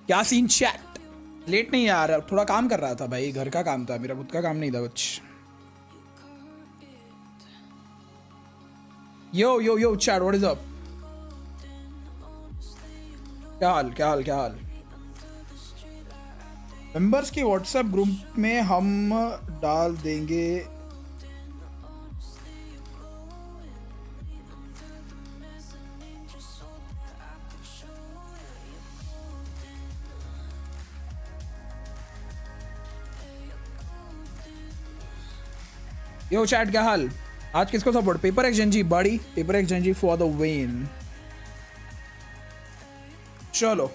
क्या scene chat? Late नहीं यार, थोड़ा काम कर रहा था भाई, घर का काम था, मेरा खुद का काम नहीं था कुछ। यो यो यो चैट, व्हाट इज अप? क्या हाल क्या हाल क्या हाल? मेंबर्स के व्हाट्सएप ग्रुप में हम डाल देंगे। यो चैट क्या हाल? आज किसको सपोर्ट? पेपर एक्स जेंजी बड़ी, paper X gen Z for the win. चलो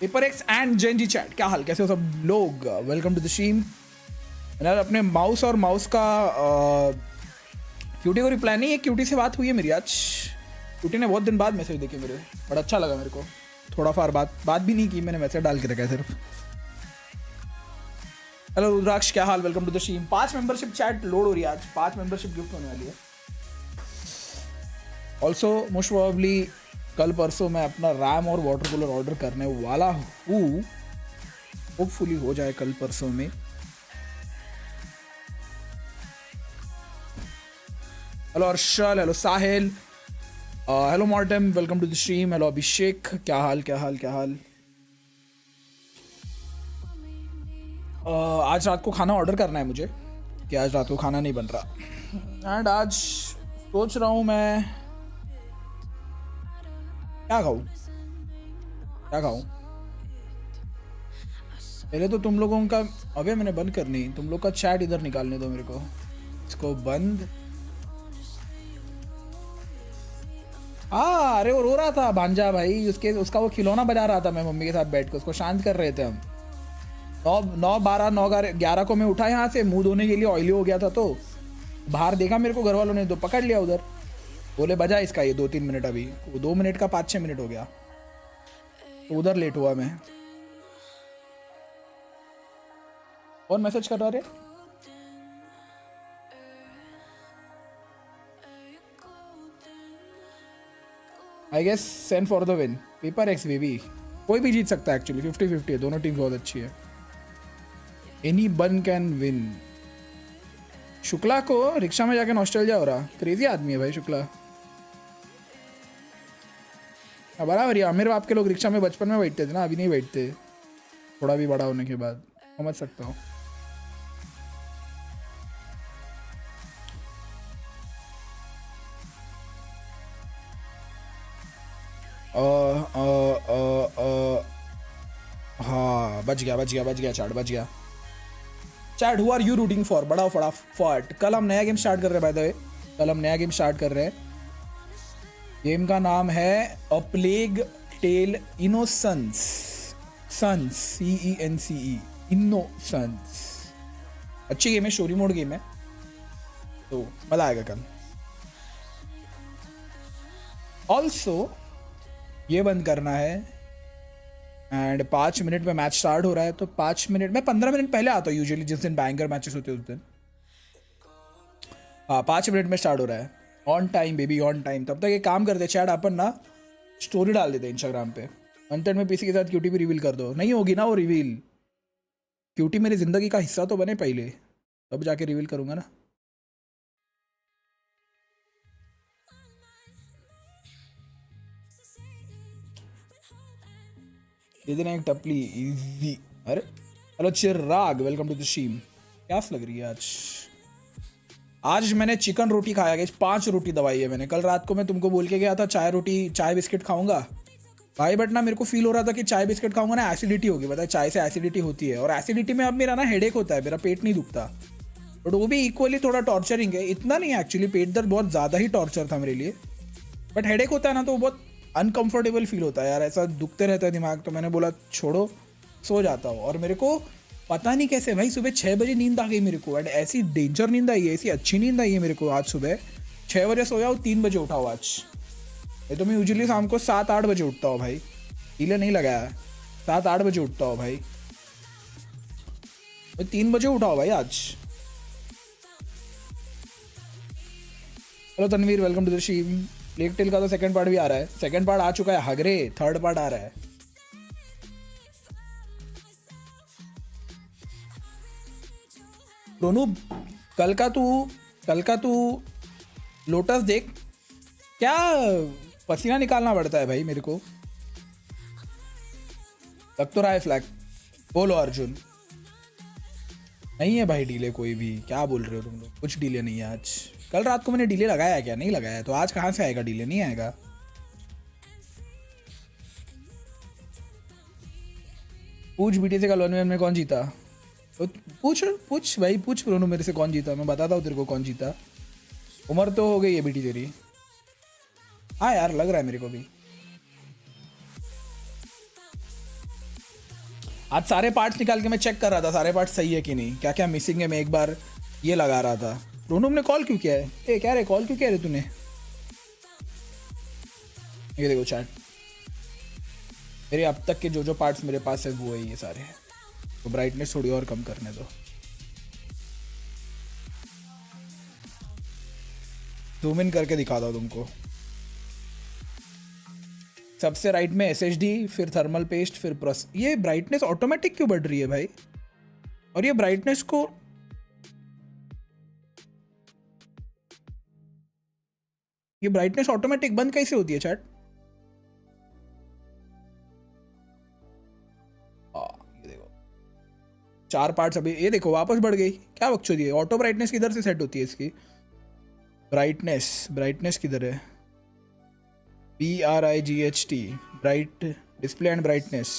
paper X and gen Z chat, क्या हाल, कैसे हो सब लोग? Welcome to the stream. मैंने अपने माउस और माउस का क्यूटी को रिप्लाई नहीं है। क्यूटी से बात हुई है मेरी आज। क्यूटी ने बहुत दिन बाद मैसेज देखे मेरे, बड़ा अच्छा लगा मेरे को। थोड़ा फार बात भी नहीं की मैंने, मैसेज डाल के रखा है सिर्फ। हेलो रुद्राक्ष क्या हाल? Welcome to the stream. 5 membership chat load हो रही है आज, 5 मेंबरशिप गिफ्ट होने वाली है। ऑल्सो मोस्ट प्रोबेबली कल परसों मैं अपना रैम और वाटर कूलर ऑर्डर करने वाला हूँ। होपफुली हो जाए कल परसों में। Hello Arshal, hello Sahil, hello मॉर्टम, welcome to the stream. Hello Abhishek, क्या हाल क्या हाल क्या हाल? आज रात को खाना ऑर्डर करना है मुझे, कि आज रात को खाना नहीं बन रहा। एंड आज सोच रहा हूँ मैं क्या खाऊं क्या खाऊं। पहले तो तुम लोगों का, अबे मैंने बंद करनी, तुम लोग का चैट इधर निकालने दो मेरे को, इसको बंद। अरे वो रो रहा था भांजा भाई, उसका वो खिलौना बजा रहा था, मैं मम्मी के साथ बैठ के उसको शांत कर रहे थे हम। 9:11 को मैं उठा यहाँ से, मुंह धोने के लिए, ऑयली हो गया था तो बाहर देखा मेरे को घर वालों ने, तो पकड़ लिया उधर। बोले बजा इसका ये 2-3 मिनट, अभी 2 मिनट का 5-6 मिनट हो गया, तो उधर लेट हुआ मैं। कौन मैसेज कर रहा रे? I guess Sen for the win, paper X baby. कोई भी जीत सकता है एक्चुअली, 50-50 है, दोनों टीम बहुत अच्छी है। Any one can win. Shukla को रिक्शा में जाके नॉस्टैल्जिया हो रहा, क्रेजी आदमी है भाई शुक्ला। बराबर है, मेरे बाप के लोग रिक्शा में बचपन में बैठते थे ना, अभी नहीं बैठते, थोड़ा भी बड़ा होने के बाद, समझ सकता हूँ। हाँ बच गया चैट, बच गया chat. Who are you rooting for? बड़ा फटाफट। कल हम नया गेम स्टार्ट कर रहे हैं, बाय द वे कल हम नया गेम स्टार्ट कर रहे हैं। गेम का नाम है a plague tale innocence, sense, CENCE, innocence. अच्छी गेम है, स्टोरी मोड गेम है, तो मजा आएगा कल। ऑल्सो ये बंद करना है एंड 5 मिनट में मैच स्टार्ट हो रहा है, तो 5 मिनट में 15 मिनट पहले आता हूँ यूजुअली, जिस दिन बैंगर मैचेस होते हैं उस दिन। हाँ 5 मिनट में स्टार्ट हो रहा है, on time baby, on time. तब तक एक काम करते चैट, अपन ना स्टोरी डाल देते इंस्टाग्राम पे, अंतर में पीसी के साथ क्यूटी भी रिवील कर दो। नहीं होगी ना वो रिवील, क्यूटी मेरी ज़िंदगी का हिस्सा तो बने पहले, तब जाके रिवील करूँगा ना। इधर एक टपली इजी। अरे hello Chirag, welcome to the stream. प्यास लग रही है आज मैंने चिकन रोटी खाया गया, 5 रोटी दबाई है मैंने। कल रात को मैं तुमको बोल के गया था चाय बिस्किट खाऊंगा भाई, बट ना मेरे को फील हो रहा था कि चाय बिस्किट खाऊंगा ना एसिडिटी होगी, पता है चाय से एसिडिटी होती है, और एसिडिटी में अब मेरा ना हेडेक होता है, मेरा पेट नहीं दुखता, बट वो भी इक्वली थोड़ा टॉर्चरिंग है। इतना नहीं है एक्चुअली, पेट दर्द बहुत ज़्यादा ही टॉर्चर था मेरे लिए, बट हेडेक होता है ना तो वो बहुत अनकंफर्टेबल फील होता है यार, ऐसा दुखते रहता है दिमाग। तो मैंने बोला छोड़ो, सो जाता हूँ। और मेरे को पता नहीं कैसे भाई सुबह 6 बजे नींद आ गई मेरे को, एंड ऐसी डेंजर नींद आई है, ऐसी अच्छी नींद आई है मेरे को। आज सुबह 6 बजे सोया हूँ, 3 बजे उठा हूँ आज। ये तो मैं यूजुअली शाम को 7-8 बजे उठता हूँ भाई, हीले नहीं लगाया, 7-8 बजे उठता हूँ भाई। 3 बजे उठाओ भाई आज। Hello Tanveer, welcome to the stream. Plague tale का तो सेकंड पार्ट भी आ रहा है, सेकंड पार्ट आ चुका है, हगरे थर्ड पार्ट आ रहा है। रोनू कल का तू लोटस देख, क्या पसीना निकालना पड़ता है भाई मेरे को, लग तो रहा है फ्लैग। बोलो अर्जुन। नहीं है भाई डिले कोई भी, क्या बोल रहे हो तुम लोग, कुछ डिले नहीं है आज। कल रात को मैंने डिले लगाया क्या, नहीं लगाया, तो आज कहाँ से आएगा डिले, नहीं आएगा। पूछ बीटी से कल 1v1 में कौन जीता, तो पूछ भाई, पूछ रोनू मेरे से कौन जीता, मैं बताता हूँ तेरे को कौन जीता। उम्र तो हो गई है बीटी तेरी। हाँ यार लग रहा है मेरे को भी। आज सारे पार्ट्स निकाल के मैं चेक कर रहा था, सारे पार्ट्स सही है कि नहीं, क्या क्या मिसिंग है, मैं एक बार ये लगा रहा था। रोनू ने कॉल क्यों किया है, ए क्या रे कॉल क्यों किया रे तूने। ये देखो चैट, मेरे अब तक के जो पार्ट्स मेरे पास है वो है ये सारे, तो ब्राइटनेस थोड़ी और कम करने दो। जूम इन करके दिखाता हूँ तुमको। सबसे राइट में SSD, फिर थर्मल पेस्ट, फिर प्रोस। ये ब्राइटनेस ऑटोमेटिक क्यों बढ़ रही है भाई, और ये ब्राइटनेस को ये ब्राइटनेस ऑटोमेटिक बंद कैसे होती है चैट। ये देखो 4 पार्ट्स अभी, ये देखो वापस बढ़ गई, क्या बकचोदी है। ऑटो ब्राइटनेस किधर से सेट होती है इसकी, ब्राइटनेस किधर है, PRIGHT, bright display and brightness.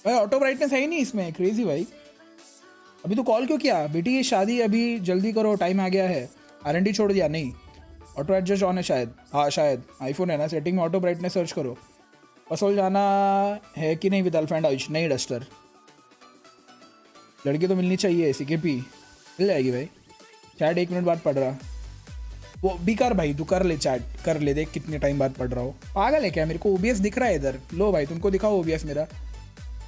भाई ऑटो ब्राइटनेस है ही नहीं इसमें, क्रेजी भाई। अभी तो कॉल क्यों किया बेटी, ये शादी अभी जल्दी करो, टाइम आ गया है। R&D छोड़ दिया, नहीं ऑटो एडजस्ट ऑन है शायद, हाँ शायद आईफोन है ना, सेटिंग में ऑटो ब्राइटनेस सर्च करो। पसोल जाना है कि नहीं विद अल्फेंड आयुष, नहीं डस्टर। लड़की तो मिलनी चाहिए, CKP मिल जाएगी भाई। चैट 1 मिनट बाद पढ़ रहा, वो भी कर भाई, तू कर ले चैट, कर ले, देख कितने टाइम बाद पढ़ रहा हो। पागल है क्या, मेरे को OBS दिख रहा है इधर। लो भाई तुमको दिखाओ OBS मेरा,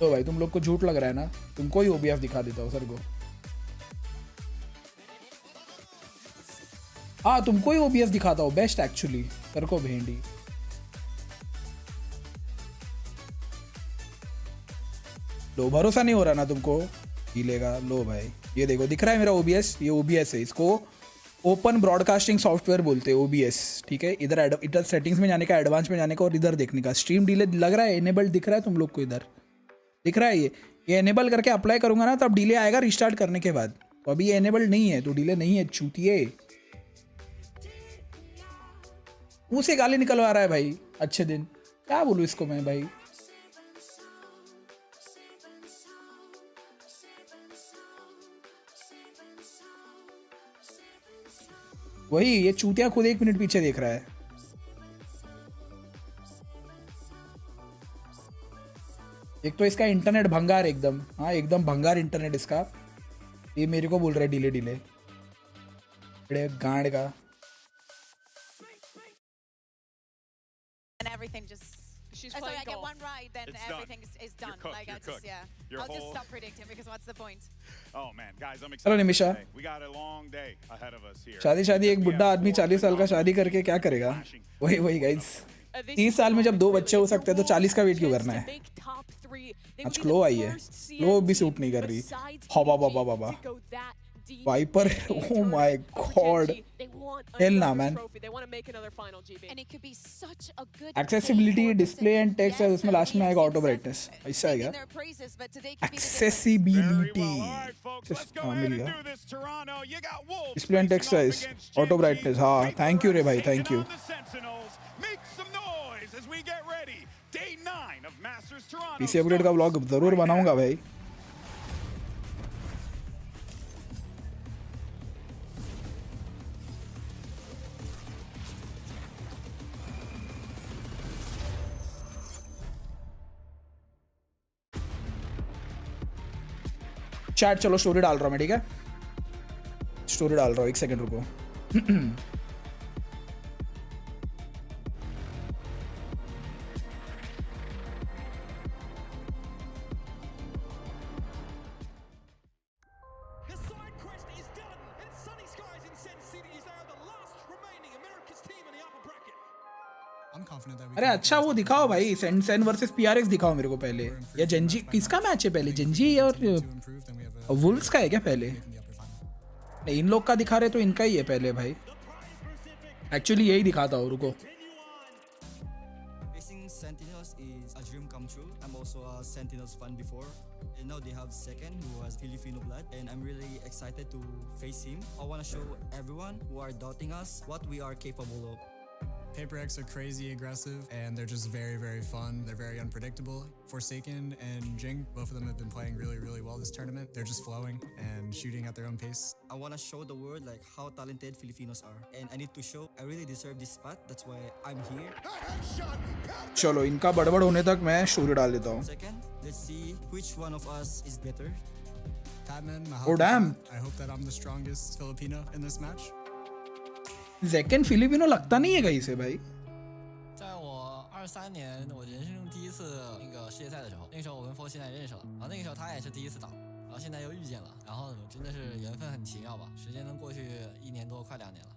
लो भाई तुम लोग को झूठ लग रहा है ना, तुमको ही OBS दिखा देता हूँ सर को। हाँ तुमको ही OBS दिखाता हूँ, बेस्ट एक्चुअली, कर को भेंडी। लो भरोसा नहीं हो रहा ना तुमको, हिलेगा। लो भाई ये देखो दिख रहा है मेरा OBS, ये OBS है, इसको ओपन ब्रॉडकास्टिंग सॉफ्टवेयर बोलते हैं OBS, ठीक है। इधर सेटिंग्स में जाने का, एडवांस में जाने का, और इधर देखने का। स्ट्रीम डिले लग रहा है, एनेबल्ड दिख रहा है तुम लोग को, इधर दिख रहा है ये एनेबल करके अप्लाई करूंगा ना, तब डिले आएगा रिस्टार्ट करने के बाद। तो अभी ये एनेबल्ड नहीं है तो डिले नहीं है, चूतिए। मुंह से गाली निकलवा रहा है भाई, अच्छे दिन, क्या बोलूं इसको मैं भाई। वही ये चूतिया खुद 1 मिनट पीछे देख रहा है। एक तो इसका इंटरनेट भंगार एकदम, हाँ एकदम भंगार इंटरनेट इसका। ये मेरे को बोल रहा है डिले डिले, गांड का। Everything just. She's Oh, sorry, playing I get golf. one right, then It's everything done. is done. You're cooked, Like, you're I just, cooked. yeah. Your I'll just whole- stop predicting because what's the point? Oh man, guys, I'm चलो excited. Nimisha, today. We got a long day ahead of us here. शादी एक बुढ़ा आदमी 40 साल का शादी करके क्या करेगा। वही गाइस, 30 साल में जब 2 बच्चे हो सकते हैं तो 40 का वेट क्यों करना है। आज क्लो आई है, क्लो भी सूट नहीं कर रही। हवा बाबा बाबा Viper, oh my god, hell ना man. And it could be such a good. Accessibility, display and text है उसमें, लास्ट में आएगा ऑटो ब्राइटनेस, ऐसा आएगा। Their praises, but today could be the difference. Accessibility, All right, folks, let's go हाँ ahead mill and गया। do this, Toronto. You got Wolves display and text size, auto brightness, हाँ thank you रे भाई, thank you. PC upgrade का vlog जरूर बनाऊंगा भाई। Chat चलो स्टोरी डाल रहा हूँ मैं, ठीक है? स्टोरी डाल रहा हूँ, 1 सेकंड रुको। The side quest is done, and it's sunny skies in SEN City as they are the last remaining America's team in the upper bracket. I'm confident that we अरे अच्छा वो दिखाओ भाई, सेन वर्सेस PRX दिखाओ मेरे को पहले, या जेंजी किसका मैच है पहले? जेंजी और to improve, then we have a Wolves का है क्या पहले? in the upper final. नहीं, इन लोग का दिखा रहे तो इनका ही है पहले भाई। एक्चुअली यही दिखाता हूँ, रुको। Facing Sentinels is a dream come true. I'm also a Sentinels fan before, and now they have second who has Filipino blood, and I'm really excited to face him. I want to show everyone who are doubting us what we are capable of. PRX are crazy aggressive, and they're just very, very fun. They're very unpredictable. Forsaken and GENG, both of them have been playing really, really well this tournament. They're just flowing and shooting at their own pace. I want to show the world like how talented Filipinos are, and I need to show I really deserve this spot. That's why I'm here. चलो इनका बड़बड़ होने तक मैं story डाल देता हूँ। Second, let's see which one of us is better. Patman, Oh, damn. I hope that I'm the strongest Filipino in this match. जेकन Filipino लगता नहीं है कहीं से भाई।在我23年我人生中第一次那个世界赛的时候，那个时候我跟 Fo 现在认识了，然后那个时候他也是第一次打，然后现在又遇见了，然后真的是缘分很奇妙吧，时间能过去1年多，快2年了。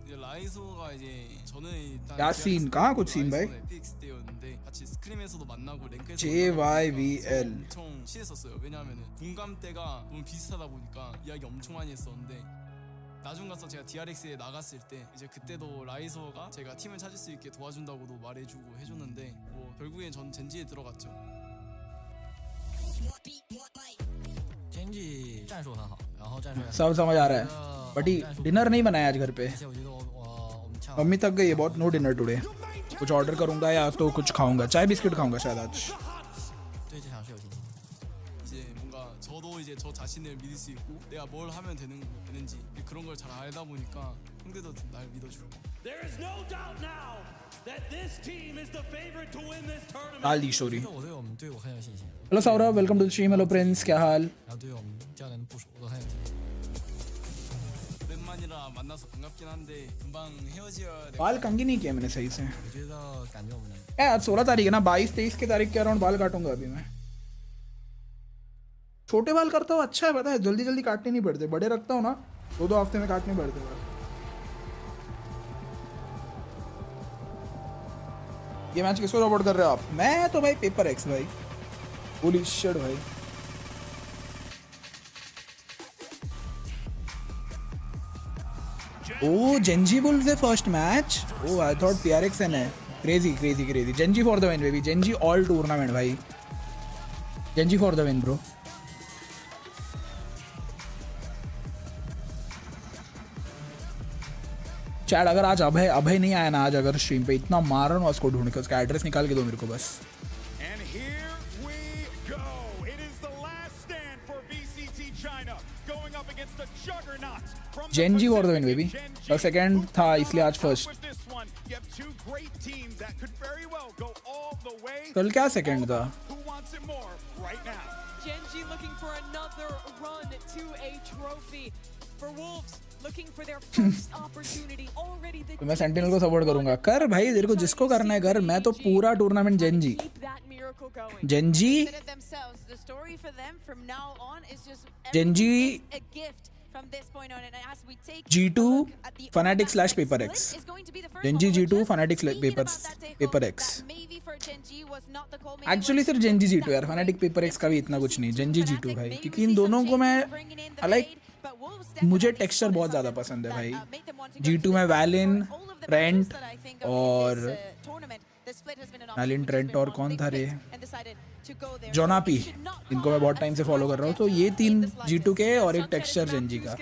이제 라이소가 이제 저는 일단 야신, कहाँ कुछ सीन भाई? PX 때였는데 같이 스크림에서도 만나고 랭크에서 JYVL. 엄청 친했었어요. 왜냐하면은 공감대가 너무 비슷하다 보니까 이야기 엄청 많이 했었는데 나중 가서 제가 DRX에 나갔을 때 이제 그때도 라이소가 제가 팀을 찾을 수 있게 도와준다고도 말해주고 해줬는데 뭐 결국엔 전 젠지에 들어갔죠. GENG 战术很好，然后战术也很好， सब समझ आ रहा है। 呃 बट डिनर नहीं बनाया आज घर पे। 而且我觉得我们恰好 मम्मी थक गई है बहुत। No dinner today. कुछ ऑर्डर करूंगा या तो कुछ खाऊंगा, चाय बिस्किट खाऊंगा शायद आज। 对这场是有信心。 이제 뭔가 저도 이제 저 자신을 믿을 수 있고 내가 뭘 하면 되는지 그런 걸 잘 알다 보니까 형들도 날 믿어주고. There is no doubt now that this team is the favorite to win this tournament. डाल दी story. 我对我们队伍很有信心， hello Saurabh, welcome to the stream. Hello Prince, क्या हाल? 然后对我们教练的部署我都很有信心。 오랜만이라 만나서 반갑긴 한데 금방 헤어져야 돼. बाल कंघी नहीं किया मैंने सही से। 我觉得感觉我们能 ए, आज 16 तारीख है ना, 22-23 के तारीख के अराउंड बाल काटूंगा अभी मैं। छोटे बाल करता हूँ, अच्छा है पता है, जल्दी जल्दी काटने नहीं पड़ते। बड़े रखता हूँ ना, 2-2 हफ्ते में काटने पड़ते बाल। ये मैच किसको सपोर्ट कर रहे हो आप? मैं तो भाई पेपर एक्स भाई। होली शिट भाई। Oh, Genji will the first match. Oh, I thought PRX है। Crazy, crazy, crazy. Genji for the win, baby. Genji all tournament, भाई. Genji for the win, bro. Chat अगर आज अभय नहीं आया ना आज अगर स्ट्रीम पे, इतना मारन ना उसको ढूंढ के, उसका एड्रेस निकाल के दो मेरे को बस। And here we go. It is the last stand for VCT China going up against the juggernaut from the Genji for the win, Pacific, baby. Genji. और सेकंड था इसलिए आज first. With this one, you have two great teams that could very well go all the way. कल क्या second था? Who wants it more right now? GENG looking for another run to a trophy. For Wolves, looking for their first opportunity. Already the तो मैं sentinel को support करूंगा। कर भाई, तेरे को जिसको करना है कर। मैं तो पूरा tournament Gen Z. keep that miracle going. Gen Z, themselves. The story for them from now on is just Genji, a gift from this point on. And as we take G2, a look at the Fnatic overlap slash split Paper X. is going to be the first Genji one. We're G2, just Fnatic slash thinking Paper about that takeover. Paper X. That maybe for Genji was not the goal. Maybe actually was सिर्फ Gen Z G2 यार, fanatic paper x का भी इतना कुछ नहीं। Gen Z G2 भाई, क्योंकि इन दोनों को मैं लाइक, मुझे टेक्सचर बहुत ज़्यादा पसंद है भाई। G2 में वैलिन, ट्रेंट और वैलिन, ट्रेंट और कौन था रे, जोनापी, इनको मैं बहुत टाइम से फॉलो कर रहा हूँ। तो ये 3 G2 के और एक टेक्सचर जेंजी का।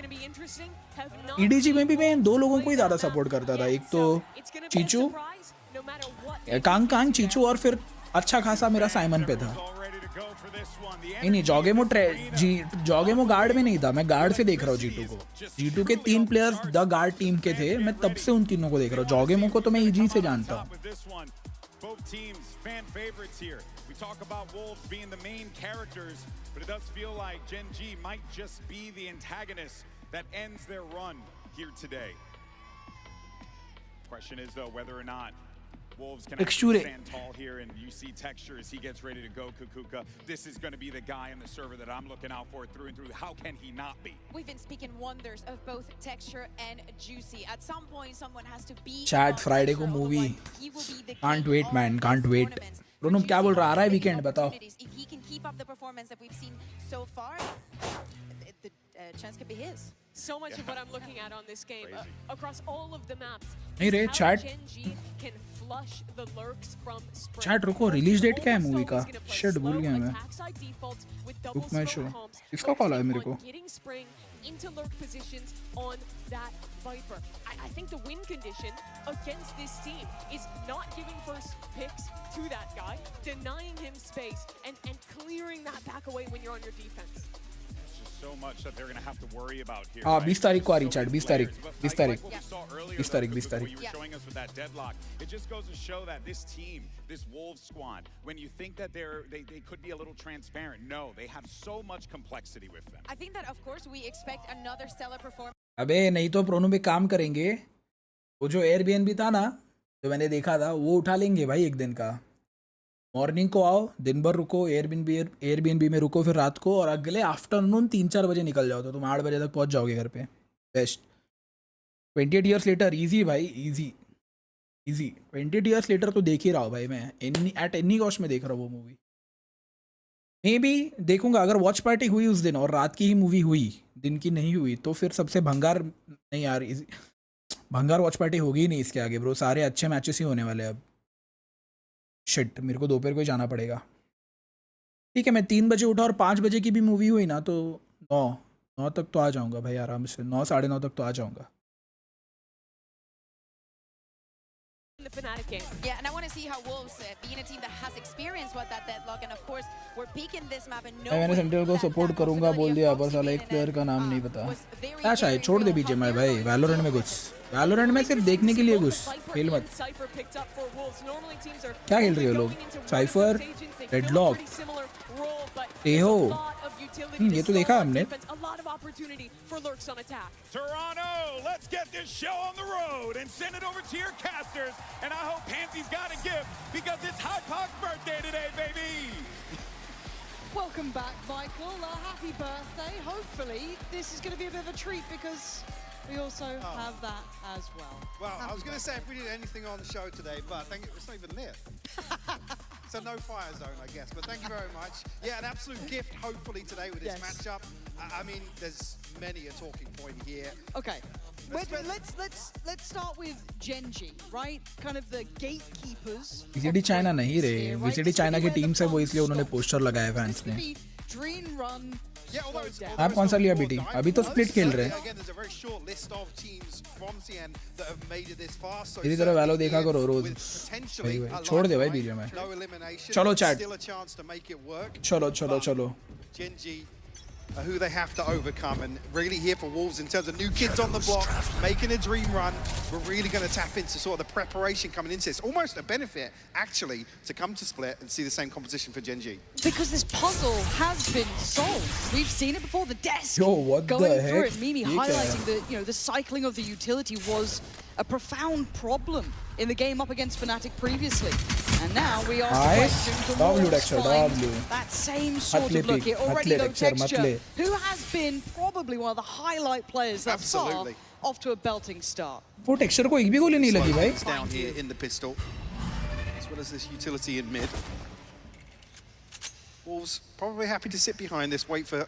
EDG में भी मैं इन 2 लोगों को ही ज़्यादा सपोर्ट करता था। एक तो चीचू, कांग चीचू, और फिर अच्छा खासा मेरा साइमन पे था। All ready to go for this one. The नहीं जॉगेमो गार्ड में नहीं था, मैं गार्ड से देख रहा हूँ G2 को। G2 के 3 प्लेयर्स द गार्ड टीम के थे, मैं तब से उन तीनों को देख रहा हूँ। जॉगेमो को तो मैं ईजी से जानता हूँ। with this one. Both teams, fan favorites here. We talk about Wolves being the main characters, but it does feel like Gen G might just be the antagonist that ends their run here today. Question is, though, whether or not Wolves can actually stand tall here, and you see Texture as he gets ready to go, Kukuka. This is going to be the guy in the server that I'm looking out for through and through. How can he not be? We've been speaking wonders of both Texture and Juicy. At some point, someone has to be. Chat Friday को movie. Can't wait, man. Can't wait. Roman क्या बोल रहा है weekend बताओ. If he can keep up the performance that we've seen so far, the chance could be his. So much of what I'm looking at on this game across all of the maps. नहीं रे chat. Chat रुको release date क्या है movie का? Shit भूल गया मैं. Book my show. इसका कॉल आया मेरे को. Into lurk positions on that Viper. I think the win condition against this team is not giving first picks to that guy, denying him space, and clearing that back away when you're on your defense. So much that they're going to have to worry about here. 20 तारीख को आ रही chat. 20 तारीख. 20 तारीख. 20 तारीख. 20 तारीख. You were showing us with that deadlock. It just goes to show that this team, this Wolves squad, when you think that they could be a little transparent, no, they have so much complexity with them. I think that of course we expect another stellar performance. अबे नहीं तो प्रोनो पे काम करेंगे. वो जो Airbnb था ना, जो मैंने देखा था, वो उठा लेंगे भाई एक दिन का. मॉर्निंग को आओ, दिन भर रुको, एयरबीएनबी में रुको, फिर रात को, और अगले आफ्टरनून 3-4 बजे निकल जाओ तो तुम 8 बजे तक पहुंच जाओगे घर पे. बेस्ट. 28 years later, इजी भाई, इजी. 28 years later तो देख ही रहा हूँ भाई मैं. एट एनी कॉस्ट में देख रहा हूँ वो मूवी. मे बी देखूंगा अगर वॉच पार्टी हुई उस दिन और रात की ही मूवी हुई, दिन की नहीं हुई, तो फिर सबसे भंगार नहीं यार. भंगार वॉच पार्टी होगी ही नहीं इसके आगे ब्रो. सारे अच्छे मैचेस ही होने वाले अब. शिट, मेरे को दोपहर को ही जाना पड़ेगा. ठीक है, मैं 3 बजे उठा और 5 बजे की भी मूवी हुई ना तो 9 तक तो आ जाऊंगा भाई आराम से. 9 साढ़े 9 तक तो आ जाऊंगा. The Fnatic game. Yeah, and I want to see how Wolves, being a team that has experienced what that deadlock, and of course we're peeking this map and मैंने सेंट्रल को सपोर्ट करूंगा बोल दिया, पर साला एक प्लेयर का नाम नहीं पता. क्या शायद छोड़ दे बीजे मैं भाई. वैलोरेंट में घुस. वैलोरेंट में सिर्फ देखने के लिए घुस, खेल मत. क्या खेल रही हो लोग? Cypher, Deadlock, Tejo. ये तो देखा हमने. Toronto, let's get this show on the road and send it over to your casters. And I hope Pansy's got a gift because it's Hot Pog's birthday today, baby. Welcome back, Michael. Happy birthday. Hopefully, this is going to be a bit of a treat because we also have that as well. Well, I was going to say if we did anything on the show today, but it's not even lit. So no fire zone, I guess. But thank you very much. Yeah, an absolute gift, hopefully, today with this matchup. I mean, there's many a talking point here. Okay. Let's start with GENG, right? Kind of the gatekeepers. VCT China नहीं रे. VCT China की team से वो इसलिए उन्होंने poster लगाया fans ने. Dream Run. आप कौन सा लिया बीटी? अभी तो स्प्लिट खेल रहे हैं. इसी तरह वैलो देखा करो रोज. छोड़ दे भाई बीजे में. चलो चैट. चलो. Who they have to overcome, and really here for Wolves in terms of new kids on the block, making a dream run. We're really going to tap into sort of the preparation coming into this. Almost a benefit, actually, to come to Split and see the same composition for GENG. Because this puzzle has been solved. We've seen it before. The desk what going the through heck? it. Mimi highlighting that the cycling of the utility was a profound problem in the game up against Fnatic previously. And now we are questioning the Wolves find that same sort of look here. Already though Texture, who has been probably one of the highlight players thus far, off to a belting start. वो Texture को एक भी गोली नहीं लगी भाई. Down here in the pistol, as well as this utility in mid. Wolves probably happy to sit behind this, wait for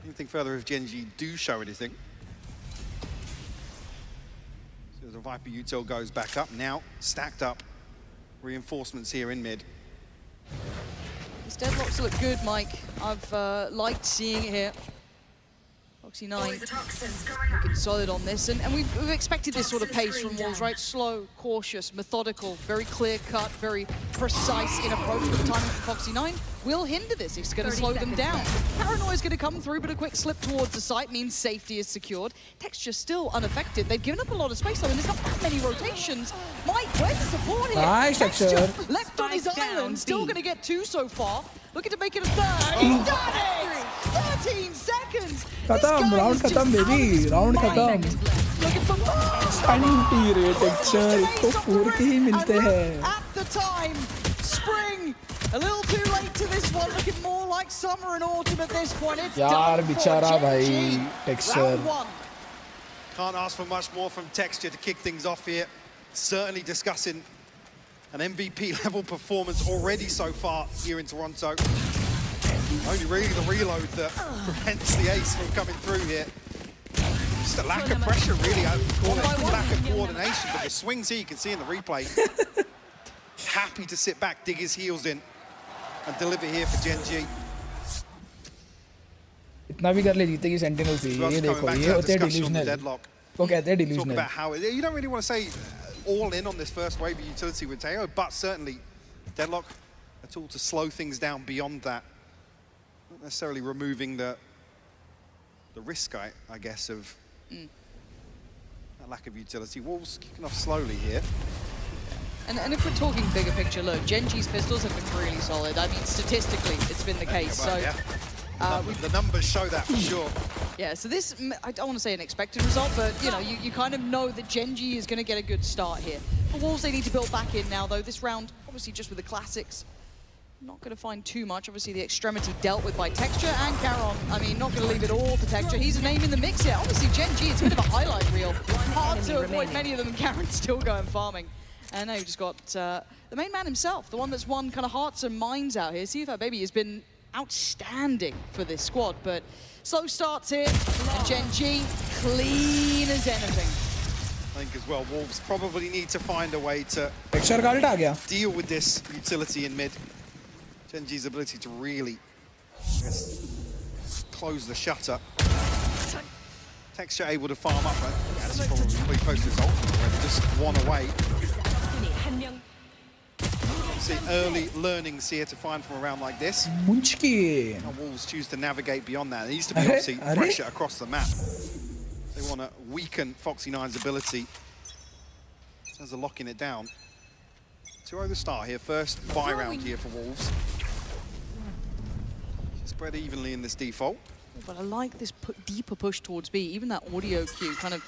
anything further if GENG do show anything. So the Viper util goes back up now, stacked up. Reinforcements here in mid. These deadlocks look good, Mike. I've liked seeing it here. Foxy 9 looking solid on this, and we've expected this sort of pace from Wolves, right? Slow, cautious, methodical, very clear cut, very precise in approach, but the timing from Foxy9 will hinder this. It's going to slow them down. Paranoia is going to come through, but a quick slip towards the site means safety is secured. Texture still unaffected. They've given up a lot of space, though, and there's not that many rotations. Mike, where's the support here? Nice, Texture. Left on his island, still going to get 2 so far. Looking to make it a 3rd. He's done it! 13 seconds! Khatam, round khatam, baby. Round khatam. Looking for more! Anti रे Texture, इसको 4 के ही मिलते हैं. At the time, spring, a little too late to this one, looking more like summer and autumn at this point. It's यार done बेचारा for भाई GENG. Texture. Round 1. Can't ask for much more from Texture to kick things off here. Certainly discussing an MVP level performance already so far here in Toronto. Only really the reload that prevents the ace from coming through here. Just a lack of pressure, really. I would call it lack of coordination, but the swings here you can see in the replay. Happy to sit back, dig his heels in, and deliver here for GENG. इतना भी कर ले जीतेगी Sentinel से. ये देखो ये होते हैं delusional. वो कहते हैं delusional. Talk about how you don't really want to say all in on this first wave of utility with Teo, but certainly Deadlock, a tool to slow things down beyond that. Not necessarily removing the risk, I guess, of that lack of utility. Wolves kicking off slowly here. And if we're talking bigger picture, look, GENG's pistols have been really solid. I mean, statistically, it's been the case. Well, so yeah. The numbers show that for sure. Yeah, so this, I don't want to say an expected result, but you know, you kind of know that GENG is going to get a good start here. For Wolves, they need to build back in now, though. This round, obviously just with the classics, not going to find too much. Obviously, the extremity dealt with by Texture and Caron. I mean, not going to leave it all to Texture. He's a name in the mix here. Obviously, GENG, it's a bit of a highlight reel. Hard to avoid many of them, and Caron's still going farming. And now you've just got the main man himself, the one that's won kind of hearts and minds out here. CFA Baby has been outstanding for this squad, but slow starts here, and GENG clean as anything. I think as well, Wolves probably need to find a way to deal with this utility in mid. GENG's ability to really close the shutter. Texture able to farm up, that's probably pretty close to his ultimate already, just one away. See early learnings here to find from a round like this. Munchki. Now Wolves choose to navigate beyond that. There needs to be obviously pressure across the map. They want to weaken Foxy9's ability in terms of locking it down. 2-0 the start here, first buy round here for Wolves. Spread evenly in this default. But I like this deeper push towards B, even that audio cue, kind of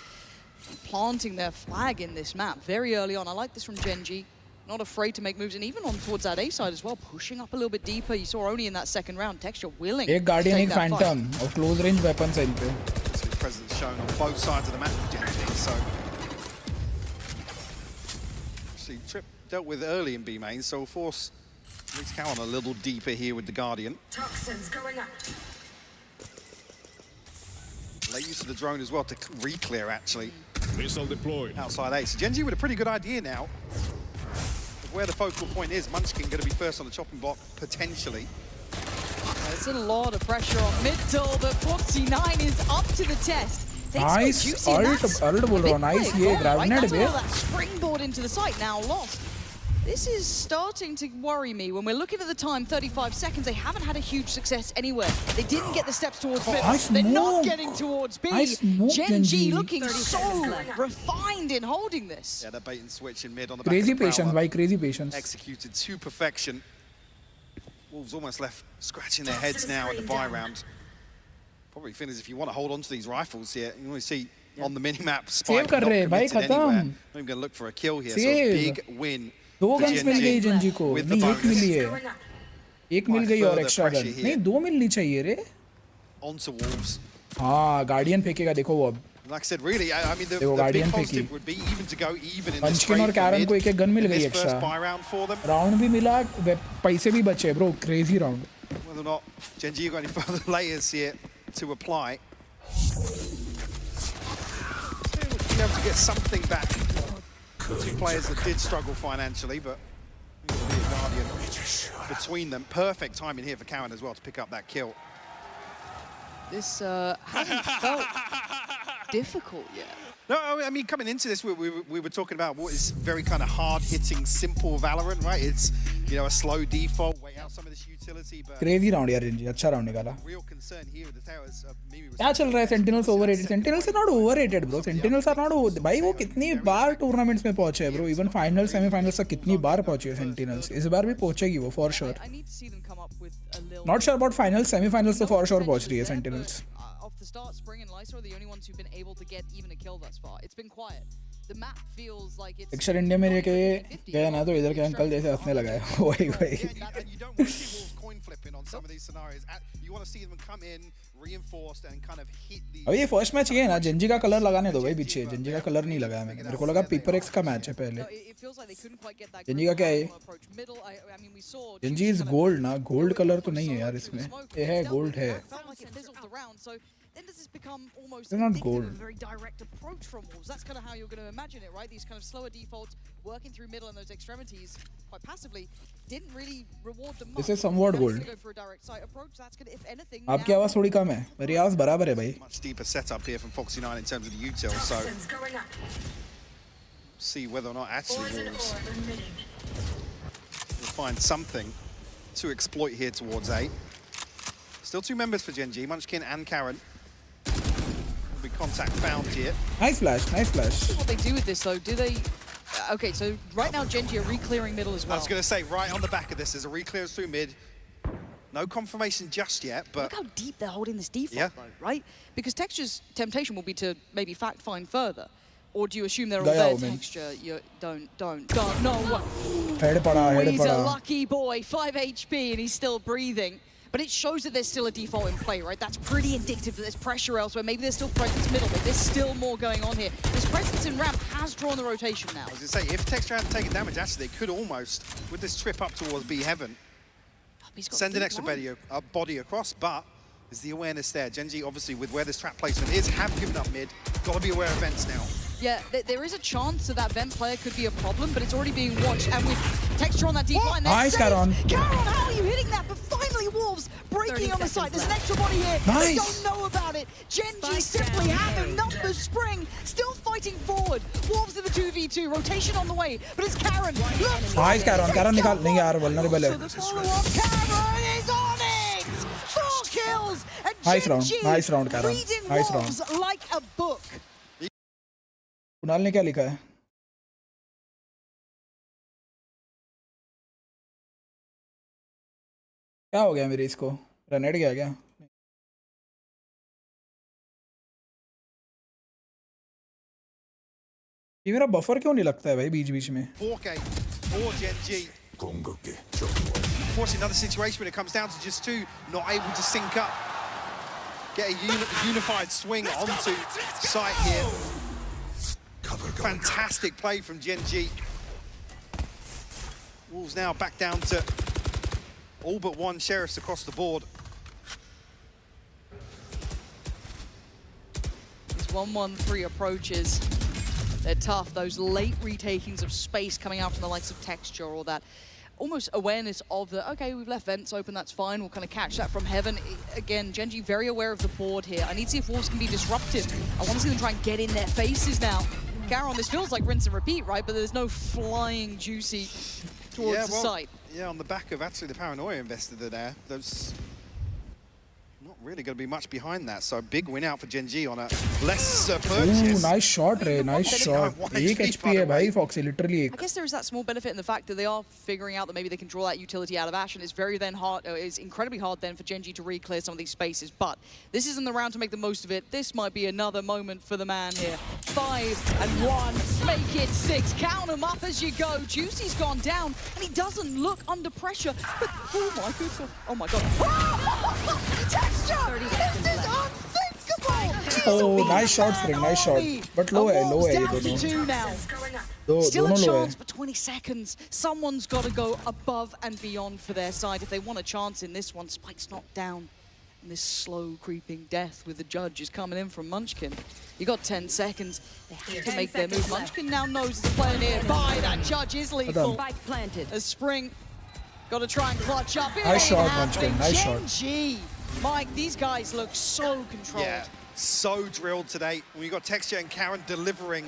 planting their flag in this map very early on. I like this from GENG. Not afraid to make moves, and even on towards that A side as well, pushing up a little bit deeper. You saw only in that second round, Texture willing. एक Guardian, एक Phantom, और close range weapons हैं इन पे. His presence shown on both sides of the map for GENG, so. See, Trip dealt with early in B main, so force Rick's Cowan a little deeper here with the Guardian. Toxins going up. Late use of the drone as well to re-clear, actually. Missile deployed. Outside A. So GENG with a pretty good idea now of where the focal point is. Munchkin going to be first on the chopping block, potentially. There's a lot of pressure on middle, but Foxy9 is up to the test. Nice, ult बोल रहा हूँ, nice ये grenade पे. That springboard into the site now lost. This is starting to worry me. When we're looking at the time, 35 seconds, they haven't had a huge success anywhere. They didn't get the steps towards mid. They're not getting towards B. GENG looking so refined in holding this. Yeah, that bait and switch in mid on the crazy back of the patience, Prowler. by crazy patience. Executed to perfection. Wolves almost left scratching their heads now in the buy round. Probably feel as if you want to hold on to these rifles here, you want to see on the mini-map Spike not committed anywhere. Not even going to look for a kill here, so a big win. 2 guns मिल गई GENG को, नहीं 1 मिली है. 1 मिल गई और extra gun. नहीं 2 मिलनी चाहिए रे. Onto Wolves. हाँ, Guardian फेंकेगा देखो वो अब. Like I said, really, I mean, the big positive would be even to go even in this Munchkin और Caron को एक गन मिल गई extra. Extra. Buy round for them. Round भी मिला, पैसे भी बचे bro, crazy round. Whether or not GENG got any further layers here to apply. They would be able to get something back. 2 players that did struggle financially, but there'll be a Guardian between them. Perfect timing here for Cowan as well to pick up that kill. This hasn't felt difficult yet. No, I mean, coming into this, we were talking about what is very kind of hard-hitting, simple Valorant, right? It's, you know, a slow default, wait out some of this utility, but... Crazy round यार Genji, अच्छा round निकाला. Real concern here with the towers of Mimi was... क्या चल रहा है? Sentinels overrated. Sentinels are not overrated, bro. Sentinels are not भाई वो कितनी बार tournaments में पहुंचे हैं, bro. Even finals, semi-finals तक कितनी बार पहुंची है Sentinels. इस बार भी पहुंचेगी वो for sure. Not sure about finals, semi-finals तो for sure पहुंच रही है Sentinels. Off the start, Spring and Lysa are the only ones who've been able to get even a kill thus far. It's been quiet. The map feels like it's... Picture India में लेके गया ना तो इधर के uncle जैसे हंसने लगा है. वही वही. And you don't want to see Wolves coin flipping on some of these scenarios. You want to see them come in, reinforced, and kind of hit the... अभी ये फर्स्ट मैच ये है ना, जेंजी का कलर लगाने दो भाई पीछे. जेंजी का कलर नहीं लगाया मैंने. मेरे को लगा PRX का मैच है पहले. जेंजी का क्या है? जेंजी इज गोल्ड ना. गोल्ड कलर तो नहीं है यार इसमें. ये है गोल्ड है. Then does this become almost They're not gold. a very direct approach from Wolves? That's kind of how you're going to imagine it, right? These kind of slower defaults, working through middle and those extremities quite passively, didn't really reward them much. This is somewhat gold. Go for a direct side approach. That's going to, if anything, आपकी आवाज थोड़ी कम है. मेरी आवाज बराबर है भाई. Much deeper setup here from Foxy9 in terms of the util, so... See whether or not actually Wolves will find something to exploit here towards A. Still two members for Gen G, Munchkin and Karen. Big contact found here. Nice flash, nice flash. What they do with this though, do they... Okay, so right now Gen G are re-clearing middle as well. I was going to say, right on the back of this, there's a re-clearance through mid. No confirmation just yet, but... Look how deep they're holding this default, yeah. though, right? Because Texture's temptation will be to maybe fact-find further. Or do you assume they're all there? Texture, you don't, no. He's a lucky boy, 5 HP, and he's still breathing. But it shows that there's still a default in play, right? That's pretty indicative that there's pressure elsewhere. Maybe there's still presence middle, but there's still more going on here. This presence in ramp has drawn the rotation now. I was going to say, if Texture hadn't taken damage, actually, they could almost, with this trip up towards B Heaven, send an extra body across, but there's the awareness there. Gen G, obviously, with where this trap placement is, have given up mid. Got to be aware of vents now. Yeah, there is a chance that vent player could be a problem, but it's already being watched. And with Texture on that deep line, nice, Caron. Caron, how are you hitting that? But finally, Wolves breaking on the side. There's an extra body here. Nice. They don't know about it. Gen G simply having numbers. Spring still fighting forward. Wolves in the 2v2. Rotation on the way, but it's Caron. Nice, Caron. Caron निकाल नहीं यार, vulnerable है. So the follow-up, Caron is on it. 4 kills. And Nice round, Caron. Reading Nice Wolves round. like a book. Kunal ने क्या लिखा है? क्या हो गया मेरे इसको? रनेट गया क्या? ये मेरा बफर क्यों नहीं लगता है भाई बीच-बीच में? 4K for Gen G. Of course, another situation when it comes down to just two not able to sync up. Get a unified swing onto site here. Fantastic play from Gen G. Wolves now back down to all but one sheriffs across the board. These 1-1-3 approaches, they're tough. Those late retakings of space coming out from the likes of Texture or that almost awareness of the, okay, we've left vents open, that's fine. We'll kind of catch that from heaven. Again, Gen G very aware of the board here. I need to see if Wolves can be disruptive. I want to see them try and get in their faces now. Garon, this feels like rinse and repeat, right? But there's no flying juicy towards the site. Yeah, on the back of actually the paranoia investor there. There's not really going to be much behind that. So a big win out for Gen G on a less purchase. Ooh, nice shot, Ray. Nice shot. 1 HP है भाई Foxy, literally. I guess there is that small benefit in the fact that they are figuring out that maybe they can draw that utility out of Ash, and it's it's incredibly hard then for Gen G to re-clear some of these spaces. But this isn't the round to make the most of it. This might be another moment for the man here. 5 and 1, make it 6. Count them up as you go. Juicy's gone down, and he doesn't look under pressure. But oh my goodness! Oh my god! Texture! This is unthinkable! Oh, nice shot, Spring. Nice shot. But low है, down to 2 now. Still a chance, but 20 seconds. Someone's got to go above and beyond for their side if they want a chance in this one. Spike's knocked down. And this slow creeping death with the judge is coming in from Munchkin. You got 10 seconds. They have to make their move. Munchkin now knows the player nearby. That judge is lethal. Spike planted. As Spring got to try and clutch up. Nice shot, Munchkin. Nice shot. Gen G. Mike, these guys look so controlled. Yeah. so drilled today. When you got Texture and Karen delivering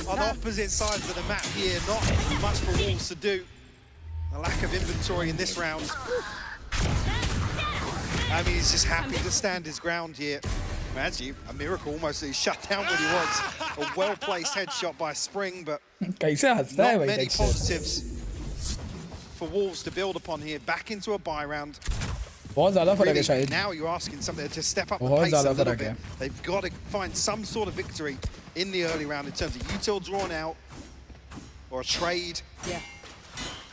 on opposite sides of the map here, not much for Wolves to do. A lack of inventory in this round. I mean, he's just happy to stand his ground here. Actually, a miracle almost that he shut down when he was. A well-placed headshot by Spring, but not many positives for Wolves to build upon here. Back into a buy round. Really, now you're asking something to step up the pace a little bit. They've got to find some sort of victory in the early round in terms of util drawn out or a trade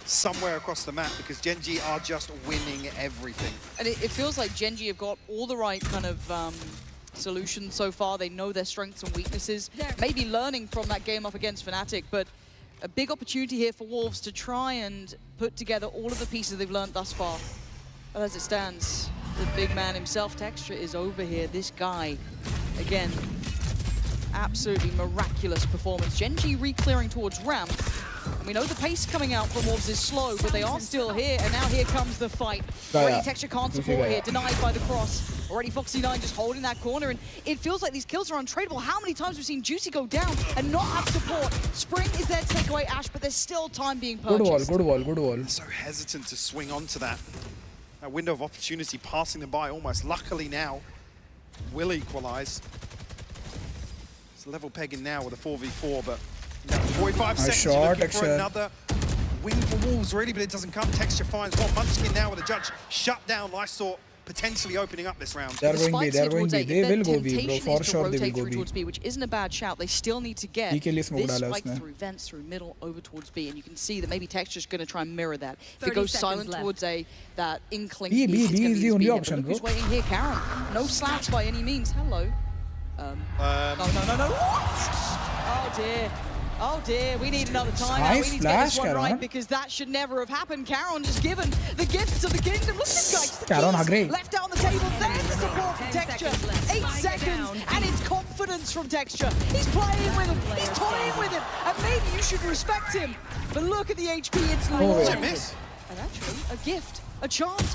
somewhere across the map, because GENG are just winning everything. And it feels like GENG have got all the right kind of solutions so far. They know their strengths and weaknesses, maybe learning from that game up against Fnatic, but a big opportunity here for Wolves to try and put together all of the pieces they've learned thus far. But as it stands, the big man himself, Texture, is over here. This guy, again, absolutely miraculous performance. GENG re-clearing towards ramp. And we know the pace coming out from Wolves is slow, but they are still here, and now here comes the fight. Already Texture can't support here, denied by the cross. Already Foxy9 just holding that corner, and it feels like these kills are untradeable. How many times we've seen Juicy go down and not have support? Spring is there to take away Ash, but there's still time being purchased. Good wall. So hesitant to swing onto that. A window of opportunity passing them by almost. Luckily now, will equalize. It's level pegging now with a 4v4, but 45 seconds looking for another win for Wolves, really, but it doesn't come. Texture finds one. Munchkin now with a judge shut down. Lysor potentially opening up this round. They're going B. They will go B, bro. For sure they will go towards B, which isn't a bad shout. They still need to get this spike through vents, through middle, over towards B, and you can see that maybe Texture's going to try and mirror that. If it goes silent towards that inkling, B is the only option, bro. Who's waiting here? Karen. No slaps by any means. Hello. No. What? Oh dear. Oh dear, we need another timeout. We need to get this one right, because that should never have happened. Caron just given the gifts of the kingdom. Look at this guy, just the keys left out on the table. There's the support from Texture. 8 seconds, and it's confidence from Texture. He's playing with him, he's toying with him, and maybe you should respect him. But look at the HP, it's low. And actually, a gift, a chance.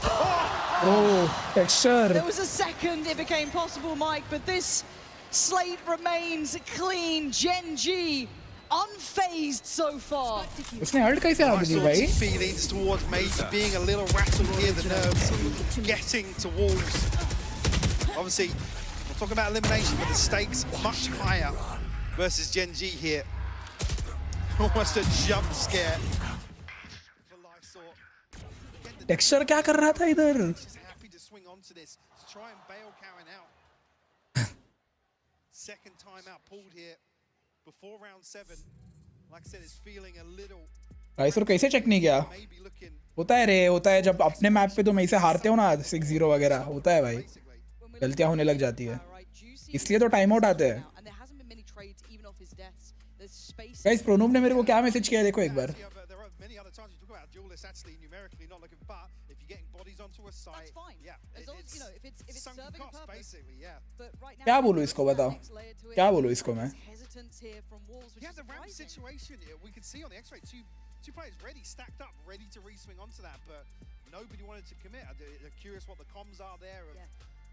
Texture. There was a second it became possible, Mike, but this slate remains clean. GENG unfazed so far. उसने hurt कैसे आ गई भाई? Feelings towards maybe being a little rattled here, the nerves getting to Wolves. Obviously, we're talking about elimination, but the stakes much higher versus GENG here. Almost a jump scare for Lysor. Texture क्या कर रहा था इधर? Just happy to swing onto this to try and bail Karen out. Second timeout pulled here. Before round 7, like I said, is feeling a little. राइसर कैसे check नहीं किया? होता है रे, होता है जब अपने मैप पे तुम ऐसे हारते हो ना 6-0 वगैरह, होता है भाई. गलतियां होने लग जाती है. इसलिए तो टाइम आउट आते हैं. गाइस, प्रोनूम ने मेरे को क्या मैसेज किया देखो एक बार. क्या बोलूं इसको, बताओ क्या बोलूं इसको मैं. Yeah, the ramp situation we could see on the X-ray, two players ready, stacked up, ready to re-swing onto that, but nobody wanted to commit. They're curious what the comms are there, of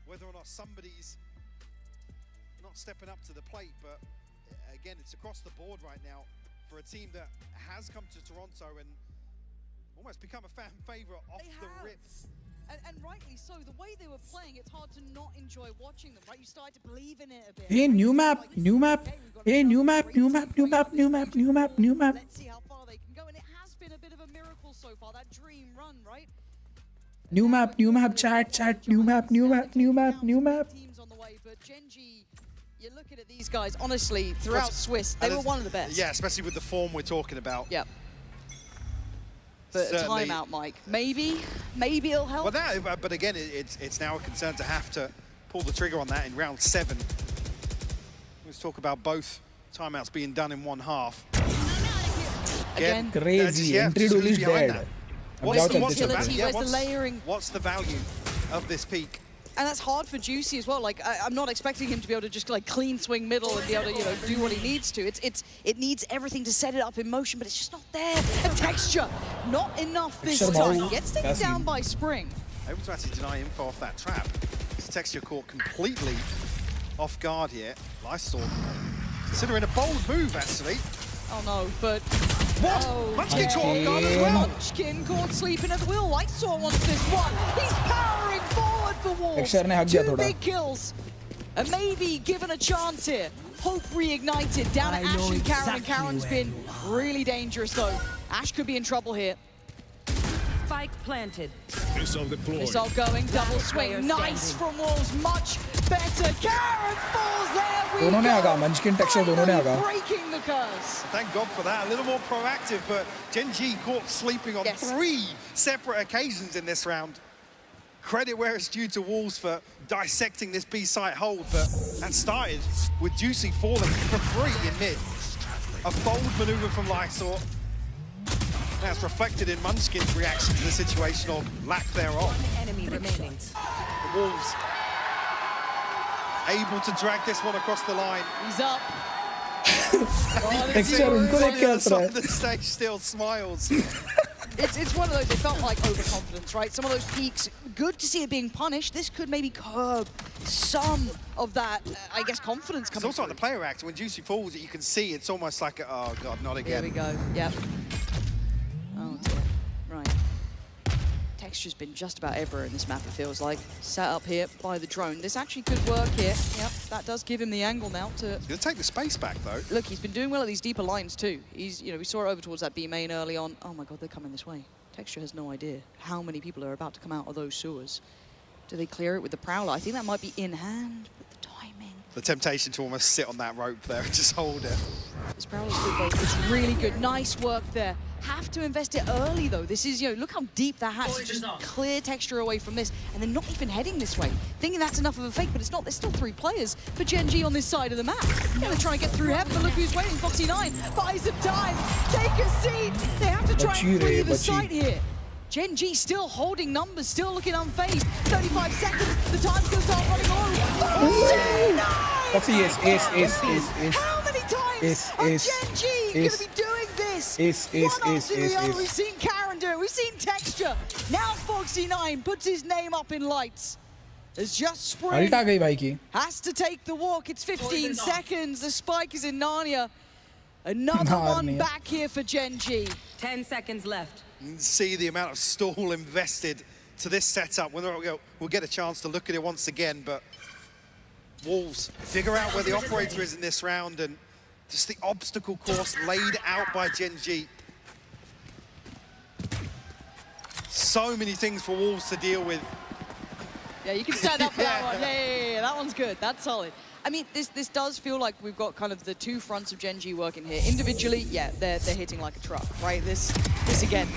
whether or not somebody's not stepping up to the plate. But again, it's across the board right now for a team that has come to Toronto and almost become a fan favorite off the rip. And rightly so. The way they were playing, it's hard to not enjoy watching them, right? You start to believe in it a bit. Hey, new map. Hey, new map. Let's see how far they can go, and it has been a bit of a miracle so far. That dream run, right? New map. Chat. New map. Teams on the way, but GENG, you're looking at these guys. Honestly, throughout Swiss, they were one of the best. Yeah, especially with the form we're talking about. Yep. But a timeout, Mike. Maybe it'll help. Well, but again, it's now a concern to have to pull the trigger on that in round 7. Let's talk about both timeouts being done in one half. Again, crazy. Entry duel is dead. What's the layering? What's the value of this peak? And that's hard for Juicy as well. Like, I'm not expecting him to be able to just like clean swing middle and be able to, do what he needs to. It needs everything to set it up in motion, but it's just not there. A Texture, not enough this time. Gets taken down by Spring. Able to actually deny info off that trap. This Texture caught completely off guard here. Lysol considering a bold move, actually. Oh no, but... What? Oh, Munchkin caught off guard as well. Munchkin caught sleeping at the wheel. Lysol wants this one. He's powering forward for Wolves. Two big kills. And maybe given a chance here. Hope reignited. Down at Ash and Karen. And Karen's been really dangerous though. Ash could be in trouble here. Spike planted. Missile deployed. Missile going, double swing. Nice from Wolves, much better. Karen falls there. We दोनों ने आगा, Munchkin texture दोनों ने आगा. Breaking the curse. Thank God for that. A little more proactive, but GENG caught sleeping on 3 separate occasions in this round. Credit where it's due to Wolves for dissecting this B site hold, but that started with Juicy falling for free in mid. A bold maneuver from Lysol. That's reflected in Munchkin's reaction to the situation, or lack thereof. Enemy remaining. The Wolves able to drag this one across the line. He's up. The stage still smiles. It's one of those, it felt like overconfidence, right? Some of those peaks, good to see it being punished. This could maybe curb some of that, I guess, confidence coming It's also like the player act. When Juicy falls, you can see it's almost like, oh God, not again. Here we go, yep. Oh dear, right. Texture's been just about everywhere in this map, it feels like. Set up here by the drone. This actually could work here. Yep, that does give him the angle now to... He's gonna take the space back, though. Look, he's been doing well at these deeper lines, too. He's, you know, we saw it over towards that B main early on. Oh my God, they're coming this way. Texture has no idea how many people are about to come out of those sewers. Do they clear it with the Prowler? I think that might be in hand, but the timing. The temptation to almost sit on that rope there and just hold it. This Prowler's good, though. It's really good. Nice work there. Have to invest it early, though. This is, you know, look how deep that hatch is. Just clear Texture away from this, and they're not even heading this way. Thinking that's enough of a fake, but it's not. There's still 3 players for GENG on this side of the map. Yeah, they're trying to get through heaven, but look who's waiting. Foxy9 buys some time. Take a seat. They have to try and free the site here. GENG still holding numbers, still looking unfazed. 35 seconds. The time still start running low. Foxy, yes. How many times are GENG going to be doing this? We've seen Karen do it. We've seen Texture. Now Foxy9 puts his name up in lights. There's just Spring. Has to take the walk. It's 15 seconds. The spike is in Narnia. Another one back here for GENG. 10 seconds left. See the amount of stall invested to this setup. We'll get a chance to look at it once again, but Wolves figure out where the operator is in this round, and just the obstacle course laid out by GENG. So many things for Wolves to deal with. Yeah, you can stand up for that one. Yeah, that one's good. That's solid. I mean, this does feel like we've got kind of the 2 fronts of GENG working here. Individually, yeah, they're hitting like a truck, right? This again,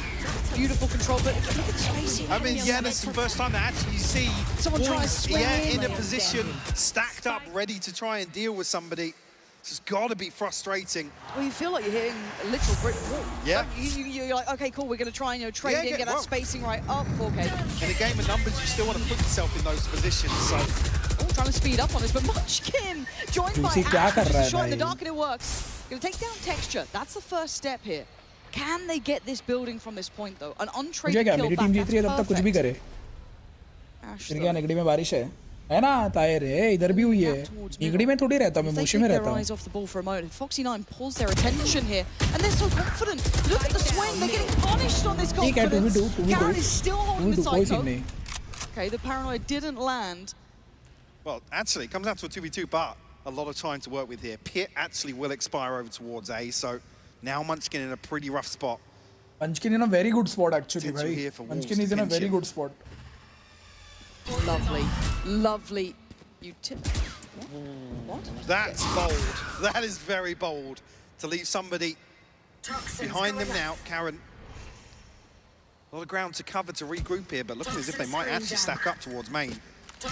beautiful control, but look at the spacing. I mean, yeah, this is the first time that actually you see someone trying to swing in a position, stacked up, ready to try and deal with somebody. This has got to be frustrating. Well, you feel like you're hitting a literal brick wall. Yeah. Like, you're like, okay, cool, we're going to try and trade in, get that spacing right up. 4K. In a game of numbers, you still want to put yourself in those positions, so... Trying to speed up on this, but Munchkin joined by Ash. Shot in the dark and it works. Gonna take down Texture. That's the first step here. Can they get this building from this point, though? An untraded kill back, that's perfect. Ash, फिर क्या निगड़ी में बारिश है ना तायर है इधर भी हुई है निगड़ी में थोड़ी रहता मैं मोशी में रहता हूँ off the ball for a moment. Foxy9 pulls their attention here, and they're so confident. Look at the swing. They're getting punished on this confidence. Karen is still holding the psycho. Okay, the paranoid didn't land. Well, actually, it comes down to a 2v2, but a lot of time to work with here. Pit actually will expire over towards A, so now Munchkin in a pretty rough spot. Munchkin in a very good spot, actually, bhai. Munchkin is in a very good spot. Lovely, lovely. What? That's bold. That is very bold. To leave somebody behind them now. Karen. A lot of ground to cover to regroup here, but looking as if they might actually stack up towards main.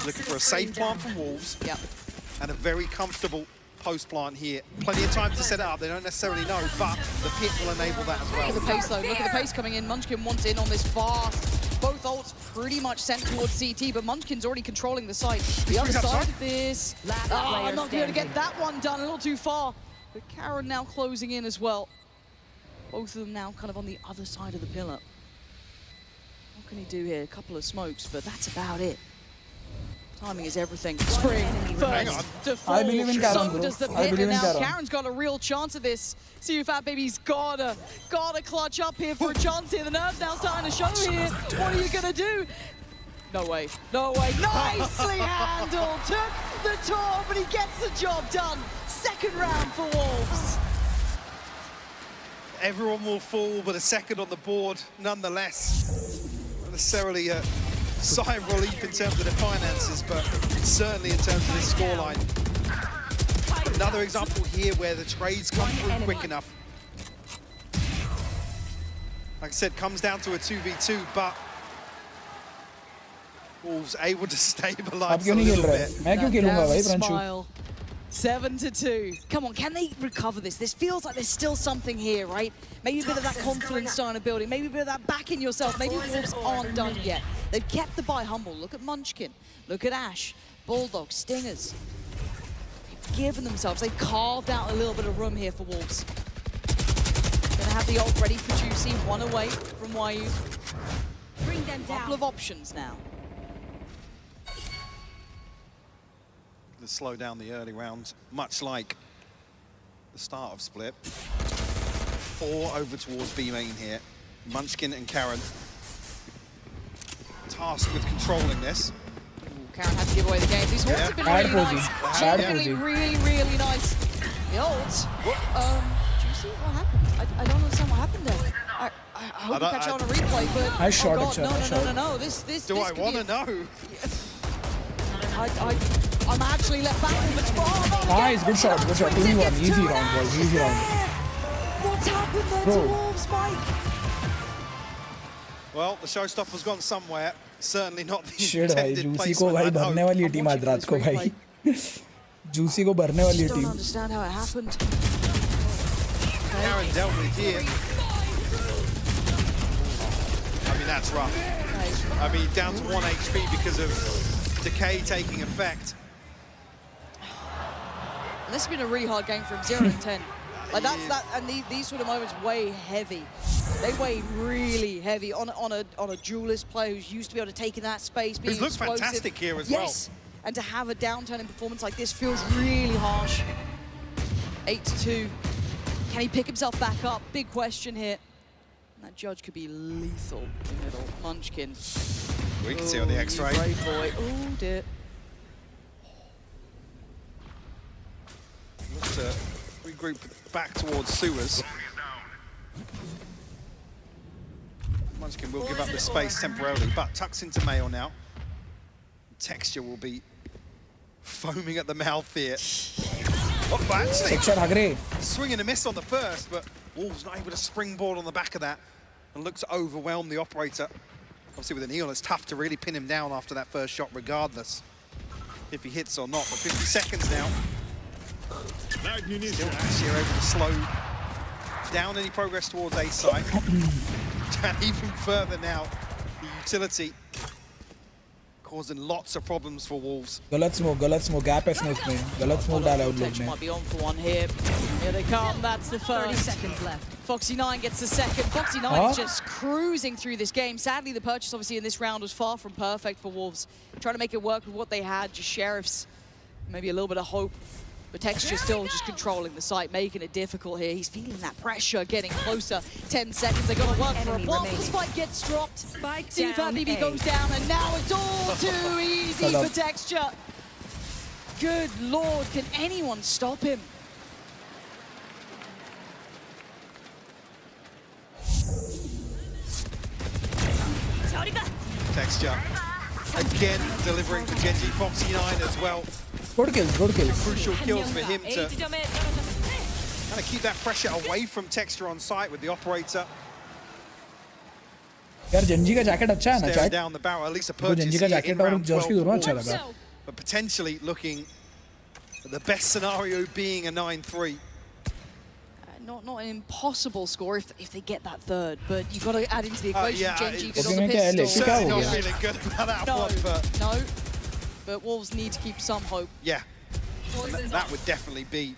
Looking for a safe plant from Wolves. Yep. And a very comfortable post plant here. Plenty of time to set it up. They don't necessarily know, but the pit will enable that as well. Look at the pace, though. Look at the pace coming in. Munchkin wants in on this fast. Both ults pretty much sent towards CT, but Munchkin's already controlling the site. The other side of this. I'm not going to get that one done. A little too far. But Karen now closing in as well. Both of them now kind of on the other side of the pillar. What can he do here? A couple of smokes, but that's about it. Timing is everything. Spring first to fall. I believe in Karan, So bro. does the I pit, believe and in now Karan. Karen's got a real chance at this. See if Fat Baby's gotta clutch up here for a chance here. The nerves now starting to show here. What are you gonna do? No way, no way. Nicely handled. Took the tour, but he gets the job done. Second round for Wolves. Everyone will fall, but a second on the board nonetheless. Not necessarily a sigh of relief in terms of the finances, but certainly in terms of this scoreline. Another example here where the trades come through quick enough. Like I said, comes down to a 2v2, but Wolves able to stabilize a little bit. मैं क्यों खेलूंगा भाई प्रंशु? Smile. 7-2. Come on, can they recover this? This feels like there's still something here, right? Maybe a bit of that confidence starting to building, maybe a bit of that back in yourself. Maybe Wolves aren't done yet. They've kept the buy humble. Look at Munchkin. Look at Ash. Bulldog, Stingers. They've given themselves, they've carved out a little bit of room here for Wolves. Gonna have the ult ready for Juicy, one away from YU. Bring them down. Couple of options now. To slow down the early rounds, much like the start of Split. 4 over towards B main here. Munchkin and Karen tasked with controlling this. Karen had to give away the game. These horns have been really nice. Genuinely really nice. The ult. Juicy, what happened? I don't understand what happened there. I hope we catch on a replay, but I shot oh it, God, no. This Do I could want be to know? I'm actually left back with the Nice, good shot, good shot. 2v1, easy round, boys, easy round. What's happened there to Wolves, Mike? Well, the showstopper's gone somewhere. Certainly not the Shit भाई, intended juicy को placement. भाई I'd भरने hope. वाली है team आज रात को भाई. जूसी को भरने वाली है I don't team. understand how it happened. Karen dealt with here. I mean, that's rough. I mean, down to 1 HP because of decay taking effect. And this has been a really hard game from 0 to 10. Like and these sort of moments weigh heavy. They weigh really heavy on a duelist player who's used to be able to take in that space, being Who's looked explosive. fantastic here as yes. And to have a downturn in performance like this feels really harsh. 8-2. Can he pick himself back up? Big question here. And that judge could be lethal in the middle. Munchkin. We can see on the X-ray. Brave boy. Oh dear. Look to regroup back towards sewers. Munchkin will give up the space temporarily, but tucks into Mail now. Texture will be foaming at the mouth here. Oh, but actually, swing and a miss on the first, but Wolves not able to springboard on the back of that and look to overwhelm the operator. Obviously with an heal, it's tough to really pin him down after that first shot, regardless if he hits or not. But 50 seconds now. Still actually are able to slow down any progress towards A site. And even further now, the utility causing lots of problems for Wolves. गलत smoke, gap है smoke में. गलत smoke डाला उन लोग ने. Might be on for one here. Here they come, that's the first. 30 seconds left. Foxy9 gets the second. Foxy9 is just cruising through this game. Sadly, the purchase obviously in this round was far from perfect for Wolves. Trying to make it work with what they had, just Sheriffs, maybe a little bit of hope. But Texture still just controlling the site, making it difficult here. He's feeling that pressure, getting closer. 10 seconds, they got to work for a block. The spike gets dropped. See if BB goes down, and now it's all too easy for Texture. Good Lord, can anyone stop him? Texture again delivering for Gen G. Foxy9 as well. Good kills, good kills. Crucial kills for him to kind of keep that pressure away from Texture on site with the operator. यार Gen Z का jacket अच्छा है ना Staring down the barrel, at least a purchase Gen Z का here jacket in और round Jersey 12 दोनों अच्छा Wolves. लगा. But potentially looking at the best scenario being a 9-3. Not an impossible score if they get that third, but you've got to add into the equation Gen G good on Okay, the pistol. Certainly not feeling good about that one, but no. But Wolves need to keep some hope. yeah, that would definitely be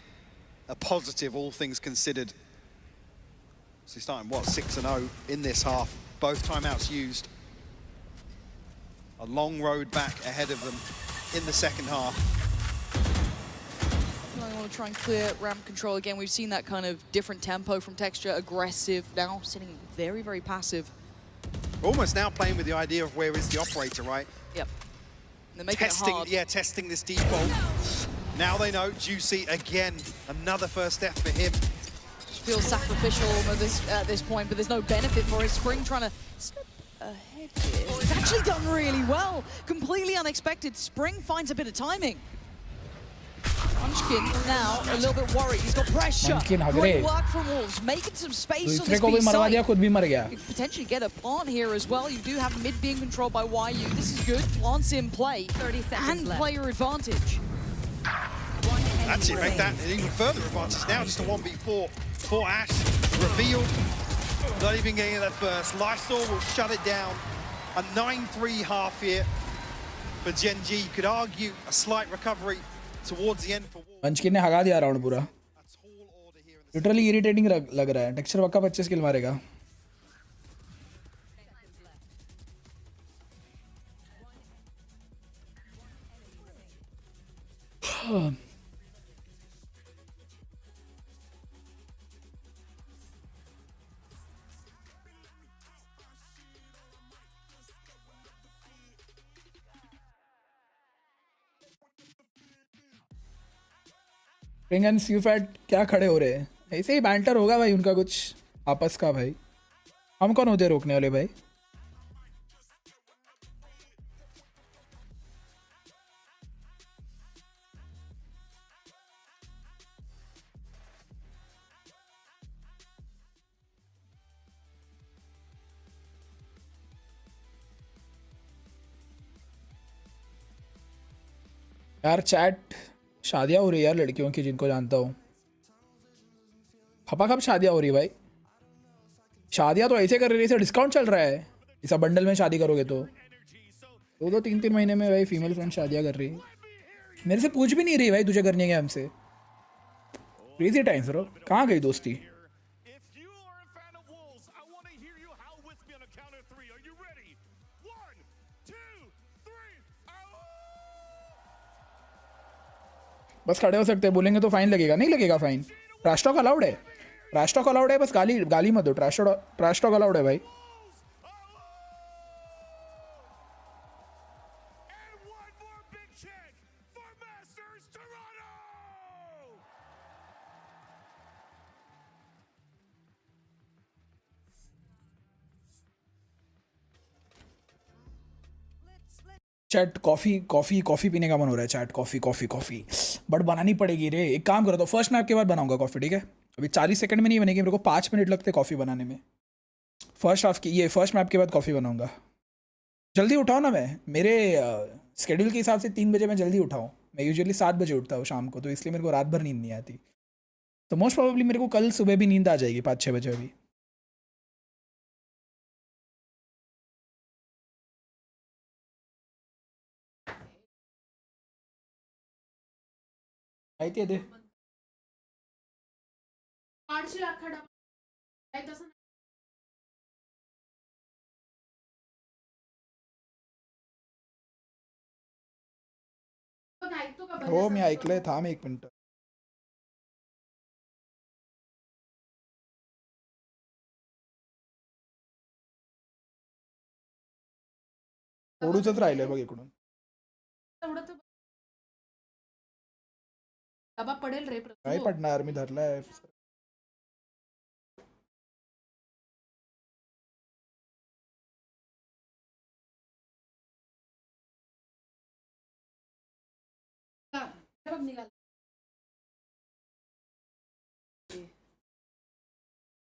a positive, all things considered. So he's starting, what, 6-0 in this half. Both timeouts used. A long road back ahead of them. in the second half. I want to try and clear ramp control again. We've seen that kind of different tempo from Texture, aggressive, now sitting very, very passive. Almost now playing with the idea of where is the operator, right? Yep. They're making testing, it hard. yeah, testing this default. Now they know. Juicy again, another first death for him. Feels sacrificial at this point, but there's no benefit for it. Spring trying to slip ahead here. It's actually done really well. Completely unexpected. Spring finds a bit of timing. Munchkin now a little bit worried. He's got pressure. Great work from Wolves, making some space on this B side. Could potentially get a plant here as well. You do have mid being controlled by YU. This is good. Plants in play. 30 seconds and left. Player advantage. That's it, make that an even further advantage now. Just a 1v4 for Ash. Revealed. Not even getting that first. Lysol will shut it down. A 9-3 half here for GENG. You could argue a slight recovery towards the end for Wolves. Munchkin ने हगा दिया round पूरा. Literally irritating लग रहा है. Texture पक्का 25 किल मारेगा. Spring and स्यूफैट क्या खड़े हो रहे हैं? ऐसे ही बैंटर होगा भाई उनका कुछ आपस का भाई. हम कौन होते रोकने वाले भाई? यार चैट शादियां हो रही है यार लड़कियों की जिनको जानता हूँ. खपा खप शादियां हो रही है भाई. शादियां तो ऐसे कर रही है, जैसे डिस्काउंट चल रहा है. इस बंडल में शादी करोगे तो 2-3 महीने में भाई फीमेल फ्रेंड शादियां कर रही है. मेरे से पूछ भी नहीं रही भाई तुझे करनी है हमसे. Crazy times bro. कहाँ गई दोस्ती? बस खड़े हो सकते हैं. बोलेंगे तो फाइन लगेगा. नहीं लगेगा फाइन. ट्रैश टॉक अलाउड है. ट्रैश टॉक अलाउड है. बस गाली मत दो. ट्रैश टॉक अलाउड है भाई. चैट कॉफ़ी पीने का मन हो रहा है. चैट कॉफ़ी बट बनानी पड़ेगी रे. एक काम करो तो फर्स्ट मैप के बाद बनाऊंगा कॉफ़ी. ठीक है अभी 40 सेकंड में नहीं बनेगी. मेरे को 5 मिनट लगते कॉफ़ी बनाने में. फर्स्ट मैप के बाद कॉफ़ी बनाऊंगा. जल्दी उठाओ ना. मैं मेरे स्केड्यूल के हिसाब से 3 बजे मैं जल्दी उठाऊँ. मैं यूजुअली 7 बजे उठता हूँ शाम को, तो इसलिए मेरे को रात भर नींद नहीं आती. तो मोस्ट प्रोबेबली मेरे को कल सुबह भी नींद आ जाएगी 5-6 बजे. अभी అయితే అదే हो मी ऐकलंय. थांब 1 मिनिट. थोडूचंच राहिलंय बघ इकडून. पडेल रे. काय पडणार? मी धरलाय.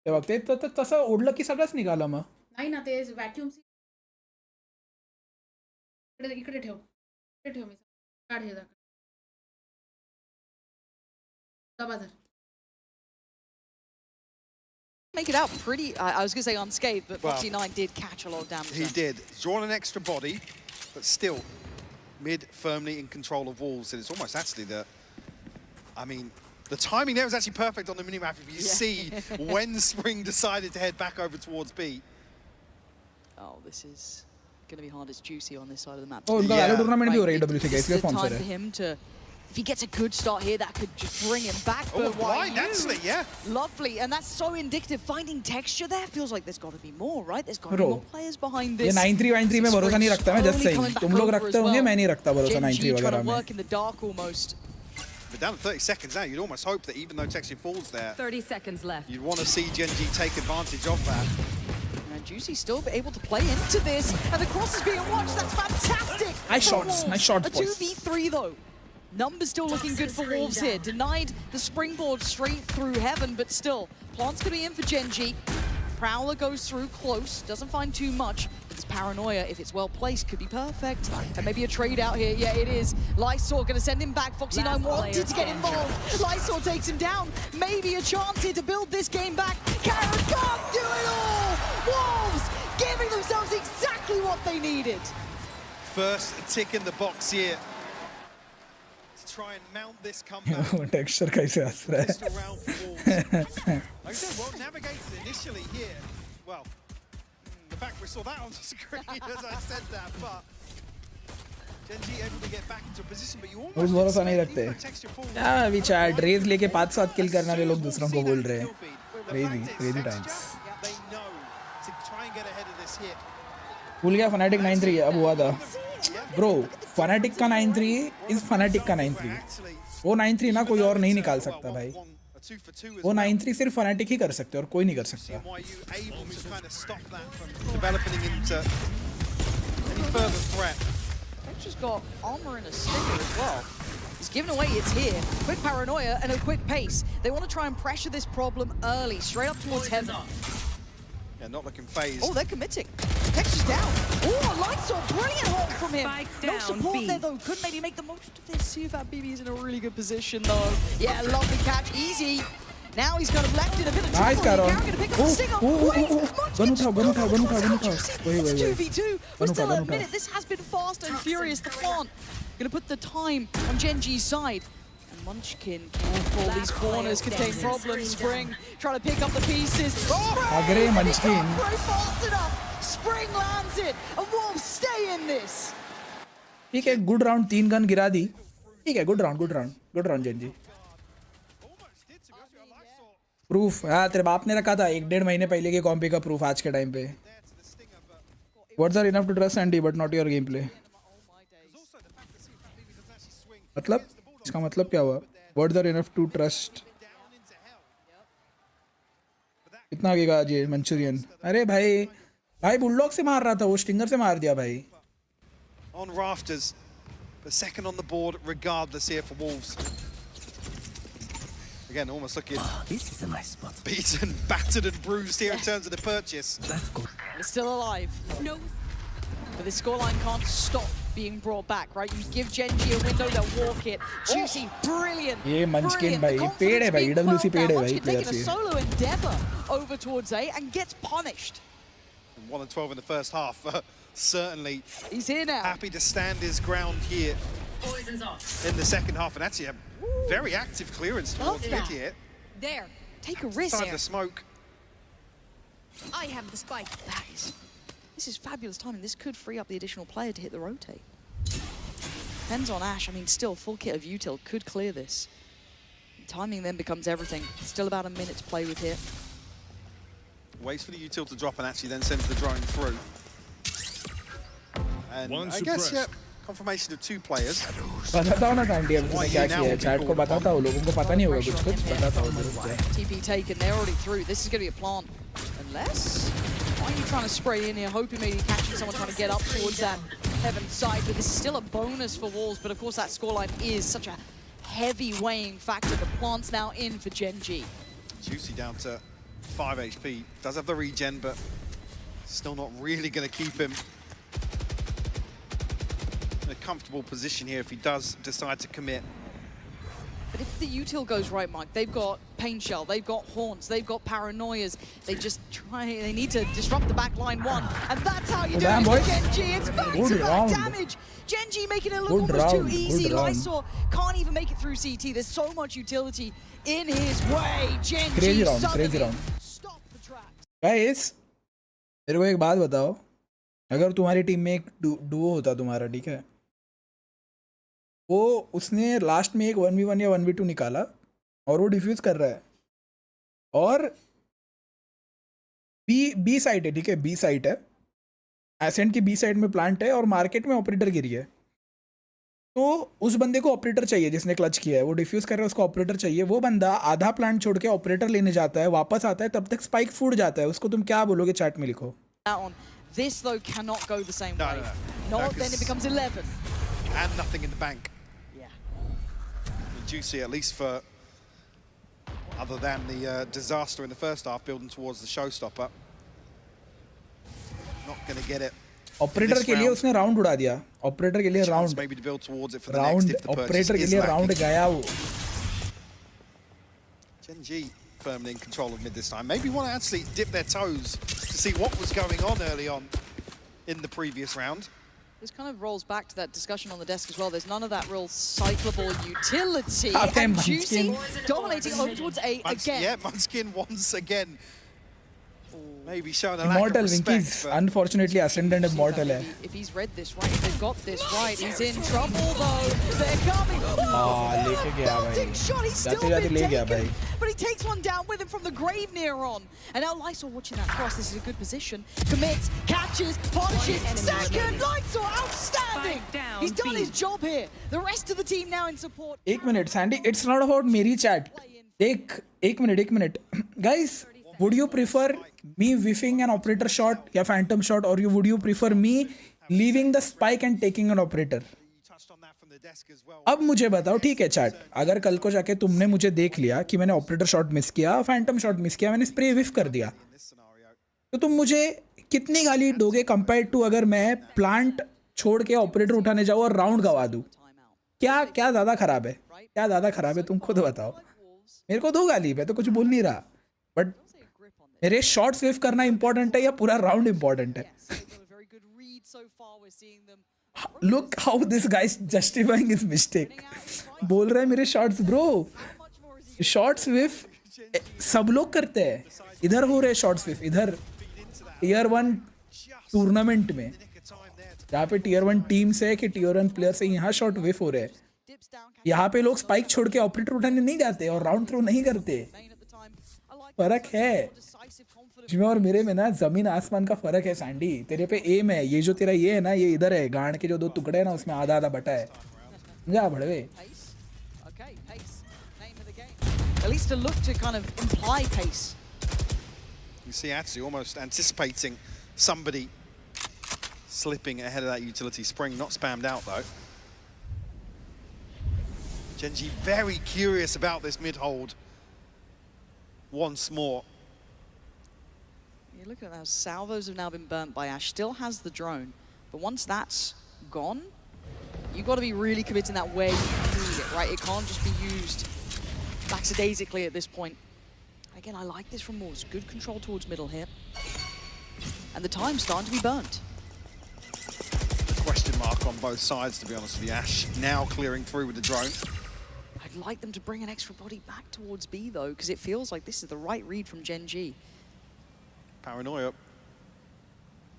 ते बघ ते तसं ओढलं की सगळंच निघालं. मग नाही ना ते व्हॅक्यूम इकडे ठेव. मी काढ हे Make it out pretty, I was going to say unscathed, but Foxy 9 did catch a lot of damage. He did. Drawn an extra body, but still mid firmly in control of Wolves. And it's almost actually I mean, the timing there was actually perfect on the minimap if you see when Spring decided to head back over towards B. Oh, this is going to be hard. It's Juicy on this side of the map. Oh, उनका वाले tournament भी हो रही है WC का, इसलिए This is the sponsor time for है. him to, if he gets a good start here, that could just bring him back. Oh, But why blind, actually, yeah. Lovely, and that's so indicative. Finding texture there feels like there's got to be more, right? There's got to be Bro, more players behind ये this. 9-3 में भरोसा नहीं रखता मैं, just saying. तुम लोग रखते होंगे, मैं नहीं रखता भरोसा 9-3 वगैरह trying to में. work in the dark almost. But down to 30 seconds now, you'd almost hope that even though texture falls there, 30 seconds left. you'd want to see GENG take advantage of that. And Juicy still able to play into this, and the cross is being watched. That's fantastic. Nice shots, nice shots, A boys. 2v3 though. Numbers still looking good for Wolves here. Denied the springboard straight through heaven, but still, Plant's gonna be in for GENG. Prowler goes through close, doesn't find too much. It's Paranoia, if it's well placed, could be perfect. And maybe a trade out here. Yeah, it is. Lysor gonna send him back. Foxy9 wanted to get involved. Lysor takes him down. Maybe a chance here to build this game back. Karen can't do it all! Wolves giving themselves exactly what they needed. First tick in the box here. To try and mount this comeback. Texture कैसे हंस रहा है. Pistol round for Wolves. Like I said, well navigated initially here. Well, the fact we saw that on the screen as I said that, but GENG able to get back into a position, but you rose almost भरोसा नहीं expect, रखते. even though texture falls, क्या अभी chat raise लेके 5-7 किल करने वाले लोग दूसरों को बोल रहे हैं. Crazy, crazy times. they know to try and get ahead of this hit. भूल गया Fnatic 9-3 अब हुआ था. Bro, Fnatic का 9-3 is Fnatic का 9-3. वो 9-3 ना कोई और नहीं निकाल सकता भाई. वो 9-3 सिर्फ Fnatic ही कर सकते और कोई नहीं कर सकता. Why you able to kind of stop that from developing into any further threat? Texture's got armor and a stinger as well. He's given away, it's here. Quick Paranoia and a quick pace. They want to try and pressure this problem early, straight up towards heaven. Yeah, not looking phased. Oh, they're committing. Texture's down. Oh, Lightsaw, brilliant hold from him. No support there though. Could maybe make the most of this. See if that BB is in a really good position though. Yeah, lovely catch, easy. Now he's kind of left in a bit of trouble. Nice, Karon. Garen gonna pick up the stinger. Wait, Gun उठाओ. it's 2v2. We're still at a minute. This has been fast and furious. The plant gonna put the time on GENG's side. And Munchkin, careful. These corners contain problems. Spring trying to pick up the pieces. Agree, Munchkin. Fast enough. Spring lands it. And Wolves stay in this. ठीक है, good round 3 gun गिरा दी. ठीक है, good round GENG. Proof हाँ तेरे बाप ने रखा था 1-1.5 महीने पहले के कॉम्पी का प्रूफ आज के टाइम पे. Words are enough to trust Andy but not your gameplay. मतलब इसका मतलब क्या हुआ? Words are enough to trust. कितना आगे आज ये मंचूरियन? अरे भाई बुलडॉग से मार रहा था वो, स्टिंगर से मार दिया भाई. On rafters, but second on the board regardless here for Wolves. Again, almost looking this is a nice spot. Beaten, battered and bruised here in terms of the purchase. It's still alive. No. But this scoreline can't stop being brought back, right? You give GENG a window, they'll walk it. Juicy, brilliant. ये Munchkin भाई पेड़ है भाई, WC पेड़ है भाई player player taking a solo endeavor over towards A and gets punished. 1-12 in the first half. Certainly he's here now. Happy to stand his ground here in the second half, and actually a very active clearance towards mid here. There. Take a risk. Inside the smoke. I have the spike. This is fabulous timing. This could free up the additional player to hit the rotate. Depends on Ash. I mean, still, full kit of util could clear this. Timing then becomes everything. Still about a minute to play with here. Waits for the util to drop and actually then sends the drone through. And I guess, yeah, confirmation of 2 players. बताता हूँ ना candy अब तूने क्या किया है, chat को बताता हूँ, लोगों को पता नहीं होगा कुछ बताता हूँ. TP taken, they're already through. This is going to be a plant. Unless, why are you trying to spray in here, hoping maybe catching someone trying to get up towards that heaven side? But this is still a bonus for Wolves, but of course that scoreline is such a heavy weighing factor. The plant's now in for GENG. Juicy down to 5 HP. Does have the regen, but still not really going to keep him in a comfortable position here if he does decide to commit. But if the util goes right, Mike, they've got Pain Shell, they've got Haunts, they've got Paranoias. They just they need to disrupt the back line 1. And that's how you do it for GENG. It's back-to-back damage. GENG making it look almost too easy. Lysor can't even make it through CT. There's so much utility in his way. GENG crazy round. stop the tracks. Guys, मेरे को एक बात बताओ. अगर तुम्हारी team में एक Duo होता तुम्हारा, ठीक है, वो उसने लास्ट में एक 1v1 या 1v2 निकाला और वो डिफ्यूज कर रहा है, और बी साइड है, ठीक है, बी साइड है, एसेंट की बी साइड में प्लांट है और मार्केट में ऑपरेटर गिरी है, तो उस बंदे को ऑपरेटर चाहिए जिसने क्लच किया है, वो डिफ्यूज कर रहा है, उसको ऑपरेटर चाहिए। वो बंदा आधा प्लांट छोड़ के ऑपरेटर लेने जाता है, वापस आता है, तब तक स्पाइक फूट जाता है, उसको तुम क्या बोलोगे चैट में लिखो। This though cannot go the same way. No, then it becomes 11. And nothing in the bank. Yeah. Juicy, at least for, other than the disaster in the first half, building towards the showstopper. Not going to get it. Operator के लिए उसने round उड़ा दिया, operator के लिए round, operator के लिए round गया वो। GENG firmly in control of mid this time. Maybe want to actually dip their toes to see what was going on early on in the previous round. This kind of rolls back to that discussion on the desk as well. There's none of that real cyclable utility. And Juicy dominating over towards A again. Yeah, Munchkin once again. Maybe showing a lack Immortal of respect. Winky's unfortunately Ascendant Immortal है. If he's read this right, if they've got this right, he's in trouble though. They're coming. लेके गया भाई. Shot, he's still been taken. But he takes one down with him from the grave near on. And now Lysol watching that cross. This is a good position. Commits, catches, polishes. Second, Lysol, outstanding. He's done his job here. The rest of the team now in support. एक minute Sandy, it's not about मेरी chat. एक minute. Guys, would you prefer me whiffing an operator shot या phantom shot, or would you prefer me leaving the spike and taking an operator? अब मुझे बताओ, ठीक है chat, अगर कल को जाके तुमने मुझे देख लिया कि मैंने ऑपरेटर शॉट मिस किया, फैंटम शॉट मिस किया, मैंने स्प्रे विफ कर दिया, तो तुम मुझे कितनी गाली दोगे कंपेयर टू अगर मैं प्लांट छोड़ के ऑपरेटर उठाने जाऊँ और राउंड गवा दूँ? क्या ज़्यादा खराब है? क्या ज़्यादा खराब है? तुम खुद बताओ। मेरे को दो गाली, मैं तो कुछ बोल नहीं रहा, बट मेरे शॉट्स विफ करना इंपॉर्टेंट है या पूरा राउंड इंपॉर्टेंट है? Look how this guy's justifying his mistake. बोल रहा है मेरे शॉट्स, ब्रो शॉट्स विफ सब लोग करते हैं, इधर हो रहे शॉट्स विफ, इधर टीयर 1 टूर्नामेंट में जहाँ पे टीयर 1 टीम से कि टीयर 1 प्लेयर से यहाँ शॉट विफ हो रहे हैं, यहाँ पे लोग स्पाइक छोड़ के ऑपरेटर उठाने नहीं जाते और राउंड थ्रो नहीं करते। फर्क है जिसमें और मेरे में ना जमीन आसमान का फर्क है सैंडी। तेरे पे एम है, ये जो तेरा ये है ना, ये इधर है, गांड के जो दो टुकड़े हैं ना, उसमें आधा आधा बटा है, समझा भड़वे? At least to look to kind of imply pace. You see Atsu almost anticipating somebody slipping ahead of that utility spring, not spammed out though. GENG very curious about this mid hold once more. You look at those salvos have now been burnt by Ash. Still has the drone, but once that's gone, you got to be really committing that where you need it, right? It can't just be used lackadaisically at this point. Again, I like this from Wolves. Good control towards middle here, and the time's starting to be burnt. Question mark on both sides, to be honest with you. Ash now clearing through with the drone. I'd like them to bring an extra body back towards B though, because it feels like this is the right read from GENG. Paranoia.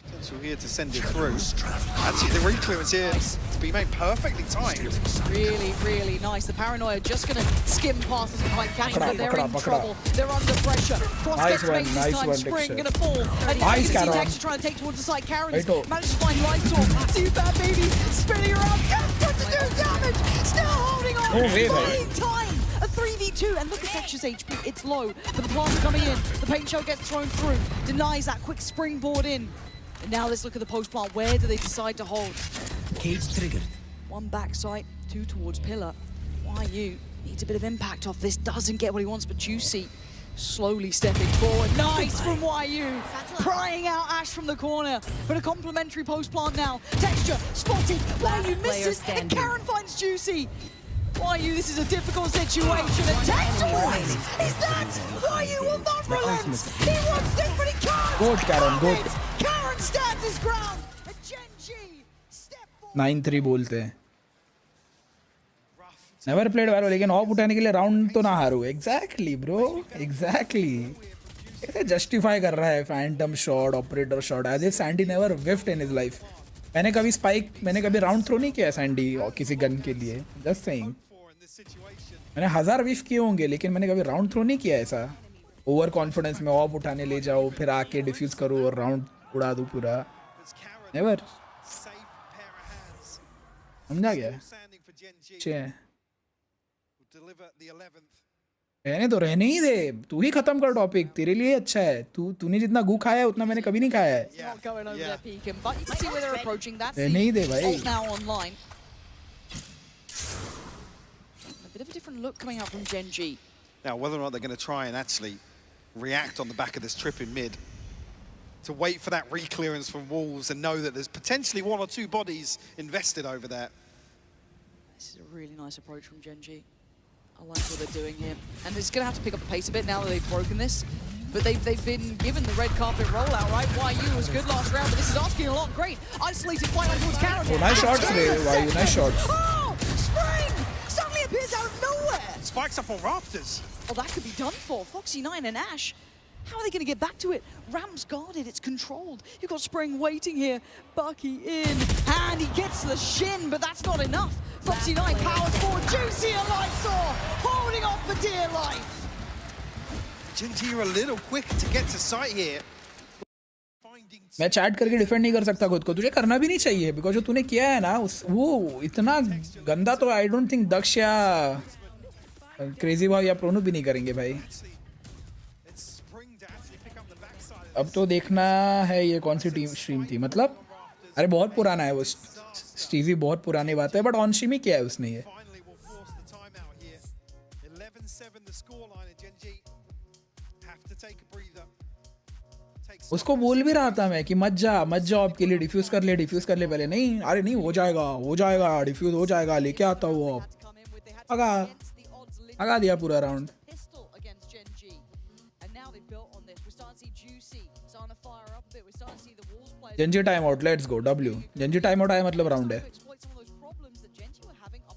Potential here to send it through. Actually, the re-clearance here to be made perfectly timed. Really, really nice. The Paranoia just going to skim past and quite catch them. They're in trouble. They're under pressure. Cross gets made this time. Spring going to fall. And you can see Texture trying to take towards the side. Karen's managed to find Lysol. See that baby spinning around. Just got to do damage. Still holding on. Buying time. A 3v2, and look at Texture's HP. It's low, but the plants are coming in. The paint shell gets thrown through. Denies that quick springboard in. And now let's look at the post plant. Where do they decide to hold? Cage triggered. One backside, two towards pillar. YU needs a bit of impact off this. Doesn't get what he wants, but Juicy slowly stepping forward. Nice from YU. Prying out Ash from the corner. But a complimentary post plant now. Texture spotted. YU misses, and Karen finds Juicy. YU, this is a difficult situation. And Texture wins. He's that. YU will not relent. He wants this, but he can't. Good, Karen, good. Karen stands his ground. And GENG step forward. 9-3 बोलते हैं। Never played Valorant, लेकिन of उठाने के लिए round तो ना हारो। Exactly, bro. Exactly. कैसे जस्टिफाई कर रहा है phantom shot, operator shot, as if Sandy never whiffed in his life. मैंने कभी राउंड थ्रो नहीं किया सैंडी और किसी गन के लिए. Just saying. मैंने 1000 विफ किए होंगे लेकिन मैंने कभी राउंड थ्रो नहीं किया ऐसा. ओवर कॉन्फिडेंस में ऑफ उठाने ले जाओ फिर आके डिफ्यूज करो और राउंड उड़ा दूं पूरा. नेवर. समझा गया. रहने ही दे. तू ही खत्म कर टॉपिक. तेरे लिए अच्छा है. तूने जितना गू खाया है उतना मैंने कभी नहीं खाया है. रहने ही दे भाई. A bit of a different look coming out from GENG. Now, whether or not they're going to try and actually react on the back of this trip in mid, to wait for that re-clearance from Wolves and know that there's potentially 1 or 2 bodies invested over there. This is a really nice approach from GENG. I like what they're doing here. And it's going to have to pick up the pace a bit now that they've broken this. But they've been given the red carpet rollout, right? YU was good last round, but this is asking a lot. Great. Isolated fight on towards Karen. Oh, nice shots, YU. Nice shots. Oh, Spring! Suddenly appears out of nowhere. Spikes up on rafters. Oh, that could be done for. Foxy9 and Ash. How are they going to get back to it? Ramp's guarded, it's controlled. You've got Spring waiting here. Bucky in, and he gets the shin, but that's not enough. Foxy9 powers forward. Juicy and Lightsaw holding off for dear life. GENG are a little quick to get to sight here. मैं chat करके defend नहीं कर सकता खुद को. तुझे करना भी नहीं चाहिए बिकॉज जो तूने किया है ना वो इतना गंदा तो आई डोंट थिंक दक्ष या क्रेजी बॉय या प्रोनो भी नहीं करेंगे भाई. अब तो देखना है ये कौन सी टीम स्ट्रीम थी. मतलब अरे बहुत पुराना है वो. स्टीवी बहुत पुरानी बात है बट ऑन स्ट्रीम ही किया है उसने ये. उसको बोल भी रहा था मैं कि मत जा आपके लिए डिफ्यूज कर ले पहले. नहीं अरे नहीं हो जाएगा डिफ्यूज हो जाएगा लेके आता हूँ. अब भगा दिया पूरा round. Gen Z time out. Let's go W. Gen Z time out आया मतलब राउंड है.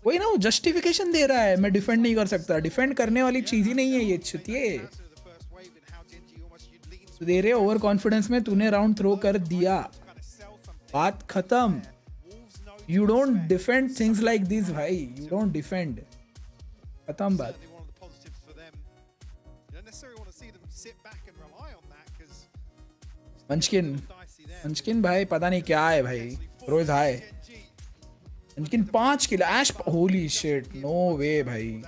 वही ना वो जस्टिफिकेशन दे रहा है. मैं डिफेंड नहीं कर सकता. डिफेंड करने वाली चीज ही नहीं है ये. छुतिए दे रहे ओवर कॉन्फिडेंस में तूने राउंड थ्रो कर दिया. बात खत्म. You don't defend things like this भाई. You don't defend. खत्म बात. मंचकिन भाई पता नहीं क्या है भाई. रोज hi Munchkin 5 kilo. Ash holy shit. No way भाई.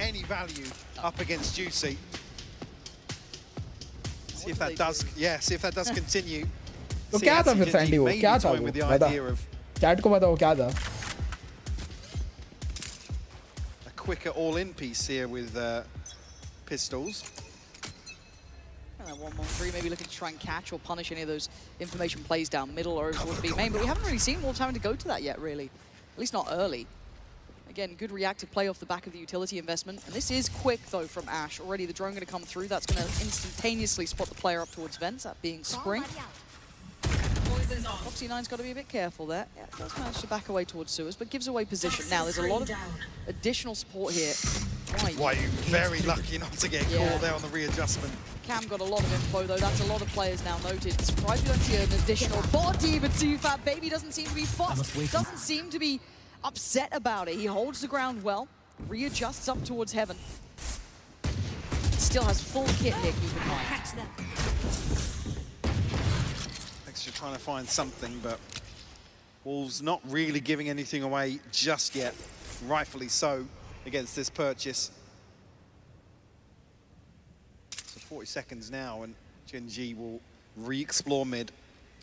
Any value up against Juicy. See if that does continue. तो क्या था फिर सैंडी? वो क्या था वो बता. चैट को बताओ क्या था. A quicker all-in piece here with pistols. 1-1-3 maybe looking to try and catch or punish any of those information plays down middle or over towards B main, but we haven't really seen Wolves having to go to that yet, really. At least not early. Again, good reactive play off the back of the utility investment. And this is quick, though, from Ash. Already the drone going to come through. That's going to instantaneously spot the player up towards vents, that being Spring. Foxy9's got to be a bit careful there. Yeah, does manage to back away towards sewers, but gives away position. Now, there's a lot of additional support here. Why you very lucky not to get caught there on the readjustment. Cam got a lot of info, though. That's a lot of players now noted. Surprised we don't see an additional body, but Too-Fat Baby doesn't seem to be fussed. Doesn't seem to be upset about it. He holds the ground well, readjusts up towards heaven. Still has full kit here, keep in mind. Extra trying to find something, but Wolves not really giving anything away just yet. Rightfully so against this purchase. So 40 seconds now, and GENG will re-explore mid.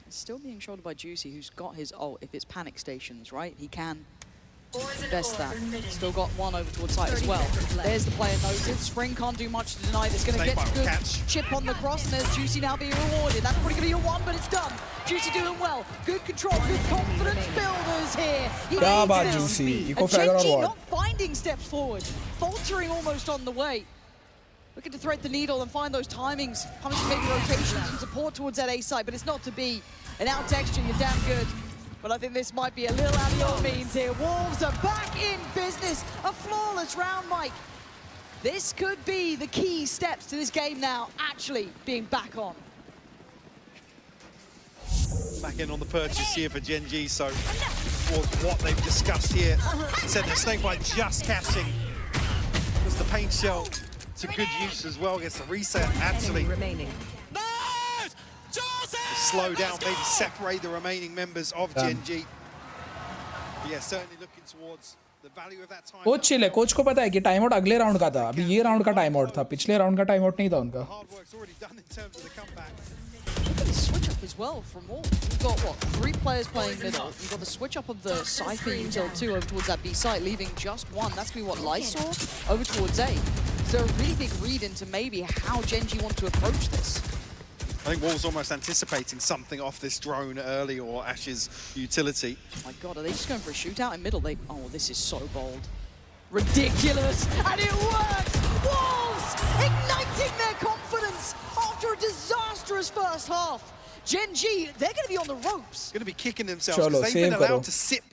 It's still being shouldered by Juicy, who's got his ult. If it's panic stations, right, he can best that. Still got one over towards site as well. There's the player noted. Spring can't do much to deny this. Going to get a good chip on the cross, and there's Juicy now being rewarded. That's probably going to be a one, but it's done. Juicy doing well. Good control, good confidence builders here. He needs Juicy. and GENG not finding steps forward, faltering almost on the way. Looking to thread the needle and find those timings, punishing maybe rotations and support towards that A side, but it's not to be. An out texture, you're damn good. But I think this might be a little out of your means here. Wolves are back in business. A flawless round, Mike. This could be the key steps to this game now actually being back on. Back in on the purchase here for GENG, so what they've discussed here. Said the snakebite just catching was the paint shell to good use as well. Gets the reset actually. Slow down, maybe separate the remaining members of GENG. Yeah, certainly looking towards the value of that time. Coach chill है, coach को पता है कि time out अगले round का था, अभी ये राउंड का टाइम आउट था, पिछले राउंड का टाइम आउट नहीं था उनका. Hard work's already done in terms of the comeback. Look at the switch up as well from WOL. You've got, what, 3 players playing middle. You've got the switch up of the Cypher util 2 over towards that B site, leaving just one. That's going to be what, Lysor over towards A. So a really big read into maybe how GENG want to approach this. I think WOL's almost anticipating something off this drone early or Ash's utility. Oh my god, are they just going for a shootout in middle? Oh, this is so bold. Ridiculous, and it works! Wolves igniting their confidence after a disastrous first half. GENG, they're going to be on the ropes. Going to be kicking themselves because they've been allowed to sit.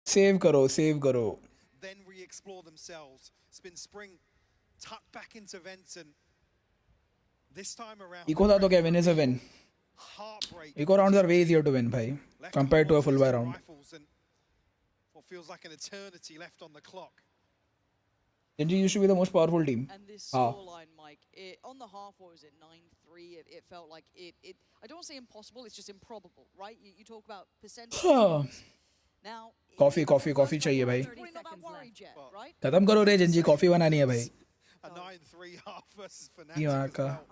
Save karo. Then re-explore themselves. Spin spring, tuck back into vents, and this time around. Eco tha to kya win is a win. Eco rounds are way easier to win, bhai, compared to a full buy round. What feels like an eternity left on the clock. GENG used to be the most powerful team. And this scoreline, Mike, on the half, what was it, 9-3? It felt like it. I don't want to say impossible, it's just improbable, right? You talk about percentage. Now, Coffee चाहिए भाई. Right? खत्म करो रे GENG, coffee बनानी है भाई. A 9-3 half versus Fnatic as well.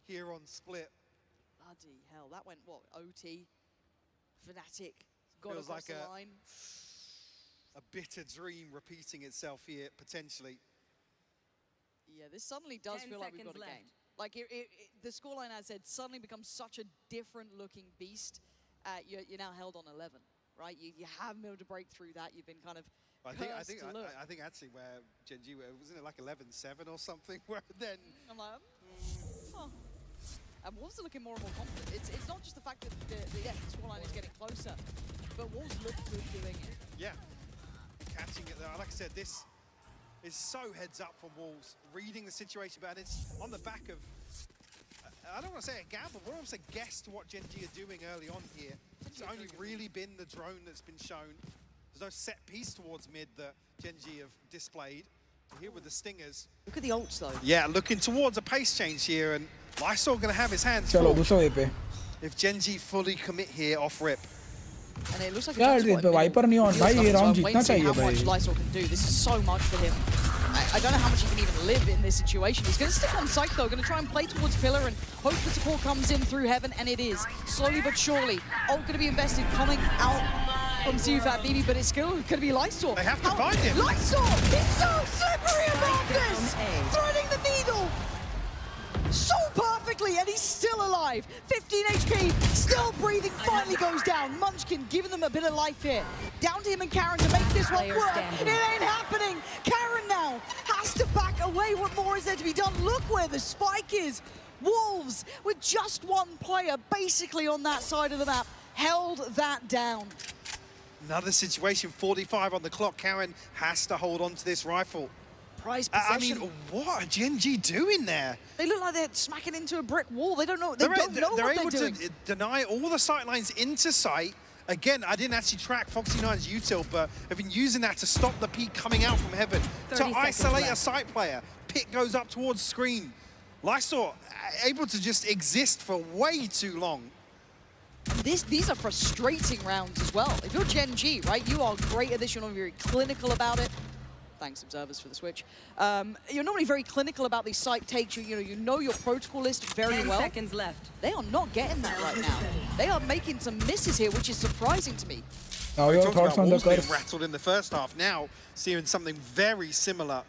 Here on split. Bloody hell, that went, what, OT? Fnatic got Feels across like the line. A bitter dream repeating itself here, potentially. Yeah, this suddenly does feel like we've got a game. Like, the scoreline, as I said, suddenly becomes such a different-looking beast. You're now held on 11, right? You haven't been able to break through that. You've been kind of I think actually where GENG, wasn't it like 11-7 or something? Where then I'm like, and Wolves are looking more and more confident. It's not just the fact that the scoreline is getting closer, but Wolves look good doing it. Yeah, catching it there. Like I said, this is so heads up for Wolves, reading the situation, but it's on the back of, I don't want to say a gamble, but I want to say guess to what GENG are doing early on here. It's only really been the drone that's been shown. There's no set piece towards mid that GENG have displayed. Here with the stingers. Look at the ults though. Yeah, looking towards a pace change here, and Lysor going to have his hands चलो full दूसरे way पे. if GENG fully commit here off rip. And it looks like यार wiper नहीं on भाई, ये round जीतना चाहिए how भाई. much Lysor can do. This is so much for him. I don't know how much he can even live in this situation. He's going to stick on site though, going to try and play towards pillar and hope the support comes in through heaven, and it is. Slowly but surely. Ult going to be invested, coming out from Zufat BB, but it's still going to be Lysor. They have to find him. Lysor is so slippery about this! Threading the needle! So perfectly, and he's still alive. 15 HP, still breathing, finally goes down. Munchkin giving them a bit of life here. Down to him and Karen to make this one work. It ain't happening. Karen now has to back away. What more is there to be done? Look where the spike is. Wolves, with just one player basically on that side of the map, held that down. Another situation, 45 on the clock. Karen has to hold on to this rifle. Prize I possession. mean, what are GENG doing there? They look like they're smacking into a brick wall. They don't know. They don't know they're what able they're doing. to deny all the sight lines into sight. Again, I didn't actually track Foxy9's util, but I've been using that to stop the peak coming out from heaven, to isolate a sight player. Pick goes up towards screen. Lysor able to just exist for way too long. These are frustrating rounds as well. If you're GENG, right, you are great at this. You're not very clinical about it. Thanks, observers, for the switch. You're normally very clinical about these site takes. You know your protocol list very well. 10 seconds left. They are not getting that right now. They are making some misses here, which is surprising to me. Now your thoughts on the being curse. rattled in the first half. Now seeing something very similar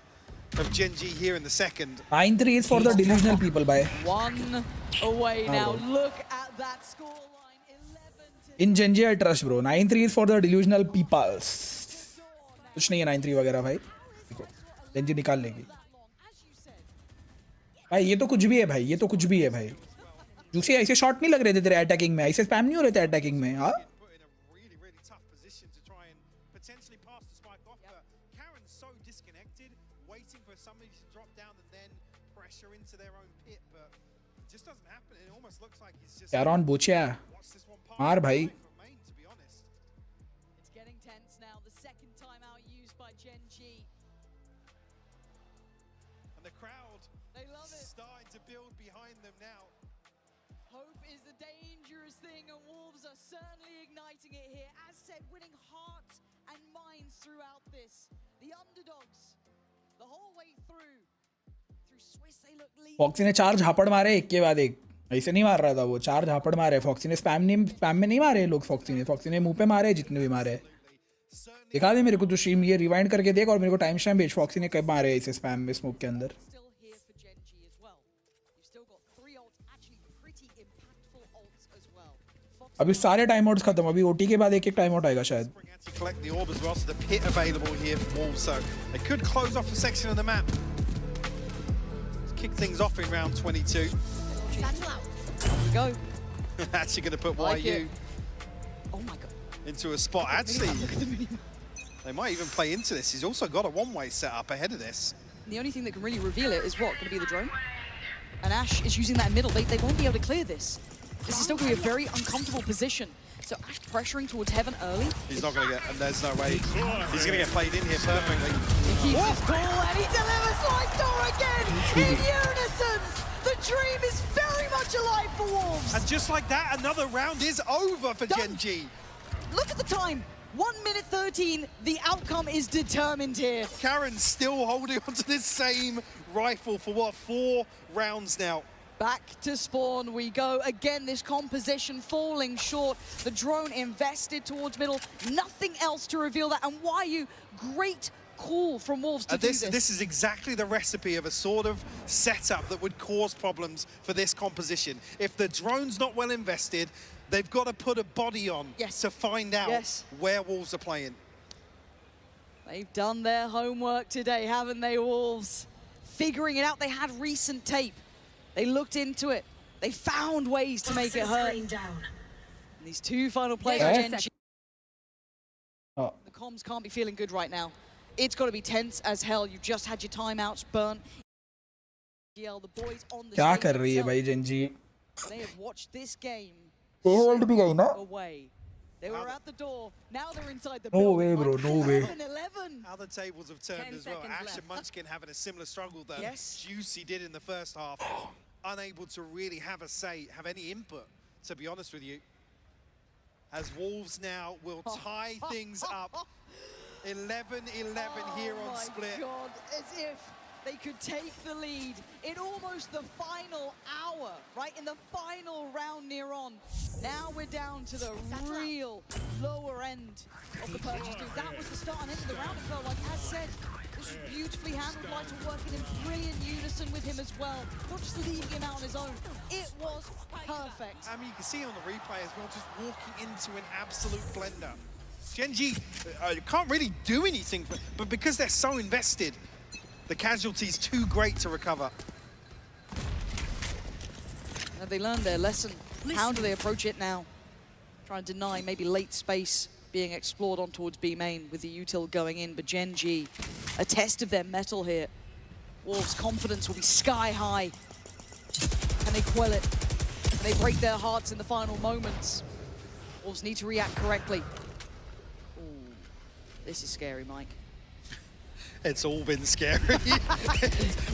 of GENG here in the second. 9-3 is for the delusional people, bye. One away now. Look at that scoreline. 11 In GENG I trust, bro. 9-3 is for the delusional peoples. कुछ नहीं है 9-3 वगैरह भाई. देखो GENG निकाल लेगी. भाई ये तो कुछ भी है भाई. ये तो कुछ भी है भाई. जूसी ऐसे शॉट नहीं लग रहे थे तेरे अटैकिंग में. ऐसे स्पैम नहीं हो रहे थे अटैकिंग में. हाँ. somebody to drop down and then pressure into their own pit, but it just doesn't happen. It almost looks like he's just Yaron Buchya. Maar bhai. To be honest. It's getting tense now. The second timeout used by GENG. And the crowd, they love it, starting to build behind them now. Hope is a dangerous thing, and Wolves are certainly igniting it here. As said, winning hearts and minds throughout this. The underdogs, the whole way through Swiss, they look leading. Foxy ने 4 झापड़ मारे एक के बाद एक. ऐसे नहीं मार रहा था वो, 4 झापड़ मारे. फॉक्सी ने स्पैम में नहीं मारे लोग. फॉक्सी ने मुंह पे मारे जितने भी मारे. दिखा दे मेरे को तो स्ट्रीम, ये रिवाइंड करके देख और मेरे को टाइम स्टैम्प भेज. फॉक्सी ने कब मारे ऐसे स्पैम में स्मोक के अंदर. अभी सारे टाइम आउट्स खत्म. अभी ओटी के बाद एक टाइम आउट आएगा शायद. Collect the orb as well, so the pit available here for Wolves, so they could close off a section of the map. Let's kick things off in round 22. Here we go. Actually going to put YU oh my God. into a spot. Actually, they might even play into this. He's also got a one-way set up ahead of this. And the only thing that can really reveal it is what? Going to be the drone? And Ash is using that in middle. They won't be able to clear this. This is still going to be a very uncomfortable position. So Ash pressuring towards Heaven early. He's not going to get, and there's no way. He's going to get played in here perfectly. He keeps his cool and he delivers Lysor again in unison. The dream is very much alive for Wolves. And just like that, another round is over for GENG. Look at the time. 1 minute 13. The outcome is determined here. Karen's still holding onto this same rifle for what, 4 rounds now. Back to spawn we go. Again, this composition falling short. The drone invested towards middle. Nothing else to reveal that. And YU, great call from Wolves to do this. This is exactly the recipe of a sort of setup that would cause problems for this composition. If the drone's not well invested, they've got to put a body on to find out where Wolves are playing. They've done their homework today, haven't they, Wolves? Figuring it out. They had recent tape. They looked into it. They found ways to make it hurt. And these 2 final players, GENG. The comms can't be feeling good right now. It's got to be tense as hell. You just had your timeouts burnt. The boys on the क्या कर रही है भाई GENG? They have watched this game away. They were at the door. Now they're inside the No way, bro. No way. 11. How the tables have turned as well. Ash and Munchkin having a similar struggle that Juicy did in the first half. Unable to really have a say, have any input, to be honest with you. As Wolves now will tie things up. 11-11 here on Split. Oh my God, as if they could take the lead in almost the final hour, right? In the final round near on. Now we're down to the real lower end of the purchase. Dude, that was the start and end of the round. It felt like, as said, this was beautifully handled. Light working in brilliant unison with him as well. Not just leaving him out on his own. It was perfect. I mean, you can see on the replay as well, just walking into an absolute blender. GENG can't really do anything, but because they're so invested, the casualty's too great to recover. Have they learned their lesson? How do they approach it now? Trying to deny maybe late space being explored on towards B main with the util going in, but GENG, a test of their mettle here. Wolves' confidence will be sky high. Can they quell it? Can they break their hearts in the final moments? Wolves need to react correctly. Ooh, this is scary, Mike. It's all been scary.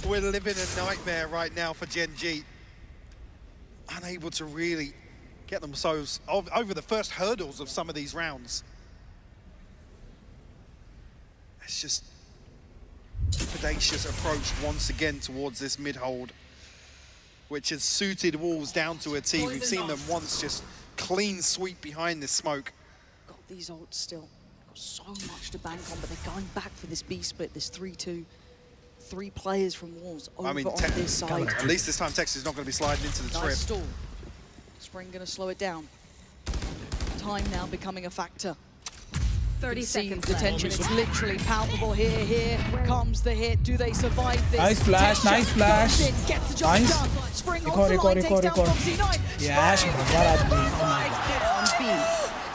We're living a nightmare right now for GENG. Unable to really get themselves over the first hurdles of some of these rounds. It's just predacious approach once again towards this mid-hold, which has suited Wolves down to a T. We've seen them once just clean sweep behind this smoke. Got these ults still. Got so much to bank on, but they're going back for this B split, this 3-2. 3 players from Wolves over on this side. At least this time Texas is not going to be sliding into the trip. Nice stall. Spring going to slow it down. Time now becoming a factor. 30 seconds the tension, it's literally palpable here. Here comes the hit. Do they survive this? Nice flash, nice flash. Gets the job done. Spring on the line, takes down from C9. Yes,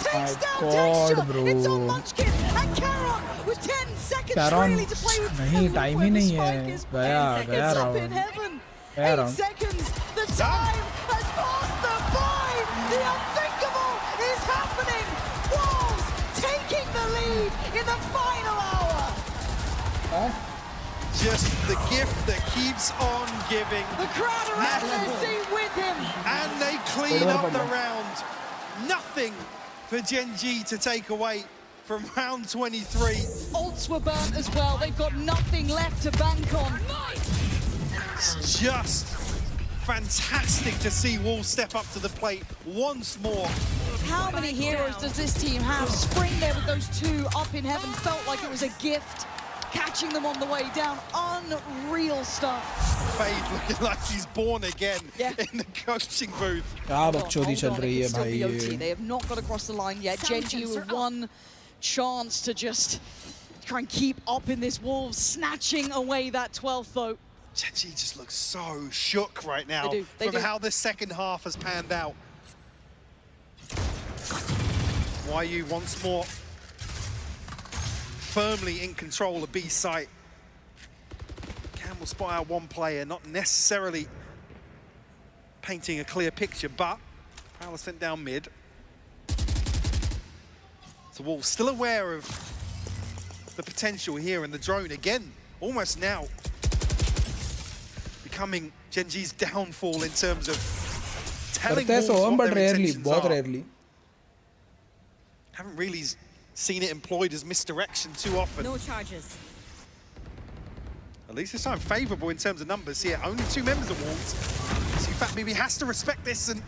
Takes down Texture. It's on Munchkin and Karon with 10 seconds Caron, really to play with. नहीं time ही नहीं है, गया It's up in round, heaven. गया 8 round. seconds. The time has passed the by. The unthinkable is happening. Wolves taking the lead in the final hour. Just the gift that keeps on giving. The crowd are at their seat with him. And they clean up the round. Nothing for Gen G to take away from round 23. Ults were burnt as well. They've got nothing left to bank on. It's just fantastic to see Wolves step up to the plate once more. How many heroes does this team have? Spring there with those two up in heaven felt like it was a gift. Catching them on the way down. Unreal stuff. Fade looking like he's born again in the coaching booth. क्या बकचोदी चल रही है भाई ये. They have not got across the line yet. Gen G with one chance to just try and keep up in this. Wolves snatching away that 12th though. Gen G just looks so shook right now They from do. how this second half has panned out. YU once more firmly in control of B site. Cam will spot out one player, not necessarily painting a clear picture, but Prowler sent down mid. So Wolves still aware of the potential here, and the drone again, almost now becoming Gen G's downfall in terms of telling करते हैं Wolves Soham, what but their rarely, intentions बहुत are. rarely. Haven't really seen it employed as misdirection too often. No charges. At least this time favorable in terms of numbers here. Only 2 members of Wolves. So Fat BB has to respect this and...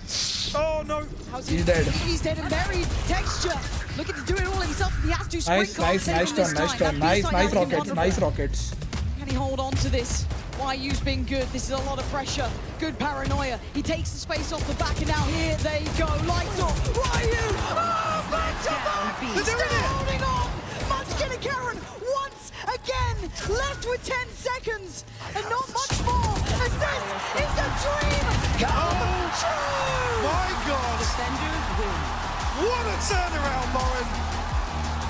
Oh no! He's dead. He's dead and buried. Texture looking to do it all himself. He has to. Nice turn. Nice rockets. Nice rockets. Can he hold on to this? YU's been good. This is a lot of pressure. Good paranoia. He takes the space off the back, and now here they go. Lights off. YU! Oh, back to back! Still holding on! Munchkin and Karen once again left with 10 seconds and not much more as this is a dream come true! My God! Defenders win. What a turnaround, Lauren!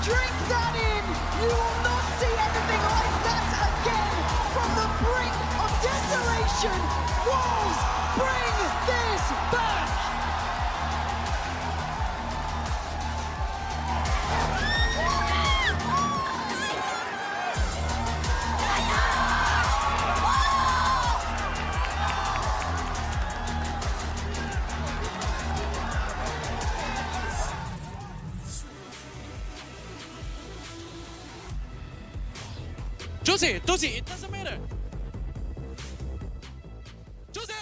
Drink that in! You will not see anything like that again from the brink of desolation! Wolves bring this back! Josie, it doesn't matter. Josie!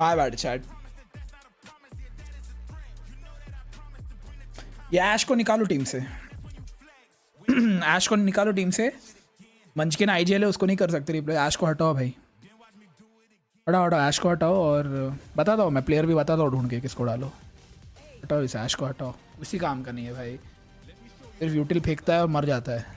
Hi, bad chat. ये ऐश को निकालो team से. ऐश को निकालो team से. मंचकिन IGL है, उसको नहीं कर सकते रिप्ले. ऐश को हटाओ भाई. हटाओ ऐश को हटाओ और बता दो, मैं प्लेयर भी बता दो ढूंढ के किसको डालो. हटाओ इस ऐश को हटाओ. उसी काम का नहीं है भाई. सिर्फ यूटिल फेंकता है और मर जाता है.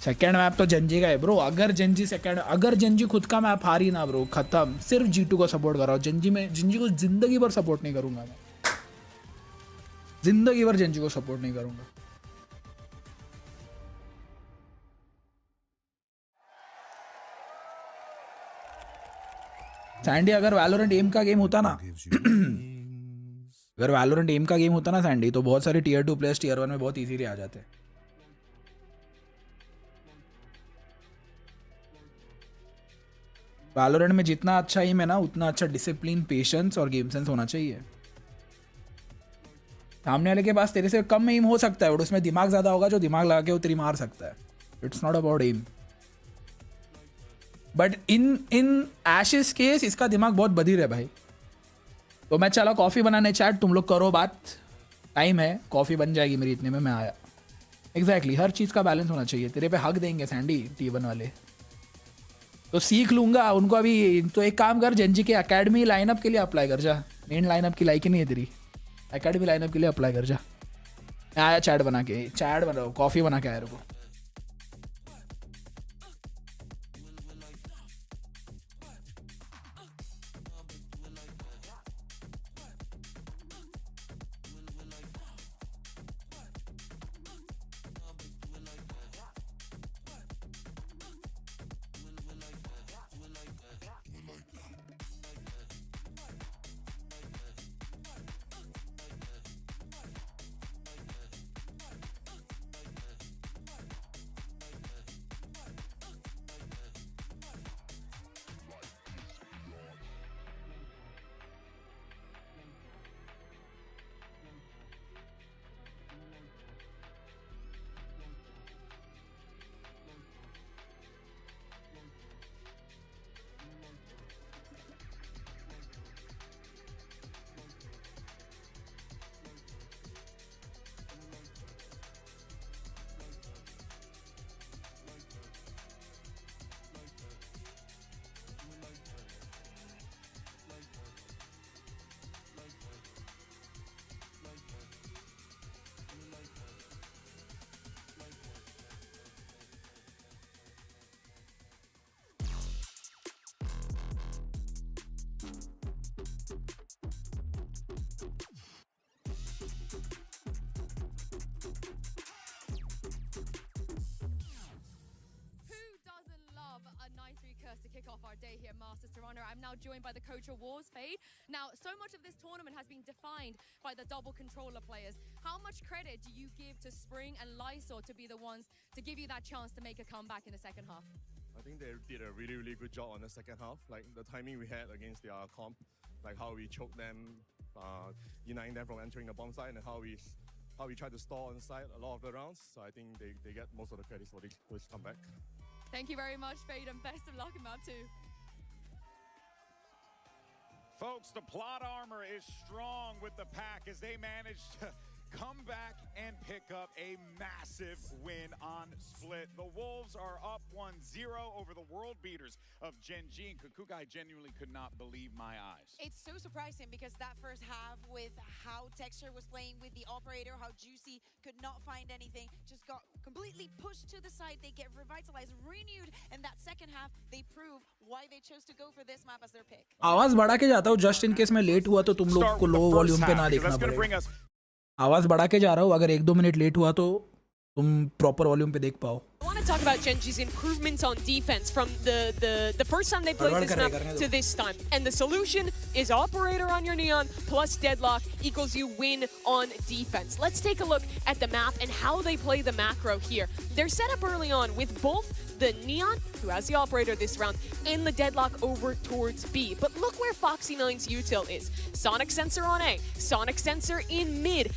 सेकेंड मैप तो जेंजी का है ब्रो. अगर जेंजी खुद का मैप हारी ना ब्रो, खत्म. सिर्फ G2 को सपोर्ट कराओ. जेंजी को जिंदगी भर सपोर्ट नहीं करूंगा मैं. जिंदगी भर जेंजी को सपोर्ट नहीं करूंगा. सैंडी, अगर वैलोरेंट एम का गेम होता ना सैंडी, तो बहुत सारे tier 2 प्लेयर्स tier 1 में बहुत इजीली आ जाते हैं. वैलोरेंट में जितना अच्छा एम है ना, उतना अच्छा डिसिप्लिन, पेशेंस और गेम सेंस होना चाहिए. सामने वाले के पास तेरे से कम एम हो सकता है, और उसमें दिमाग ज़्यादा होगा, जो दिमाग लगा के वो तेरी मार सकता है. It's not about em. But in his case इसका दिमाग बहुत बधिर है भाई. तो मैं चला कॉफ़ी बनाने चैट, तुम लोग करो बात, टाइम है, कॉफ़ी बन जाएगी मेरी इतने में, मैं आया। एग्जैक्टली हर चीज़ का बैलेंस होना चाहिए। तेरे पे हक देंगे सैंडी T1 वाले, तो सीख लूँगा उनको अभी। तो एक काम कर, जेंजी के अकेडमी लाइनअप के लिए अप्लाई कर जा। मेन लाइनअप की लाइक ही नहीं है तेरी, अकेडमी लाइनअप के लिए अप्लाई कर जा। मैं आया चैट बना के, चैट बना रहा हूँ, कॉफ़ी बना के आया रुको। To kick off our day here, Masters Toronto. I'm now joined by the coach of Wars, Fade. Now, so much of this tournament has been defined by the double controller players. How much credit do you give to Spring and Lysol to be the ones to give you that chance to make a comeback in the second half? I think they did a really, really good job on the second half. Like the timing we had against their comp, like how we choked them, denying them from entering the bomb site, and how we tried to stall on site a lot of the rounds. So I think they get most of the credits for this comeback. Thank you very much, Fade, and best of luck in map 2. Folks, the plot armor is strong with the pack as they manage to come back and pick up a massive win on Split. The Wolves are up 1-0 over the world beaters of GENG, and Kukugai genuinely could not believe my eyes. It's so surprising because that first half with how Texture was playing with the operator, how Juicy could not find anything, just got completely pushed to the side. They get revitalized, renewed, and that second half, they prove why they chose to go for this map as their pick. आवाज बढ़ा के जाता हूँ just in case में late हुआ तो तुम लोग को लो वॉल्यूम पे ना देखना पड़ेगा। आवाज बढ़ा के जा रहा हूँ, अगर 1-2 मिनट लेट हुआ तो तुम प्रॉपर वॉल्यूम पे देख पाओ। I want to talk about GENG's improvements on defense from the first time they played this map to this time. And the solution is operator on your Neon plus deadlock equals you win on defense. Let's take a look at the map and how they play the macro here. They're set up early on with both the Neon, who has the operator this round, and the deadlock over towards B. But look where Foxy9's util is. Sonic Sensor on A, Sonic Sensor in mid.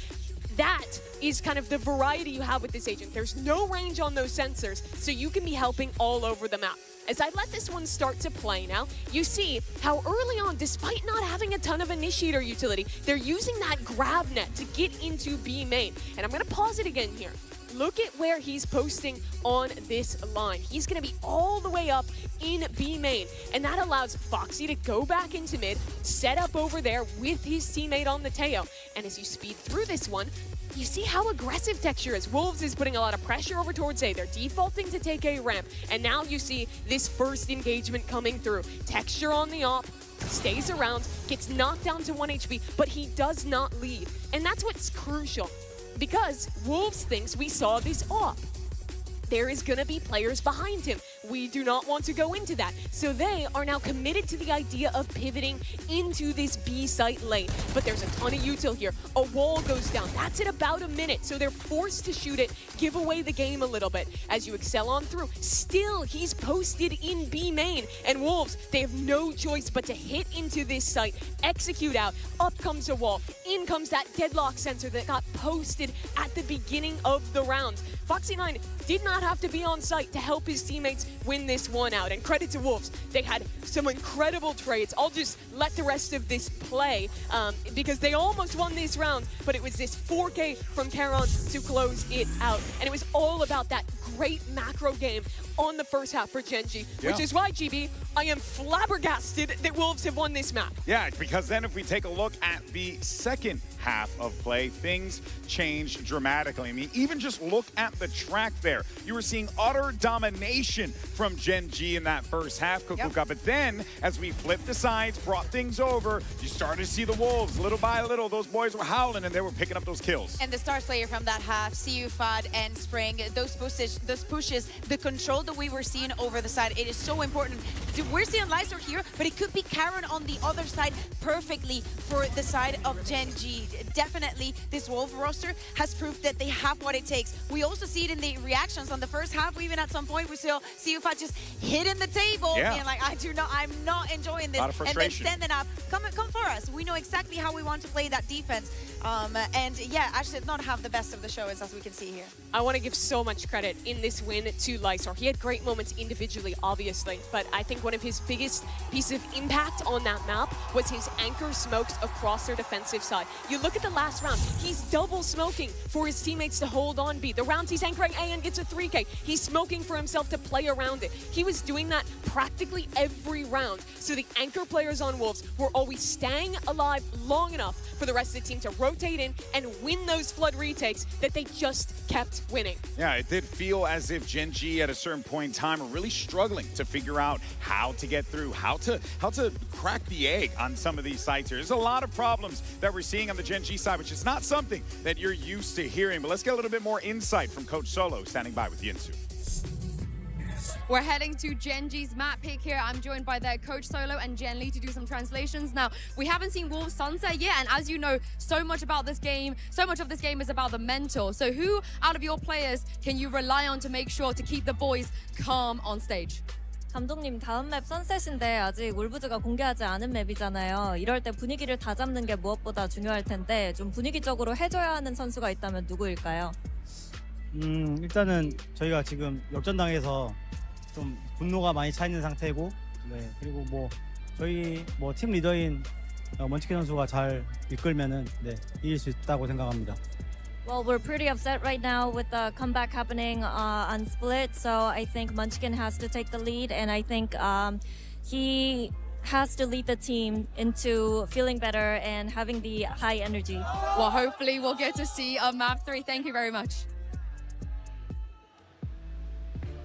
That is kind of the variety you have with this agent. There's no range on those sensors, so you can be helping all over the map. As I let this one start to play now, you see how early on, despite not having a ton of initiator utility, they're using that grab net to get into B main. And I'm going to pause it again here. Look at where he's posting on this line. He's going to be all the way up in B main. And that allows Foxy to go back into mid, set up over there with his teammate on the Teo. And as you speed through this one, you see how aggressive Texture is. Wolves is putting a lot of pressure over towards A. They're defaulting to take A ramp. And now you see this first engagement coming through. Texture on the op, stays around, gets knocked down to 1 HP, but he does not leave. And that's what's crucial. Because Wolves thinks we saw this op. There is going to be players behind him. We do not want to go into that. So they are now committed to the idea of pivoting into this B site lane. But there's a ton of util here. A wall goes down. That's at about a minute. So they're forced to shoot it, give away the game a little bit. As you excel on through, still he's posted in B main. And Wolves, they have no choice but to hit into this site, execute out. Up comes a wall. In comes that deadlock sensor that got posted at the beginning of the round. Foxy9 did not have to be on site to help his teammates win this one out. And credit to Wolves, they had some incredible trades. I'll just let the rest of this play because they almost won this round, but it was this 4K from Caron to close it out. And it was all about that great macro game on the first half for GENG, which is why, GB, I am flabbergasted that Wolves have won this map. Yeah, because then if we take a look at the second half of play, things changed dramatically. I mean, even just look at the track there. You were seeing utter domination from GENG in that first half, Kukuka. But then, as we flipped the sides, brought things over, you started to see the Wolves, little by little, those boys were howling and they were picking up those kills. And the star player from that half, CU, Fad, and Spring, those pushes, the control that we were seeing over the side, it is so important. We're seeing Lysor here, but it could be Caron on the other side perfectly for the side of GENG. Definitely, this Wolf roster has proved that they have what it takes. We also see it in the reactions on the first half. Even at some point, we saw CU Fad just hitting the table, being like, I'm not enjoying this. And then standing up, come for us. We know exactly how we want to play that defense. And yeah, actually did not have the best of the show, as we can see here. I want to give so much credit in this win to Lysor. He had great moments individually, obviously, but I think one of his biggest piece of impact on that map was his anchor smokes across their defensive side. You look at the last round, he's double smoking for his teammates to hold on B. The rounds he's anchoring A and gets a 3K. He's smoking for himself to play around it. He was doing that practically every round. So the anchor players on Wolves were always staying alive long enough for the rest of the team to rotate in and win those flood retakes that they just kept winning. Yeah, it did feel as if GENG at a certain point in time were really struggling to figure out how to get through, how to crack the egg on some of these sites here. There's a lot of problems that we're seeing on the GENG side, which is not something that you're used to hearing. But let's get a little bit more insight from Coach Solo, standing by with Yinsu. We're heading to GENG's map pick here. I'm joined by their coach Solo and Jen Lee to do some translations. Now, we haven't seen Wolves Sunset yet, and as you know, so much of this game is about the mental. So who out of your players can you rely on to make sure to keep the boys calm on stage? 감독님, 다음 맵 선셋인데 아직 울브즈가 공개하지 않은 맵이잖아요. 이럴 때 분위기를 다 잡는 게 무엇보다 중요할 텐데 좀 분위기적으로 해줘야 하는 선수가 있다면 누구일까요? 일단은 저희가 지금 역전당해서 좀 분노가 많이 차 있는 상태고, 네, 그리고 뭐 저희 팀 리더인 먼치킨 선수가 잘 이끌면은 네, 이길 수 있다고 생각합니다. Well, we're pretty upset right now with the comeback happening on Split, so I think Munchkin has to take the lead, and I think he has to lead the team into feeling better and having the high energy. Well, hopefully we'll get to see map 3. Thank you very much.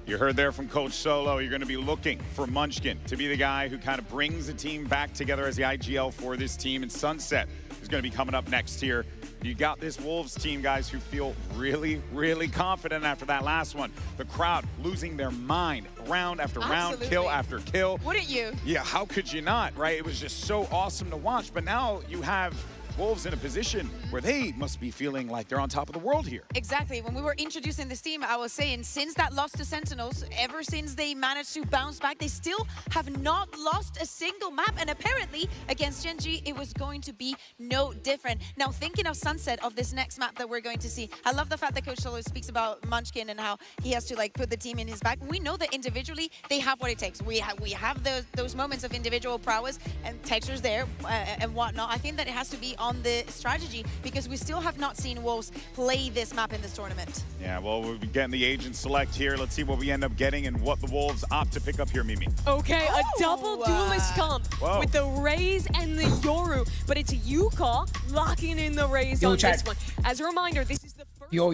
You heard there from Coach Solo, you're going to be looking for Munchkin to be the guy who kind of brings the team back together as the IGL for this team. And Sunset is going to be coming up next here. You got this Wolves team, guys, who feel really, really confident after that last one. The crowd losing their mind round after round, kill after kill. Wouldn't you? Yeah, how could you not, right? It was just so awesome to watch. But now you have Wolves in a position where they must be feeling like they're on top of the world here. Exactly. When we were introducing this team, I was saying since that loss to Sentinels, ever since they managed to bounce back, they still have not lost a single map. And apparently against GENG, it was going to be no different. Now, thinking of Sunset, of this next map that we're going to see, I love the fact that Coach Solo speaks about Munchkin and how he has to put the team in his back. We know that individually they have what it takes. We have those moments of individual prowess and textures there and whatnot. I think that it has to be on the strategy because we still have not seen Wolves play this map in this tournament. Yeah, well, we'll be getting the agent select here. Let's see what we end up getting and what the Wolves opt to pick up here, Mimi. Okay, a double duelist comp with the Raze and the Yoru, but it's Yuka locking in the Raze on this one. As a reminder, this is the first yo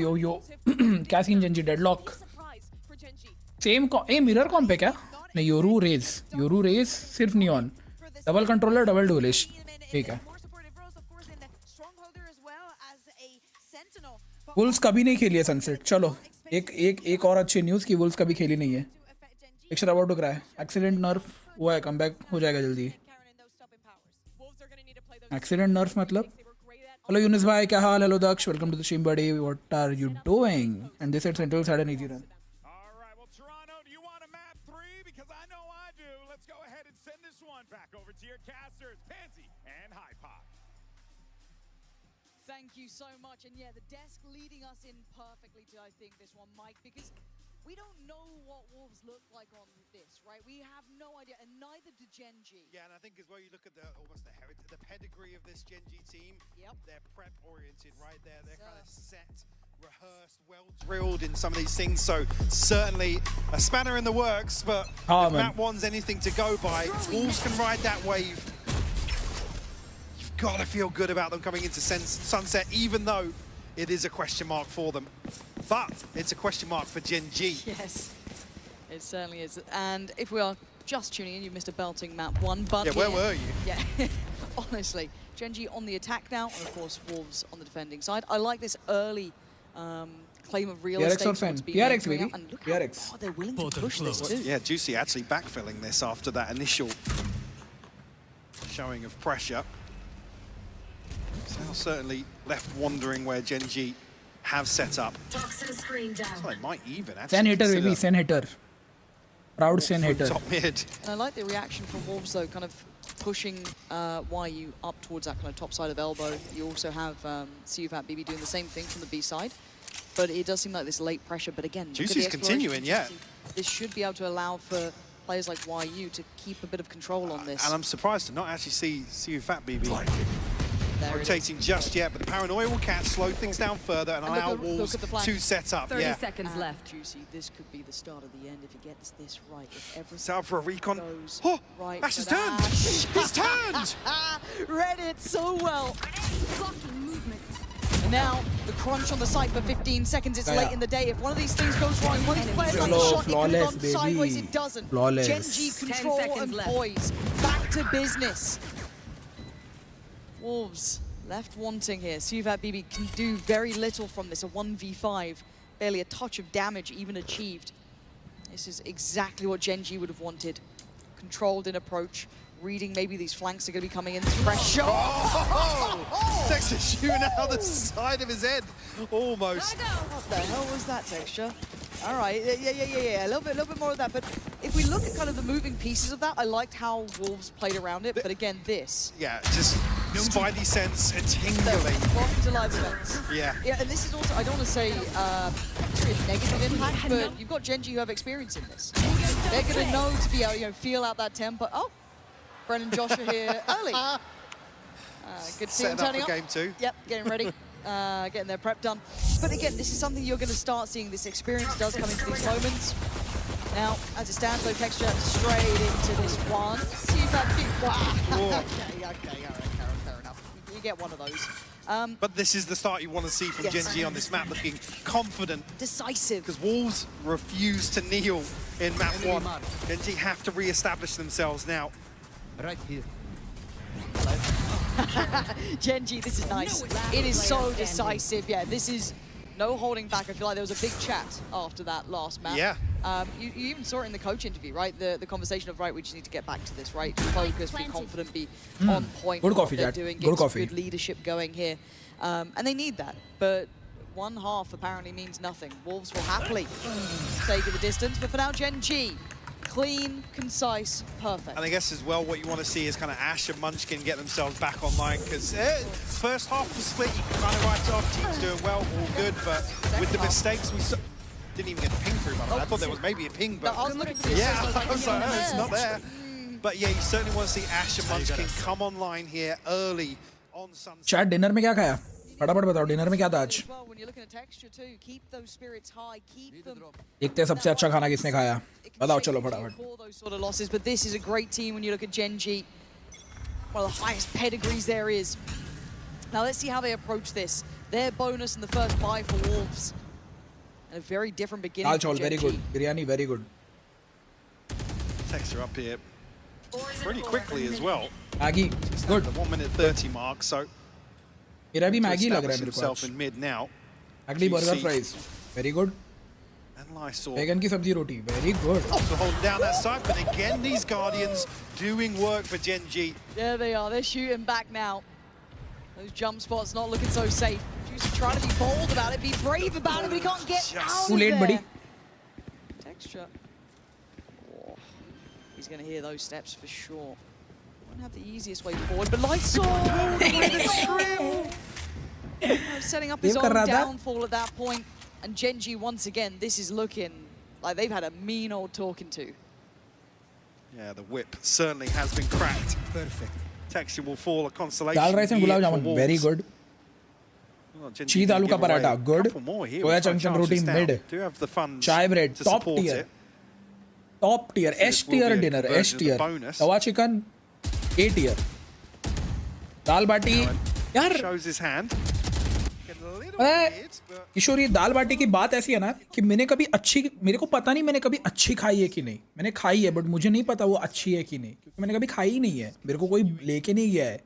क्या scene Gen G Deadlock same a mirror comp है क्या नहीं Yoru Raze सिर्फ Neon double controller double duelist ठीक है Wolves कभी नहीं खेली है सनसेट चलो एक और अच्छी न्यूज़ कि वुल्स कभी खेली नहीं है extra about to cry accident nerf हुआ है कमबैक हो जाएगा जल्दी एक्सीडेंट नर्फ मतलब हेलो यूनिस भाई क्या हाल hello Daksh welcome to the stream buddy what are you doing and this is central side an easy run Thank you so much. And yeah, the desk leading us in perfectly to, I think, this one, Mike, because We don't know what Wolves look like on this, right? We have no idea, and neither do Gen G. Yeah, and I think as well, you look at almost the heritage, the pedigree of this Gen G team. Yep. They're prep-oriented, right? They're kind of set, rehearsed, well-drilled in some of these things. So certainly a spanner in the works, but if Map 1's anything to go by, Wolves can ride that wave. You've got to feel good about them coming into Sunset, even though it is a question mark for them. But it's a question mark for Gen G. Yes, it certainly is. And if we are just tuning in, you missed a belting Map 1. But yeah, where were you? Yeah, honestly, Gen G on the attack now, and of course Wolves on the defending side. I like this early claim of real estate. PRX, baby. And look PRX. how they're willing to push this too. Yeah, Juicy actually backfilling this after that initial showing of pressure. So certainly left wondering where Gen G have set up. So they might even actually SEN hitter, baby. SEN hitter. Proud SEN hitter. Top mid. And I like the reaction from Wolves though, kind of pushing YU up towards that kind of top side of elbow. You also have CUFAT BB doing the same thing from the B side. But it does seem like this late pressure. But again, Juicy's continuing, yeah. This should be able to allow for players like YU to keep a bit of control on this. And I'm surprised to not actually see CUFAT BB rotating just yet, but the paranoia will catch, slow things down further, and allow Wolves to set up. 30 seconds left. Juicy, this could be the start of the end if he gets this right. If everything set up for a recon. Oh, right, Ash has turned! He's turned! Read it so well. And now the crunch on the site for 15 seconds. It's late in the day. If one of these things goes wrong, one of these players like a shot, it could have gone sideways. It doesn't. Gen G control and poise. Back to business. Wolves left wanting here. CUFAT BB can do very little from this. A 1v5, barely a touch of damage even achieved. This is exactly what Gen G would have wanted. Controlled in approach, reading maybe these flanks are going to be coming in. Pressure. Texture shooting out the side of his head, almost. What the hell was that, Texture? All right, yeah. A little bit more of that. But if we look at kind of the moving pieces of that, I liked how Wolves played around it. But again, this. Yeah, just spidey sense tingling. Welcome to live events. Yeah. Yeah, and this is also, I don't want to say a negative impact, but you've got Gen G who have experience in this. They're going to know to be able to feel out that tempo. Oh, Brennan Joshua here early. Good to see him turning up. Game 2. Yep, getting ready. Getting their prep done. But again, this is something you're going to start seeing. This experience does come into these moments. Now, as it stands, though, Texture straight into this one. See if that big wow. Okay, all right, fair enough. You get one of those. But this is the start you want to see from Gen G on this map, looking confident. Decisive. Because Wolves refuse to kneel in map 1. Gen G have to re-establish themselves now. Right here. Gen G, this is nice. It is so decisive. Yeah, this is no holding back. I feel like there was a big chat after that last map. Yeah. You even saw it in the coach interview, right? The conversation of, right, we just need to get back to this, right? Focus, be confident, be on point. Good coffee, they're Jack. doing, Good coffee. Good leadership going here. And they need that. But one half apparently means nothing. Wolves will happily take it the distance. But for now, Gen G, clean, concise, perfect. And I guess as well, what you want to see is kind of Ash and Munchkin get themselves back online, because first half of the split, you can kind of write off. Team's doing well, all good, but with the mistakes, we didn't even get a ping through, by the way. I thought there was maybe a ping, but I was looking for this. yeah, I was like, oh, it's not there. But yeah, you certainly want to see Ash and Munchkin come online here early on Sunset. Chat, dinner में क्या खाया? फटाफट बताओ, dinner में क्या था आज? When you're looking at texture too, keep those spirits high, keep them. देखते हैं सबसे अच्छा खाना किसने खाया. बताओ चलो फटाफट. All those sort of losses, but this is a great team when you look at Gen G. One of the highest pedigrees there is. Now let's see how they approach this. Their bonus in the first 5 for Wolves. And a very different beginning. Dal chawal, very good. Biryani, very good. Texture up here pretty quickly as well. Maggie, good. The 1:30 mark, so. मेरा भी Maggi लग रहा है मेरे को. Himself in mid now. Maggie burger fries, very good. And Lysol. Vegan की सब्जी रोटी, very good. Also holding down that side, but again, these Guardians doing work for Gen G. There they are, they're shooting back now. Those jump spots not looking so safe. Juicy trying to be bold about it, be brave about it, but he can't get out Too late, of buddy. there. Texture. Oh, he's going to hear those steps for sure. Won't have the easiest way forward, but Lysol with a trill. Setting up his own downfall at that point. And Gen G, once again, this is looking like they've had a mean old talking to. Yeah, the whip certainly has been cracked. Perfect. Texture will fall a consolation. Dal rice and gulab jamun, very good. Cheese aloo ka paratha, good. Soya chunks and roti, mid. Do have the funds Chai bread, to top support tier. it. Top tier, S tier dinner, S tier. Tawa chicken, A tier. Dal bati, यार. Shows his hand. किशोर ये दाल बाटी की बात ऐसी है ना कि मैंने कभी अच्छी, मेरे को पता नहीं मैंने कभी अच्छी खाई है कि नहीं. मैंने खाई है बट मुझे नहीं पता वो अच्छी है कि नहीं, क्योंकि मैंने कभी खाई ही नहीं है. मेरे को कोई लेके नहीं गया है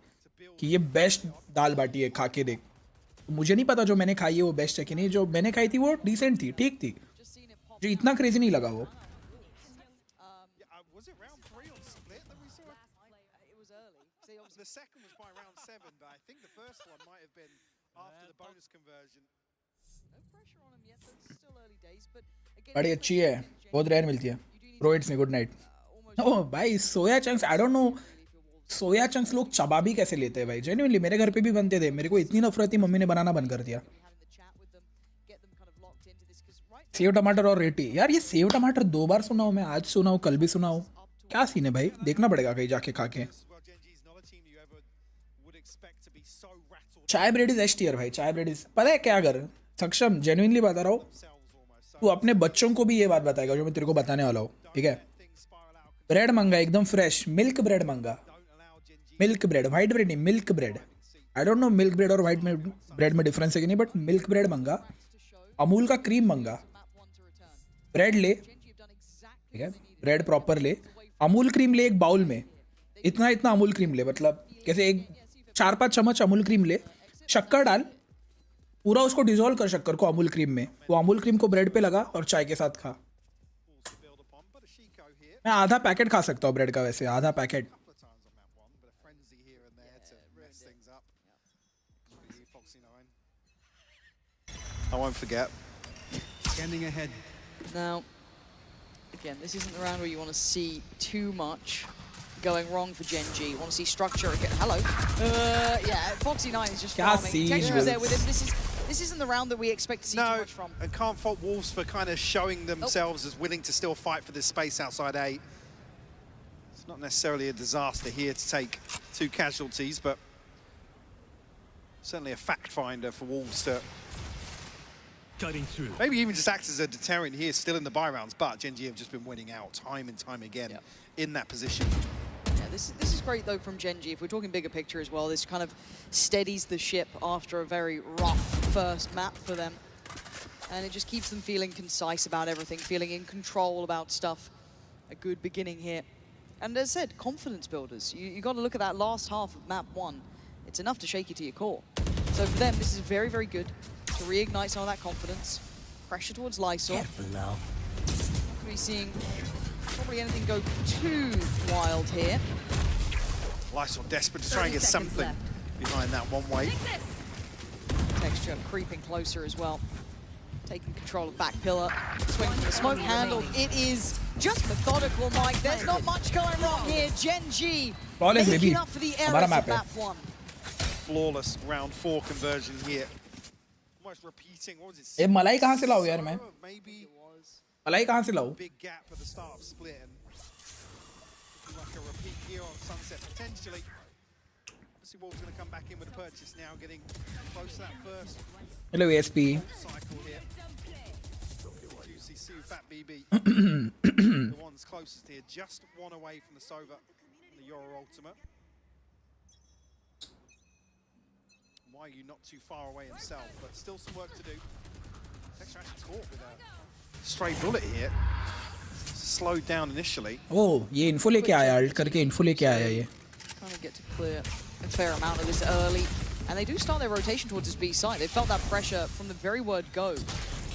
कि ये बेस्ट दाल बाटी है, खा के देख. मुझे नहीं पता जो मैंने खाई है वो बेस्ट है कि नहीं. जो मैंने खाई थी वो डिसेंट थी, ठीक थी. जो इतना क्रेजी नहीं लगा वो. The second was by round 7, but I think the first one might have been after the bonus conversion. No pressure on him yet, so it's still early days, but again, बड़ी अच्छी है, बहुत rare मिलती है. प्रोइट्स में good night. Oh भाई soya chunks, I don't know soya chunks लोग चबा भी कैसे लेते हैं भाई. जेन्युइनली मेरे घर पे भी बनते थे, मेरे को इतनी नफरत थी मम्मी ने बनाना बंद कर दिया. सेव टमाटर और रेटी, यार ये सेव टमाटर 2 बार सुना हूँ मैं, आज सुना हूँ, कल भी सुना हूँ. क्या सीन है भाई, देखना पड़ेगा कहीं जाके खा के. चाय ब्रेड इज एस टियर भाई. चाय ब्रेड इज, पता है क्या कर सक्षम, जेन्युइनली बता रहा हूँ, तू अपने बच्चों को भी ये बात बताएगा जो मैं तेरे को बताने वाला हूँ, ठीक है. ब्रेड मंगा एकदम फ्रेश, मिल्क ब्रेड मंगा. मिल्क ब्रेड, वाइट ब्रेड नहीं, milk bread. I don't no milk bread और वाइट ब्रेड में डिफरेंस है कि नहीं, बट मिल्क ब्रेड मंगा. अमूल का क्रीम मंगा. ब्रेड ले, ठीक है, ब्रेड प्रॉपर ले. अमूल क्रीम ले एक बाउल में, इतना इतना अमूल क्रीम ले, मतलब कैसे एक 4-5 चम्मच अमूल क्रीम ले. शक्कर डाल, पूरा उसको डिजोल्व कर शक्कर को अमूल क्रीम में. वो अमूल क्रीम को ब्रेड पे लगा और चाय के साथ खा. मैं आधा पैकेट खा सकता हूँ ब्रेड का, वैसे आधा packet. I won't forget. Scanning ahead. Now, again, this isn't the round where you want to see too much going wrong for Gen G. You want to see structure again. Hello. Yeah, Foxy9 is just farming. Texture is there with him. This isn't the round that we expect to see too much from. And can't fault Wolves for kind of showing themselves as willing to still fight for this space outside A. It's not necessarily a disaster here to take 2 casualties, but certainly a fact finder for Wolves to cutting through. Maybe even just acts as a deterrent here, still in the buy rounds, but Gen G have just been winning out time and time again in that position. Yeah, this is great though from Gen G. If we're talking bigger picture as well, this kind of steadies the ship after a very rough first map for them. And it just keeps them feeling concise about everything, feeling in control about stuff. A good beginning here. And as I said, confidence builders. You got to look at that last half of map 1. It's enough to shake you to your core. So for them, this is very, very good to reignite some of that confidence. Pressure towards Lysol. Careful now. Not going to be seeing probably anything go too wild here. Lysol desperate to try and get something behind that one way. Texture creeping closer as well. Taking control of back pillar. Swing from the smoke handle. It is just methodical, Mike. There's not much going wrong here. Gen G making up for the errors of map 1. Flawless round 4 conversion here. Almost repeating, what was it? ये मलाई कहाँ से लाऊं यार मैं? मलाई कहाँ से लाऊं? Big gap at the start of split and like a repeat here on Sunset potentially. Let's see Wolves going to come back in with a purchase now, getting close to that first Hello ASP. cycle here. Juicy Sue, Fat BB, the ones closest here, just one away from the Sova and the Euro Ultimate. Why are you not too far away himself, but still some work to do. Texture actually caught with a stray bullet here. Slowed down initially. Oh, ये info लेके आया, alt करके info लेके आया ये. Trying to get to clear a fair amount of this early. And they do start their rotation towards this B side. They felt that pressure from the very word go.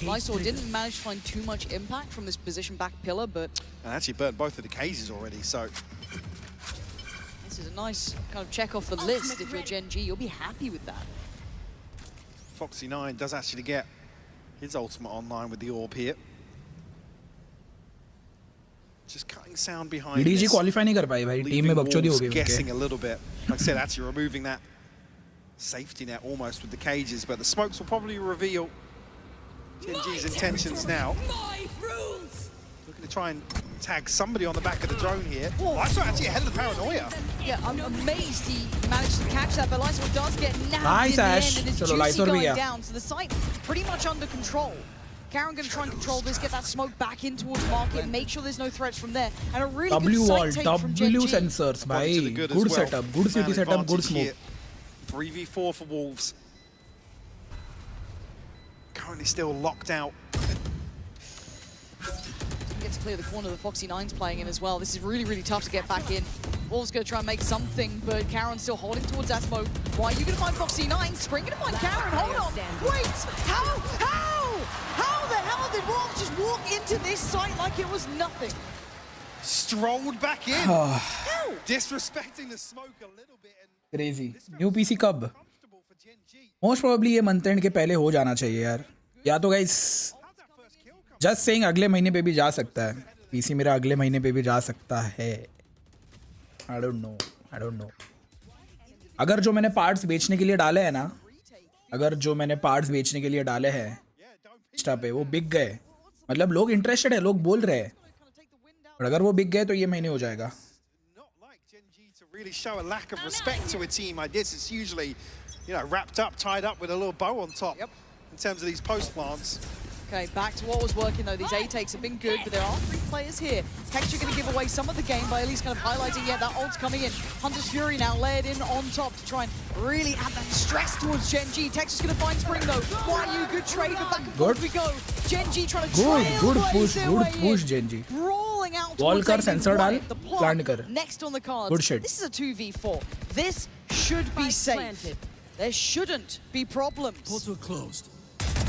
Lysol didn't manage to find too much impact from this position back pillar, but... And actually burned both of the cages already, so... This is a nice kind of check off the list. If you're Gen G, you'll be happy with that. Foxy9 does actually get his ultimate online with the orb here. Just cutting sound behind DG this. qualify नहीं कर पाई भाई, team में बकचोदी हो गई. Guessing a little bit. Like I said, actually removing that safety net almost with the cages, but the smokes will probably reveal Gen G's intentions now. to try and tag somebody on the back of the drone here. Lysor actually ahead of the paranoia. Yeah, I'm amazed he managed to catch that, but Lysor does get nabbed Nice, in the Ash. end, and it's Chalo, Juicy Lysor bhi going gaya. down. So the site pretty much under control. Karen going to try and control this, get that smoke back in towards market, make sure there's no threats from there. And a really W good wall, site take from W GENG. sensors, bhai. Good Good as well. setup, good city Man setup, good advantage smoke. here. 3v4 for Wolves. Currently still locked out. Didn't get to clear the corner the Foxy 9's playing in as well. This is really, really tough to get back in. Wolves going to try and make something, but Karen's still holding towards that smoke. Why are you going to find Foxy 9? Spring going to find Karen. Hold on. Wait. How? How the hell did Wolves just walk into this site like it was nothing? Strolled back in. Disrespecting the smoke a little bit. Crazy. New PC कब? Most probably ये month end के पहले हो जाना चाहिए यार. या तो guys, just saying अगले महीने पे भी जा सकता है. PC मेरा अगले महीने पे भी जा सकता है. I don't know. अगर जो मैंने parts बेचने के लिए डाले हैं ना, अगर जो मैंने parts बेचने के लिए डाले हैं, Insta पे वो बिक गए. मतलब लोग interested है, लोग बोल रहे हैं. और अगर वो बिक गए तो ये महीने हो जाएगा. Really show a lack of respect to a team like this. It's usually, you know, wrapped up, tied up with a little bow on top. Yep. In terms of these post plants. Okay, back to what was working though. These A-takes have been good, but there are 3 players here. Texture going to give away some of the game by at least kind of highlighting, yeah, that ult's coming in. Hunter's Fury now layered in on top to try and really add that stress towards GENG. Texture's going to find Spring though. Why you good trade, but back and forth we go. GENG trying to Good push, GENG. Rolling out Wall towards kar, A, sensor dal, the plant kar. next on the cards. Good shit. This is a 2v4. This should be safe. There shouldn't be problems. Portal closed.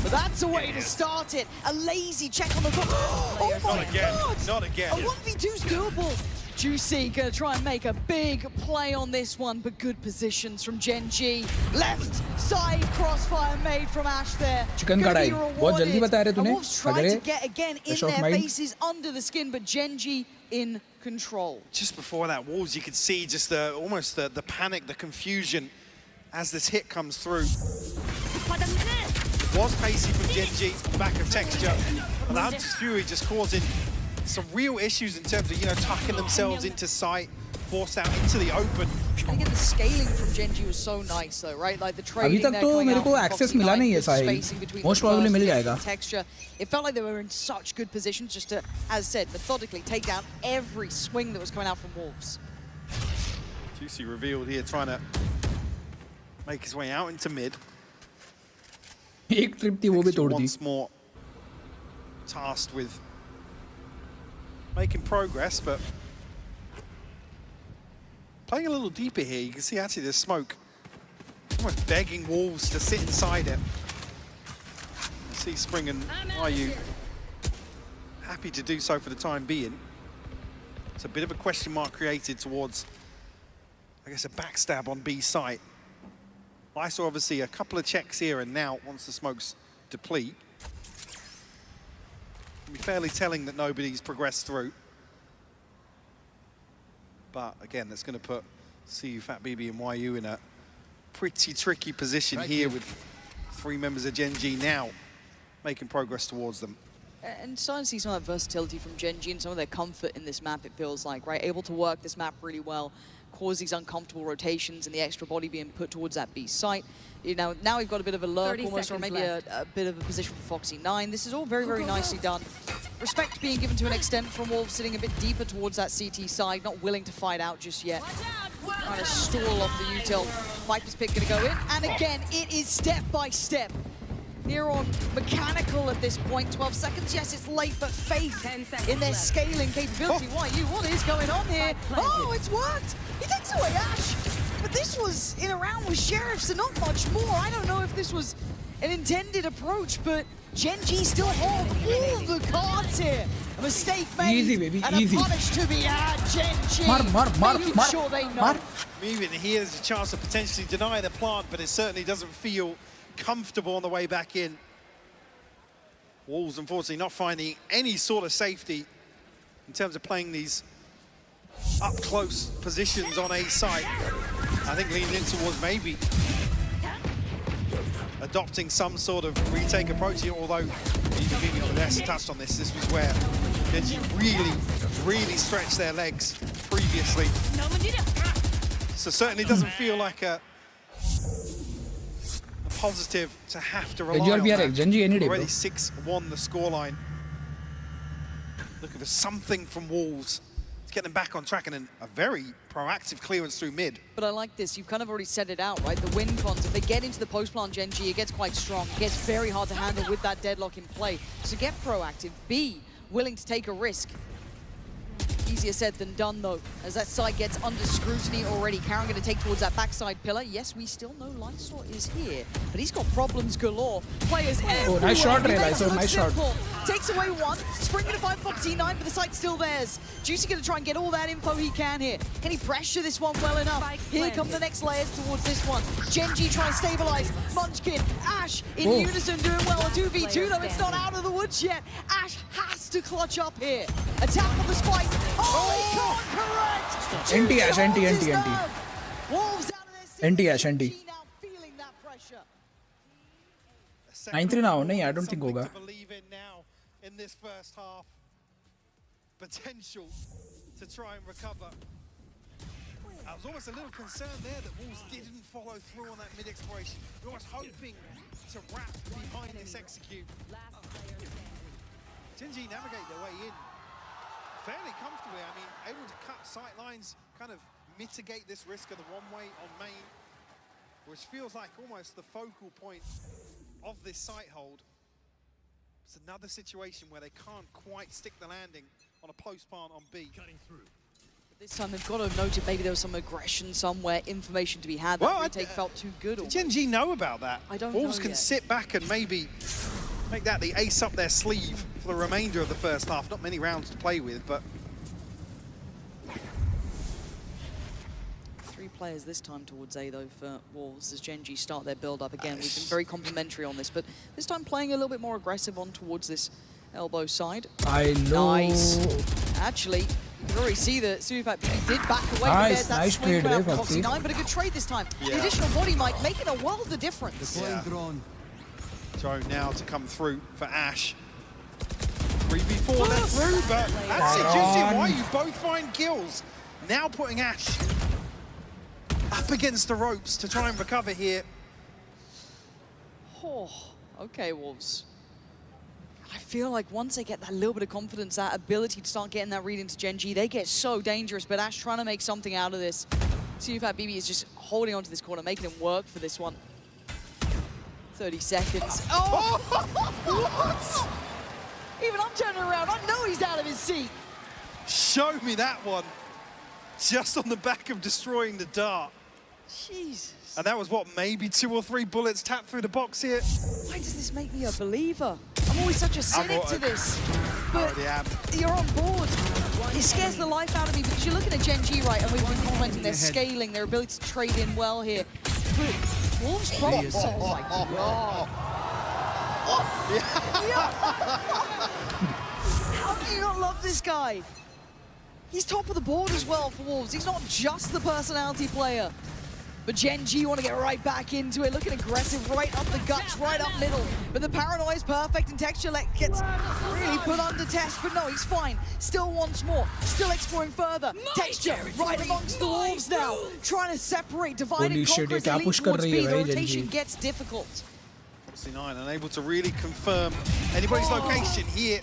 But that's a way to start it. A lazy check on the clock. Oh my God! Not again. A 1v2's doable. Juicy gonna try and make a big play on this one, but good positions from GENG. Left side crossfire made from Ash there. Chicken kadai. बहुत जल्दी बता रहे तूने. Wolves tried to get again in their faces under the skin, but GENG in control. Just before that, Wolves, you could see just almost the panic, the confusion as this hit comes through. Was pacey from GENG, back of Texture. And the Hunter's Fury just causing some real issues in terms of, you know, tucking themselves into sight, forced out into the open. Again, the scaling from GENG was so nice though, right? Like the trading अभी तक तो मेरे को access मिला नहीं है साहिल. Most probably मिल जाएगा. Texture. It felt like they were in such good positions just to, as said, methodically take down every swing that was coming out from Wolves. Juicy revealed here, trying to make his way out into mid. एक trip थी वो भी तोड़ दी. Once more tasked with making progress, but playing a little deeper here. You can see actually there's smoke. Almost begging Wolves to sit inside it. See Spring and YU happy to do so for the time being. It's a bit of a question mark created towards, I guess, a backstab on B site. Lysor obviously a couple of checks here and now once the smokes deplete. It'll be fairly telling that nobody's progressed through. But again, that's going to put CU, Fat BB and YU in a pretty tricky position here with 3 members of GENG now making progress towards them. And starting to see some of that versatility from GENG and some of their comfort in this map, it feels like, right? Able to work this map really well, cause these uncomfortable rotations and the extra body being put towards that B site. You know, now we've got a bit of a lurk almost, or maybe a bit of a position for Foxy 9. This is all very, very nicely done. Respect being given to an extent from Wolves, sitting a bit deeper towards that CT side, not willing to fight out just yet. Trying to stall off the util. Viper's pick gonna go in, and again, it is step by step. Here on mechanical at this point, 12 seconds. Yes, it's late, but faith in their scaling capability. YU, what is going on here? Oh, it's worked! He takes away Ash! But this was in a round with Sheriff, so not much more. I don't know if this was an intended approach, but GENG still hold all the cards here. A mistake made, easy, baby, and easy. A punish to be had. GENG making sure they know. Even here, there's a chance to potentially deny the plant, but it certainly doesn't feel comfortable on the way back in. Wolves, unfortunately, not finding any sort of safety in terms of playing these up-close positions on A site. I think leaning in towards maybe adopting some sort of retake approach here, although even being on the touched on this was where Genji really stretched their legs previously. So certainly doesn't feel like a positive to have to rely on that. Genji any day, Already bro. 6-1 the scoreline. Looking for something from Wolves to get them back on track, and then a very proactive clearance through mid. But I like this. You've kind of already set it out, right? The win cons, if they get into the post-plant Genji, it gets quite strong. It gets very hard to handle with that deadlock in play. So get proactive. Be willing to take a risk. Easier said than done, though, as that side gets under scrutiny already. Karen going to take towards that backside pillar. Yes, we still know Lysor is here, but he's got problems galore. Players everywhere. Nice shot, Lysor, nice shot. Takes away one, springing to find Fox E9, but the site's still theirs. Juicy going to try and get all that info he can here. Can he pressure this one well enough? Here come the next layers towards this one. Genji trying to stabilize. Munchkin, Ash in unison doing well. A 2v2 though, it's not out of the woods yet. Ash has to clutch up here. Attack on the spike. Oh, he can't correct! Anti-Ash, anti. Wolves out of this. Anti-Ash, anti. Now feeling that pressure. 9-3 now, nahi, I don't think hoga. To believe in now in this first half. Potential to try and recover. I was almost a little concerned there that Wolves didn't follow through on that mid exploration. You're almost hoping to wrap behind this execute. Genji navigate their way in fairly comfortably. I mean, able to cut sight lines, kind of mitigate this risk of the one-way on main, which feels like almost the focal point of this sight hold. It's another situation where they can't quite stick the landing on a post-plant on B. Cutting through. This time they've got to have noted maybe there was some aggression somewhere, information to be had. That retake felt too good. Did GENG know about that? I don't Wolves know can yet. sit back and maybe make that the ace up their sleeve for the remainder of the first half. Not many rounds to play with, but 3 players this time towards A though for Wolves as Genji start their build up again. We've been very complimentary on this, but this time playing a little bit more aggressive on towards this elbow side. I know. Nice. Actually, you can already see that Superlight did back away. Nice, That nice swing trade round there, from Foxy. Foxy9, but a good trade this time. Yeah. The additional body might make it a world of difference. Yeah. Drone now to come through for Ash. 3v4 left through, but that's it. Juicy, why you both find kills. Now putting Ash up against the ropes to try and recover here. Oh, okay, Wolves. I feel like once they get that little bit of confidence, that ability to start getting that read into Genji, they get so dangerous, but Ash trying to make something out of this. Superlight BB is just holding onto this corner, making him work for this one. 30 seconds. Oh! What? Even I'm turning around, I know he's out of his seat. Show me that one. Just on the back of destroying the dart. Jesus. And that was what, maybe 2 or 3 bullets tapped through the box here. Why does this make me a believer? I'm always such a cynic to this. But you're on board. It scares the life out of me because you're looking at Genji, right, and we've been commenting their scaling, their ability to trade in well here. But Wolves' problems, oh my god. How do you not love this guy? He's top of the board as well for Wolves. He's not just the personality player. But Genji want to get right back into it, looking aggressive, right up the guts, right up middle. But the paranoia is perfect, and Texture gets really put under test, but no, he's fine. Still wants more, still exploring further. Texture right amongst the Wolves now, trying to separate, divide and conquer as they lead towards B. The rotation gets difficult. Foxy9 unable to really confirm anybody's location here.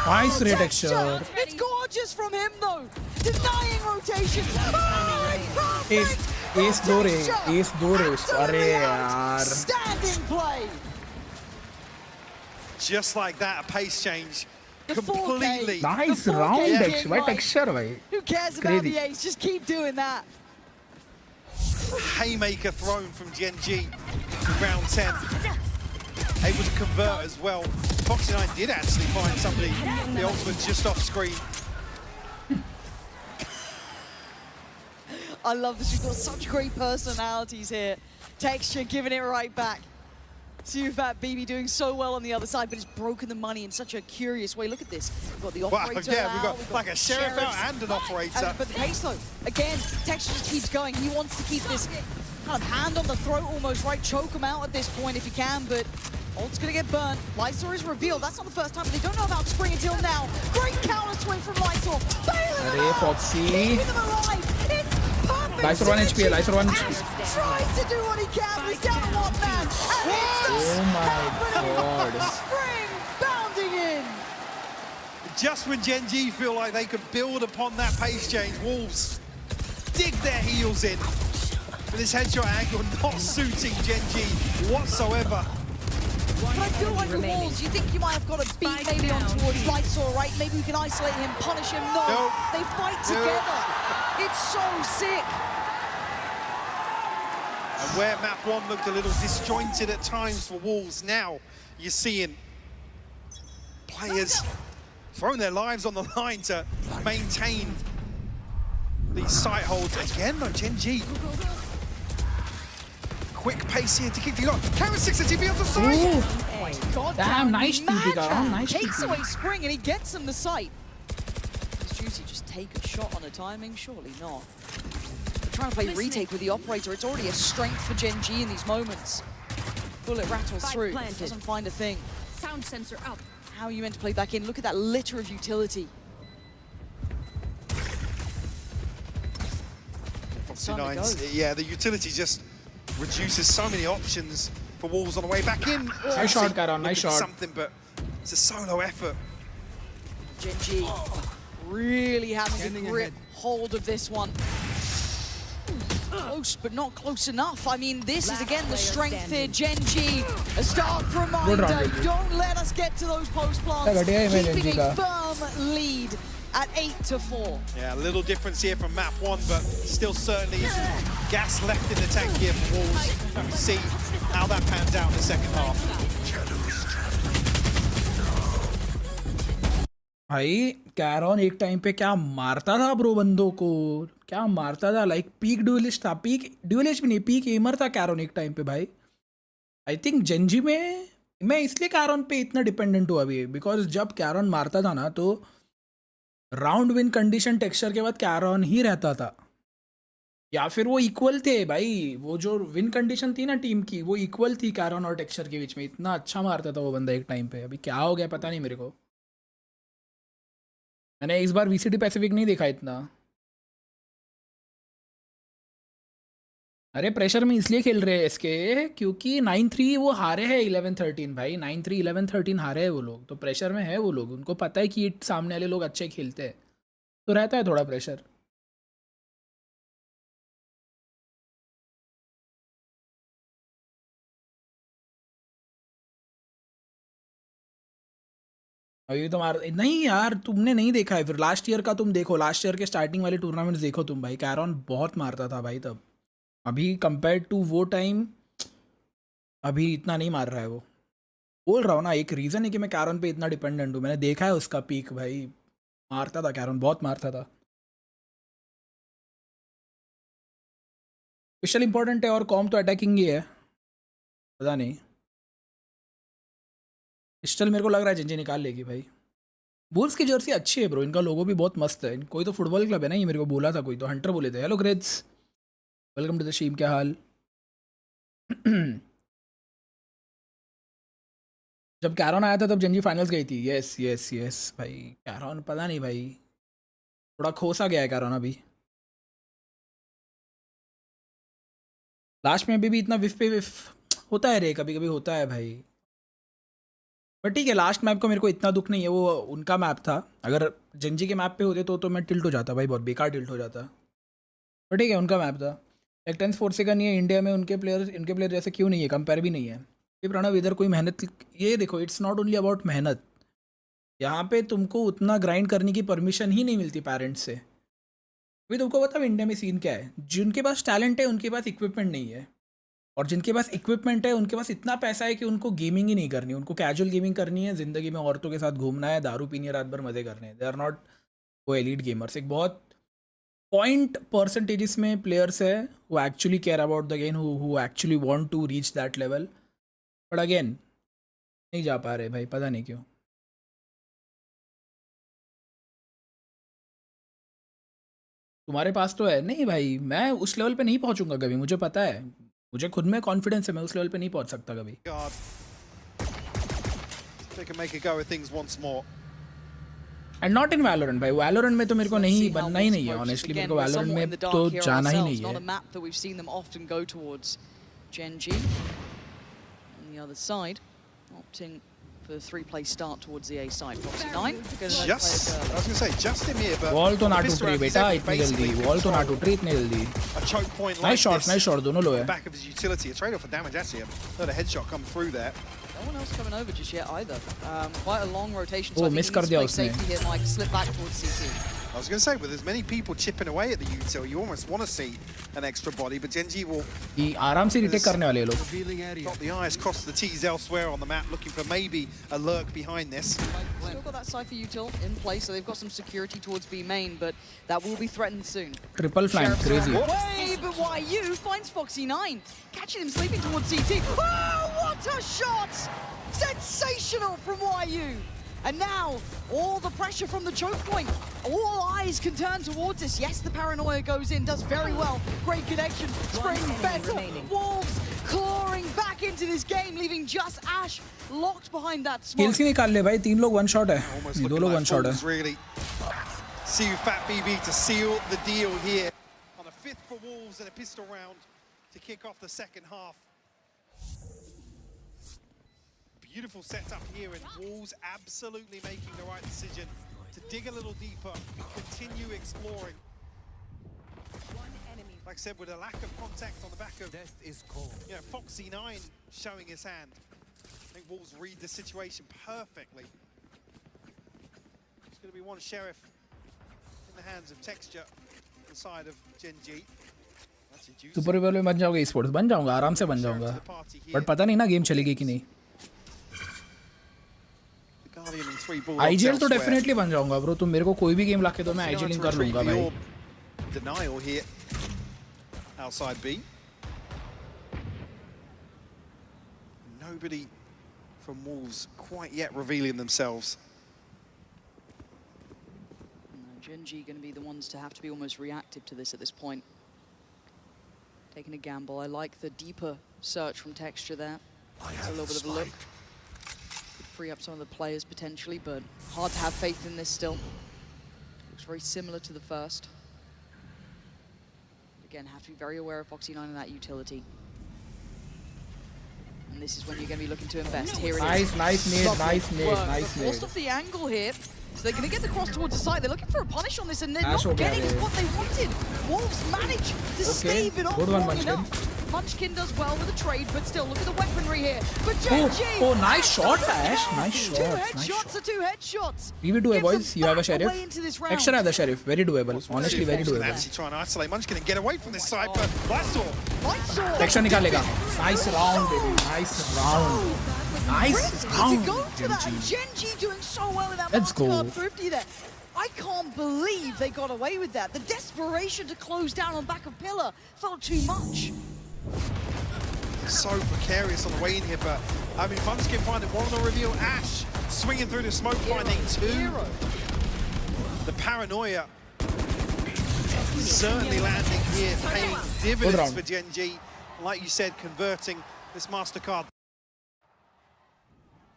Nice retexture. It's gorgeous from him though, denying rotation. Oh, Ace do re, अरे यार. Standing play. Just like that, a pace change. Completely. Nice round texture, भाई texture भाई. Who cares about the ace? Just keep doing that. Haymaker thrown from GENG in round 10. Able to convert as well. Foxy9 did actually find somebody, the ultimate just off screen. I love this. We've got such great personalities here. Texture giving it right back. Superlight BB doing so well on the other side, but it's broken the money in such a curious way. Look at this. We've got the operator yeah, out, we've got like a sheriff out and an operator. But the pace though, again, Texture just keeps going. He wants to keep this kind of hand on the throat almost, right? Choke him out at this point if he can, but Ult's gonna get burnt. Lysor is revealed. That's not the first time, but they don't know about Spring until now. Great counter swing from Lysor. Bailing them out. Foxy. Keeping them alive. It's perfect. Lysor 1 HP, Lysor 1 HP. Tries to do what he can. He's down to one man. And it's Oh my god. Spring bounding in. Just when Gen G feel like they could build upon that pace change, Wolves dig their heels in. But this headshot angle not suiting Gen G whatsoever. But I feel like the Wolves, you think you might have got a beat maybe on towards Lysor, right? Maybe we can isolate him, punish him. No, they fight together. It's so sick. And where map 1 looked a little disjointed at times for Wolves, now you're seeing players throwing their lives on the line to maintain these site holds. Again, though, Gen G. Quick pace here to keep things on. Camera 6 at TP on the side. Oh my god, damn, nice TP, Garon, nice takes TP. away Spring and he gets him the sight. Does Juicy just take a shot on a timing? Surely not. They're trying to play retake with the operator. It's already a strength for Gen G in these moments. Bullet rattles through, doesn't find a thing. Sound sensor up. How are you meant to play back in? Look at that litter of utility. 9s, yeah, the utility just reduces so many options for Wolves on the way back in. Nice shot, Garon, nice shot. Something, but it's a solo effort. Gen G really having to grip hold of this one. Close, but not close enough. I mean, this is again the strength here. Gen G, a stark reminder. Don't let us get to those post plants. Keeping a firm lead at 8-4. Yeah, a little difference here from map 1, but still certainly gas left in the tank here for Wolves. And we see how that pans out in the second half. भाई कैरॉन एक time पे क्या मारता था bro बंदों को, क्या मारता था. लाइक पीक ड्यूलिस्ट था, पीक ड्यूलिस्ट भी नहीं, पीक एमर था कैरॉन एक टाइम पे भाई. आई थिंक जेनजी में मैं इसलिए कैरॉन पे इतना डिपेंडेंट हूँ अभी, बिकॉज जब कैरॉन मारता था ना तो राउंड विन कंडीशन टेक्सचर के बाद कैरॉन ही रहता था, या फिर वो इक्वल थे भाई. वो जो विन कंडीशन थी ना टीम की, वो इक्वल थी कैरॉन और टेक्सचर के बीच में. इतना अच्छा मारता था वो बंदा एक टाइम पे. अभी क्या हो गया पता नहीं मेरे को. मैंने इस बार VCT पैसिफिक नहीं देखा इतना. अरे प्रेशर में इसलिए खेल रहे हैं इसके क्योंकि 9-3 वो हारे हैं 11-13 भाई. 9-3 11-13 हारे हैं वो लोग, तो प्रेशर में है वो लोग. उनको पता है कि सामने वाले लोग अच्छे खेलते हैं, तो रहता है थोड़ा प्रेशर. अभी तो नहीं यार, तुमने नहीं देखा है फिर. लास्ट ईयर का तुम देखो, लास्ट ईयर के स्टार्टिंग वाले टूर्नामेंट्स देखो तुम भाई. कैरॉन बहुत मारता था भाई तब. अभी कंपेयर टू वो टाइम अभी इतना नहीं मार रहा है वो. बोल रहा हूँ ना, एक रीज़न है कि मैं कैरॉन पे इतना डिपेंडेंट हूँ. मैंने देखा है उसका पीक भाई, मारता था कैरॉन, बहुत मारता था. स्पेशल इंपॉर्टेंट है और कॉम तो अटैकिंग ही है, पता नहीं. स्टिल मेरे को लग रहा है जेंजी निकाल लेगी भाई. वुल्व्स की जर्सी अच्छी है ब्रो, इनका लोगो भी बहुत मस्त है. कोई तो फुटबॉल क्लब है ना ये, मेरे को बोला था कोई तो, हंटर बोले थे. Hello Grades, welcome to the stream. क्या हाल? जब कैरॉन आया था तब जेंजी फाइनल्स गई थी. यस यस यस भाई. कैरॉन पता नहीं भाई, थोड़ा खोसा गया है कैरॉन अभी. लास्ट में भी इतना विफ पे विफ होता है रे, कभी कभी होता है भाई. बट ठीक है, लास्ट मैप को मेरे को इतना दुख नहीं है, वो उनका मैप था. अगर जेंजी के मैप पे होते तो मैं टिल्ट हो जाता भाई, बहुत बेकार टिल्ट हो जाता. बट ठीक है, उनका मैप था. टेक्टेंस फोर्स का नहीं है इंडिया में. इनके प्लेयर जैसे क्यों नहीं है, कंपेयर भी नहीं है. ये प्रणव इधर कोई मेहनत, ये देखो इट्स नॉट ओनली अबाउट मेहनत. यहाँ पे तुमको उतना ग्राइंड करने की परमिशन ही नहीं मिलती पेरेंट्स से. अभी तुमको बताओ इंडिया में सीन क्या है. जिनके पास टैलेंट है उनके पास इक्विपमेंट नहीं है, और जिनके पास इक्विपमेंट है उनके पास इतना पैसा है कि उनको गेमिंग ही नहीं करनी. उनको कैजुअल गेमिंग करनी है, ज़िंदगी में औरतों के साथ घूमना है, दारू पीनी है, रात भर मज़े करने हैं. दे आर नॉट वो एलीट गेमर्स. एक बहुत पॉइंट परसेंटेजेस में प्लेयर्स है who actually care about the game, who actually want to reach that level. But again नहीं जा पा रहे भाई, पता नहीं क्यों. तुम्हारे पास तो है नहीं भाई. मैं उस लेवल पे नहीं पहुंचूंगा कभी, मुझे पता है. मुझे खुद में कॉन्फिडेंस है, मैं उस लेवल पे नहीं पहुंच सकता कभी. they can make a go of things once more. And not in Valorant भाई Valorant में तो मेरे को नहीं बनना ही नहीं है honestly मेरे को Valorant में तो जाना ही नहीं Not a है map that we've seen them often go towards. GENG on the other side, opting for the 3-play start towards the A side. Foxy9 just, I was going to say, just him here, but wall तो ना टूट रही बेटा इतनी जल्दी wall तो ना टूट रही इतनी जल्दी a choke point like nice shot दोनों लो है back of his utility, a trade off for damage actually. Heard a headshot come through there. No one else coming over just yet either. Quite a long rotation. So Oh, I think miss he कर needs दिया to play उसने. safety here, Mike. Slip back towards CT. I was going to say, with as many people chipping away at the util, you almost want to see an extra body, but GENG will ये आराम से retake करने वाले हैं लोग got the I's, crossed the T's elsewhere on the map, looking for maybe a lurk behind this. Still got that Cypher util in place, so they've got some security towards B main, but that will be threatened soon. triple flank crazy Way, but YU finds Foxy9, catching him sleeping towards CT. Oh, what a shot! Sensational from YU! And now, all the pressure from the choke point. All eyes can turn towards this. Yes, the paranoia goes in, does very well. Great connection, spraying better. Wolves clawing back into this game, leaving just Ash locked behind that smoke. kills ही निकाल ले भाई 3 लोग 1 shot है ये 2 लोग 1 shot है Really see Fat BB to seal the deal here on a 5th for Wolves and a pistol round to kick off the second half. Beautiful setup here, and Wolves absolutely making the right decision to dig a little deeper, continue exploring. Like I said, with a lack of contact on the back of Foxy9 showing his hand. I think Wolves read the situation perfectly. It's going to be one sheriff in the hands of Texture on the side of GENG. Super river में बन जाओगे sports बन जाऊंगा आराम से बन जाऊंगा but पता नहीं ना गेम चलेगी कि नहीं आईजीएल तो डेफिनेटली बन जाऊंगा ब्रो तुम मेरे को कोई भी गेम लाके दो मैं आईजीएल कर लूंगा भाई Denial here outside B. Nobody from Wolves quite yet revealing themselves. GENG going to be the ones to have to be almost reactive to this at this point. Taking a gamble. I like the deeper search from Texture there. It's a little bit of a look. Could free up some of the players potentially, but hard to have faith in this still. Looks very similar to the first. Again, have to be very aware of Foxy9 and that utility. And this is when you're going to be looking to invest. Here it is. Nice nade, nice nade, nice nade. Forced off the angle here. So they're going to get the cross towards the side. They're looking for a punish on this, and they're not getting what they wanted. Wolves manage to stave it off long enough. Munchkin does well with a trade, but still, look at the weaponry here. But GENG! Oh, nice shot, Ash. Nice shot. Two headshots are two headshots. Leave it to boys. You have a sheriff. Extra have the sheriff. Very doable. Honestly, very doable. Actually trying to isolate Munchkin and get away from this side, but Lightsaw. Texture निकालेगा. Nice round, baby. Nice round. Nice round. To go for that. GENG doing so well in that Mastercard 50 there. I can't believe they got away with that. The desperation to close down on back of pillar felt too much. So precarious on the way in here, but I mean, Munchkin finding one on the reveal. Ash swinging through the smoke, finding two. The paranoia certainly landing here, paying dividends for GENG. Like you said, converting this Mastercard.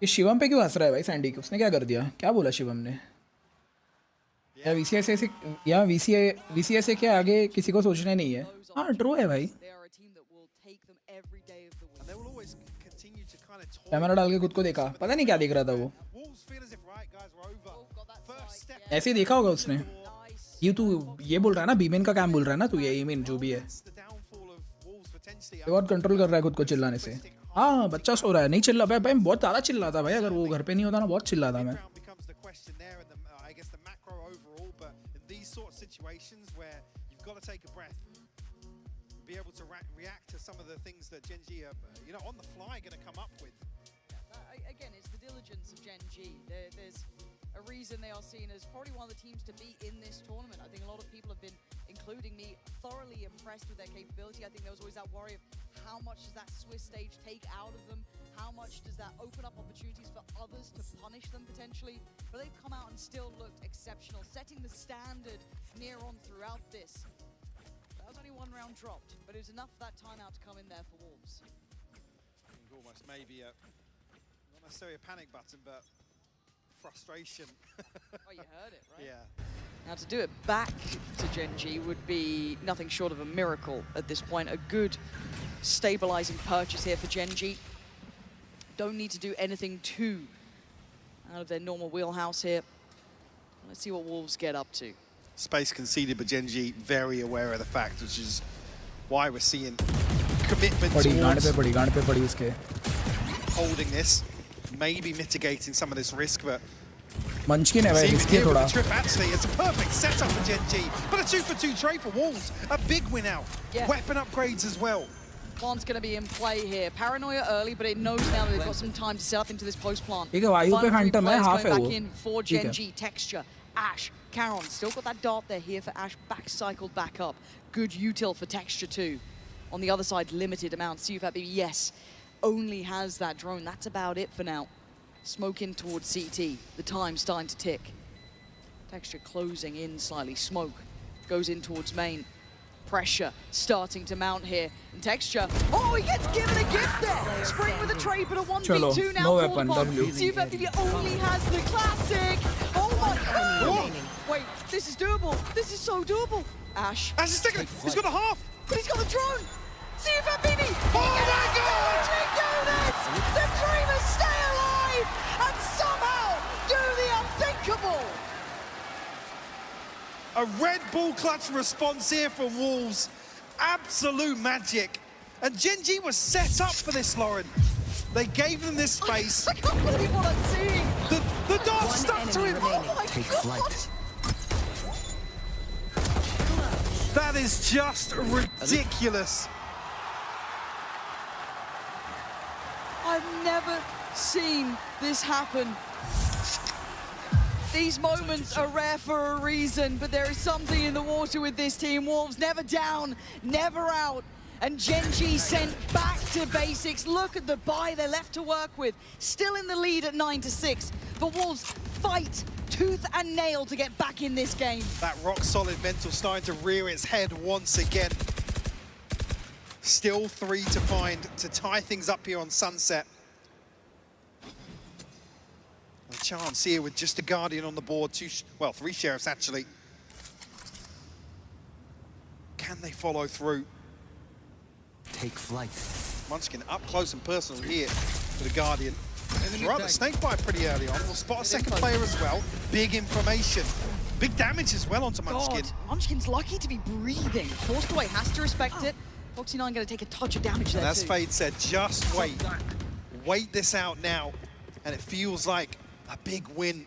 ये शिवम पे क्यों हंस रहा है भाई Sandy को उसने क्या कर दिया क्या बोला शिवम ने या वीसीएस के आगे किसी को सोचना नहीं है हाँ ट्रू है भाई कैमरा डाल के खुद को देखा पता नहीं क्या देख रहा था वो ऐसे ही देखा होगा उसने ये तू ये बोल रहा है ना बीमेन का काम बोल रहा है ना तू ये मीन जो भी है बहुत कंट्रोल कर रहा है खुद को चिल्लाने से हाँ बच्चा सो रहा है नहीं चिल्ला भाई बहुत ज़्यादा चिल्ला था भाई अगर वो घर पे नहीं होता ना बहुत चिल्ला था मैं be able to react to some of the things that GENG are, on the fly going to come up with. Again, it's the diligence of GENG. There's a reason they are seen as probably one of the teams to beat in this tournament. I think a lot of people have been, including me, thoroughly impressed with their capability. I think there was always that worry of how much does that Swiss stage take out of them? How much does that open up opportunities for others to punish them potentially? But they've come out and still looked exceptional, setting the standard near on throughout this. That was only one round dropped, but it was enough for that timeout to come in there for Wolves. I think almost maybe not necessarily a panic button, but frustration. Oh, you heard it, right? Yeah. Now to do it back to GENG would be nothing short of a miracle at this point. A good stabilizing purchase here for GENG. Don't need to do anything too out of their normal wheelhouse here. Let's see what Wolves get up to. Space conceded, but GENG very aware of the fact, which is why we're seeing commitment towards holding this, maybe mitigating some of this risk, but Munchkin है भाई इसके थोड़ा. trip actually, it's a perfect setup for GENG, but a 2-for-2 trade for Wolves, a big win out. Yeah. Weapon upgrades as well. Plant's going to be in play here. Paranoia early, but it knows now that they've got some time to set up into this post plant. ठीक है वायु पे Phantom है half है back वो. in for GENG. Texture, Ash, Caron, still got that dart there here for Ash, back cycled back up. Good util for Texture too. On the other side, limited amount. CUFAT, yes, only has that drone. That's about it for now. Smoke in towards CT. The time's starting to tick. Texture closing in slightly. Smoke goes in towards main. Pressure starting to mount here. And Texture, oh, he gets given a gift there. Spring with a trade, but a 1v2 now. No weapon, W. CUFAT only has the classic. Oh my god. Wait, this is doable. This is so doable. Ash. Ash is taking it. He's got a half. But he's got the drone. CUFAT BB. Oh my god. Do this. The dreamers stay alive and somehow do the unthinkable. A Red Bull clutch response here from Wolves. Absolute magic. And GENG was set up for this, Lauren. They gave them this space. I can't believe what I'm seeing. The dart stuck to him. Oh my god. That is just ridiculous. I've never seen this happen. These moments are rare for a reason, but there is something in the water with this team. Wolves never down, never out. And GENG sent back to basics. Look at the buy they're left to work with. Still in the lead at 9-6. The Wolves fight tooth and nail to get back in this game. That rock-solid mental starting to rear its head once again. Still 3 to find to tie things up here on Sunset. A chance here with just a Guardian on the board. 3 Sheriffs actually. Can they follow through? Take flight. Munchkin up close and personal here for the Guardian. Rather snakebite pretty early on. We'll spot a second player as well. Big information. Big damage as well onto Munchkin. God, Munchkin's lucky to be breathing. Forced away, has to respect it. Foxy9 going to take a touch of damage there As too. Fade said, just wait. Wait this out now. And it feels like a big win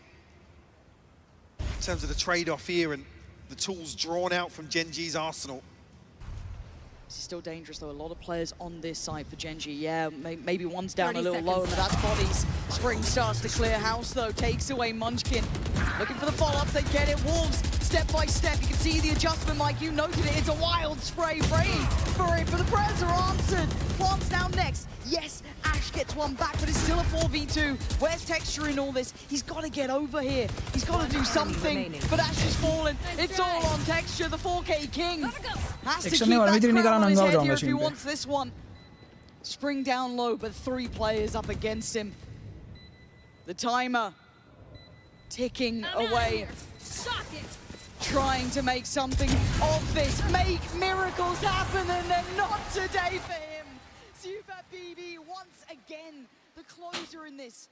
in terms of the trade-off here and the tools drawn out from GENG's arsenal. This is still dangerous though. A lot of players on this side for GENG. Yeah, maybe one's down a little low, but that's bodies. Spring starts to clear house though, takes away Munchkin. Looking for the follow-ups, they get it. Wolves, step by step, you can see the adjustment, Mike, you noted it. It's a wild spray, praying for it, but the prayers are answered. Plant's now next. Yes, Ash gets one back, but it's still a 4v2. Where's Texture in all this? He's got to get over here. He's got to do something, but Ash has fallen. It's all on Texture, the 4K king. Has to keep that crown on his head here if he wants this one. Spring down low, but 3 players up against him. The timer ticking away. Trying to make something of this, make miracles happen, and they're not today for him. CUFAT BB once again, the closer in this.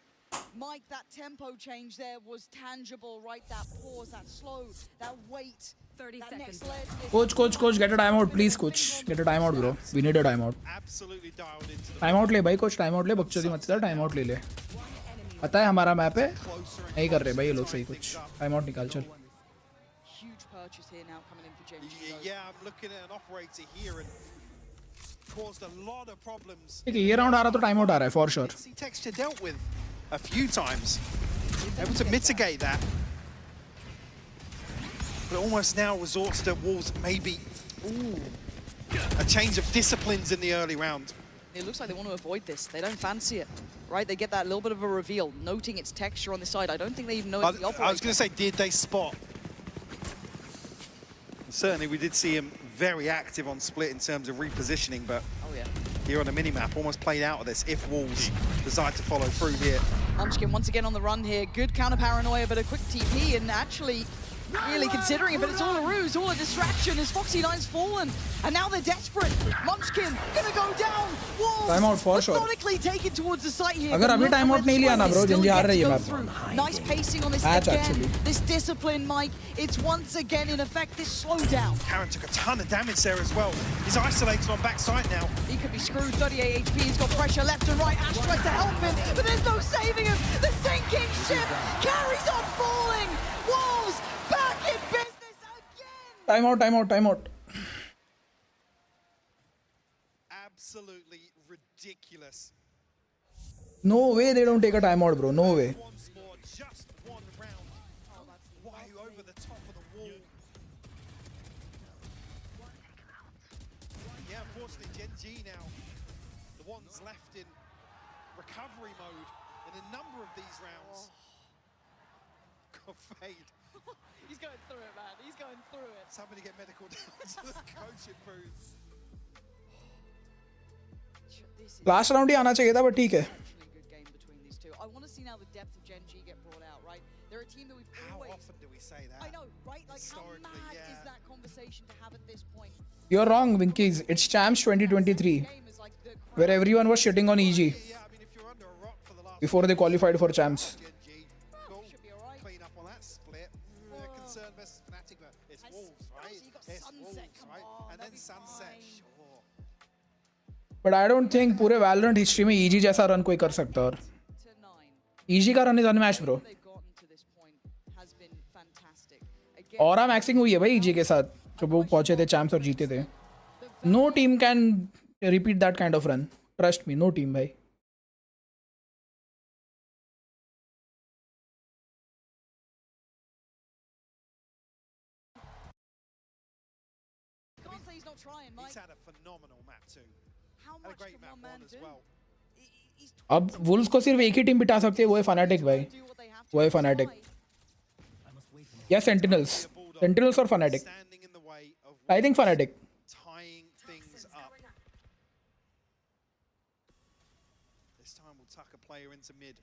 Mike, that tempo change there was tangible, right? That pause, that slow, that wait. 30 seconds. Coach, get a timeout, please, coach. Get a timeout, bro. We need a timeout. Absolutely dialed into the Timeout ले भाई, coach. Timeout ले, बकचोदी मत कर. Timeout ले ले. पता है हमारा मैप है. नहीं कर रहे भाई ये लोग सही कुछ. Timeout निकाल चल. Huge purchase here now coming in for GENG. Yeah, I'm looking at an operator here and caused a lot of problems. ठीक है ये राउंड आ रहा तो timeout आ रहा है for sure. See Texture dealt with a few times, able to mitigate that. But almost now resorts to Wolves maybe a change of disciplines in the early round. It looks like they want to avoid this. They don't fancy it, right? They get that little bit of a reveal, noting its Texture on the side. I don't think they even know it's the operator. I was going to say, did they spot? Certainly, we did see him very active on split in terms of repositioning, but oh yeah, here on the minimap, almost played out of this if Wolves decide to follow through here. Munchkin once again on the run here. Good counter paranoia, but a quick TP, and actually really considering it, but it's all a ruse, all a distraction as Foxy9's fallen. And now they're desperate. Munchkin gonna go down. Wolves Time out for sure. methodically taken towards the site here. अगर अभी time out नहीं लिया ना bro, GENG हार रही है map. Nice pacing on this Match again. actually. This discipline, Mike. It's once again in effect this slowdown. Karen took a ton of damage there as well. He's isolated on backside now. He could be screwed. 38 HP. He's got pressure left and right. Ash tries to help him, but there's no saving him. The sinking ship carries on falling. Wolves back in business again. Time out, time out, time out. Absolutely ridiculous. No way they don't take a timeout, bro. No way. Just one round. Why over the top of the wall? Yeah, unfortunately, GENG now, the ones left in recovery mode in a number of these rounds. Got fade. He's going through it, man. He's going through it. Somebody get medical down to the coaching booth. Last round ही आना चाहिए था, but ठीक है. Good game between these two. I want to see now the depth of GENG get brought out, right? They're a team that we've always... How often do we say that? I know, right? Like, how mad is that conversation to have at this point? You're wrong, Winkies. It's Champs 2023, where everyone was shitting on EG before they qualified for Champs. Clean up on that split. Concern versus Fnatic, but it's Wolves, right? It's Wolves, right? And then Sunset. Sure. But I don't think पूरे Valorant history में EG जैसा run कोई कर सकता और EG का run is unmatched, bro. और maxing हुई है भाई EG के साथ जब वो पहुंचे थे Champs और जीते थे. No team can repeat that kind of run. Trust me, no team, भाई. Can't say he's not trying, Mike. He's had a phenomenal map too. How Had a much great can map one man one as do? well. अब Wolves को सिर्फ एक ही team बिठा सकती है, वो है Fnatic भाई. वो है Fnatic. या Sentinels. Sentinels or Fnatic. I think Fnatic. Tying things up. This time we'll tuck a player into mid.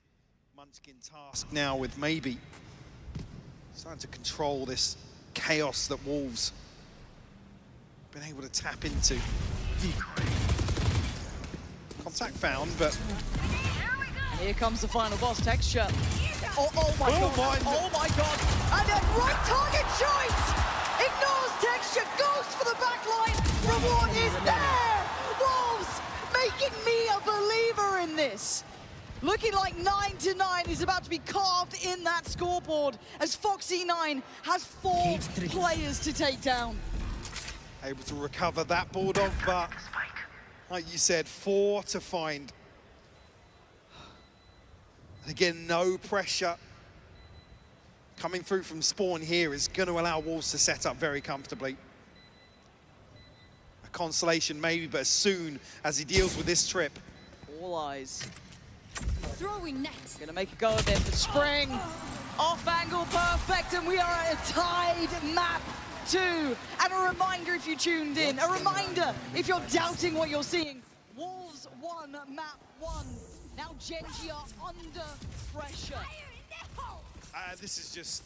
Munchkin tasked now with maybe starting to control this chaos that Wolves been able to tap into. Contact found, but And here comes the final boss, Texture. Oh my god! Oh my god! And then right target choice! Ignores Texture, goes for the back line. Reward is there! Wolves making me a believer in this. Looking like 9-9 is about to be carved in that scoreboard as Foxy9 has 4 players to take down. able to recover that Bulldog, but like you said, 4 to find. Again, no pressure coming through from spawn here is going to allow Wolves to set up very comfortably. A consolation maybe, but as soon as he deals with this trip. All eyes. Throwing net. Gonna make a go of it for Spring. Off angle, perfect, and we are at a tied map 2. And a reminder if you tuned in, a reminder if you're doubting what you're seeing. Wolves 1, map 1. Now GENG are under pressure. This is just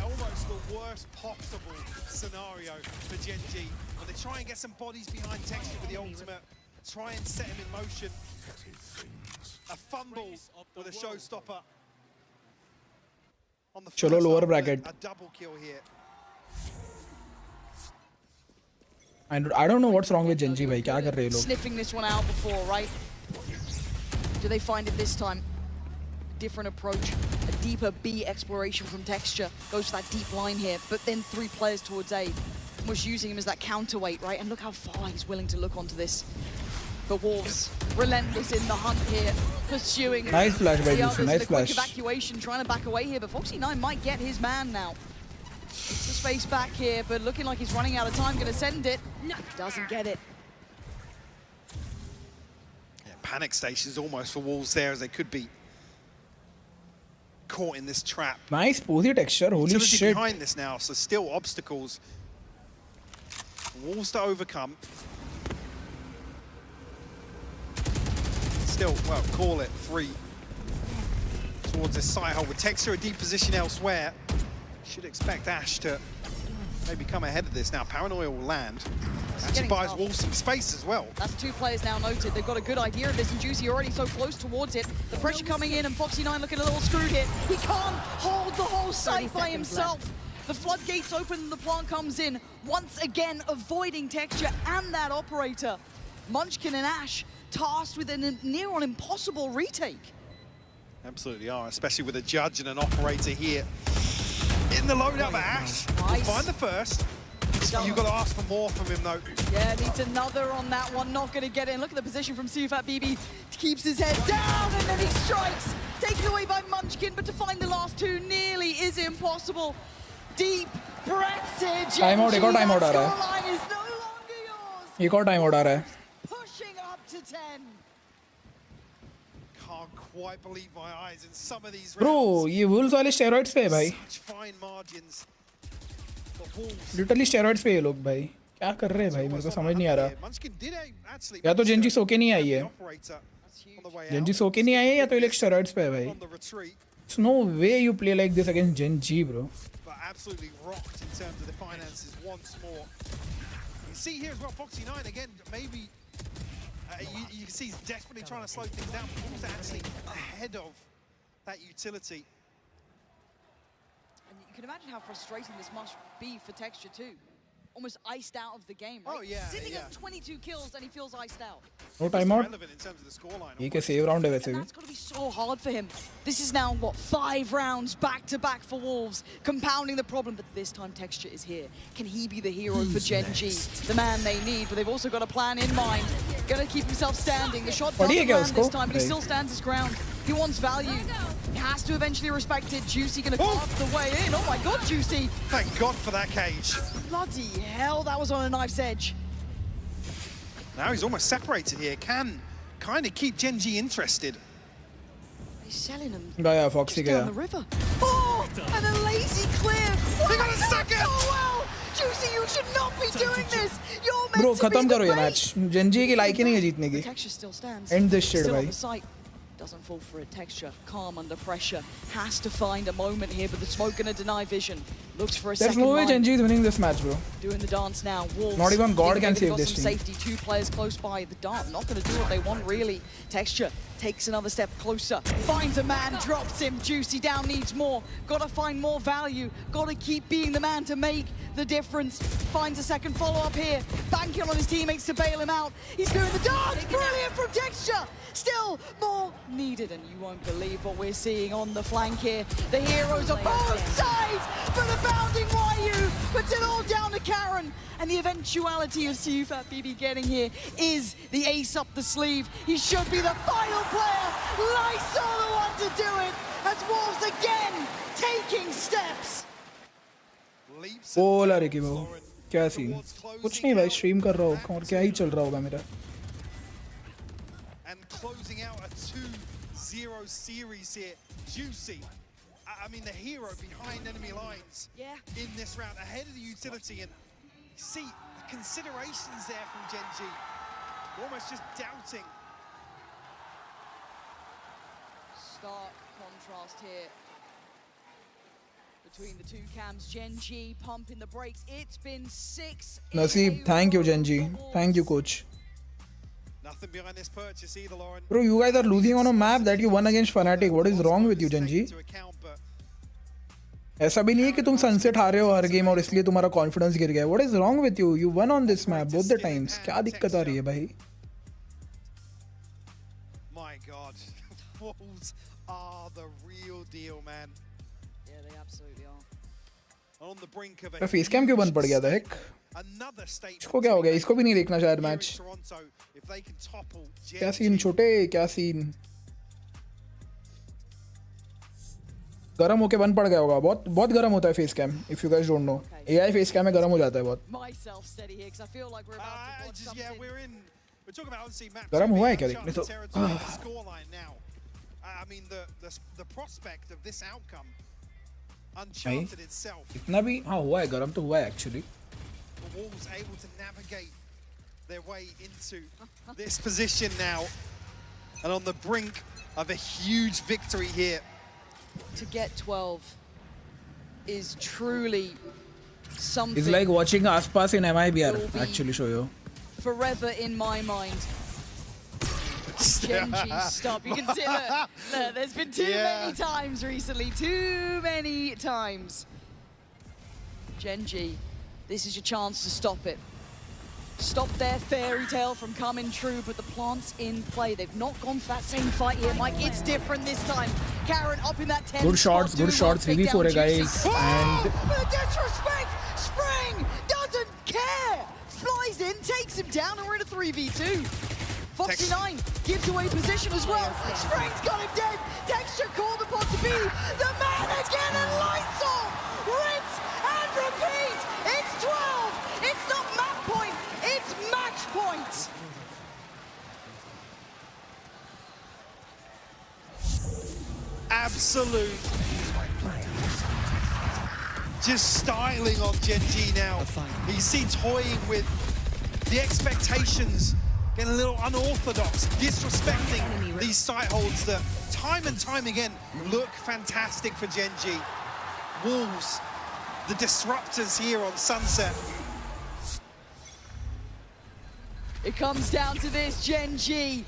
almost the worst possible scenario for GENG. When they try and get some bodies behind Texture with the ultimate, try and set him in motion. A fumble with a showstopper on the Chalo first lower half, bracket. A double kill here. I don't know what's wrong with GENG भाई, क्या कर रहे हैं लोग? Sniffing this one out before, right? Do they find it this time? Different approach, a deeper B exploration from Texture. Goes for that deep line here, but then 3 players towards A. Was using him as that counterweight, right? And look how far he's willing to look onto this. The Wolves, relentless in the hunt here, pursuing Nice flash by the Lucy, others. nice The quick flash. evacuation, trying to back away here, but Foxy9 might get his man now. It's the space back here, but looking like he's running out of time, gonna send it. No, doesn't get it. Yeah, panic stations almost for Wolves there, as they could be caught in this trap. Nice posy Texture, holy Utility shit. behind this now, so still obstacles. Wolves to overcome. still, well, call it 3 towards this side hole with Texture a deep position elsewhere. Should expect Ash to maybe come ahead of this now. Paranoia will land. Actually buys tough. Wolves some space as well. That's 2 players now noted. They've got a good idea of this, and Juicy already so close towards it. The pressure coming in, and Foxy9 looking a little screwed here. He can't hold the whole site by himself. The floodgates open, and the plant comes in, once again avoiding Texture and that operator. Munchkin and Ash tasked with a near on impossible retake. Absolutely are, especially with a judge and an operator here. In the loadout, but Ash will find the first. You've got to ask for more from him, though. Yeah, needs another on that one. Not going to get in. Look at the position from Sufat BB. Keeps his head down, and then he strikes. Taken away by Munchkin, but to find the last 2 nearly is impossible. Deep breaths here. Time out, एक और time out आ रहा है. Scoreline is no longer yours. एक और time out आ रहा है. Pushing up to 10. Can't quite believe my eyes in some of these Bro, rounds. ये Wolves वाले steroids पे है भाई. Such fine margins for Wolves. Literally steroids पे ये लोग भाई. क्या कर रहे हैं भाई, मेरे को समझ नहीं आ रहा. Munchkin did actually या तो जेंजी सो के नहीं आई है. operator on the way Gen G सो के नहीं आई है या तो ये लोग steroids पे है भाई. on the retreat. There's no way you play like this against Gen G, bro. But absolutely rocked in terms of the finances once more. You see here as well, Foxy9 again, maybe you can see he's desperately trying to slow things down, but Wolves are actually ahead of that utility. And you can imagine how frustrating this must be for Texture too. Almost iced out of the game, right? Oh, yeah, Sitting yeah. at 22 kills and he feels iced out. No timeout. Relevant in terms of the scoreline. ये क्या save round है वैसे भी. That's got to be so hard for him. This is now, what, 5 rounds back to back for Wolves, compounding the problem. But this time Texture is here. Can he be the hero for Gen G? The man they need, but they've also got a plan in mind. Gonna keep himself standing. The shot doesn't land this time, but he still stands his ground. He wants value. He has to eventually respect it. Juicy gonna carve the way in. Oh my god, Juicy! Thank God for that cage. Bloody hell, that was on a knife's edge. Now he's almost separated here. Can kind of keep Gen G interested. He's selling him गया Foxy just down गया. the river. Oh, and a lazy clear. They got a second! So well. Juicy, you should not be doing this. You're meant Bro, to खत्म be करो the ये bait. match. Gen G की like ही नहीं है जीतने की. Texture still stands. End this shit, Still on भाई. the site. Doesn't fall for it. Texture, calm under pressure. Has to find a moment here, but the smoke gonna deny vision. Looks for a There's second no way line. Gen G is winning this match, bro. Doing the dance now. Wolves. Not even God can thinking save they've this got some team. safety. 2 players close by. The dart not going to do what they want, really. Texture takes another step closer. Finds a man, drops him. Juicy down, needs more. Got to find more value. Got to keep being the man to make the difference. Finds a second follow-up here. Banking on his teammates to bail him out. He's doing the dance. Brilliant from Texture. Still more needed, and you won't believe what we're seeing on the flank here. The heroes are both sides for the bounding YU, but it's all down to Karen. And the eventuality of Sufat BB getting here is the ace up the sleeve. He should be the final player. Lysol the one to do it, as Wolves again taking steps. बोला रे कि वो क्या scene. कुछ नहीं भाई, stream कर रहा हूँ और क्या ही चल रहा होगा मेरा. And closing out a 2-0 series here. Juicy, I mean, the hero behind enemy lines in this round, ahead of the utility. And you see the considerations there from Gen G. Almost just doubting. Stark contrast here between the 2 cams. Gen G pumping the brakes. It's been 6. Naseeb, thank you Gen G. Thank you coach. Nothing behind this purchase either, Lauren. Bro, you guys are losing on a map that you won against Fnatic. What is wrong with you, Gen G? ऐसा भी नहीं है कि तुम sunset हारे हो हर game और इसलिए तुम्हारा confidence गिर गया. What is wrong with you? You won on this map both the times. क्या दिक्कत आ रही है भाई? My God, Wolves are the real deal, man. Yeah, they absolutely are. On the brink of तो face cam क्यों बंद पड़ गया था एक? इसको क्या हो गया? इसको भी नहीं देखना शायद मैच. क्या सीन छोटे? क्या सीन? गरम होके बंद पड़ गया होगा. बहुत बहुत गरम होता है face cam. If you guys don't know, AI face cam में गरम हो जाता है बहुत. Myself steady here, 'cause I feel like we're about to watch something. We're talking about unseen maps. गरम हुआ है क्या देखने तो? Scoreline now. I mean the prospect of this outcome, uncharted itself. इतना भी हाँ हुआ है, गरम तो हुआ है actually. The Wolves able to navigate their way into this position now. and on the brink of a huge victory here. To get 12 is truly something. It's like watching Aspas in MIBR, will be actually, show you. Forever in my mind. GENG stop. You can see that. There's been too many times recently. Too many times. GENG, this is your chance to stop it. Stop their fairy tale from coming true, but the plant's in play. They've not gone for that same fight here, Mike. It's different this time. Karen up in that 10. Good shots, 3v4 guys. And the disrespect! Spring doesn't care! Flies in, takes him down, and we're in a 3v2. Foxy9 gives away position as well. Spring's got him dead. Texture called upon to be the man again, and lights off! Rinse and repeat! It's 12! It's not map point, it's match point! Absolute. Just styling on GENG now. You see toying with the expectations, getting a little unorthodox, disrespecting these site holds that time and time again look fantastic for GENG. Wolves, the disruptors here on Sunset. It comes down to this, GENG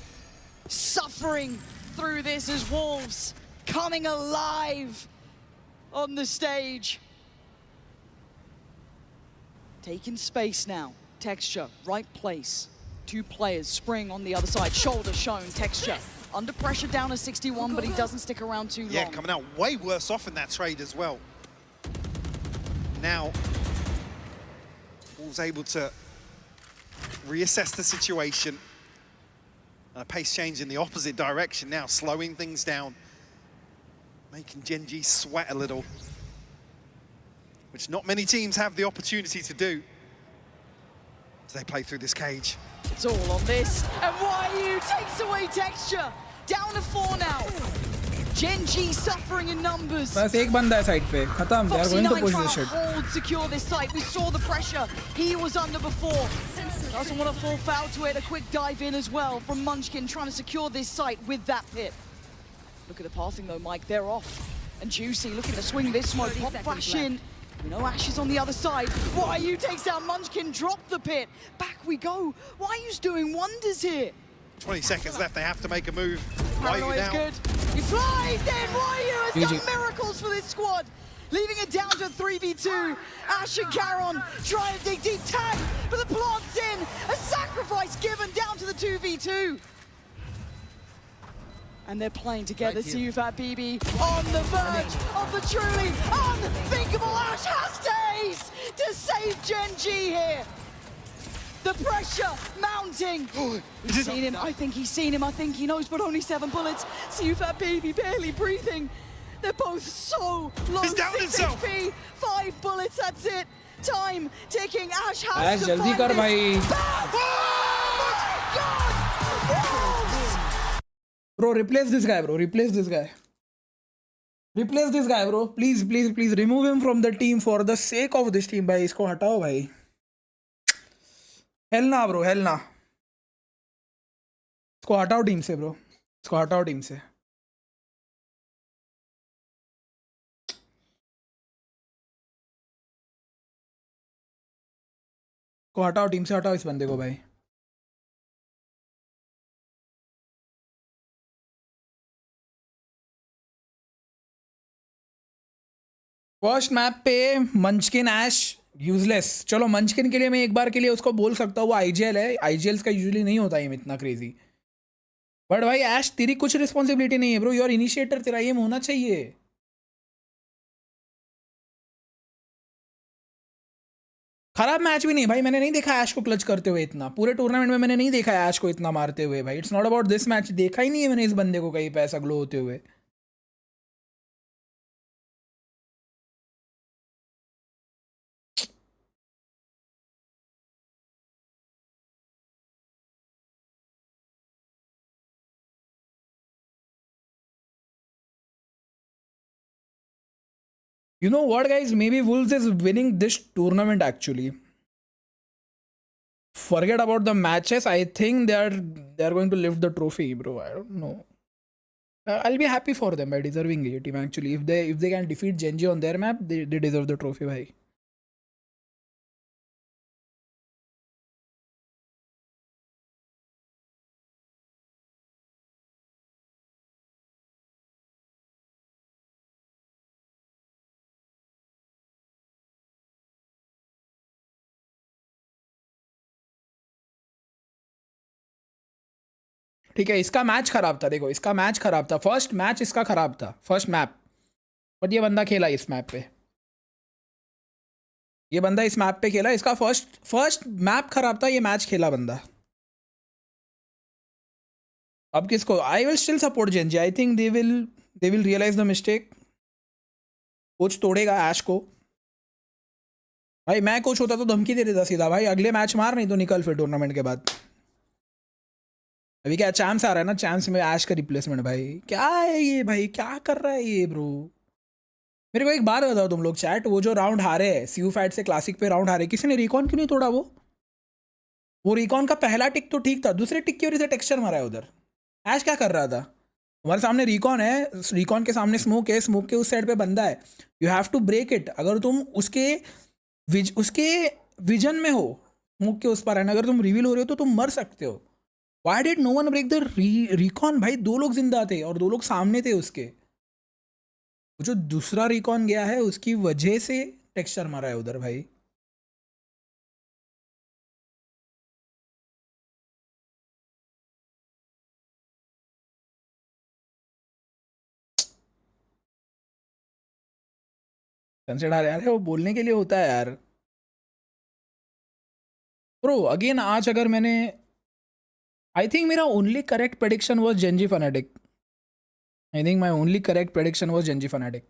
suffering through this as Wolves coming alive on the stage. Taking space now. Texture, right place. Two players, Spring on the other side. Shoulder shown, Texture. Under pressure down to 61, but he doesn't stick around too long. Yeah, coming out way worse off in that trade as well. Now, Wolves able to reassess the situation. And a pace change in the opposite direction now, slowing things down. Making GENG sweat a little. Which not many teams have the opportunity to do as they play through this cage. It's all on this, and YU takes away Texture. Down to 4 now. GENG suffering in numbers. बस एक बंदा है side पे खत्म. They are going to push this shit. Hold, secure this site. We saw the pressure he was under before. Doesn't want to fall foul to it. A quick dive in as well from Munchkin, trying to secure this site with that pit. Look at the passing though, Mike. They're off. And Juicy looking to swing this smoke. Pop flash in. You know, Ash is on the other side. YU takes down Munchkin, drop the pit. Back we go. YU's doing wonders here. 20 seconds left, they have to make a move. YU is now. good. He flies in. YU has done miracles for this squad. Leaving it down to 3v2. Ash and Caron trying to dig deep. Tag, but the plant's in. A sacrifice given down to the 2v2. And they're playing together. See you, Fat BB, on the verge of the truly unthinkable. Ash has to ace to save GENG here. The pressure mounting. He's seen him. I think he's seen him. I think he knows, but only 7 bullets. See you, Fat BB, barely breathing. They're both so low. He's down 6 himself. HP, 5 bullets. That's it. Time ticking. Ash has Ash, to jaldi find kar this. bhai. Oh my God! Wolves! Bro, replace this guy, bro. Replace this guy. Replace this guy, bro. Please, please, please remove him from the team for the sake of this team, bhai. Isko hatao, bhai. Hell na, bro. Hell na. Isko hatao team se, bro. Isko hatao team se. को हटाओ team से हटाओ इस बंदे को भाई. First map पे मंचकिन ऐश useless. चलो मंचकिन के लिए मैं एक बार के लिए उसको बोल सकता हूँ, वो आईजीएल है. आईजीएल्स का यूजुअली नहीं होता है इतना क्रेजी. बट भाई ऐश तेरी कुछ रिस्पॉन्सिबिलिटी नहीं है ब्रो. योर इनिशिएटर, तेरा एम होना चाहिए. खराब मैच भी नहीं भाई. मैंने नहीं देखा ऐश को क्लच करते हुए इतना. पूरे टूर्नामेंट में मैंने नहीं देखा ऐश को इतना मारते हुए भाई. It's not about this match. देखा ही नहीं है मैंने इस बंदे को कहीं पे ऐसा ग्लो होते हुए. You know what, guys? Maybe Wolves is winning this tournament actually. forget about the matches. I think they are going to lift the trophy, bro. I don't know. I'll be happy for them by deserving it. Team actually, if they can defeat GENG on their map, they deserve the trophy, bhai. ठीक है, इसका match खराब था. देखो, इसका match खराब था. First match इसका खराब था, फर्स्ट मैप. बट ये बंदा खेला इस मैप पे. ये बंदा इस मैप पे खेला. इसका फर्स्ट मैप खराब था. ये मैच खेला बंदा. अब किसको? I will still support Gen G. I think they will realize the mistake. Coach तोड़ेगा ऐश को. भाई मैं कोच होता तो धमकी दे देता सीधा, भाई अगले मैच मार, नहीं तो निकल फिर टूर्नामेंट के बाद. अभी क्या चांस आ रहा है ना, चांस में ऐश का रिप्लेसमेंट. भाई क्या है ये? भाई क्या कर रहा है ये ब्रो? मेरे को एक बात बताओ तुम लोग चैट, वो जो राउंड हारे है सीयू फैट से क्लासिक पे राउंड हारे, किसी ने रिकॉन क्यों नहीं तोड़ा? वो रिकॉन का पहला टिक तो ठीक था, दूसरे टिक की वजह से टेक्सचर मारा है उधर. ऐश क्या कर रहा था? हमारे सामने रिकॉन है, रिकॉन के सामने स्मोक है, स्मोक के उस साइड पे बंदा है. You have to break it. अगर तुम उसके विजन में हो, स्मोक के उस पर है, अगर तुम रिवील हो रहे हो तो तुम मर सकते हो. Why did no one break the recon? भाई 2 लोग जिंदा थे और 2 लोग सामने थे उसके. वो जो दूसरा रिकॉन गया है उसकी वजह से टेक्सचर मारा है उधर भाई. सनसेट आ रहा है, वो बोलने के लिए होता है यार. ब्रो अगेन आज अगर मैंने, आई थिंक मेरा only correct prediction was Gen Z fanatic. I think my only correct prediction was Gen Z fanatic.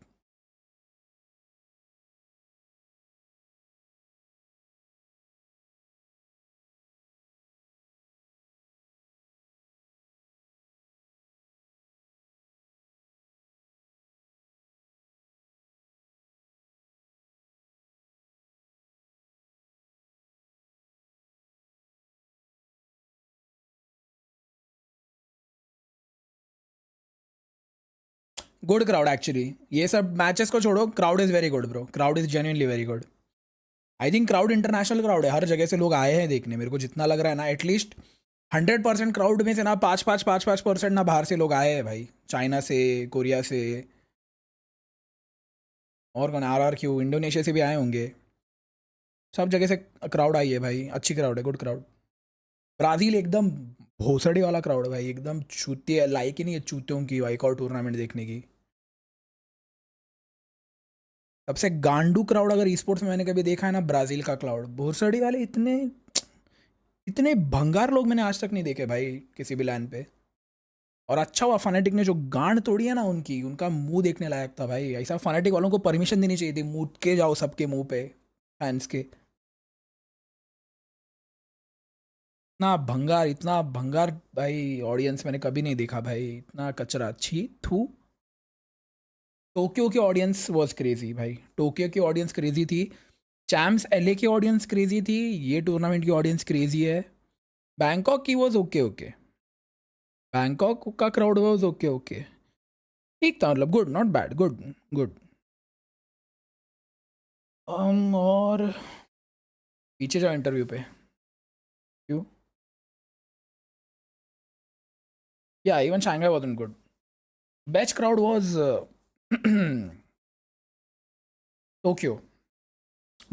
Good crowd actually. ये सब मैचेस को छोड़ो, crowd is very good bro. Crowd is genuinely very good. I think crowd international crowd है, हर जगह से लोग आए हैं देखने. मेरे को जितना लग रहा है ना, एटलीस्ट 100% क्राउड में से ना 5% ना बाहर से लोग आए हैं भाई. चाइना से, कोरिया से, और कौन, RRQ, इंडोनेशिया से भी आए होंगे. सब जगह से क्राउड आई है भाई. अच्छी क्राउड है, गुड क्राउड. ब्राज़ील एकदम भोसड़ी वाला क्राउड है भाई. एकदम चूते, लाइक ही नहीं है चूतियों की भाई और टूर्नामेंट देखने की. सबसे गांडू क्राउड अगर स्पोर्ट्स में मैंने कभी देखा है ना, ब्राज़ील का क्राउड. भोसड़ी वाले इतने भंगार लोग मैंने आज तक नहीं देखे भाई किसी भी लैन पे. और अच्छा हुआ फनेटिक ने जो गांड तोड़ी है ना उनकी, उनका मुंह देखने लायक था भाई. ऐसा फनेटिक वालों को परमिशन देनी चाहिए थी, मुंह के जाओ सबके मुंह पे फैंस के. इतना भंगार भाई ऑडियंस मैंने कभी नहीं देखा भाई. इतना कचरा, छी थू. टोक्यो की ऑडियंस वॉज क्रेजी भाई. टोक्यो की ऑडियंस क्रेजी थी. चैम्प्स LA की ऑडियंस क्रेजी थी. ये टूर्नामेंट की ऑडियंस क्रेजी है. बैंकॉक की वॉज ओके. बैंकॉक का क्राउड वॉज ओके. ठीक था, मतलब गुड, नॉट बैड, गुड. और पीछे जाओ इंटरव्यू पे. क्यों? या even Shanghai wasn't good. Best crowd was Tokyo.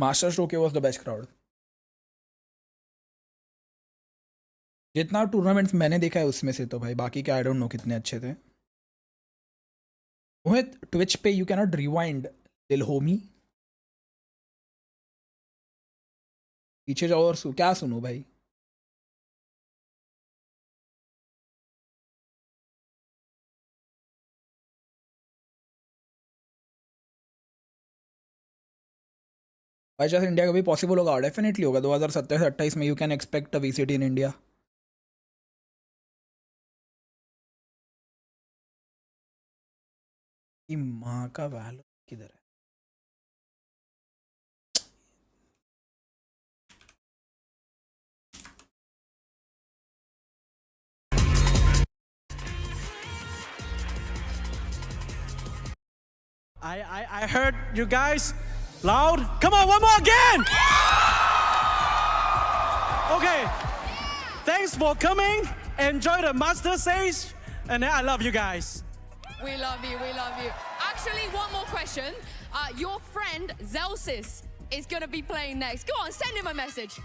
Masters Tokyo was the best crowd. जितना टूर्नामेंट्स मैंने देखा है उसमें से तो भाई, बाकी के आई डोंट नो कितने अच्छे थे. मोहित, ट्विच पे यू कैनॉट रिवाइंड दिल होमी. पीछे जाओ और क्या सुनो भाई. बाई चांस इंडिया का भी पॉसिबल होगा, डेफिनेटली होगा. 2027-28 में you can expect a VCT in India. कि माँ का वैलो किधर है? I heard you guys loud. Come on, one more again. Okay. Thanks for coming. Enjoy the master stage. And I love you guys. We love you, we love you. Actually, one more question. Your friend, Zelsis, is gonna be playing next. Go on, send him a message.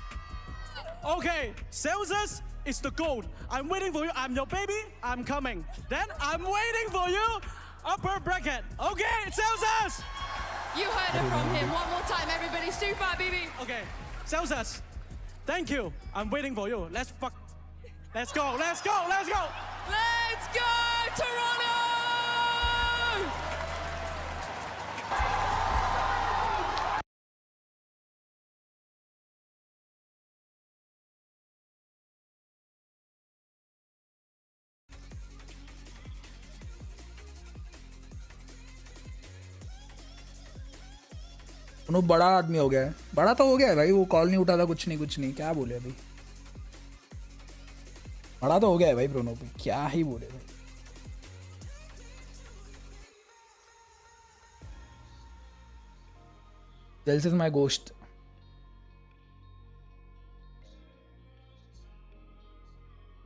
Okay, Celsius is the gold. I'm waiting for you. I'm your baby. I'm coming. Then I'm waiting for you. Upper bracket. Okay, Celsius. You heard it from him. One more time, everybody. Super, baby. Okay, Celsius. Thank you. I'm waiting for you. Let's go. Let's go. Let's go, Toronto! उन्होंने बड़ा आदमी हो गया है, बड़ा तो हो गया है भाई, वो कॉल नहीं उठाता, कुछ नहीं, क्या बोले अभी, बड़ा तो हो गया है भाई ब्रोनो, क्या ही बोले भाई। This is my ghost.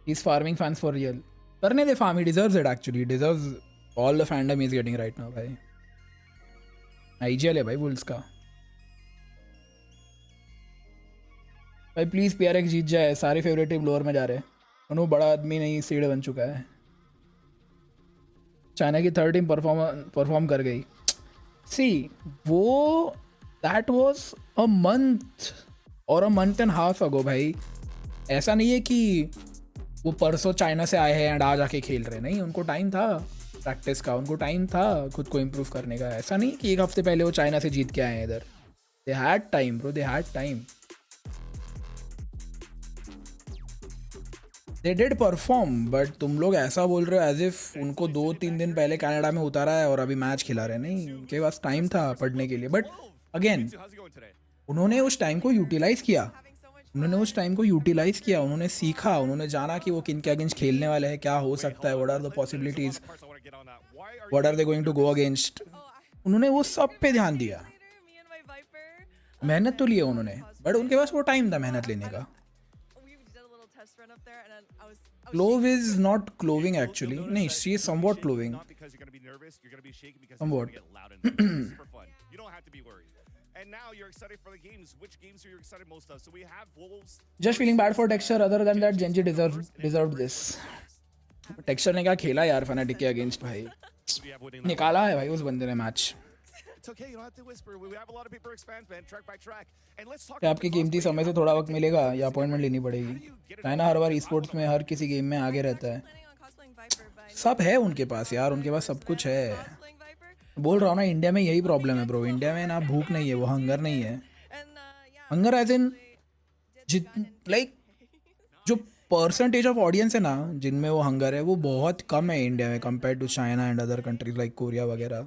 He's farming fans for real. करने दे farm, he deserves it actually. He deserves all the fandom he's getting right now भाई। IGL है भाई Wolves का। भाई प्लीज PRX जीत जाए, सारे फेवरेट टीम लोअर में जा रहे हैं। उन्होंने बड़ा आदमी नहीं सीड बन चुका है। चाइना की थर्ड टीम परफॉर्म कर गई। सी वो दैट वाज अ मंथ और अ मंथ एंड हाफ अगो भाई। ऐसा नहीं है कि वो परसों चाइना से आए हैं एंड आज आके खेल रहे, नहीं, उनको टाइम था प्रैक्टिस का, उनको टाइम था खुद को इम्प्रूव करने का। ऐसा नहीं कि एक हफ्ते पहले वो चाइना से जीत के आए हैं इधर। They had time bro, they had time. They did perform, but तुम लोग ऐसा बोल रहे हो एज इफ उनको 2-3 दिन पहले कनाडा में उतारा है और अभी मैच खिला रहे हैं। नहीं, उनके पास टाइम था पढ़ने के लिए, बट अगेन उन्होंने उस टाइम को यूटिलाइज किया, उन्होंने सीखा, उन्होंने जाना कि वो किन के अगेंस्ट खेलने वाले हैं, क्या हो सकता है, what are the possibilities, what are they going to go against. उन्होंने वो सब पे ध्यान दिया, मेहनत तो लिया उन्होंने, बट उनके पास वो टाइम था मेहनत लेने का। Clove is not cloving actually. No, she is somewhat cloving. Somewhat. You don't have to be worried. And now you're excited for the games. Which games are you excited most of? So we have Wolves. Just feeling bad for Texture. Other than that, GENG deserved this. Texture ने क्या खेला यार Fnatic के against भाई, निकाला है भाई उस बंदे ने match. It's okay, you don't have to whisper. We have a lot of PRX fans, man, track by track. And let's talk क्या आपकी कीमती समय से थोड़ा वक्त मिलेगा या अपॉइंटमेंट लेनी पड़ेगी? चाइना हर बार स्पोर्ट्स में हर किसी गेम में आगे रहता है, सब है उनके पास यार, उनके पास सब कुछ है। बोल रहा हूँ ना, इंडिया में यही प्रॉब्लम है ब्रो। इंडिया में ना भूख नहीं है, वो हंगर नहीं है। हंगर एज इन लाइक जो परसेंटेज ऑफ ऑडियंस है ना जिनमें वो हंगर है, वो बहुत कम है इंडिया में compare to China and other countries like Korea वगैरह।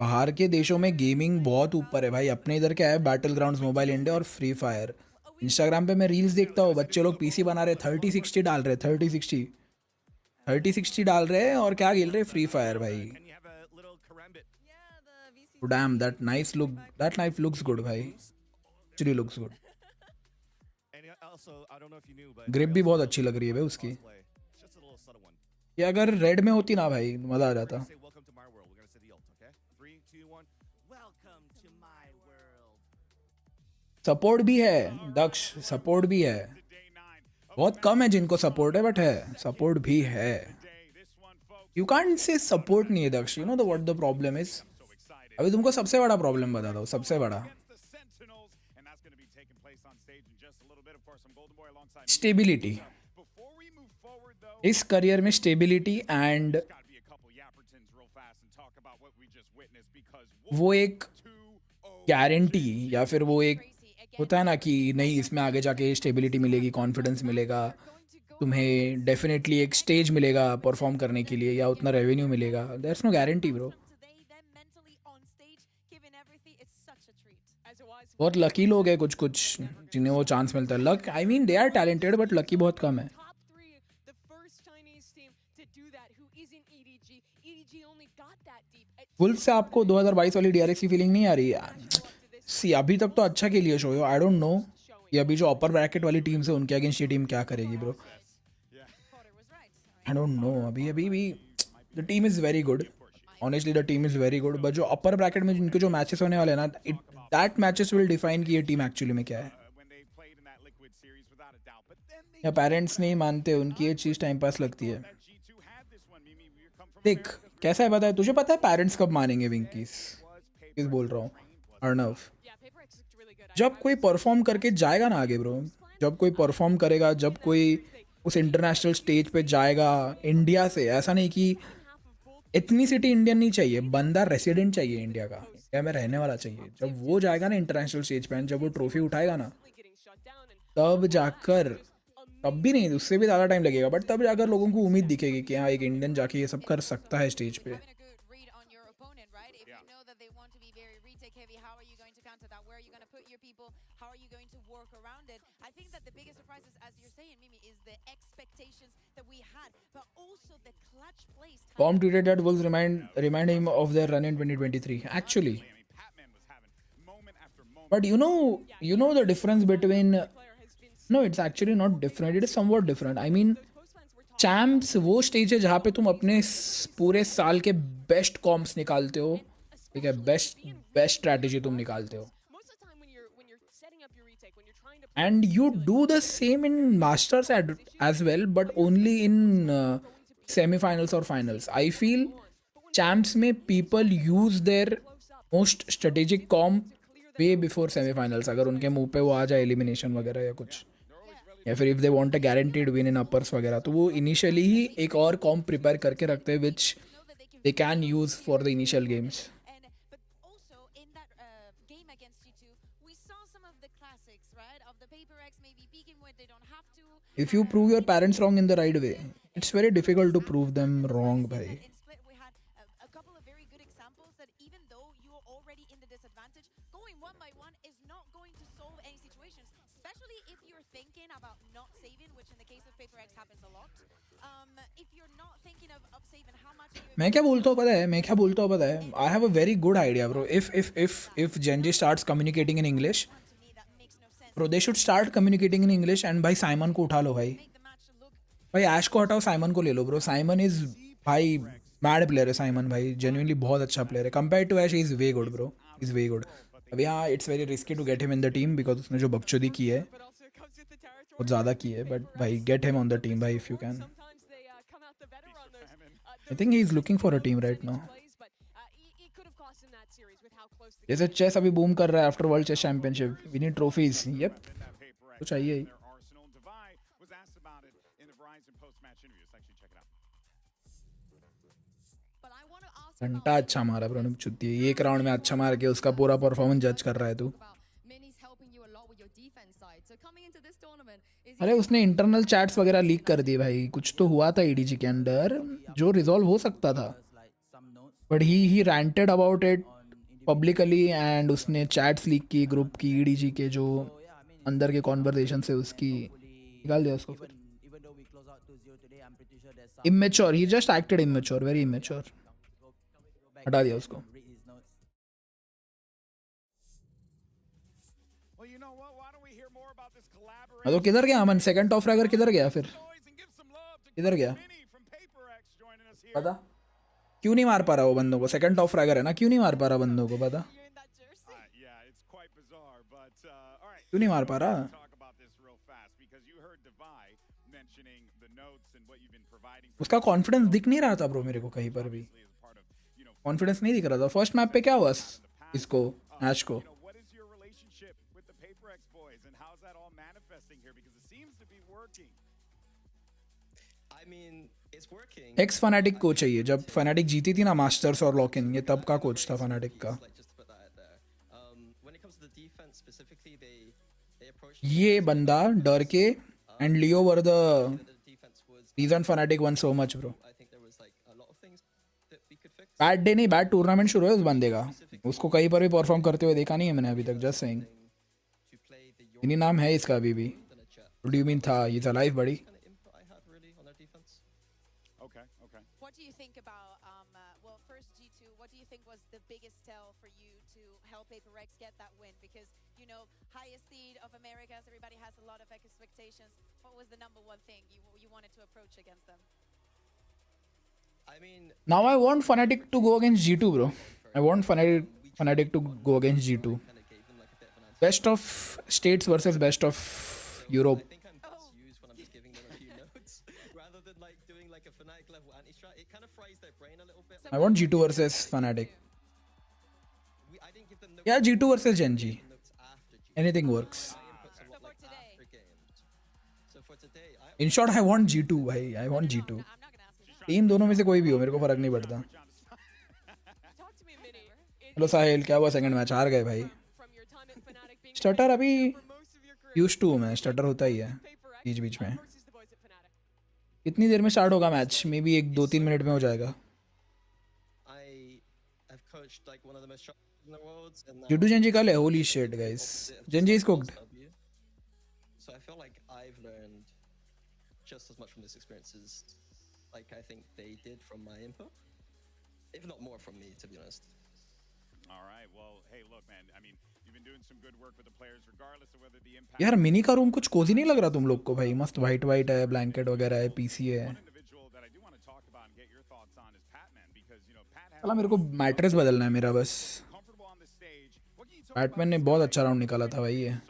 बाहर के देशों में गेमिंग बहुत ऊपर है भाई। अपने इधर क्या है, बैटल ग्राउंड्स, मोबाइल इंडिया और फ्री फायर। इंस्टाग्राम पे मैं रील्स देखता हूँ, बच्चे लोग पीसी बना रहे, 30-60 डाल रहे, 30-60 डाल रहे हैं और क्या खेल रहे, फ्री फायर भाई। Dam, that knife looks good भाई, एक्चुअली लुक्स गुड। ग्रिप भी बहुत अच्छी लग रही है भाई उसकी। ये अगर रेड में होती ना भाई मजा आ जाता। सपोर्ट भी है दक्ष, सपोर्ट भी है, बहुत कम है जिनको सपोर्ट है, बट है, सपोर्ट भी है। यू कांट से सपोर्ट नहीं है Daksh. You know the what the problem is. अभी तुमको सबसे बड़ा प्रॉब्लम बताता हूँ, सबसे बड़ा स्टेबिलिटी। इस करियर में स्टेबिलिटी एंड वो एक गारंटी या फिर वो एक होता है ना कि नहीं इसमें आगे जाके स्टेबिलिटी मिलेगी, कॉन्फिडेंस मिलेगा, तुम्हें डेफिनेटली एक स्टेज मिलेगा परफॉर्म करने के लिए या उतना रेवेन्यू मिलेगा। There is no guarantee bro. बहुत लकी लोग हैं कुछ जिन्हें वो चांस मिलता है। Luck, I mean they are talented but lucky बहुत कम है। is in EDG. EDG only got that deep. Wolf से आपको 2022 वाली DRX की फीलिंग नहीं आ रही है? सी अभी तक तो अच्छा खेली है शोयो, आई डोंट नो ये अभी जो अपर ब्रैकेट वाली टीम से उनके अगेंस्ट ये टीम क्या करेगी ब्रो, आई डोंट नो। अभी भी the team is very good, honestly the team is very good, but जो अपर ब्रैकेट में जिनके जो मैचेस होने वाले हैं ना, दैट मैचेस विल डिफाइन कि ये टीम एक्चुअली में क्या है। या पेरेंट्स नहीं मानते, उनकी ये चीज़ टाइम पास लगती है। देख कैसा है, पता है तुझे, पता है पेरेंट्स कब मानेंगे विंकीस, किस बोल रहा हूँ अर्णव, जब कोई परफॉर्म करके जाएगा ना आगे ब्रो, जब कोई परफॉर्म करेगा, जब कोई उस इंटरनेशनल स्टेज पे जाएगा इंडिया से, ऐसा नहीं कि एथनिसिटी इंडियन नहीं चाहिए, बंदा रेसिडेंट चाहिए इंडिया का, इंडिया में रहने वाला चाहिए। जब वो जाएगा ना इंटरनेशनल स्टेज पे, जब वो ट्रॉफी उठाएगा ना, तब जाकर, तब भी नहीं, उससे भी ज़्यादा टाइम लगेगा, बट तब जाकर लोगों को उम्मीद दिखेगी कि हाँ एक इंडियन जाके ये सब कर सकता है स्टेज पे। Com tweeted that Wolves remind him of their run in 2023. Actually, but you know the difference between. No, it's actually not different. It is somewhat different. I mean, champs वो stage है जहाँ पे तुम अपने पूरे साल के बेस्ट कॉम्प्स निकालते हो, ठीक है, बेस्ट स्ट्रैटेजी तुम निकालते हो, and you do the same in Masters as well, but only in semifinals और फाइनल्स। आई फील चैम्प्स में people use their most strategic comp way before semifinals, अगर उनके मुंह पे वो आ जाए एलिमिनेशन वगैरह या कुछ, या फिर if they want a guaranteed win in uppers वगैरह, तो वो इनिशियली ही एक और कॉम्प प्रिपेयर करके रखते हैं which they can use for the initial games. If you prove your parents wrong in the right way, it's very difficult to prove them wrong, bhai. मैं क्या बोलता हूँ पता है, I have a very good idea bro. If Genji starts communicating in English, bro, they should start communicating in English, and भाई Simon को उठा लो भाई ऐश को हटाओ, साइमन को ले लो ब्रो। साइमन इज भाई मैड प्लेयर है, साइमन भाई जेन्युइनली बहुत अच्छा प्लेयर है, compare to Ash is way good bro, is way good. अब यहाँ it's very risky to get him in the team because उसने जो बकचोदी की है बहुत ज़्यादा की है, बट भाई get him on the team भाई if you can. I think he is looking for a team right now. जैसे चेस अभी बूम कर रहा है after world chess championship, we need trophies, yup तो चाहिए ही। घंटा अच्छा मारा ब्रो ने छुट्टी, एक राउंड में अच्छा मार के उसका पूरा परफॉर्मेंस जज कर रहा है तू। अरे उसने इंटरनल चैट्स वगैरह लीक कर दिए भाई, कुछ तो हुआ था ईडीजी के अंदर जो रिजॉल्व हो सकता था, but he ranted about it publicly, and उसने चैट्स लीक की ग्रुप की ईडीजी के जो अंदर के कॉन्वर्सेशन से, उसकी निकाल दिया उसको फिर। Immature, he just acted immature, very immature, हटा दिया उसको। तो किधर गया अमन, सेकंड टॉप फ्रैगर किधर गया फिर, किधर गया पता? क्यों नहीं मार पा रहा वो बंदों को? सेकंड टॉप फ्रैगर है ना, क्यों नहीं मार पा रहा बंदों को पता? क्यों नहीं मार पा रहा? उसका कॉन्फिडेंस दिख नहीं रहा था ब्रो मेरे को, कहीं पर भी कॉन्फिडेंस नहीं दिख रहा था। फर्स्ट मैप पे क्या हुआ इसको, ऐश को? एक्स फनाटिक कोच चाहिए, जब फनाटिक जीती थी ना मास्टर्स और लॉक-इन, ये तब का कोच था फनाटिक का। ये बंदा डर के, and Leo were the reason Fnatic won so much bro. Bad day नहीं, बैड टूर्नामेंट शुरू है उस बंदे का, उसको कहीं पर भी परफॉर्म करते हुए देखा नहीं है मैंने अभी तक, जस्ट सेइंग। इन्हीं नाम है इसका अभी भी। What do you mean था? He's alive, buddy. think about, well, first G2, what do you think was the biggest tell for you to help PRX get that win? Because, you know, highest seed of Americas, everybody has a lot of expectations. What was the number one thing you wanted to approach against them? I mean, now I want Fnatic to go against G2, bro. I want Fnatic to go against G2. Best of states versus best of Europe. I think I'm best used when I'm just giving them a few notes rather than like doing like a Fnatic level anti-strat. It kind of fries their brain a little bit. I want G2 versus Fnatic. I didn't give them notes. Yeah, G2 versus GENG. Anything works. So for today, In short, I want G2 भाई. I want G2. Team दोनों में से कोई भी हो, मेरे को फर्क नहीं पड़ता. हेलो साहिल, क्या हुआ सेकंड मैच? हार गए भाई. स्टटर अभी यूज्ड टू मैं, स्टटर होता ही है बीच बीच में. कितनी देर में स्टार्ट होगा मैच? मे बी 1-2-3 मिनट में हो जाएगा. G2 GENG कल है. Holy shit guys, GENG is cooked. So I feel like I've learned just as much from this experience as like I think they did from my input, if not more from me, to be honest. All right, well, hey, look, man. I mean, you've been doing some good work with the players, regardless of whether the impact. यार mini का room कुछ Cozi नहीं लग रहा तुम लोग को भाई? मस्त वाइट वाइट है, ब्लैंकेट वगैरह है, पीसी है. चला मेरे को मैट्रेस बदलना है मेरा बस. बैटमैन ने बहुत अच्छा राउंड निकाला था भाई ये.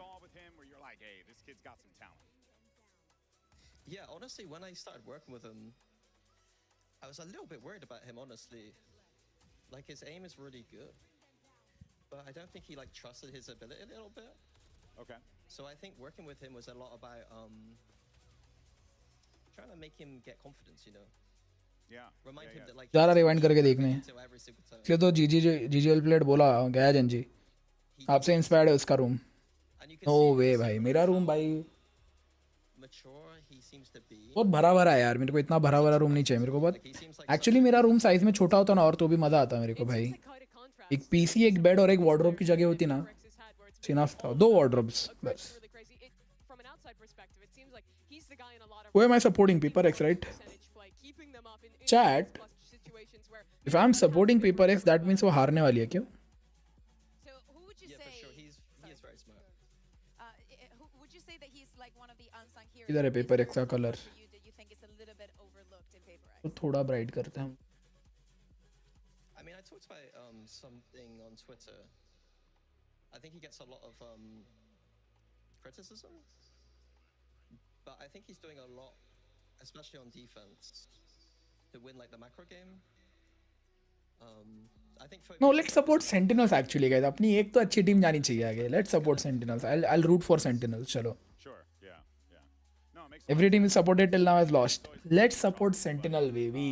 Yeah, honestly, when I started working with him, I was a little bit worried about him, honestly. Like, his aim is really good, but I don't think he, like, trusted his ability a little bit. Okay. So I think working with him was a lot about, trying to make him get confidence, you know? Yeah. Remind him that, like, जा रहा rewind करके देखने. इसलिए तो GGL plate बोला गया GENG. आपसे inspired है उसका रूम. नो वे भाई, मेरा रूम भाई बहुत भरा भरा है यार. मेरे को इतना भरा भरा रूम नहीं चाहिए. मेरे को बहुत एक्चुअली मेरा रूम साइज में छोटा होता ना और तो भी मजा आता मेरे को भाई. एक पीसी, एक बेड और एक वार्डरोब की जगह होती ना, इनफ था. 2 वार्डरोब्स बस. Who am I supporting? PRX, right? Chat. If I'm supporting PRX, that means वो हारने वाली है क्यों? इधर है PRX का कलर. तो थोड़ा ब्राइट करते हैं हम. I mean, I talked about something on Twitter. I think he gets a lot of criticism, but I think he's doing a lot, especially on defense, to win like the macro game. I think No, let's support Sentinels actually, guys. अपनी एक तो अच्छी team जानी चाहिए आगे. Let's support Sentinels. I'll root for Sentinels. चलो. Sure. Yeah. No, it makes Every team is supported till now has lost. Let's support Sentinel, baby.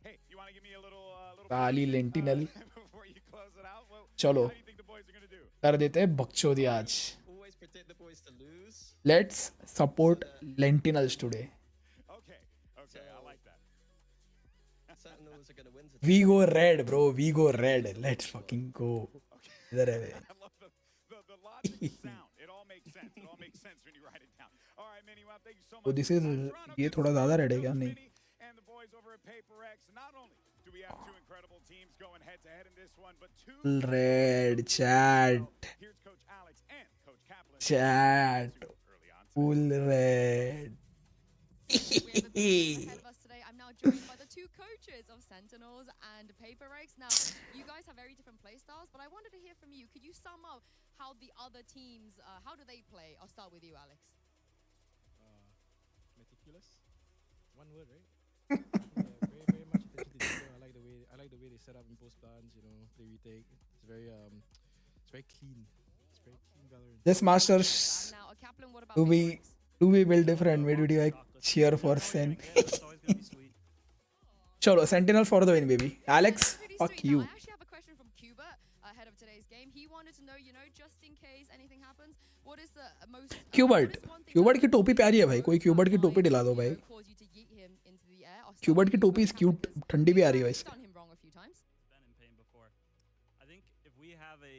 Hey, you want to give me a little Kali लेंटिनल. before you close it out? Well, चलो. what do you think the boys are going to do? कर देते हैं बकचोदी आज. always predict the boys to lose. Let's support Lentinels today. Okay, I like that. Sentinels are going to win today. We go red, bro. We go red. Let's fucking go. इधर है वे. I love the logic is sound. It all makes sense. It all makes sense when you write it down. All right, Manny, well, thank you so much. तो this is ये थोड़ा ज़्यादा red है क्या? नहीं. And the boys over at PRX. Not only do we have 2 incredible teams going head to head in this one, but 2 Red chat. Here's Coach Alex and Coach Kaplan. Chat. Full red. Ahead of us today, I'm now joined by the 2 coaches of Sentinels and PRX. Now, you guys have very different play styles, but I wanted to hear from you. Could you sum up how the other teams, how do they play? I'll start with you, Alex. Meticulous. One word, right? Very much attention to detail. I like the way they set up in post plans. You know, play retake. It's very clean. It's very clean valorant. This Masters. Do we build different? Where did you cheer for Sen? Chalo, Sentinel for the win, baby. Alex, fuck you. I actually have a question from Cuba ahead of today's game. He wanted to know, you know, just in case anything happens, what is the most क्यूबर्ट की टोपी प्यारी है भाई. कोई क्यूबर्ट की टोपी दिला दो भाई. क्यूबर्ट की टोपी is cute. ठंडी भी आ रही है वैसे. I think if we have a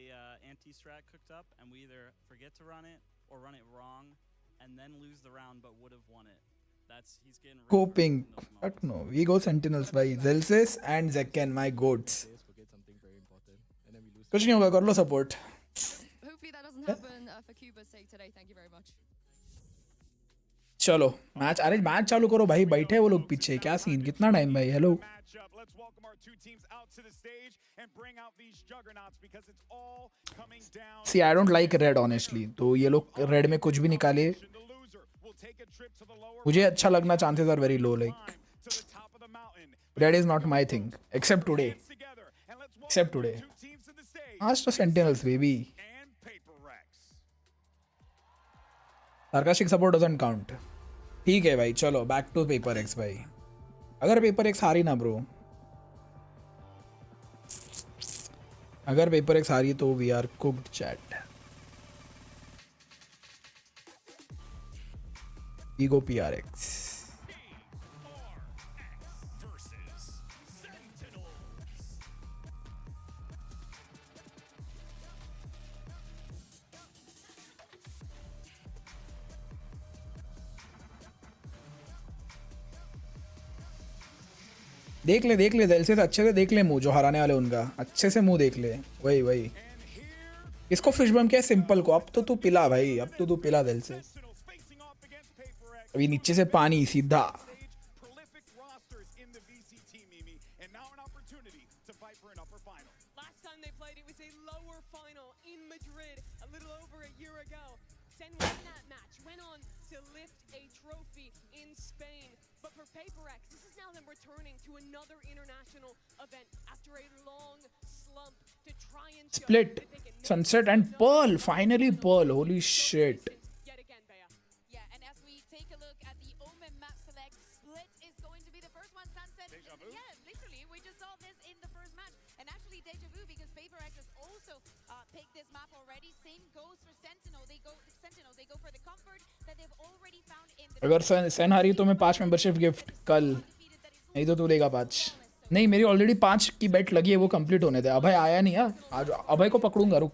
anti-strat cooked up and we either forget to run it or run it wrong and then lose the round but would have won it, he's getting Coping. Fuck no. We go Sentinels by Zelsis and Zekken, my goats. कुछ नहीं होगा, कर लो support. Hopefully that doesn't happen for Cuba's sake today. Thank you very much. चलो match, अरे match चालू करो भाई, बैठे वो लोग पीछे, क्या सीन, कितना टाइम भाई. Hello. See, I don't like red honestly. तो ये लोग रेड में कुछ भी निकाले, मुझे अच्छा लगना chances are very low. Like red is not my thing except today. आज तो Sentinels baby. Sarcastic support doesn't count. ठीक है भाई, चलो बैक टू पेपर एक्स भाई. अगर पेपर एक्स हारी ना ब्रो, अगर पेपर एक्स हारी तो we are cooked chat. We go PRX. देख ले दिल से अच्छे से देख ले मुंह, जो हराने वाले उनका अच्छे से मुंह देख ले. वही इसको फिश बम क्या सिंपल को. अब तो तू पिला भाई, अब तो तू पिला दिल से. अभी नीचे से पानी सीधा. Last time they played, it was a lower final in Madrid a little over a year ago. SEN won that match, went on to lift a trophy in Spain. But for PaperX, this is now them returning to another international event after a long slump to try and show Split, that they can Sunset and Pearl. Finally Pearl. Holy shit. Yeah, and as we take a look at the Omen map select, Split is going to be the first one. Sunset. Yeah, literally, we just saw this in the first match. And actually, deja vu because PaperX has also picked this map already. Same goes for Sentinel. They go for the comfort that they've already found in the. अगर सेन हारी तो मैं 5 membership gift कल, नहीं तो तू लेगा 5. नहीं, मेरी ऑलरेडी 5 की बेट लगी है, वो कंप्लीट होने दे. अभय आया नहीं यार, आज अभय को पकड़ूंगा. रुक,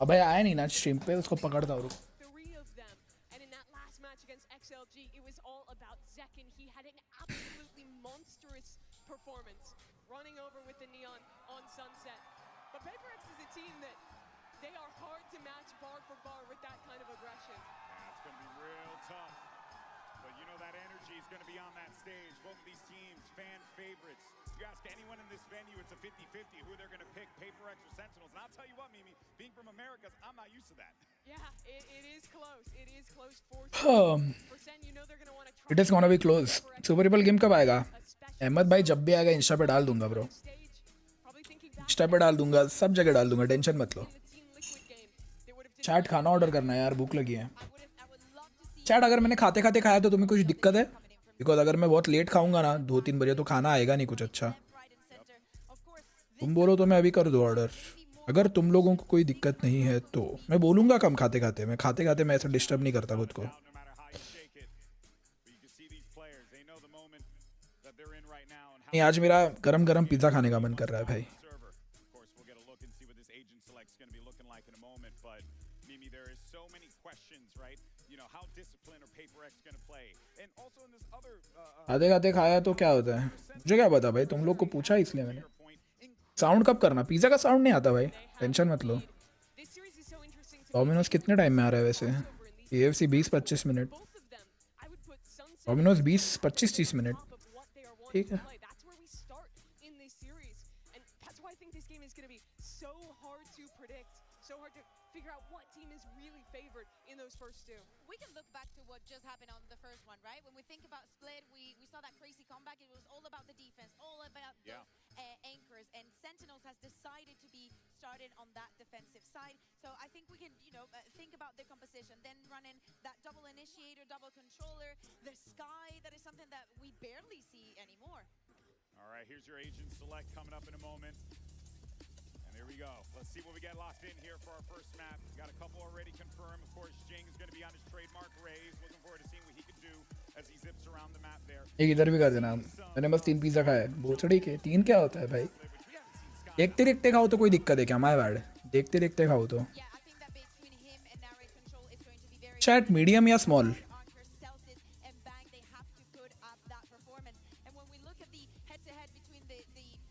अभय आया नहीं ना स्ट्रीम पे, उसको पकड़ता हूँ. रुक. And in that last match against XLG, it was all about Zekken. He had an absolutely monstrous performance, running over with the Neon on Sunset. But PaperX is a team that they are hard to match bar for bar with that kind of aggression. It's going to be real tough. But you know that energy is going to be on that stage. Both of these teams, fan favorites. You ask anyone in this venue, it's a 50-50 who they're going to pick, PaperX or Sentinels. And I'll tell you what, Mimi, being from America, I'm not used to that. Yeah, it is close. It is close for SEN. You know they're going to want to try. It is gonna be close. Super ripple game कब आएगा? अहमद भाई जब भी आएगा Insta पे डाल दूंगा bro. Insta पे डाल दूंगा, सब जगह डाल दूंगा, टेंशन मत लो. चैट खाना ऑर्डर करना है यार, भूख लगी है. चैट अगर मैंने खाते खाते खाया तो तुम्हें कुछ दिक्कत है? बिकॉज अगर मैं बहुत लेट खाऊंगा ना 2-3 बजे तो खाना आएगा नहीं कुछ अच्छा. तुम बोलो तो मैं अभी कर दूँ ऑर्डर. अगर तुम लोगों को कोई दिक्कत नहीं है तो मैं बोलूँगा कम खाते खाते. मैं खाते खाते मैं ऐसा डिस्टर्ब नहीं करता खुद को. नहीं, आज मेरा गरम गरम पिज़्ज़ा खाने का मन कर रहा है भाई. खाते खाते खाया तो क्या होता है मुझे क्या पता भाई, तुम लोग को पूछा इसलिए मैंने. साउंड कब करना? पिज़्ज़ा का साउंड नहीं आता भाई, टेंशन मत लो. डोमिनोज कितने टाइम में आ रहा है वैसे? KFC 20-25 minute, Domino's 20-25-30 minute. ठीक है. We can look back to what just happened on the first one, right? When we think about Split, we saw that crazy comeback. It was all about the defense, all about those anchors. And Sentinels has decided to be started on that defensive side. So I think we can, think about their composition. Then run in that double initiator, double controller. The Sky, that is something that we barely see anymore. All right, here's your agent select coming up in a moment. Here we go. Let's see what we get locked in here for our first map. We got a couple already confirmed. Of course, GENG is going to be on his trademark raise. Looking forward to seeing what he can do as he zips around the map there. एक इधर भी कर देना. मैंने बस 3 pizza खाया. बोचड़ी के 3 क्या होता है भाई? देखते देखते खाओ तो कोई दिक्कत है क्या? My bad. देखते देखते खाओ तो. चैट मीडियम या स्मॉल?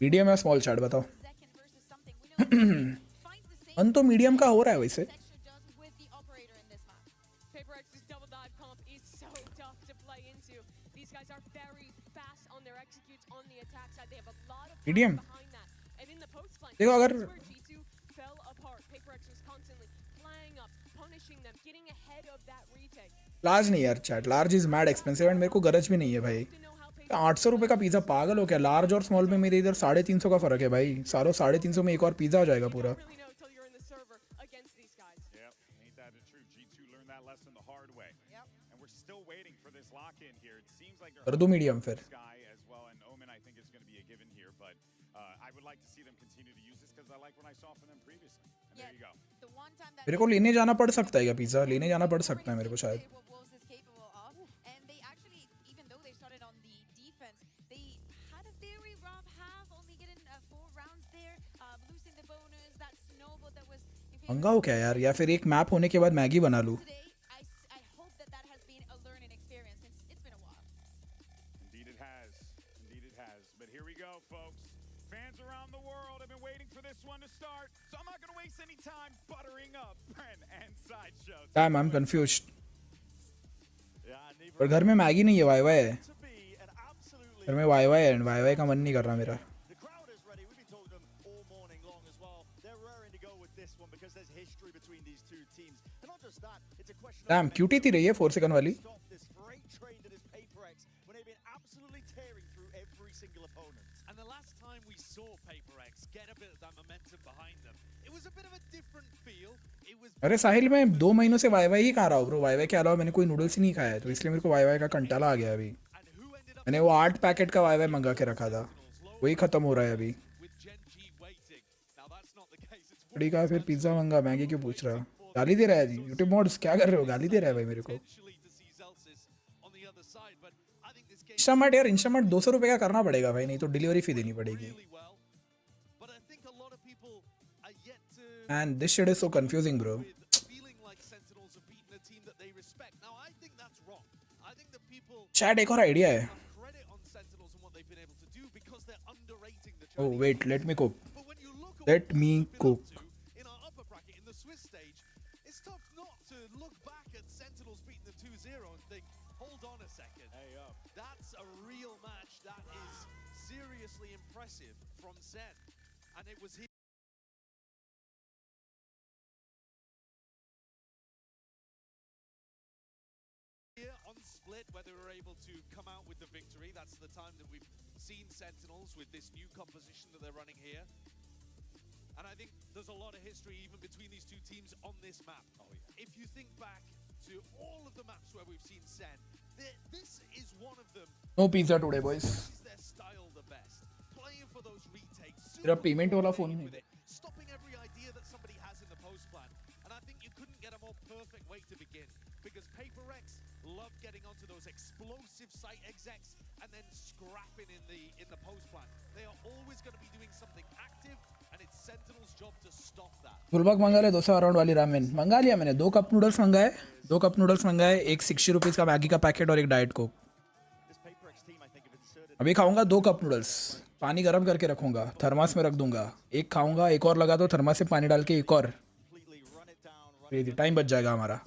मीडियम या स्मॉल चैट बताओ। मन तो मीडियम का हो रहा है वैसे। PRX's double dive comp is so tough to play into. These guys are very fast on their executes on the attack side. They have a lot of medium behind that. And in the post flank, देखो अगर where G2 fell apart. PRX was constantly flying up, punishing them, getting ahead of that retake. Large नहीं यार chat, large is mad expensive and मेरे को गरज भी नहीं है भाई। 800 रुपये का पिज़्ज़ा पागल हो क्या? लार्ज और स्मॉल में मेरे इधर 350 का फ़र्क है भाई। सारों 350 में एक और पिज़्ज़ा हो जाएगा पूरा। कर दो मीडियम फिर। मेरे को लेने जाना पड़ सकता है क्या पिज़्ज़ा? लेने जाना पड़ सकता है मेरे को शायद। मंगा हो क्या यार? या फिर एक मैप होने के बाद मैगी बना लूँ? Damn, I'm confused. पर घर में मैगी नहीं है, वाई-वाई है। घर में वाई-वाई है, वाई-वाई का मन नहीं कर रहा मेरा। Damn, क्यूटी थी रही है 4 सेकंड वाली। And the last time we saw PRX get a bit of that momentum behind them, it was a bit of a different feel. It was अरे साहिल, मैं 2 महीनों से वाई-वाई ही खा रहा हूँ ब्रो। वाई-वाई के अलावा मैंने कोई नूडल्स ही नहीं खाया है, तो इसलिए मेरे को वाई-वाई का कंटाला आ गया अभी। मैंने वो 8 पैकेट का वाई-वाई मंगा के रखा था, वही खत्म हो रहा है अभी। बड़ी का फिर पिज़्ज़ा मंगा, मैगी क्यों पूछ रहा? गाली दे रहा है जी यूट्यूब मॉड्स, क्या कर रहे हो? गाली दे रहा है भाई मेरे को। इंस्टामार्ट यार, इंस्टामार्ट 200 रुपये का करना पड़ेगा भाई, नहीं तो डिलीवरी फी देनी पड़ेगी। And this shit is so confusing, bro. Chat, एक और आइडिया है। Oh wait, let me cook. Let me cook. That's a real match. That is seriously impressive from SEN, and it was here on Split where they were able to come out with the victory. That's the time that we've seen Sentinels with this new composition that they're running here. And I think there's a lot of history even between these two teams on this map. Oh, yeah. If you think back to all of the maps where we've seen SEN, this is one of them. No pizza today, boys. Their style the best. Playing for those retakes. तेरा payment वाला phone है। Stopping every idea that somebody has in the post plan. And I think you couldn't get a more perfect way to begin, because PRX love getting onto those explosive site execs and then scrapping in the post plan. They are always going to be doing something active, and it's Sentinel's job to stop that. Gulbagh मंगा ले 200 around वाली ramen मंगा लिया मैंने। 2 cup noodles मंगाए, 2 cup noodles मंगाए, एक 60 rupees का मैगी का पैकेट और एक डाइट कोक। अभी खाऊंगा 2 कप नूडल्स, पानी गर्म करके रखूंगा, थर्मास में रख दूंगा, एक खाऊंगा, एक और लगा तो थर्मास से पानी डाल के एक और। टाइम बच जाएगा हमारा।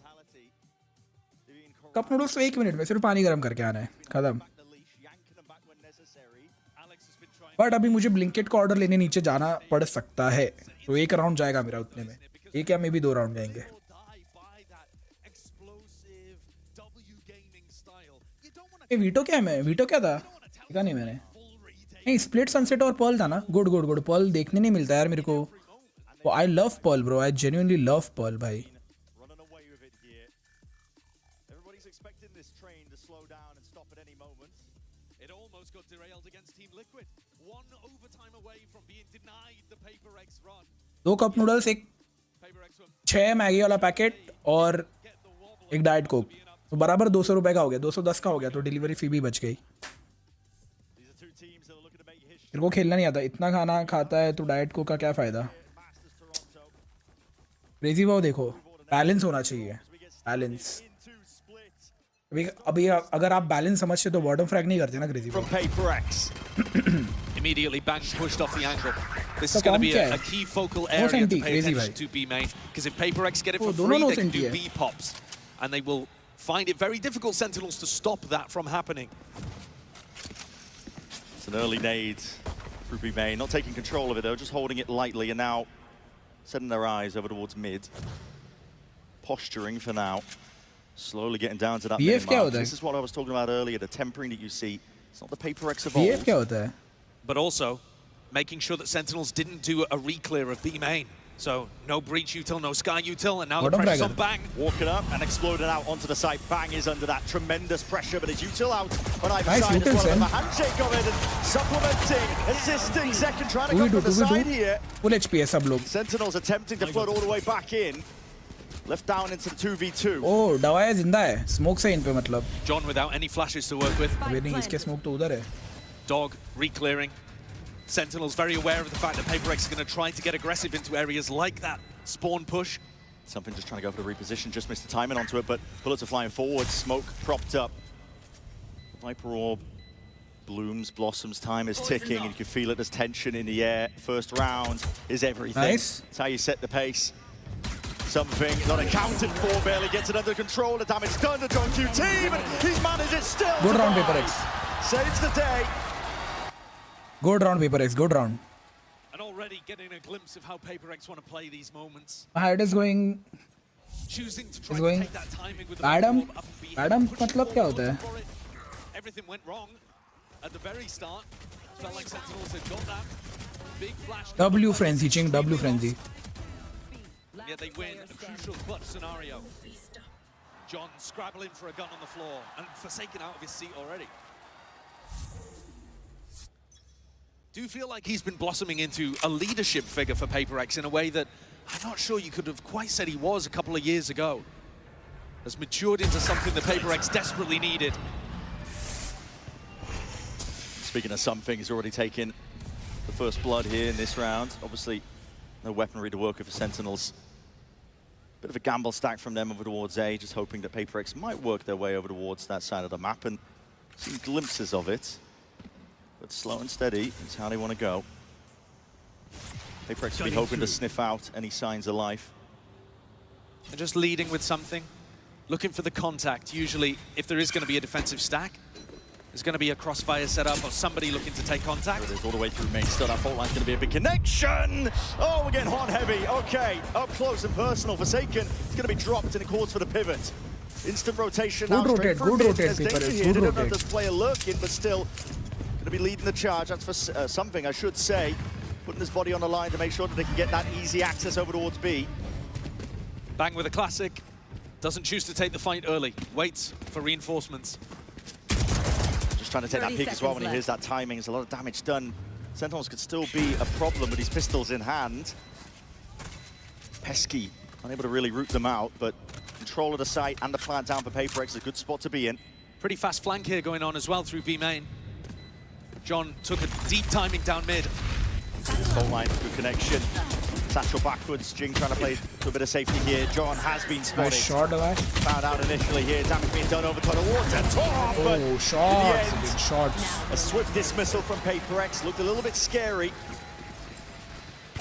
कप नूडल्स तो 1 मिनट में, सिर्फ पानी गर्म करके आना है, खत्म। बट अभी मुझे ब्लिंकेट का ऑर्डर लेने नीचे जाना पड़ सकता है, तो 1 राउंड जाएगा मेरा उतने में। 1 या मे भी 2 राउंड जाएंगे। ये वीटो क्या है? मैं वीटो क्या था देखा नहीं मैंने। नहीं, स्प्लिट सनसेट और पर्ल था ना। Good good good. पर्ल देखने नहीं मिलता यार मेरे को। I love Pearl bro, I genuinely love Pearl भाई। दो कप नूडल्स, एक 6 मैगी वाला पैकेट और एक डाइट कोक, तो बराबर 200 रुपए का हो गया। 210 का हो गया, तो डिलीवरी फी भी बच गई। तेरे को खेलना नहीं आता, इतना खाना खाता है तो डाइट कोक का क्या फ़ायदा। क्रेजी भाव देखो, बैलेंस होना चाहिए, बैलेंस। अभी अगर आप बैलेंस समझते तो बॉटम फ्रैग नहीं करते ना क्रेजी भाव। Immediately, Bang pushed off the angle. This is going to be a key focal area to pay attention to B main. Because if PRX get it for free, they can do B pops. And they will find it very difficult, Sentinels, to stop that from happening. It's an early nade through B main. Not taking control of it, though, just holding it lightly. And now setting their eyes over towards mid. Posturing for now. Slowly getting down to that mid-mark. This is what I was talking about earlier, the tempering that you see. It's not the PRX of old. But also, making sure that Sentinels didn't do a re-clear of B main. So, no breach util, no sky util, and now the pressure's on Bang. Walking up and exploding out onto the side. Bang is under that tremendous pressure, but it's util out on either side as well. The handshake of it and supplementing, assisting, second trying to come from the side here. Full HP है सब लोग. Sentinels attempting to flood all the way back in. Left down into the 2v2. Oh, दवाया जिंदा है. Smoke से इन पे मतलब. John without any flashes to work with. अबे नहीं इसके smoke तो उधर है. Dog re-clearing. Sentinels very aware of the fact that PRX is going to try to get aggressive into areas like that spawn push. Something just trying to go for the reposition, just missed the timing onto it, but bullets are flying forward, smoke propped up. Viper Orb blooms, blossoms, time is ticking, and you can feel it, there's tension in the air. First round is everything. Nice. That's how you set the pace. Something not accounted for, barely gets it under control, the damage done to John Q team, and he's managed it still. Good round, PRX. Saves the day. Good round, PRX. Good round. And already getting a glimpse of how PRX want to play these moments. It is going. Choosing to try to take that timing with the Adam, मतलब क्या होता है? Everything went wrong at the very start. Felt like Sentinels had got that big flash. W frenzy, Ching. W frenzy. Yet they win a crucial clutch scenario. John scrabbling for a gun on the floor and Forsaken out of his seat already. Do feel like he's been blossoming into a leadership figure for PRX in a way that I'm not sure you could have quite said he was a couple of years ago. Has matured into something that PRX desperately needed. Speaking of something, he's already taken the first blood here in this round. Obviously, no weaponry to work with for Sentinels. Bit of a gamble stack from them over towards A, just hoping that PRX might work their way over towards that side of the map, and seeing glimpses of it. But slow and steady is how they want to go. PRX will be hoping to sniff out any signs of life. And just leading with something, looking for the contact. Usually, if there is going to be a defensive stack, there's going to be a crossfire set up or somebody looking to take contact. There it is, all the way through main. Still, that fault line's going to be a big connection. Oh, we're getting hot and heavy. Okay, up close and personal. Forsaken, it's going to be dropped and it calls for the pivot. Instant rotation now. Good rotate, good rotate, people. Good rotate. Don't know if there's player lurking, but still going to be leading the charge. That's for something, I should say. Putting his body on the line to make sure that they can get that easy access over towards B. Bang with a classic. Doesn't choose to take the fight early. Waits for reinforcements. Just trying to take that peek as well when he hears that timing. There's a lot of damage done. Sentinels could still be a problem with these pistols in hand. Pesky, unable to really root them out, but control of the site and the plant down for PRX is a good spot to be in. Pretty fast flank here going on as well through B main. John took a deep timing down mid. This whole line, good connection. Satchel backwards, GENG trying to play to a bit of safety here. John has been spotted. Nice shot, Found out initially here, damage being done over towards the top. Oh, shots, big shots. A swift dismissal from PRX, looked a little bit scary.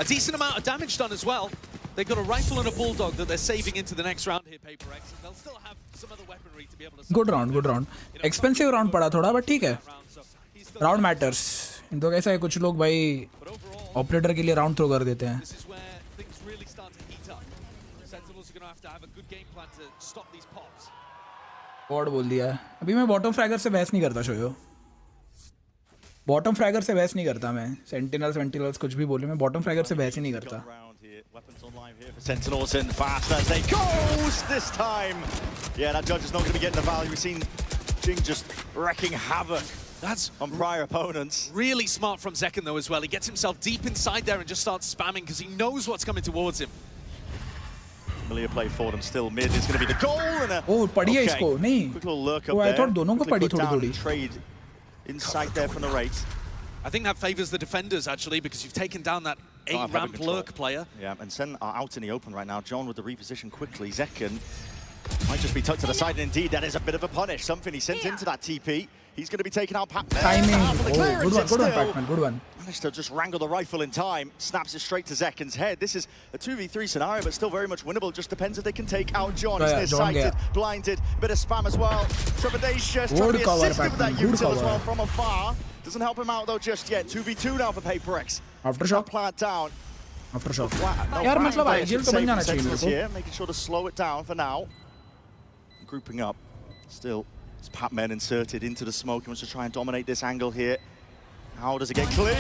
A decent amount of damage done as well. They've got a rifle and a bulldog that they're saving into the next round here, PRX, and they'll still have some other weaponry to be able to... Good round, good round. Expensive round पड़ा थोड़ा, but ठीक है. Round matters. इन तो कैसा है, कुछ लोग भाई ऑपरेटर के लिए राउंड थ्रो कर देते हैं. गॉड बोल दिया. अभी मैं बॉटम फ्रैगर से बहस नहीं करता शोयो. बॉटम फ्रैगर से बहस नहीं करता मैं. सेंटिनल्स कुछ भी बोले, मैं बॉटम फ्रैगर से बहस ही नहीं करता. Sentinels in fast as they goes this time. Yeah, that judge is not going to be getting the value. We've seen GENG just wrecking havoc. That's on prior opponents. Really smart from Zekken though as well. He gets himself deep inside there and just starts spamming because he knows what's coming towards him. Familiar play for them. Still mid is going to be the goal. And oh, पड़ी है इसको नहीं. Quick little lurk up I there. thought दोनों को पड़ी थोड़ी. Trade inside there from the right. I think that favors the defenders actually because you've taken down that A-ramp lurk player. Yeah, and SEN are out in the open right now. John with the reposition quickly. Zekken might just be tucked to the side. And indeed, that is a bit of a punish. Something he sent into that TP. He's going to be taking out Pac-Man. Timing. Oh, Good one, Pac-Man, good one. Managed to just wrangle the rifle in time, snaps it straight to Zeken's head. This is a 2v3 scenario, but still very much winnable. Just depends if they can take out John. He's nearsighted, blinded, bit of spam as well. Trepidatious, trying to be assisted with that util as well from afar. Doesn't help him out though just yet. 2v2 now for PRX. Aftershock. Plant down. Aftershock. यार मतलब ideal तो बन जाना चाहिए मेरे को. Making sure to slow it down for now. Grouping up. Still, it's Pac-Man inserted into the smoke. He wants to try and dominate this angle here. How does it get cleared?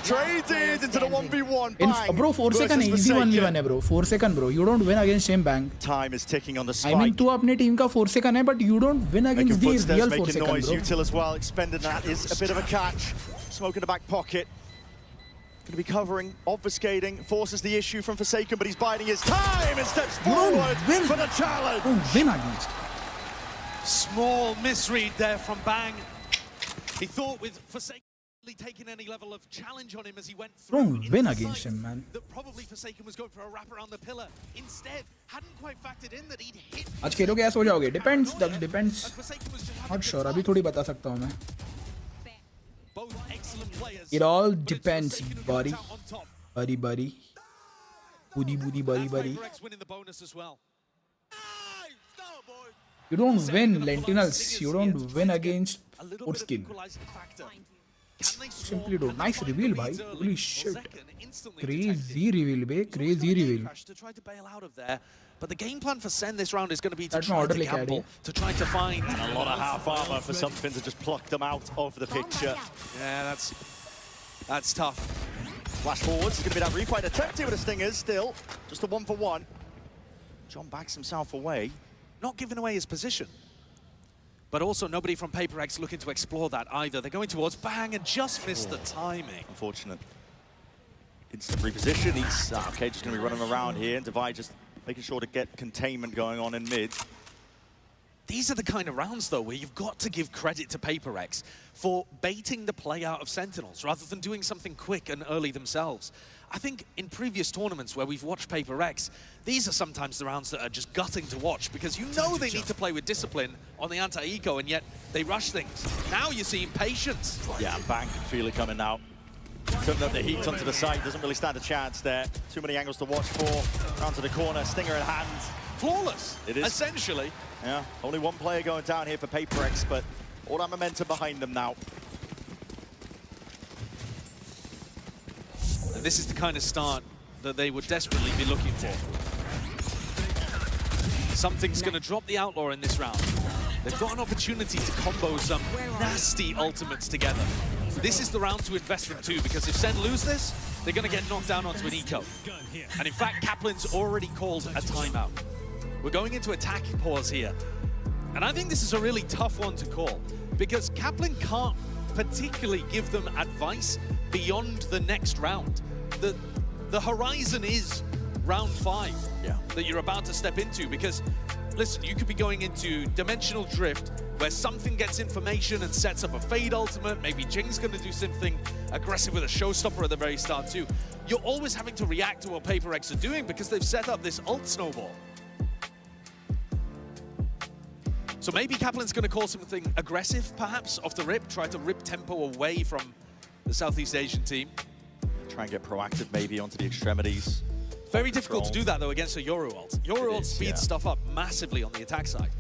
Traded into the 1v1. Bang. Bro, 4 second easy 1v1 है bro. 4 second bro. You don't win against him bang. Time is ticking on the spike. I mean, तू अपने team का 4 second है, but you don't win against the real 4 second noise. bro. Util as well, expended that is a bit of a catch. Smoke in the back pocket. Going to be covering, obfuscating, forces the issue from Forsaken, but he's biding his time and steps forward for the challenge. Don't win against. Small misread there from Bang. He thought with Forsaken taking any level of challenge on him as he went through. Don't win against him, man. That probably Forsaken was going for a wrap around the pillar. Instead, hadn't quite factored in that he'd hit. आज खेलोगे ऐसा हो जाओगे. Depends. Depends. Not sure. अभी थोड़ी बता सकता हूँ मैं. It all depends, buddy. Buddy. Buddy. You don't win Lentinels. You don't win against Outskin. Simply don't. Nice reveal, bhai. Holy shit. Crazy reveal, bhai. Crazy reveal. To try to bail out of there. But the game plan for SEN this round is going to be to That's try to gamble, to try to find a lot of half armor for something to just pluck them out of the picture. Yeah, that's tough. Flash forwards, it's going to be that refight attempted with the Stingers still. Just a 1-for-1. John backs himself away. Not giving away his position. But also nobody from PRX looking to explore that either. They're going towards Bang and just missed the timing. Unfortunate. Instant reposition. He's okay, just going to be running around here. And Divide just making sure to get containment going on in mid. These are the kind of rounds, though, where you've got to give credit to PRX for baiting the play out of Sentinels rather than doing something quick and early themselves. I think in previous tournaments where we've watched PRX, these are sometimes the rounds that are just gutting to watch because you know they need to play with discipline on the anti-eco and yet they rush things. Now you're seeing patience. Yeah, Bang can feel it coming now. Turning up the heat onto the side, doesn't really stand a chance there. Too many angles to watch for. Down to the corner, Stinger in hand. Flawless, it is. Essentially. Yeah, only one player going down here for PRX, but all that momentum behind them now. And this is the kind of start that they would desperately be looking for. Something's going to drop the Outlaw in this round. They've got an opportunity to combo some nasty ultimates together. This is the round to invest from too, because if SEN lose this, they're going to get knocked down onto an eco. And in fact, Kaplan's already called a timeout. We're going into attack pause here. And I think this is a really tough one to call, because Kaplan can't particularly give them advice beyond the next round. The horizon is round 5 that you're about to step into, because listen, you could be going into Dimensional Drift where something gets information and sets up a Fade ultimate. Maybe Jing's going to do something aggressive with a Showstopper at the very start too. You're always having to react to what PRX are doing because they've set up this ult snowball. So maybe Kaplan's going to call something aggressive, perhaps, off the rip, try to rip tempo away from the Southeast Asian team. Try and get proactive maybe onto the extremities. Very difficult to do that, though, against a Yoru ult. Yoru ult speeds stuff up massively on the attack side.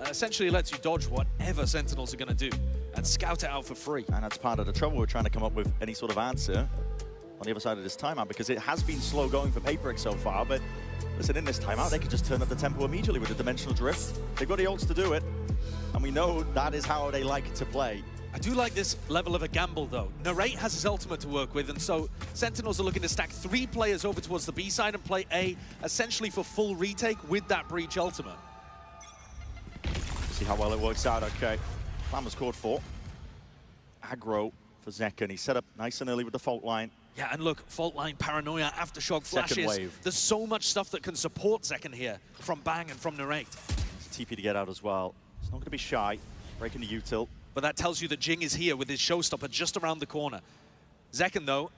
Essentially lets you dodge whatever Sentinels are going to do and scout it out for free. And that's part of the trouble. We're trying to come up with any sort of answer on the other side of this timeout, because it has been slow going for PRX so far, but listen, in this timeout, they can just turn up the tempo immediately with the Dimensional Drift. They've got the ults to do it, and we know that is how they like to play. I do like this level of a gamble, though. Narrate has his ultimate to work with, and so Sentinels are looking to stack 3 players over towards the B side and play A, essentially for full retake with that Breach ultimate. See how well it works out, okay. Plan was called for. Aggro for Zekken. He set up nice and early with the fault line. Yeah, and look, fault line, paranoia, aftershock flashes. Second wave. There's so much stuff that can support Zekken here from Bang and from Narrate. It's TP to get out as well. It's not going to be shy. Breaking the util. But that tells you that Jing is here with his Showstopper just around the corner. Zekken, though,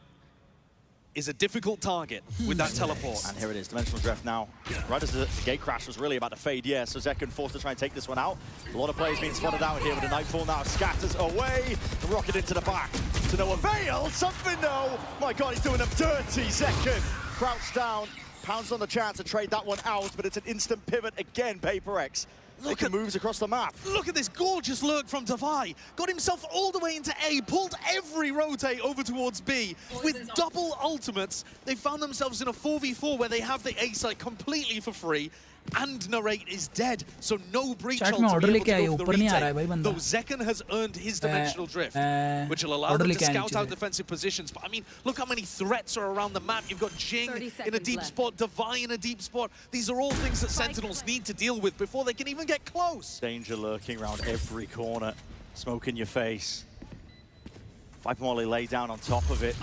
is a difficult target with that teleport. And here it is, Dimensional Drift now. Right as the gate crash was really about to fade, yeah, so Zekken forced to try and take this one out. A lot of players being spotted out here with the Nightfall now. Scatters away, rocket into the back. To no avail, something though. My God, he's doing them dirty, Zekken. Crouched down, pounds on the chance to trade that one out, but it's an instant pivot again, PRX. Look at moves across the map. Look at this gorgeous lurk from Davai. Got himself all the way into A, pulled every rotate over towards B. With double ultimates, they found themselves in a 4v4 where they have the A site completely for free. And Narrate is dead, so no breach ult to be able to go for the retake. Though Zekken has earned his dimensional drift, which will allow them to scout out defensive positions. But I mean, look how many threats are around the map. You've got GENG in a deep spot, Davai in a deep spot. These are all things that Sentinels need to deal with before they can even get close. Danger lurking around every corner. Smoke in your face. Viper Molly lay down on top of it.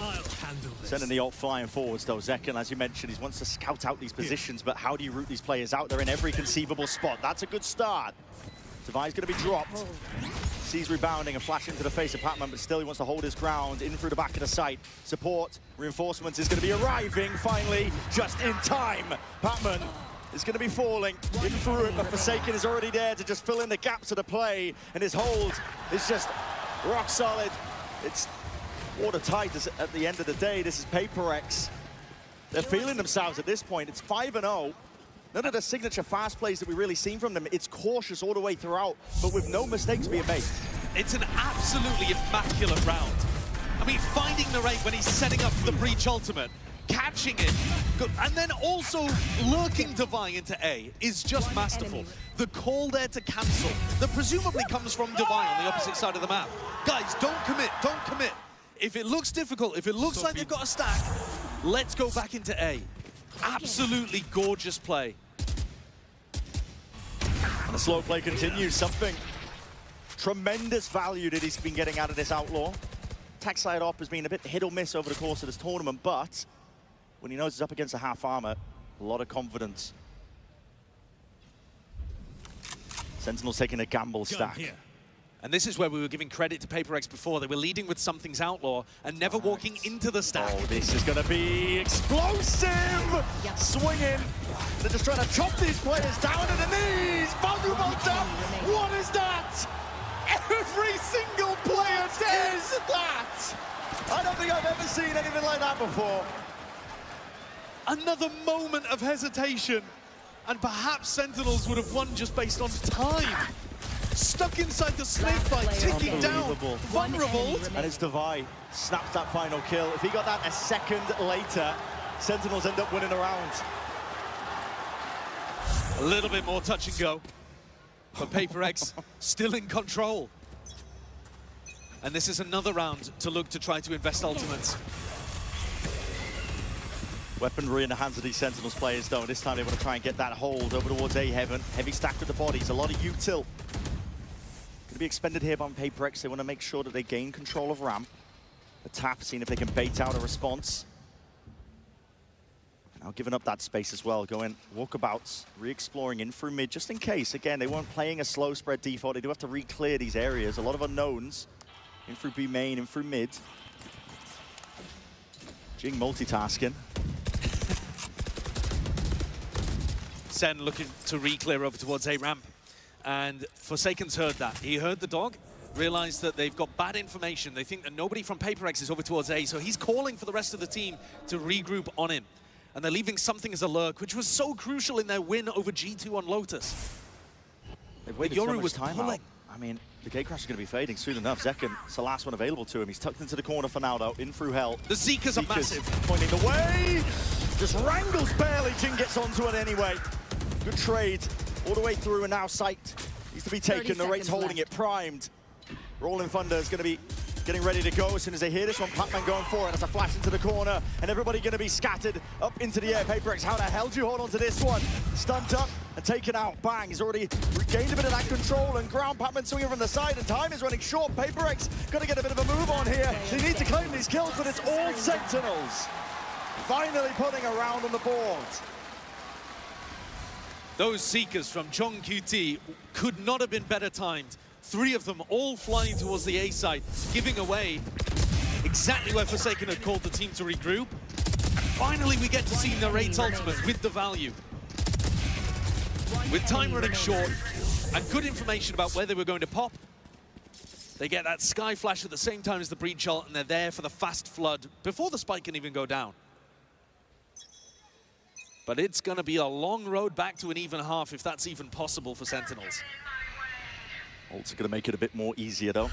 Sending the ult flying forwards though. Zekken, as you mentioned, he wants to scout out these positions, but how do you route these players out there in every conceivable spot? That's a good start. Davai's going to be dropped. Sees rebounding and flash into the face of Patman, but still he wants to hold his ground in through the back of the site. Support, reinforcements is going to be arriving finally, just in time. Patman is going to be falling in through it, but Forsaken is already there to just fill in the gaps of the play, and his hold is just rock solid. It's watertight at the end of the day. This is PRX. They're feeling themselves at this point. It's 5-0. None of the signature fast plays that we've really seen from them. It's cautious all the way throughout, but with no mistakes being made. It's an absolutely immaculate round. I mean, finding Narate when he's setting up for the breach ultimate, catching it, and then also lurking Davai into A is just masterful. The call there to cancel that presumably comes from Davai on the opposite side of the map. Guys, don't commit, don't commit. If it looks difficult, if it looks like they've got a stack, let's go back into A. Absolutely gorgeous play. And the slow play continues. Something tremendous value that he's been getting out of this Outlaw. Attack side op has been a bit hit or miss over the course of this tournament, but when he knows he's up against a half armor, a lot of confidence. Sentinel's taking a gamble stack. And this is where we were giving credit to PRX before. They were leading with Something's Outlaw and never walking into the stack. Oh, this is going to be explosive! Swinging. They're just trying to chop these players down to the knees. Vulnerable dump. What is that? Every single player says that! I don't think I've ever seen anything like that before. Another moment of hesitation. And perhaps Sentinels would have won just based on time. Stuck inside the snake bite, ticking down, vulnerable. And it's Davai, snaps that final kill. If he got that a second later, Sentinels end up winning the round. A little bit more touch and go, but PRX still in control. And this is another round to look to try to invest ultimates. Weaponry in the hands of these Sentinels players though. This time they want to try and get that hold over towards A Heaven. Heavy stack with the bodies, a lot of util. Going to be expended here by PRX. They want to make sure that they gain control of ramp. The tap, seeing if they can bait out a response. Now giving up that space as well, going walkabouts, re-exploring in through mid, just in case. Again, they weren't playing a slow spread default. They do have to re-clear these areas. A lot of unknowns. In through B main, in through mid. GENG multitasking. SEN looking to re-clear over towards A ramp. And Forsaken's heard that. He heard the dog, realized that they've got bad information. They think that nobody from PRX is over towards A, so he's calling for the rest of the team to regroup on him. And they're leaving Something as a lurk, which was so crucial in their win over G2 on Lotus. They've waited so much time out. I mean, the gate crash is going to be fading soon enough. Zekken, it's the last one available to him. He's tucked into the corner for now, though, in through hell. The Zekas are massive. Pointing the way. Just wrangles barely. GENG gets onto it anyway. Good trade all the way through, and now sight needs to be taken. The Rate's holding it, primed. Rolling Thunder is going to be getting ready to go as soon as they hear this one. Patman going for it. That's a flash into the corner, and everybody going to be scattered up into the air. PRX, how the hell do you hold on to this one? Stunned up and taken out. Bang, he's already regained a bit of that control, and ground Patman swinging from the side, and time is running short. PRX got to get a bit of a move on here. They need to claim these kills, but it's all Sentinels. Finally putting a round on the board. Those Seekers from Jong QT could not have been better timed. 3 of them all flying towards the A side, giving away exactly where Forsaken had called the team to regroup. Finally, we get to see Narrate's ultimate with the value. With time running short and good information about where they were going to pop, they get that Sky Flash at the same time as the Breach ult, and they're there for the fast flood before the spike can even go down. But it's going to be a long road back to an even half, if that's even possible for Sentinels. Also going to make it a bit more easier, though.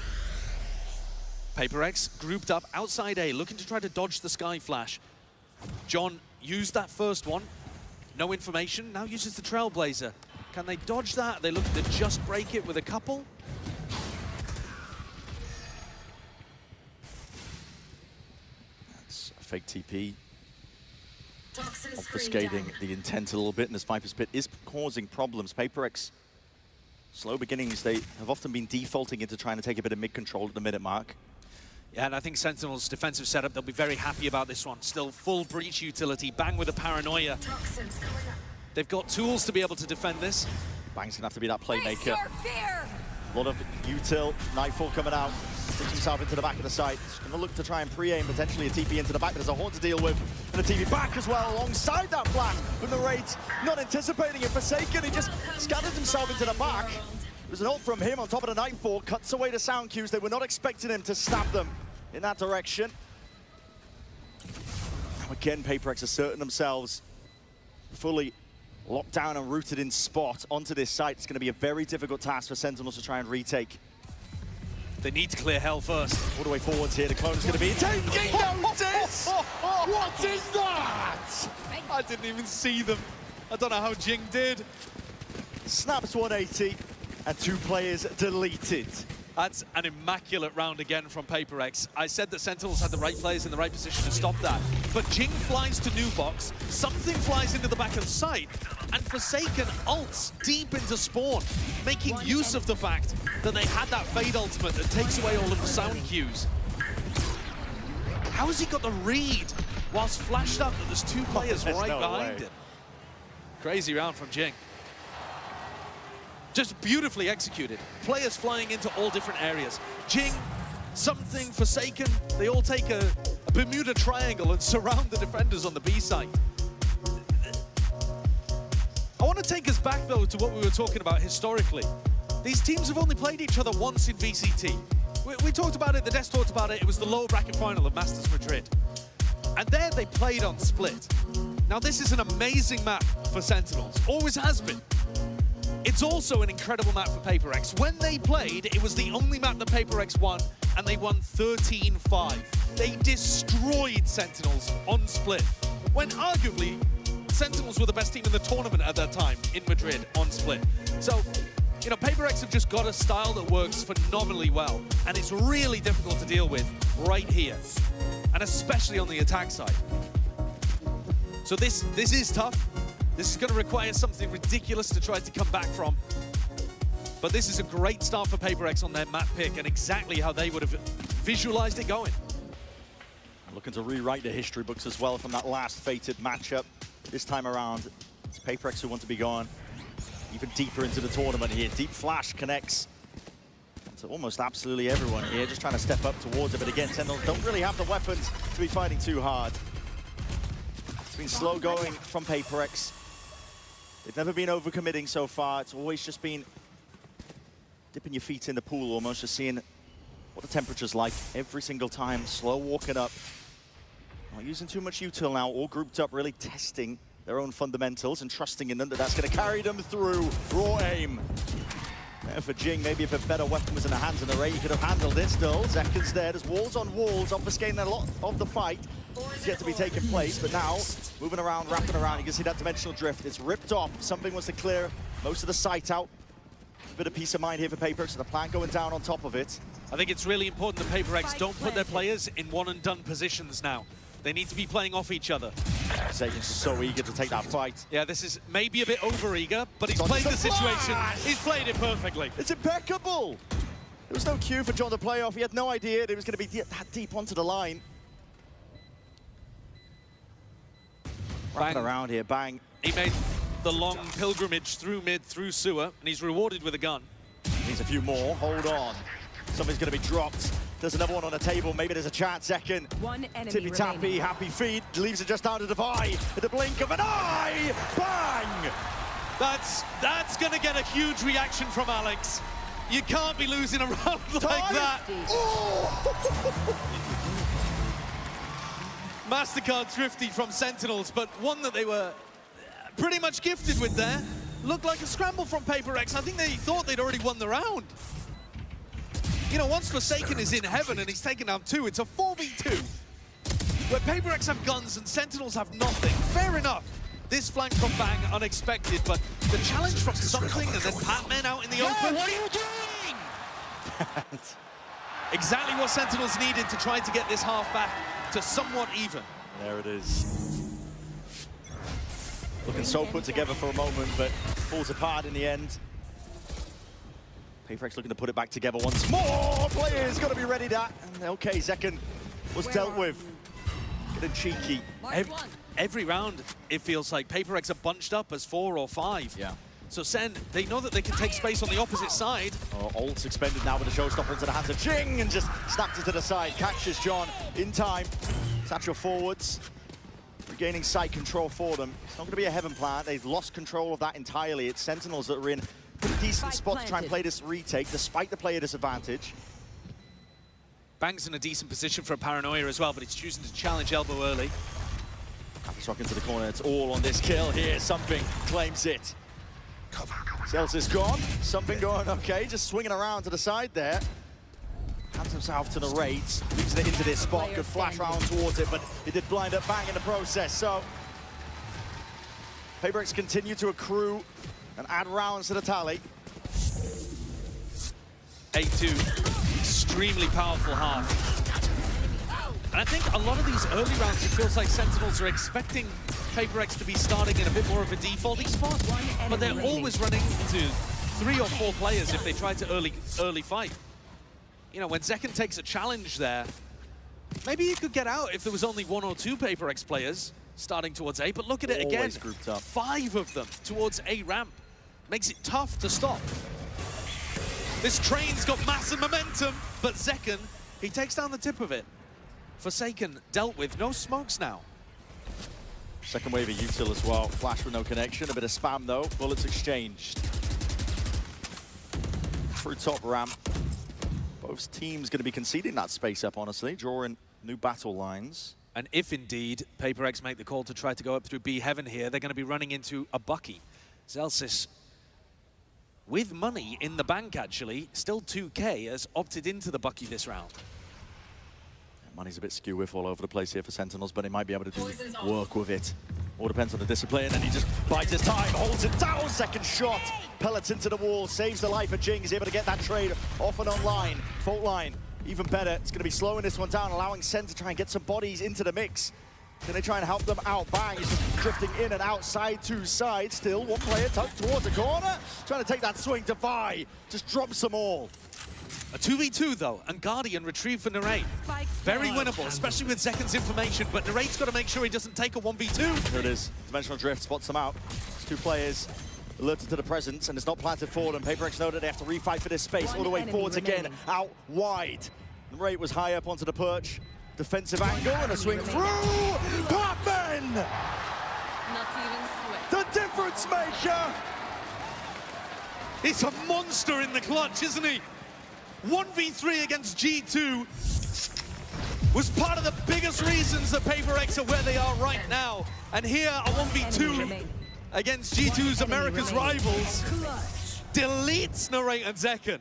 PRX grouped up outside A, looking to try to dodge the Sky Flash. John used that first one. No information, now uses the Trailblazer. Can they dodge that? They look to just break it with a couple. That's a fake TP. Obfuscating the intent a little bit, and this Viper's Pit is causing problems. PRX, slow beginnings, they have often been defaulting into trying to take a bit of mid-control at the minute mark. Yeah, and I think Sentinel's defensive setup, they'll be very happy about this one. Still full breach utility, Bang with a paranoia. They've got tools to be able to defend this. Bang's gonna have to be that playmaker. A lot of util, Nightfall coming out, sticks himself into the back of the site. He's gonna look to try and pre-aim potentially a TP into the back, but there's a Horn to deal with. And a TP back as well, alongside that flash. But the Raid not anticipating it. Forsaken, he just scattered himself into the back. There's an ult from him on top of the Nightfall, cuts away the sound cues. They were not expecting him to stab them in that direction. Now again, PRX asserting themselves fully locked down and rooted in spot onto this site. It's going to be a very difficult task for Sentinels to try and retake. They need to clear hell first. All the way forwards here, the clone is going to be taking notice! What is that? I didn't even see them. I don't know how Jing did. Snaps 180. And 2 players deleted. That's an immaculate round again from PRX. I said that Sentinels had the right players in the right position to stop that. But Jing flies to new box, something flies into the back of the site, and Forsaken ults deep into spawn, making use of the fact that they had that Fade ultimate that takes away all of the sound cues. How has he got the read whilst flashed up that there's 2 players right behind him? Crazy round from Jing. Just beautifully executed. Players flying into all different areas. Jing, something, Forsaken, they all take a Bermuda Triangle and surround the defenders on the B site. I want to take us back, though, to what we were talking about historically. These teams have only played each other once in VCT. We talked about it, the desk talked about it, it was the lower bracket final of Masters Madrid. And there they played on Split. Now this is an amazing map for Sentinels, always has been. It's also an incredible map for PRX. When they played, it was the only map that PRX won, and they won 13-5. They destroyed Sentinels on Split, when arguably Sentinels were the best team in the tournament at that time in Madrid on Split. So, you know, PRX have just got a style that works phenomenally well, and it's really difficult to deal with right here, and especially on the attack side. So this is tough. This is going to require something ridiculous to try to come back from. But this is a great start for PRX on their map pick and exactly how they would have visualized it going. Looking to rewrite the history books as well from that last fated matchup. This time around, it's PRX who want to be gone even deeper into the tournament here. Deep Flash connects to almost absolutely everyone here, just trying to step up towards it. But again, Sentinels don't really have the weapons to be fighting too hard. It's been slow going from PRX. They've never been overcommitting so far. It's always just been dipping your feet in the pool almost, just seeing what the temperature's like every single time. Slow walking up. Not using too much util now, all grouped up, really testing their own fundamentals and trusting in them that that's going to carry them through. Raw aim. Better for Jing, maybe if a better weapon was in the hands of the Ray, he could have handled it still. Zekan's there, there's walls on walls, obfuscating a lot of the fight. It's yet to be taking place, but now, moving around, wrapping around, you can see that dimensional drift. It's ripped off. Something wants to clear most of the site out. A bit of peace of mind here for PRX, so the plant going down on top of it. I think it's really important that PRX don't put their players in one-and-done positions now. They need to be playing off each other. Zekan's so eager to take that fight. Yeah, this is maybe a bit over-eager, but he's played the situation. He's played it perfectly. It's impeccable. There was no cue for John to play off. He had no idea it was going to be that deep onto the line. Wrapping around here, Bang. He made the long pilgrimage through mid, through sewer, and he's rewarded with a gun. Needs a few more. Hold on. Something's going to be dropped. There's another one on the table. Maybe there's a chance. Second. One enemy Tippy tappy, remaining. happy feet. Leaves it just down to Defy. At the blink of an eye. Bang! That's going to get a huge reaction from Alex. You can't be losing a round like that. MasterCard thrifty from Sentinels, but one that they were pretty much gifted with there. Looked like a scramble from PRX. I think they thought they'd already won the round. You know, once Forsaken is in heaven and he's taken down 2, it's a 4v2. Where PRX have guns and Sentinels have nothing. Fair enough. This flank from Bang, unexpected, but the challenge from something and then Pac-Man out in the open. What are you doing? Exactly what Sentinels needed to try to get this half back to somewhat even. There it is. Looking so put together for a moment, but falls apart in the end. PRX looking to put it back together once more. Players got to be ready that. And okay, Zekken was dealt with. Getting cheeky. Every round, it feels like PRX are bunched up as 4 or 5. Yeah. So Sen, they know that they can take space on the opposite side. Ult's expended now with the showstopper into the hands of GENG and just snaps it to the side. Catches John in time. Satchel forwards. Regaining site control for them. It's not going to be a heaven plant. They've lost control of that entirely. It's Sentinels that are in a decent spot to try and play this retake, despite the player disadvantage. Bang's in a decent position for a paranoia as well, but he's choosing to challenge elbow early. Rock into the corner. It's all on this kill here. Something claims it. Cells is gone. Something going okay. Just swinging around to the side there. Hands himself to the raids. Leaves it into this spot. Good flash round towards it, but it did blind up Bang in the process. So PRX continue to accrue and add rounds to the tally. 8-2. Extremely powerful half. And I think a lot of these early rounds, it feels like Sentinels are expecting PRX to be starting in a bit more of a defaulting spot, but they're always running into 3 or 4 players if they try to early fight. You know, when Zekken takes a challenge there, maybe he could get out if there was only 1 or 2 PRX players starting towards A, but look at it again. Always grouped up. 5 of them towards A ramp. Makes it tough to stop. This train's got massive momentum, but Zekken, he takes down the tip of it. Forsaken dealt with, no smokes now. Second wave of util as well. Flash with no connection, a bit of spam though. Bullets exchanged. Through top ramp. Both teams going to be conceding that space up, honestly, drawing new battle lines. And if indeed PRX make the call to try to go up through B heaven here, they're going to be running into a Bucky. Zelsis, with money in the bank actually, still 2K, has opted into the Bucky this round. Money's a bit skew-whiff all over the place here for Sentinels, but he might be able to do work with it. All depends on the discipline, and he just bides his time, holds it down, second shot. Pellets into the wall, saves the life of GENG, is able to get that trade off and online. Fault line, even better. It's going to be slowing this one down, allowing Sen to try and get some bodies into the mix. Can they try and help them out? Bang, he's just drifting in and outside to side. Still, one player tucked towards the corner, trying to take that swing to Vi. Just drops them all. A 2v2 though, and Guardian retrieved for Narrate. Very winnable, especially with Zekken's information, but Narrate's got to make sure he doesn't take a 1v2. Here it is. Dimensional Drift spots them out. It's 2 players alerted to the presence, and it's not planted for them. PRX know that they have to refight for this space. All the way forwards again, out wide. Narrate was high up onto the perch. Defensive angle and a swing through. Pac-Man! Not even sweat. The difference maker! He's a monster in the clutch, isn't he? 1v3 against G2 was part of the biggest reasons that PRX are where they are right now. And here, a 1v2 against G2's America's rivals deletes Narrate and Zekken.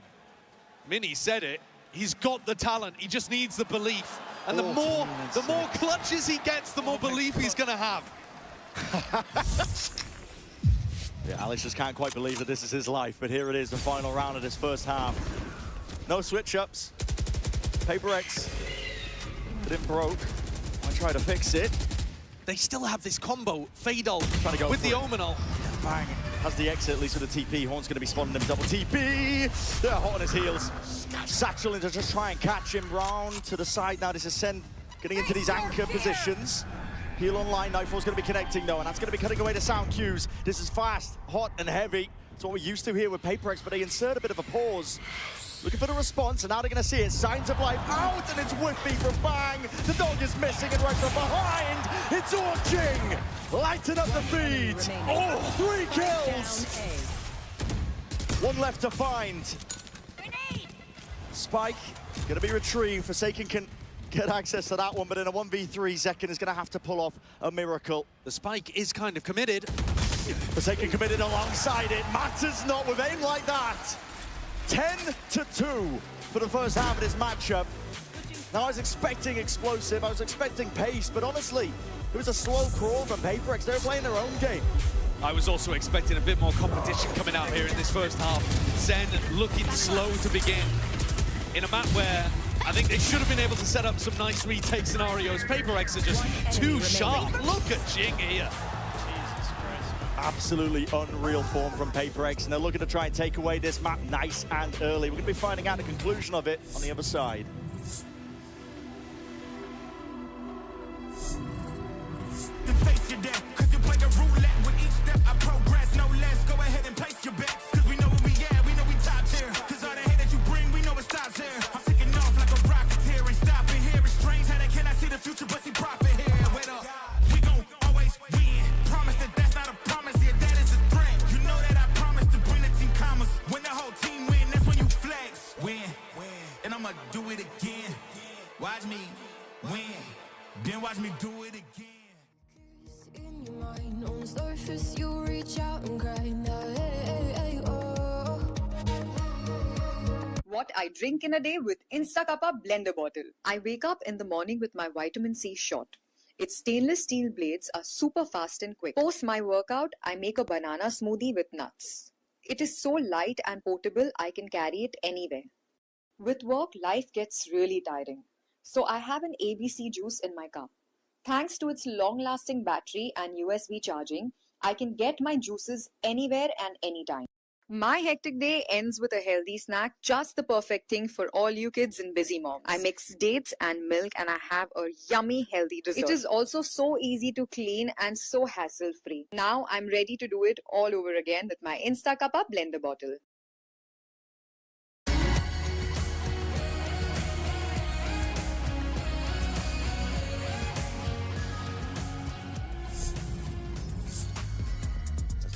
Mini said it. He's got the talent. He just needs the belief. And the more clutches he gets, the more belief he's going to have. Yeah, Alex just can't quite believe that this is his life, but here it is, the final round of this first half. No switch-ups. PRX didn't broke. I try to fix it. They still have this combo, Fatal with the Omenal. Bang, has the exit, at least with the TP. Horn's going to be spawning them double TP. They're hot on his heels. Satchel in to just try and catch him round to the side. Now this is Sen getting into these anchor positions. Heal online, Nightfall's going to be connecting though, and that's going to be cutting away the sound cues. This is fast, hot, and heavy. It's what we're used to here with PRX, but they insert a bit of a pause. Looking for the response, and now they're going to see it. Signs of life out, and it's whiffy from Bang. The dog is missing, and right from behind, it's GENG. Lighten up the feed. Oh, 3 kills. 1 left to find. Spike going to be retrieved. Forsaken can get access to that one, but in a 1v3, Zekken is going to have to pull off a miracle. The Spike is kind of committed. Forsaken committed alongside it. Matters not with aim like that. 10-2 for the first half of this matchup. Now I was expecting explosive, I was expecting pace, but honestly, it was a slow crawl from PRX. They were playing their own game. I was also expecting a bit more competition coming out here in this first half. SEN looking slow to begin in a map where I think they should have been able to set up some nice retake scenarios. PRX are just too sharp. Look at GENG here. Absolutely unreal form from PRX, and they're looking to try and take away this map nice and early. We're going to be finding out the conclusion of it on the other side. Face your death, cause you play the roulette with each step. I progress, no less. Go ahead and place your bets, cause we know where we at, we know we top tier. Cause all the hate that you bring, we know it stops here. I'm taking off like a rocket here and stopping here. It's strange how they cannot see the future, but see profit here. Wait up, we gon' always win. Promise that that's not a promise, yeah, that is a threat. You know that I promise to bring the team commas. When the whole team win, that's when you flex. Win, and I'ma do it again. Watch me win, then watch me do it again. In your mind, on the surface, you reach out and cry. Hey, oh. What I drink in a day with Instacuppa blender bottle. I wake up in the morning with my vitamin C shot. Its stainless steel blades are super fast and quick. Post my workout, I make a banana smoothie with nuts. It is so light and portable, I can carry it anywhere. With work, life gets really tiring. So I have an ABC juice in my cup. Thanks to its long-lasting battery and USB charging, I can get my juices anywhere and anytime. My hectic day ends with a healthy snack, just the perfect thing for all you kids and busy moms. I mix dates and milk and I have a yummy healthy dessert. It is also so easy to clean and so hassle-free. Now I'm ready to do it all over again with my Instacuppa blender bottle.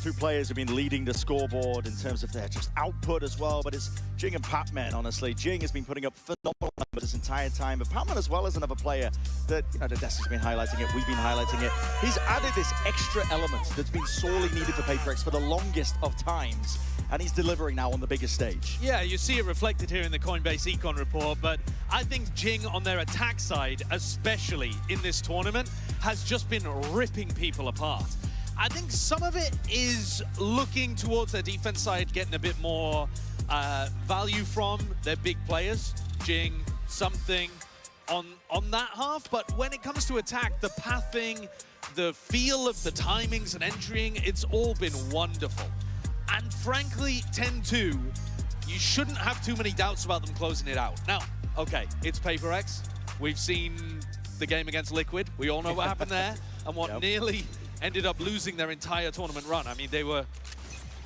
Two players have been leading the scoreboard in terms of their just output as well, but it's GENG and Patman, honestly. GENG has been putting up phenomenal numbers this entire time, but Patman as well as another player that, you know, the Desk has been highlighting it, we've been highlighting it. He's added this extra element that's been sorely needed for PRX for the longest of times, and he's delivering now on the biggest stage. Yeah, you see it reflected here in the Coinbase Econ report, but I think GENG on their attack side, especially in this tournament, has just been ripping people apart. I think some of it is looking towards their defense side, getting a bit more value from their big players. GENG, something on that half, but when it comes to attack, the pathing, the feel of the timings and entering, it's all been wonderful. And frankly, 10-2, you shouldn't have too many doubts about them closing it out. Now, okay, it's PRX. We've seen the game against Liquid. We all know what happened there, and what nearly ended up losing their entire tournament run. I mean, they were,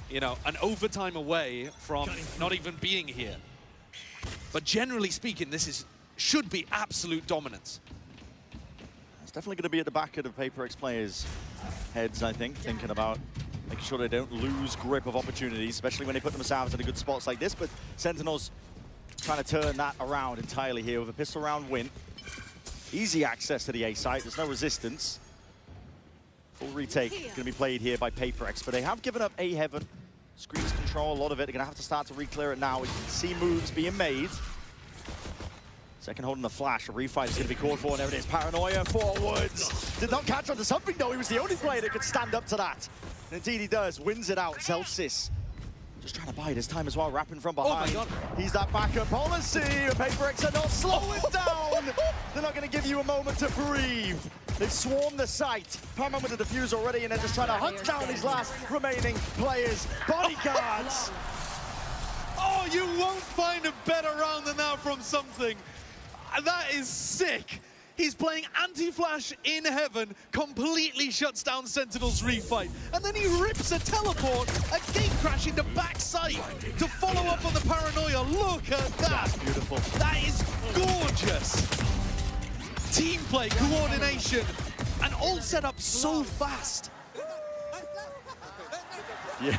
you know, an overtime away from not even being here. But generally speaking, this should be absolute dominance. It's definitely going to be at the back of the PRX players' heads, I think, thinking about making sure they don't lose grip of opportunities, especially when they put themselves in the good spots like this. But Sentinels trying to turn that around entirely here with a pistol round win. Easy access to the A site, there's no resistance. Full retake going to be played here by PRX, but they have given up A heaven. Screens control a lot of it. They're going to have to start to re-clear it now. We can see moves being made. Second holding the flash. A refight is going to be called for, and there it is. Paranoia forwards. Did not catch on to something, though. He was the only player that could stand up to that. And indeed he does. Wins it out. Celsius just trying to buy this time as well, wrapping from behind. Oh my God. He's that backup policy. PRX are not slowing down. They're not going to give you a moment to breathe. They've swarmed the site. Parman with the defuse already, and they're just trying to hunt down his last remaining players. Bodyguards. Oh, you won't find a better round than that from something. That is sick. He's playing anti-flash in heaven, completely shuts down Sentinel's refight, and then he rips a teleport, a gate crash into backside to follow up on the paranoia. Look at that. That's beautiful. That is gorgeous. Team play, coordination, and all set up so fast. Yeah,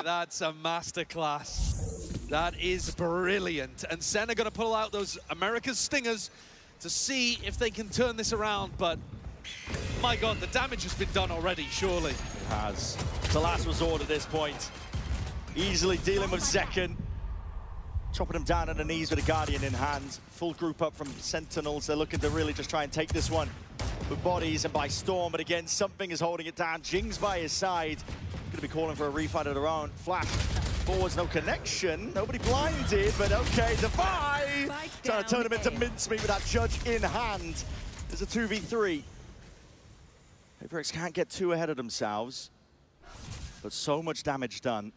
that's a masterclass. That is brilliant. And SEN are going to pull out those America's Stingers to see if they can turn this around, but my God, the damage has been done already, surely. It has. It's the last resort at this point. Easily dealing with Zekken. Chopping him down on the knees with a Guardian in hand. Full group up from Sentinels. They're looking to really just try and take this one with bodies and by storm, but again, something is holding it down. Jing's by his side. Going to be calling for a refight of their own. Flash forwards, no connection. Nobody blinded, but okay, Defy trying to turn him into mincemeat with that Judge in hand. There's a 2v3. PRX can't get too ahead of themselves, but so much damage done.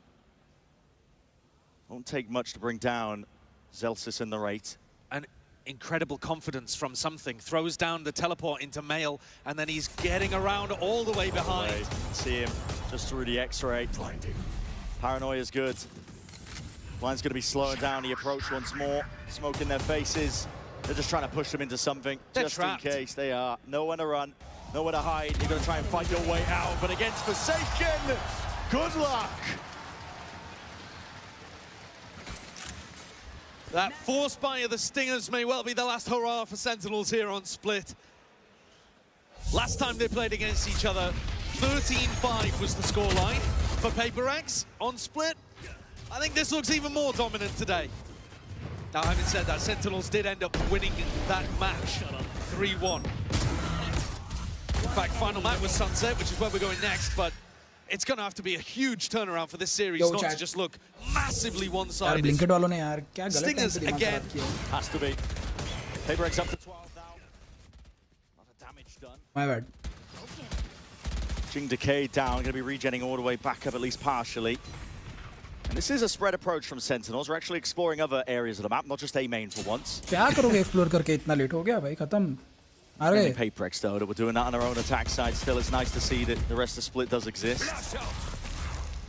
Won't take much to bring down Zelsis in the rate. An incredible confidence from something. Throws down the teleport into Mail, and then he's getting around all the way behind. See him just through the X-ray. Paranoia's good. Blind's going to be slowing down the approach once more. Smoke in their faces. They're just trying to push them into something. They're just trapped. in case they are. Nowhere to run, nowhere to hide. You're going to try and fight your way out, but against Forsaken, good luck. That force buy of the Stingers may well be the last hurrah for Sentinels here on Split. Last time they played against each other, 13-5 was the scoreline for PRX on Split. I think this looks even more dominant today. Now, having said that, Sentinels did end up winning that match 3-1. In fact, final match was Sunset, which is where we're going next, but it's going to have to be a huge turnaround for this series not to just look massively one-sided. Blinked वालों ने यार क्या गलत Stingers time पे दिमाग again. खराब किया. Has to be. PRX up to 12 now. A lot of damage done. My bad. Jing Decay down, going to be regenning all the way back up, at least partially. And this is a spread approach from Sentinels. We're actually exploring other areas of the map, not just A main for once. क्या करोगे explore करके इतना late हो गया भाई खत्म. आ Only गए. PRX though that we're doing that on our own attack side. Still, it's nice to see that the rest of Split does exist.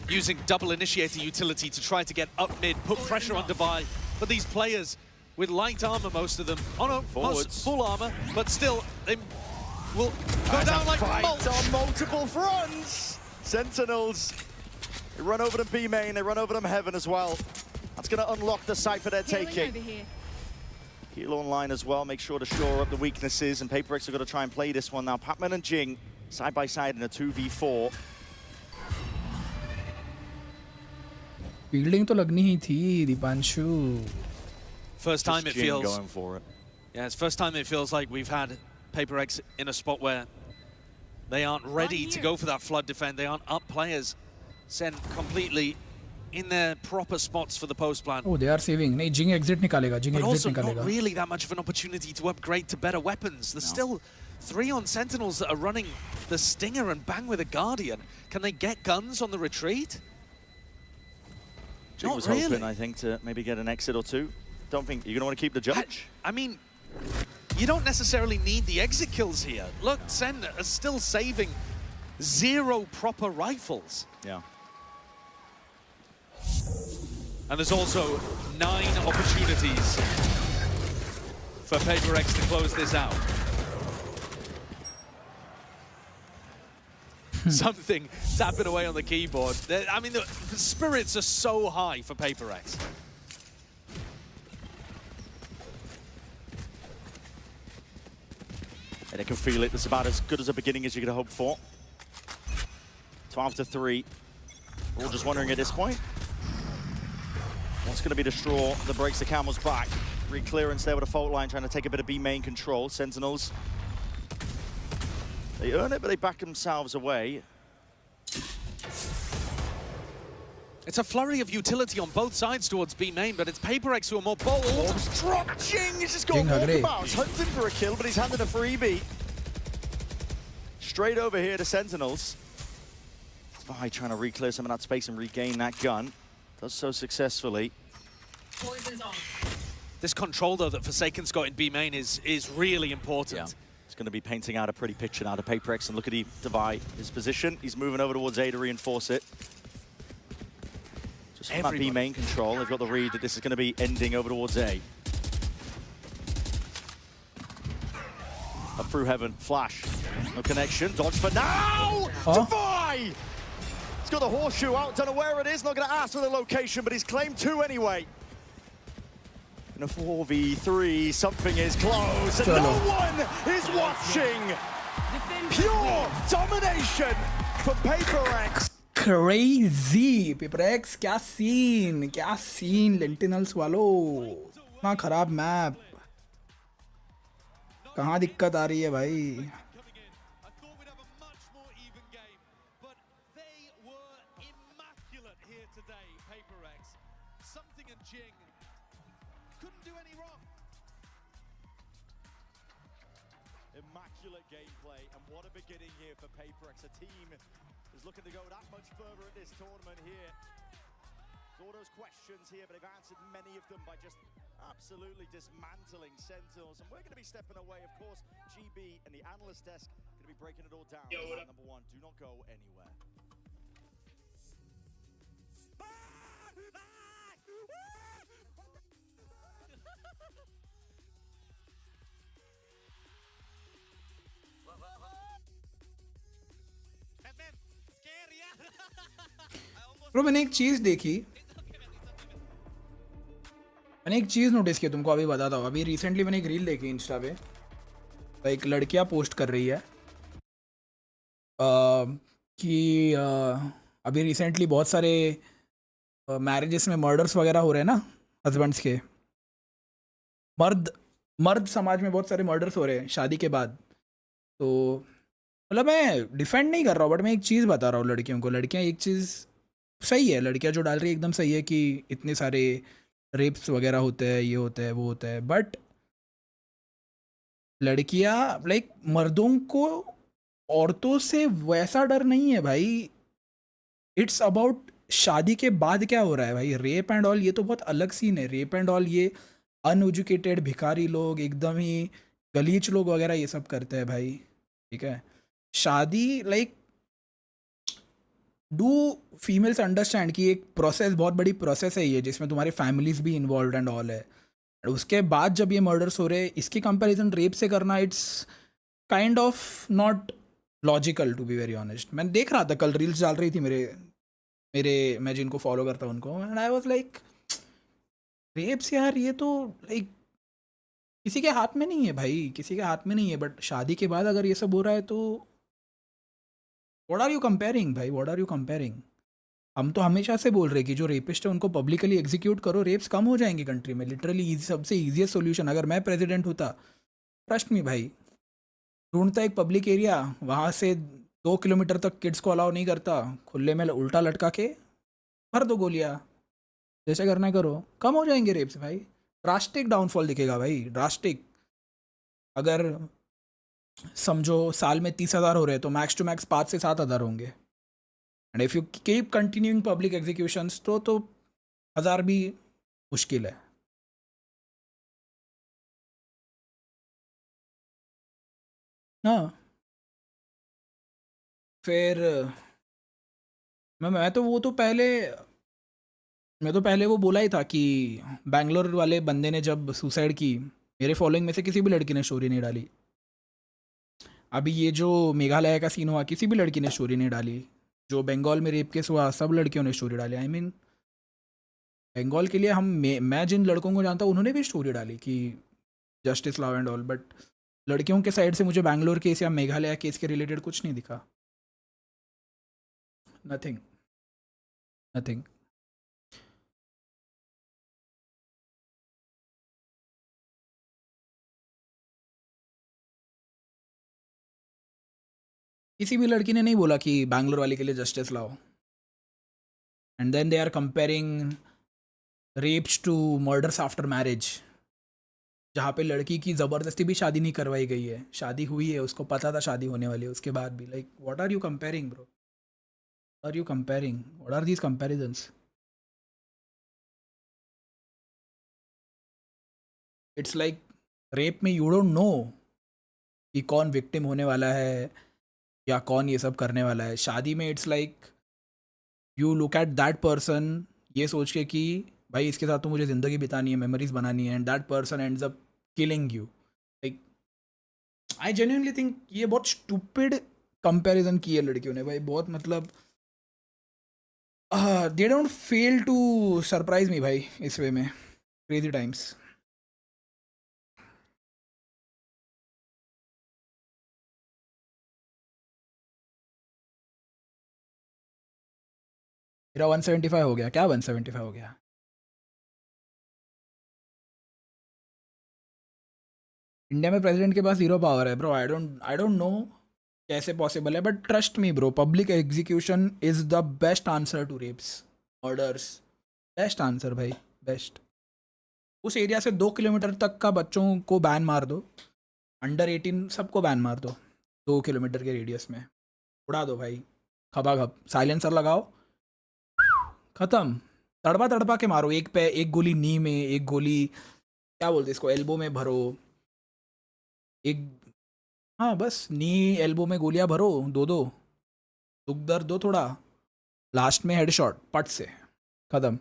Using double initiator utility to try to get up mid, put pressure on Devi. But these players with light armor, most of them, oh no, most full armor, but still, they will go down like mulch. On multiple fronts. Sentinels, they run over them B main, they run over them Heaven as well. That's going to unlock the site for their taking. Heal online as well, make sure to shore up the weaknesses, and PRX are going to try and play this one now. Pacman and Jing, side by side in a 2v4. Fielding तो लगनी ही थी Deepanshu. First time Just it feels. Jing going for it. Yeah, it's first time it feels like we've had PRX in a spot where they aren't ready to go for that flood defend. They aren't up players. SEN completely in their proper spots for the post plan. Oh, they are saving. नहीं, Jing exit निकालेगा. Jing But exit also निकालेगा. not really that much of an opportunity to upgrade to better weapons. There's still 3 on Sentinels that are running the Stinger and bang with a Guardian. Can they get guns on the retreat? Jing was hoping, I think, to maybe get an exit or two. Don't think you're going to want to keep the Judge. I mean, you don't necessarily need the exit kills here. Look, SEN are still saving 0 proper rifles. Yeah. And there's also 9 opportunities for PRX to close this out. Something tapping away on the keyboard. I mean, the spirits are so high for PRX. And they can feel it. It's about as good as a beginning as you could hope for. 12-3. We're all just wondering at this point, what's going to be the straw that breaks the camel's back? Re-clearance there with a fault line, trying to take a bit of B main control. Sentinels, they earn it, but they back themselves away. It's a flurry of utility on both sides towards B main, but it's PRX who are more bold. Drop Jing! He's just got walkabouts, hunting for a kill, but he's handed a freebie. Straight over here to Sentinels. Vi trying to re-clear some of that space and regain that gun. Does so successfully. Poison's on. This control, though, that Forsaken's got in B main is really important. Yeah. He's going to be painting out a pretty picture now to PRX, and look at he divide his position. He's moving over towards A to reinforce it. Just from that B main control, they've got the read that this is going to be ending over towards A. Up through heaven, flash, no connection, dodge for now! Defy! He's got the horseshoe out, don't know where it is, not going to ask for the location, but he's claimed 2 anyway. In a 4v3, something is close, and no one is watching! Pure domination for PRX! Crazy! PRX, क्या scene लेंटिनल्स वालों, इतना खराब map, कहाँ दिक्कत आ रही है भाई? Immaculate gameplay, and what a beginning here for PRX. A team is looking to go that much further in this tournament here. There's all those questions here, but they've answered many of them by just absolutely dismantling Sentinels. And we're going to be stepping away, of course. GB and the analyst desk going to be breaking it all down. Number one, do not go anywhere. Bro मैंने एक चीज़ देखी, मैंने एक चीज़ notice की, तुमको अभी बताता हूँ। अभी रिसेंटली मैंने एक रील देखी इंस्टा पे, एक लड़कियाँ पोस्ट कर रही है कि अभी रिसेंटली बहुत सारे मैरिजेस में मर्डर्स वगैरह हो रहे हैं ना, हस्बैंड्स के, मर्द समाज में बहुत सारे मर्डर्स हो रहे हैं शादी के बाद। तो मतलब मैं डिफेंड नहीं कर रहा हूँ, बट मैं एक चीज़ बता रहा हूँ लड़कियों को। लड़कियाँ एक चीज़ सही है, लड़कियाँ जो डाल रही है एकदम सही है कि इतने सारे रेप्स वगैरह होते हैं, ये होता है, वो होता है, बट लड़कियाँ लाइक मर्दों को औरतों से वैसा डर नहीं है भाई। इट्स अबाउट शादी के बाद क्या हो रहा है भाई। रेप एंड ऑल ये तो बहुत अलग सीन है। रेप एंड ऑल ये अनएजुकेटेड भिखारी लोग, एकदम ही गलीच लोग वगैरह ये सब करते हैं भाई, ठीक है। शादी लाइक डू फीमेल्स अंडरस्टैंड कि एक प्रोसेस, बहुत बड़ी प्रोसेस है ये, जिसमें तुम्हारी फैमिलीज भी इन्वॉल्व एंड ऑल है। उसके बाद जब ये मर्डर्स हो रहे हैं, इसकी कंपैरिजन रेप से करना, it's kind of not logical to be very honest. मैं देख रहा था कल, रील्स डाल रही थी मेरे मैं जिनको फॉलो करता हूँ उनको, and I was like rapes यार, ये तो लाइक किसी के हाथ में नहीं है भाई, किसी के हाथ में नहीं है। बट शादी के बाद अगर ये सब हो रहा है तो व्हाट आर यू कंपेयरिंग भाई, व्हाट आर यू कंपेयरिंग। हम तो हमेशा से बोल रहे कि जो रेपिस्ट है उनको पब्लिकली एग्जीक्यूट करो, रेप्स कम हो जाएंगे कंट्री में। लिटरली सबसे ईजीएस्ट सोल्यूशन, अगर मैं प्रेसिडेंट होता, ट्रस्ट मी भाई, ढूंढता एक पब्लिक एरिया, वहाँ से 2 किलोमीटर तक किड्स को अलाउ नहीं करता, खुले में उल्टा लटका के भर दो गोलियाँ, जैसे करना है करो, कम हो जाएंगे रेप्स भाई। ड्रास्टिक डाउनफॉल दिखेगा भाई, ड्रास्टिक। अगर समझो साल में 30,000 हो रहे हैं तो मैक्स टू मैक्स 5 से 7,000 होंगे। And if you keep continuing public executions तो 1,000 भी मुश्किल है। हाँ, फिर मैं तो पहले वो बोला ही था कि बैंगलोर वाले बंदे ने जब सुसाइड की, मेरे फॉलोइंग में से किसी भी लड़की ने स्टोरी नहीं डाली। अभी ये जो मेघालय का सीन हुआ, किसी भी लड़की ने स्टोरी नहीं डाली। जो बंगाल में रेप केस हुआ, सब लड़कियों ने स्टोरी डाली। आई मीन बंगाल के लिए मैं जिन लड़कों को जानता हूँ उन्होंने भी स्टोरी डाली कि justice love and all, but लड़कियों के साइड से मुझे बैंगलोर केस या मेघालय केस के रिलेटेड कुछ नहीं दिखा। नथिंग। किसी भी लड़की ने नहीं बोला कि बैंगलोर वाले के लिए जस्टिस लाओ। And then they are comparing rapes to murders after marriage, जहाँ पे लड़की की ज़बरदस्ती भी शादी नहीं करवाई गई है। शादी हुई है, उसको पता था शादी होने वाली है, उसके बाद भी like what are you comparing bro, what are you comparing, what are these comparisons. It's like rape में यू डोंट नो कि कौन विक्टिम होने वाला है या कौन ये सब करने वाला है. शादी में it's like you look at that person ये सोच के कि भाई इसके साथ तो मुझे ज़िंदगी बितानी है, मेमोरीज बनानी है, and that person ends up killing you. Like I genuinely think ये बहुत स्टूपिड कंपैरिजन की है लड़कियों ने भाई. बहुत मतलब they don't fail to surprise me भाई इस वे में. Crazy times. मेरा 175 हो गया. क्या 175 हो गया? इंडिया में प्रेसिडेंट के पास जीरो पावर है ब्रो. आई डोंट नो कैसे पॉसिबल है, but trust me bro, public execution is the best answer to rapes, murders. Best answer भाई, बेस्ट. उस एरिया से 2 किलोमीटर तक का बच्चों को बैन मार दो, अंडर 18 सबको बैन मार दो 2 किलोमीटर के रेडियस में. उड़ा दो भाई खबा खब. साइलेंसर लगाओ, ख़त्म. तड़पा तड़पा के मारो. एक गोली नी में, एक गोली क्या बोलते इसको, एल्बो में भरो. एक हाँ बस नी एल्बो में गोलियां भरो, दो दुख दर्द दो थोड़ा, लास्ट में हेडशॉट पट से खत्म.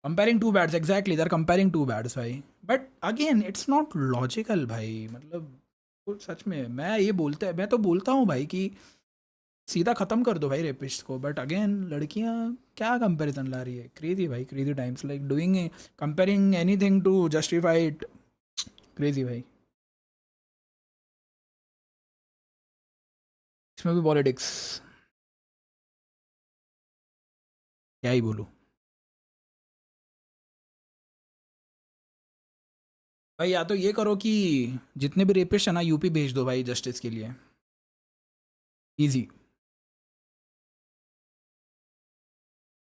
Comparing to bads, exactly they are comparing to bads भाई. But again it's not logical भाई. मतलब सच में मैं तो बोलता हूँ भाई कि सीधा ख़त्म कर दो भाई रेपिस्ट को. बट अगेन लड़कियाँ क्या कंपैरिजन ला रही है. क्रेजी भाई, crazy times. Like doing comparing anything to justify it. Crazy भाई. इसमें भी पॉलिटिक्स, क्या ही बोलूँ भाई. या तो ये करो कि जितने भी रेपिस्ट है ना यूपी भेज दो भाई जस्टिस के लिए. Easy.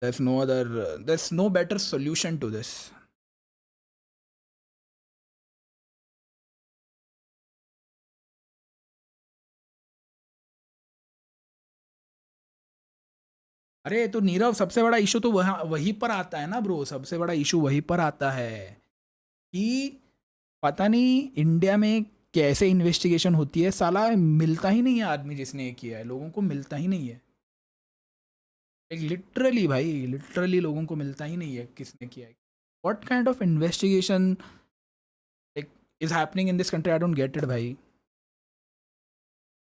there's no better solution to this. अरे तो नीरव, सबसे बड़ा इशू तो वहीं पर आता है ना ब्रो. सबसे बड़ा इशू वहीं पर आता है कि पता नहीं इंडिया में कैसे इन्वेस्टिगेशन होती है. साला मिलता ही नहीं है आदमी जिसने ये किया है. लोगों को मिलता ही नहीं है. लिटरली भाई, लिटरली लोगों को मिलता ही नहीं है किसने किया है. What kind of investigation is happening in this country. I don't get it भाई.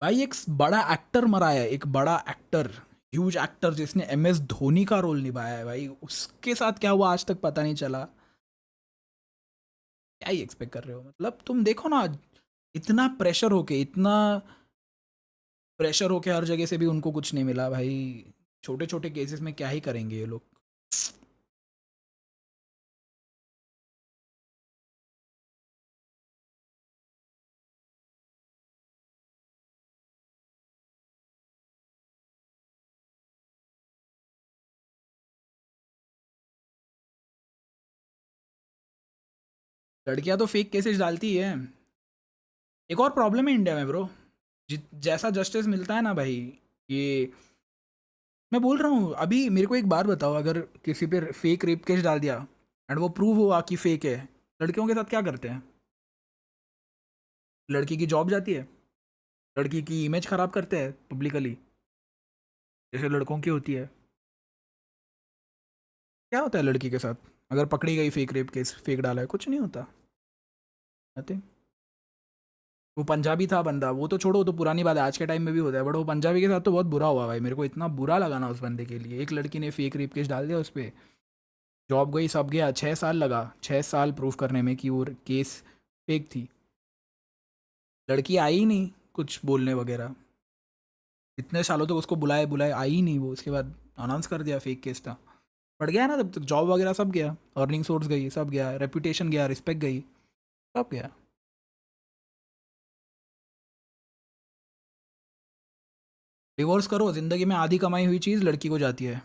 भाई एक बड़ा एक्टर मरा है, एक बड़ा एक्टर, ह्यूज एक्टर जिसने MS धोनी का रोल निभाया है भाई. उसके साथ क्या हुआ आज तक पता नहीं चला. क्या ही एक्सपेक्ट कर रहे हो. मतलब तुम देखो ना, इतना प्रेशर होके हर जगह से भी उनको कुछ नहीं मिला भाई. छोटे छोटे केसेस में क्या ही करेंगे ये लोग. लड़कियां तो फेक केसेस डालती है. एक और प्रॉब्लम है इंडिया में ब्रो, जैसा जस्टिस मिलता है ना भाई, ये मैं बोल रहा हूँ. अभी मेरे को एक बात बताओ, अगर किसी पे फेक रेप केस डाल दिया एंड वो प्रूव हुआ कि फेक है, लड़कियों के साथ क्या करते हैं? लड़की की जॉब जाती है, लड़की की इमेज खराब करते हैं पब्लिकली, जैसे लड़कों की होती है. क्या होता है लड़की के साथ अगर पकड़ी गई फेक रेप केस, फेक डाला है? कुछ नहीं होता. नथिंग. वो पंजाबी था बंदा, वो तो छोड़ो, वो तो पुरानी बात है, आज के टाइम में भी होता है. बट वो पंजाबी के साथ तो बहुत बुरा हुआ भाई. मेरे को इतना बुरा लगा ना उस बंदे के लिए. एक लड़की ने फेक रेप केस डाल दिया उस पर, जॉब गई, सब गया. 6 साल लगा, 6 साल प्रूफ करने में कि वो केस फेक थी. लड़की आई ही नहीं कुछ बोलने वगैरह. इतने सालों तक उसको बुलाए आई ही नहीं वो. उसके बाद अनाउंस कर दिया फेक केस था. पड़ गया ना, तब तक जॉब वगैरह सब गया, अर्निंग सोर्स गई, सब गया, रेपुटेशन गया, रिस्पेक्ट गई, सब गया. डिवोर्स करो, ज़िंदगी में आधी कमाई हुई चीज़ लड़की को जाती है.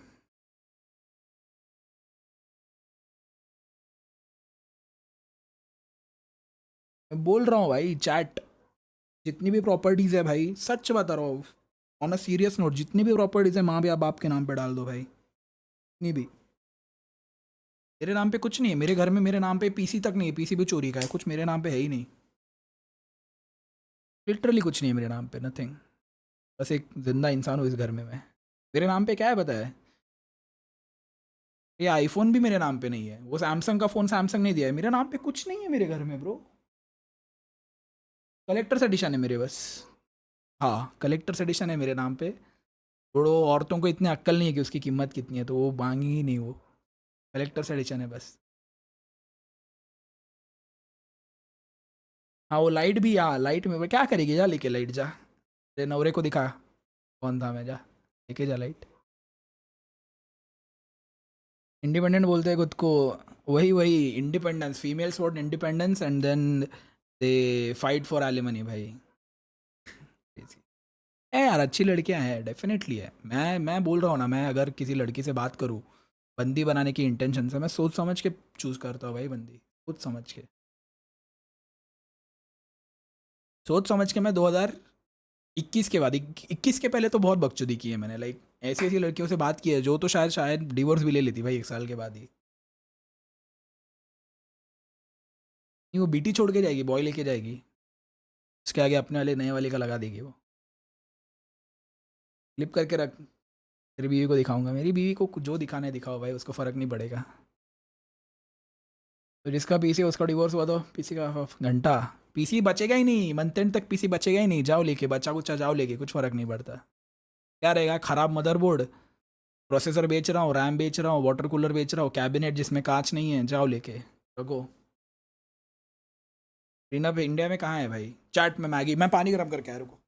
मैं बोल रहा हूँ भाई, चैट जितनी भी प्रॉपर्टीज़ है भाई, सच बता रहा हूँ ऑन अ सीरियस नोट, जितनी भी प्रॉपर्टीज़ है माँ बाप के नाम पे डाल दो भाई, जितनी भी. मेरे नाम पे कुछ नहीं है मेरे घर में, मेरे नाम पे पीसी तक नहीं है, पीसी भी चोरी का है, कुछ मेरे नाम पे है ही नहीं, लिटरली कुछ नहीं है मेरे नाम पे, नथिंग। बस एक जिंदा इंसान हूँ इस घर में मैं। मेरे नाम पे क्या है पता है? ये आईफोन भी मेरे नाम पे नहीं है, वो सैमसंग का फ़ोन सैमसंग नहीं दिया है, मेरे नाम पे कुछ नहीं है मेरे घर में ब्रो। कलेक्टर्स एडिशन है मेरे बस। हाँ कलेक्टर्स एडिशन है मेरे नाम पे। थोड़ो औरतों को इतनी अक्ल नहीं है कि उसकी कीमत कितनी है, तो वो मांगेंगी नहीं, वो कलेक्टर्स एडिशन है बस। हाँ वो लाइट भी, हाँ लाइट में क्या करेगी, जा लेके लाइट जा, तेरे नवरे को दिखा कौन था मैं, जा लेके जा लाइट। इंडिपेंडेंट बोलते हैं खुद को, वही वही independence, females want independence and then they fight for alimony भाई। है यार, अच्छी लड़कियां हैं, डेफिनेटली है। मैं बोल रहा हूँ ना, मैं अगर किसी लड़की से बात करूँ बंदी बनाने की इंटेंशन से, मैं सोच समझ के चूज़ करता हूँ भाई बंदी, सोच समझ के। सोच समझ के मैं 2021 के बाद, 21 के पहले तो बहुत बकचोदी की है मैंने, लाइक ऐसी ऐसी लड़कियों से बात की है जो तो शायद डिवोर्स भी ले लेती भाई 1 साल के बाद ही। नहीं वो बीटी छोड़ के जाएगी, बॉय लेके जाएगी, उसके आगे अपने वाले नए वाले का लगा देगी वो। क्लिप करके रख, तेरी बीवी को दिखाऊंगा, मेरी बीवी को जो दिखाना है दिखाओ भाई, उसको फ़र्क नहीं पड़ेगा। तो जिसका पीसी उसका डिवोर्स हुआ तो पीसी का घंटा, पीसी बचेगा ही नहीं, मंथ एंड तक पीसी बचेगा ही नहीं, जाओ लेके, बच्चा कुच्चा जाओ लेके, कुछ फ़र्क नहीं पड़ता। क्या रहेगा, ख़राब मदरबोर्ड, प्रोसेसर बेच रहा हूँ, रैम बेच रहा हूँ, वाटर कूलर बेच रहा हूँ, कैबिनेट जिसमें कांच नहीं है, जाओ लेके रखो। रीना पे इंडिया में कहाँ है भाई? चैट में मैगी, मैं पानी गर्म करके आया, रुको।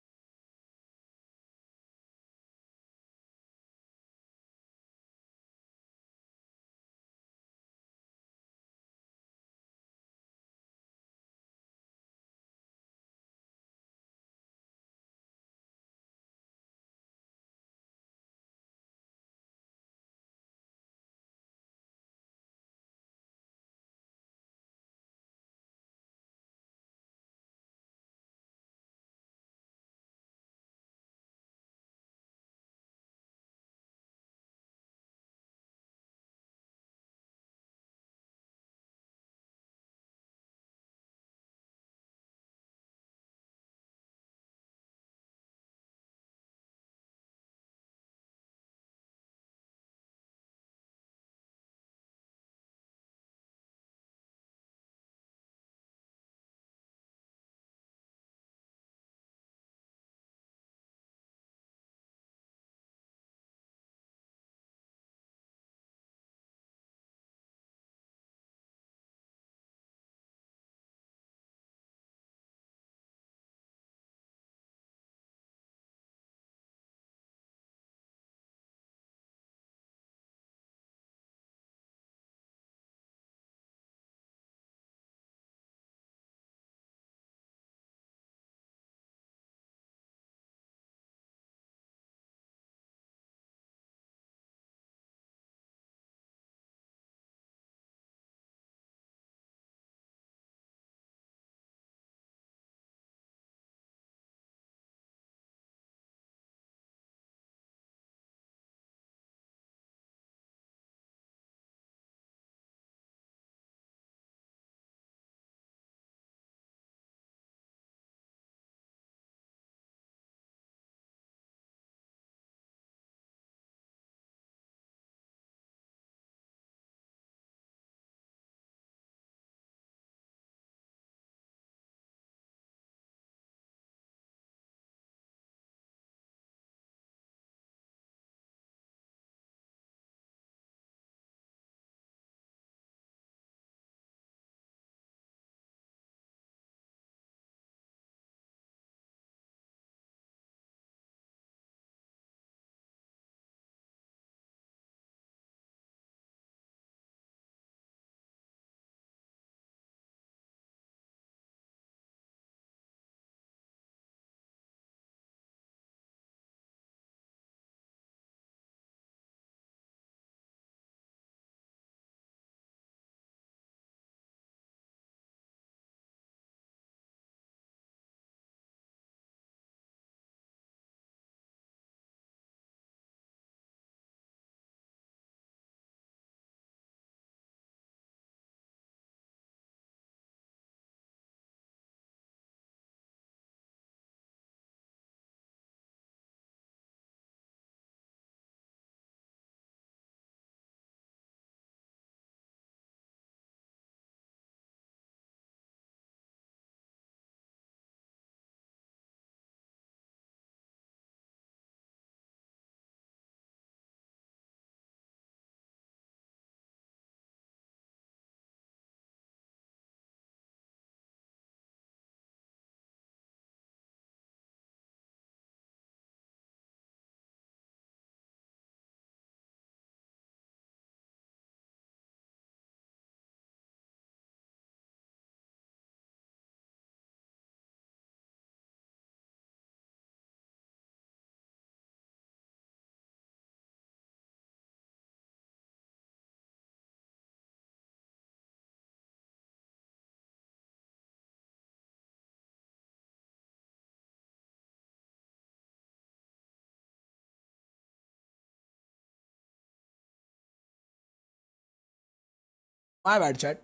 My bad, chat.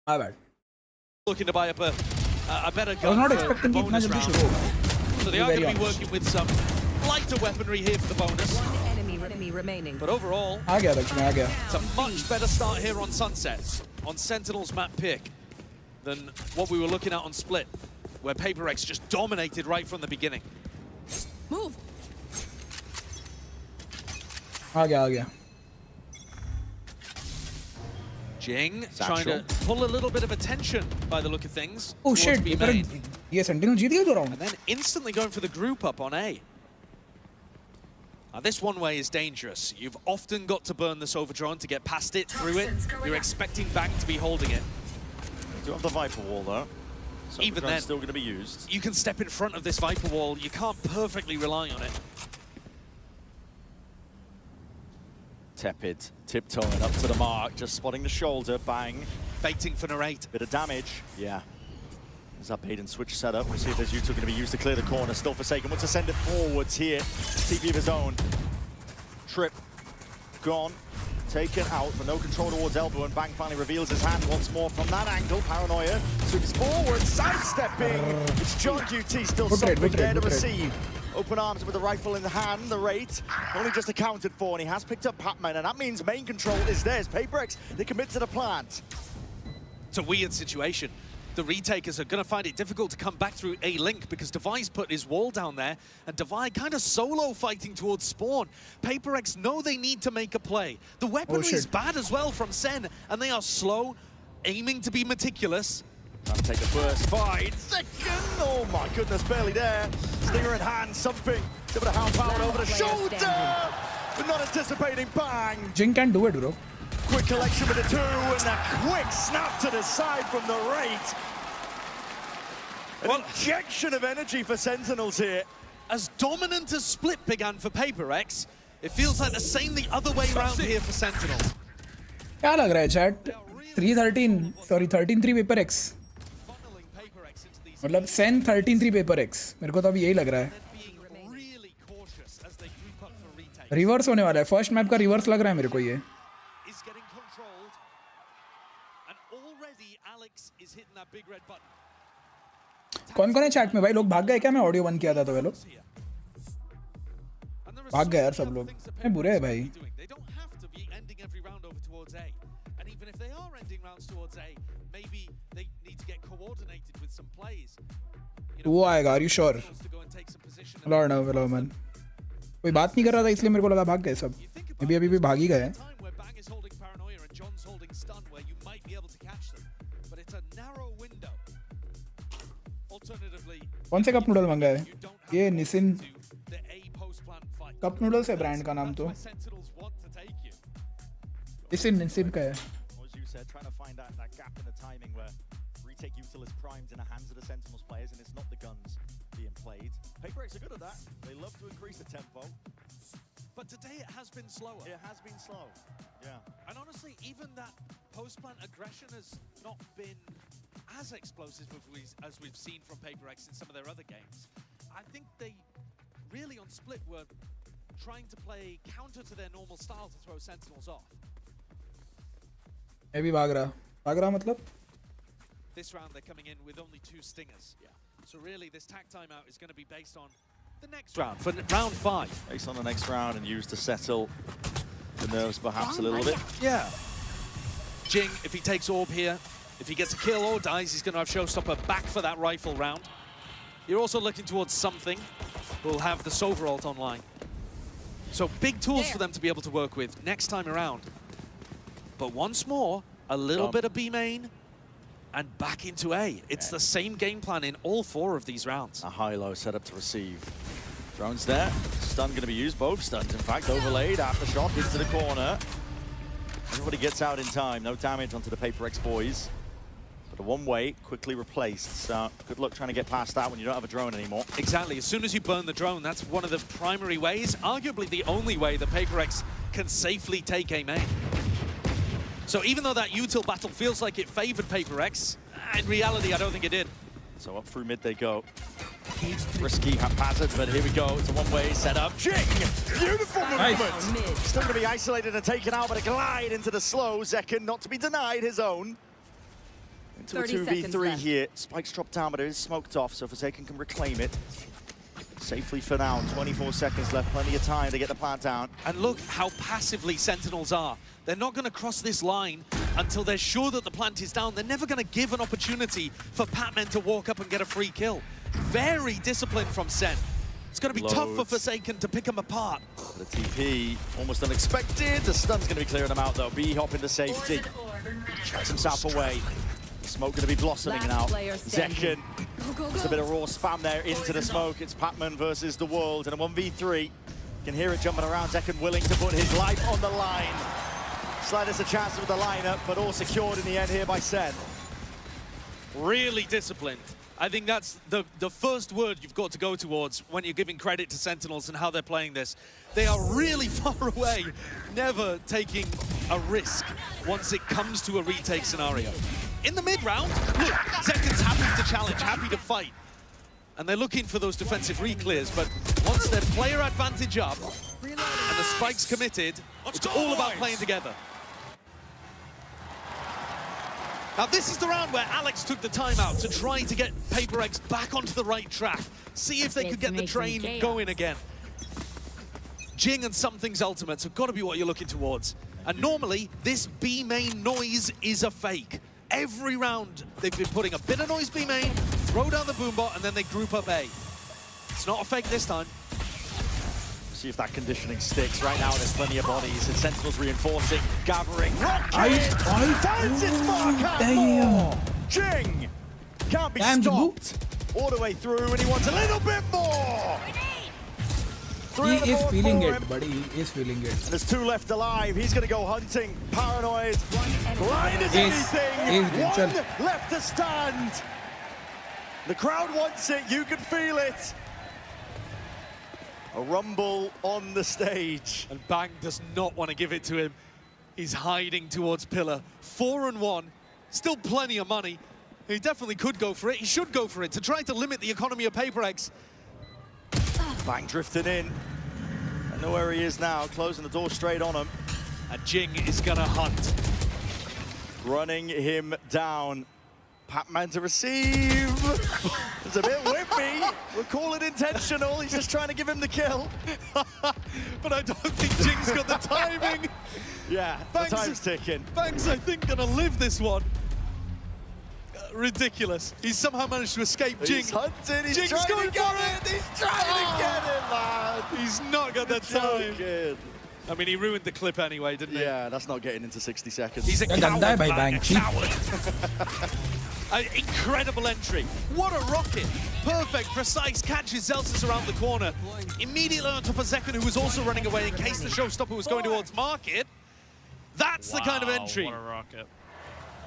My bad. Looking to buy up a better gun. I was not for expecting the it bonus much round. to So they are going to be working with some lighter weaponry here for the bonus. Enemy remaining. But overall, आ गया लक्ष्मी आ गया. it's a much better start here on Sunset, on Sentinel's map pick, than what we were looking at on Split, where PRX just dominated right from the beginning. Move. आ गया. GENG trying to pull a little bit of attention by the look of things. Oh towards shit! B main. ये Sentinel जीत गया तो round. And then instantly going for the group up on A. Now this one way is dangerous. You've often got to burn this overdrone to get past it, through it. You're expecting Bang to be holding it. Do have the Viper wall though. So Even then, still going to be used. You can step in front of this Viper wall. You can't perfectly rely on it. Tepid, tiptoeing up to the mark, just spotting the shoulder, Bang. Baiting for narrate. Bit of damage, yeah. There's that bait and switch setup. We'll see if there's U2 going to be used to clear the corner. Still Forsaken, wants to send it forwards here. TP of his own. Trip, gone, taken out, but no control towards elbow, and Bang finally reveals his hand once more from that angle. Paranoia sweeps forward, sidestepping. It's John UT still something there to receive. Open arms with the rifle in the hand, the rate only just accounted for, and he has picked up Pac-Man, and that means main control is theirs. PRX, they commit to the plant. It's a weird situation. The retakers are going to find it difficult to come back through A link because Devi's put his wall down there, and Devi kind of solo fighting towards spawn. PRX know they need to make a play. The weaponry is bad as well from SEN, and they are slow, aiming to be meticulous. Trying to take the first fight. Second, oh my goodness, barely there. Stinger in hand, something. Give it a hand power over the shoulder, but not anticipating Bang. GENG can do it, bro. Quick collection with the two, and a quick snap to the side from the rate. An injection of energy for Sentinels here. As dominant as Split began for PRX, it feels like the same the other way around here for Sentinels. क्या लग रहा है chat? 13-3 PRX. मतलब SEN 13-3 PRX. मेरे को तो अभी यही लग रहा है. रिवर्स होने वाला है. फर्स्ट मैप का रिवर्स लग रहा है मेरे को ये. कौन-कौन है चैट में भाई? लोग भाग गए क्या? मैं ऑडियो बंद किया था तो वे लोग भाग गए यार सब लोग. मैं बुरे है भाई. वो आएगा. Are you sure? Lord no velo man. कोई बात नहीं कर रहा था इसलिए मेरे को लगा भाग गए सब. मे बी अभी भी भाग ही गए. कौन से कप नूडल मंगा है? ये निसिन कप नूडल्स है ब्रांड का नाम तो. निसिन का है. PRX are good at that. They love to increase the tempo. But today it has been slower. It has been slow. Yeah. And honestly, even that post-plant aggression has not been as explosive as we've seen from PRX in some of their other games. I think they really on Split were trying to play counter to their normal style to throw Sentinels off. मैं भी भाग रहा मतलब? This round they're coming in with only 2 stingers. Yeah. So really this tack timeout is going to be based on the next round, for round 5. Based on the next round and used to settle the nerves perhaps a little bit. Yeah. GENG, if he takes orb here, if he gets a kill or dies, he's going to have Showstopper back for that rifle round. You're also looking towards something who'll have the Sova ult online. So big tools for them to be able to work with next time around. But once more, a little bit of B main and back into A. It's the same game plan in all 4 of these rounds. A high-low set up to receive. Drone's there. Stun going to be used. Both stuns, in fact, overlaid. Aftershock into the corner. Everybody gets out in time. No damage onto the PRX boys. But a one-way quickly replaced. So good luck trying to get past that when you don't have a drone anymore. Exactly. As soon as you burn the drone, that's one of the primary ways, arguably the only way the PRX can safely take A main. So even though that util battle feels like it favored PRX, in reality, I don't think it did. So up through mid they go. Risky, haphazard, but here we go. It's a one-way setup. GENG! Beautiful movement! Still going to be isolated and taken out, but a glide into the slow. Zekin, not to be denied, his own. Into a 2v3 here. Spike's dropped down, but it is smoked off, so Zekin can reclaim it. Safely for now. 24 seconds left. Plenty of time to get the plant down. And look how passively Sentinels are. They're not going to cross this line until they're sure that the plant is down. They're never going to give an opportunity for Patman to walk up and get a free kill. Very disciplined from SEN. It's going to be tough for Forsaken to pick them apart. The TP, almost unexpected. The stun's going to be clearing them out, though. B hop into safety. Checks himself away. The smoke going to be blossoming now. Zekin. Just a bit of raw spam there into the smoke. It's Patman versus the world in a 1v3. You can hear it jumping around. Zekin willing to put his life on the line. Slightest a chance with the lineup, but all secured in the end here by SEN. Really disciplined. I think that's the first word you've got to go towards when you're giving credit to Sentinels and how they're playing this. They are really far away, never taking a risk once it comes to a retake scenario. In the mid-round, look, Zekin's happy to challenge, happy to fight. And they're looking for those defensive re-clears, but once their player advantage up and the spike's committed, it's all about playing together. Now this is the round where Alex took the timeout to try to get PRX back onto the right track. See if they could get the train going again. GENG and Something's ultimates have got to be what you're looking towards. And normally, this B main noise is a fake. Every round, they've been putting a bit of noise B main, throw down the boombot, and then they group up A. It's not a fake this time. See if that conditioning sticks. Right now, there's plenty of bodies, and Sentinels reinforcing, gathering. Finds its mark out more. GENG can't be stopped. All the way through, and he wants a little bit more. He is feeling it, buddy. He is feeling it. And there's two left alive. He's going to go hunting. Paranoid. Blind as anything. One left to stand. The crowd wants it. You can feel it. A rumble on the stage. And Bang does not want to give it to him. He's hiding towards Pillar. 4-1. Still plenty of money. He definitely could go for it. He should go for it to try to limit the economy of PRX. Bang drifting in. I know where he is now, closing the door straight on him. And GENG is gonna hunt. Running him down. Patman to receive. It's a bit whippy. We'll call it intentional. He's just trying to give him the kill. But I don't think GENG's got the timing. Yeah, the time's ticking. Bang's, I think, gonna live this one. Ridiculous. He's somehow managed to escape GENG. He's hunting, he's GENG's trying going to get for it. He's trying to get it, man. He's not got that time. Joking. I mean, he ruined the clip anyway, didn't he? Yeah, that's not getting into 60 seconds. He's a coward, man, Bang. a coward. Incredible entry. What a rocket. Perfect, precise, catches Zelsis around the corner. Immediately on top of Zekin, who was also running away in case the showstopper was going towards Market. That's the kind of entry. What a rocket.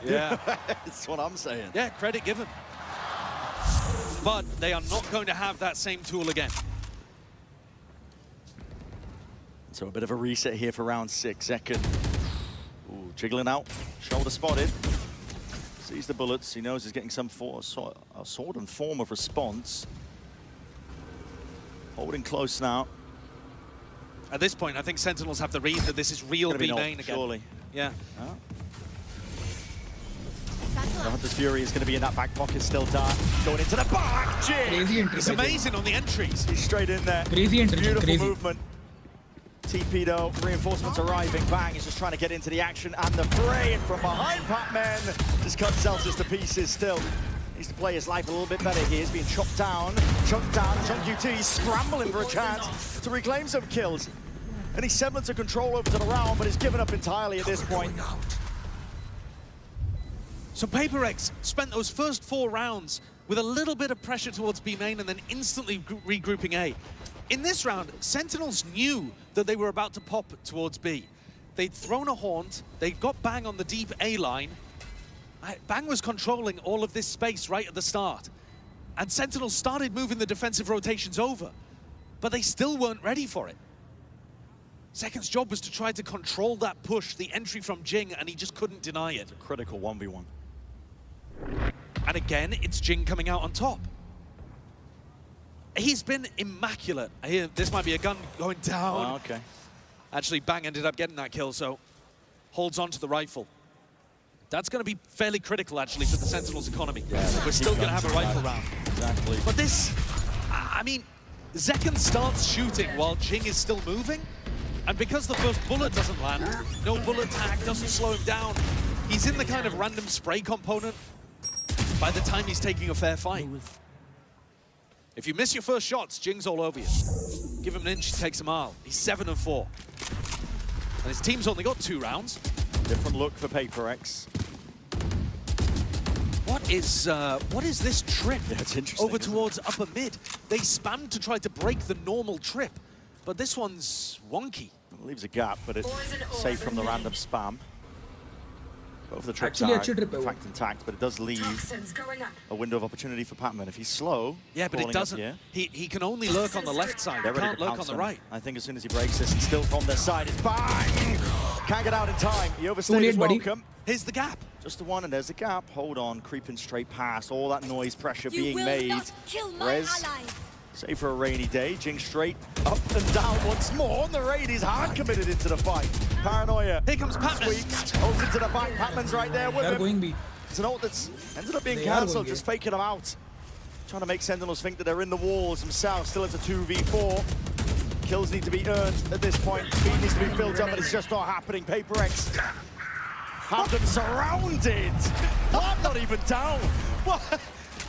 Yeah. That's what I'm saying. Yeah, credit given. But they are not going to have that same tool again. So a bit of a reset here for round 6. Zekin. Ooh, jiggling out. Shoulder spotted. Sees the bullets. He knows he's getting some sort and form of response. Holding close now. At this point, I think Sentinels have the read that this is real B main again. Surely. Yeah. Oh. The Hunter's Fury is going to be in that back pocket still, dark. Going into the back, GENG! It's amazing on the entries. He's straight in there. Crazy entry, Beautiful crazy. movement. TP though, reinforcements arriving. Bang is just trying to get into the action and the fray. And from behind, Patman just cut Celsius to pieces still. Needs to play his life a little bit better here. He's being chopped down. Chunk UT, he's scrambling for a chance to reclaim some kills. Any semblance of control over to the round, but he's given up entirely at this point. So PRX spent those first 4 rounds with a little bit of pressure towards B main and then instantly regrouping A. In this round, Sentinels knew that they were about to pop towards B. They'd thrown a haunt, they got Bang on the deep A line. Bang was controlling all of this space right at the start. And Sentinels started moving the defensive rotations over, but they still weren't ready for it. Second's job was to try to control that push, the entry from GENG, and he just couldn't deny it. It's a critical 1v1. And again, it's Jing coming out on top. He's been immaculate. Here, this might be a gun going down. Oh, okay. Actually, Bang ended up getting that kill, so holds on to the rifle. That's going to be fairly critical, actually, for the Sentinels' economy. Yeah, we're still going to have a rifle round. Exactly. But this, I mean, Zekken starts shooting while Jing is still moving. And because the first bullet doesn't land, no bullet tag doesn't slow him down. He's in the kind of random spray component by the time he's taking a fair fight. If you miss your first shots, Jing's all over you. Give him an inch, he takes a mile. He's 7-4. And his team's only got 2 rounds. Different look for PRX. What is this trip interesting, over towards upper mid? They spammed to try to break the normal trip, but this one's wonky. It leaves a gap, but it's safe from the random spam. Both of the trips Actually, are trip in fact intact, but it does leave a window of opportunity for Patman. If he's slow, yeah, but it doesn't. He can only lurk on the left side. He can't lurk on the right. I think as soon as he breaks this, and still from their side, it's bang! Can't get out in time. He overstayed his welcome. Here's the gap. Just the one, and there's the gap. Hold on, creeping straight past. All that noise, pressure being made. Rez, save for a rainy day. Jing straight up and down once more. And the raid is hard committed into the fight. Paranoia. Here comes Patman. Holds into the back. Patman's right there with They're him. going B. It's an ult that's ended up being cancelled, just faking them out. Trying to make Sentinels think that they're in the walls themselves. Still it's a 2v4. Kills need to be earned at this point. Speed needs to be built up, but it's just not happening. PRX have them surrounded. I'm not even down. What?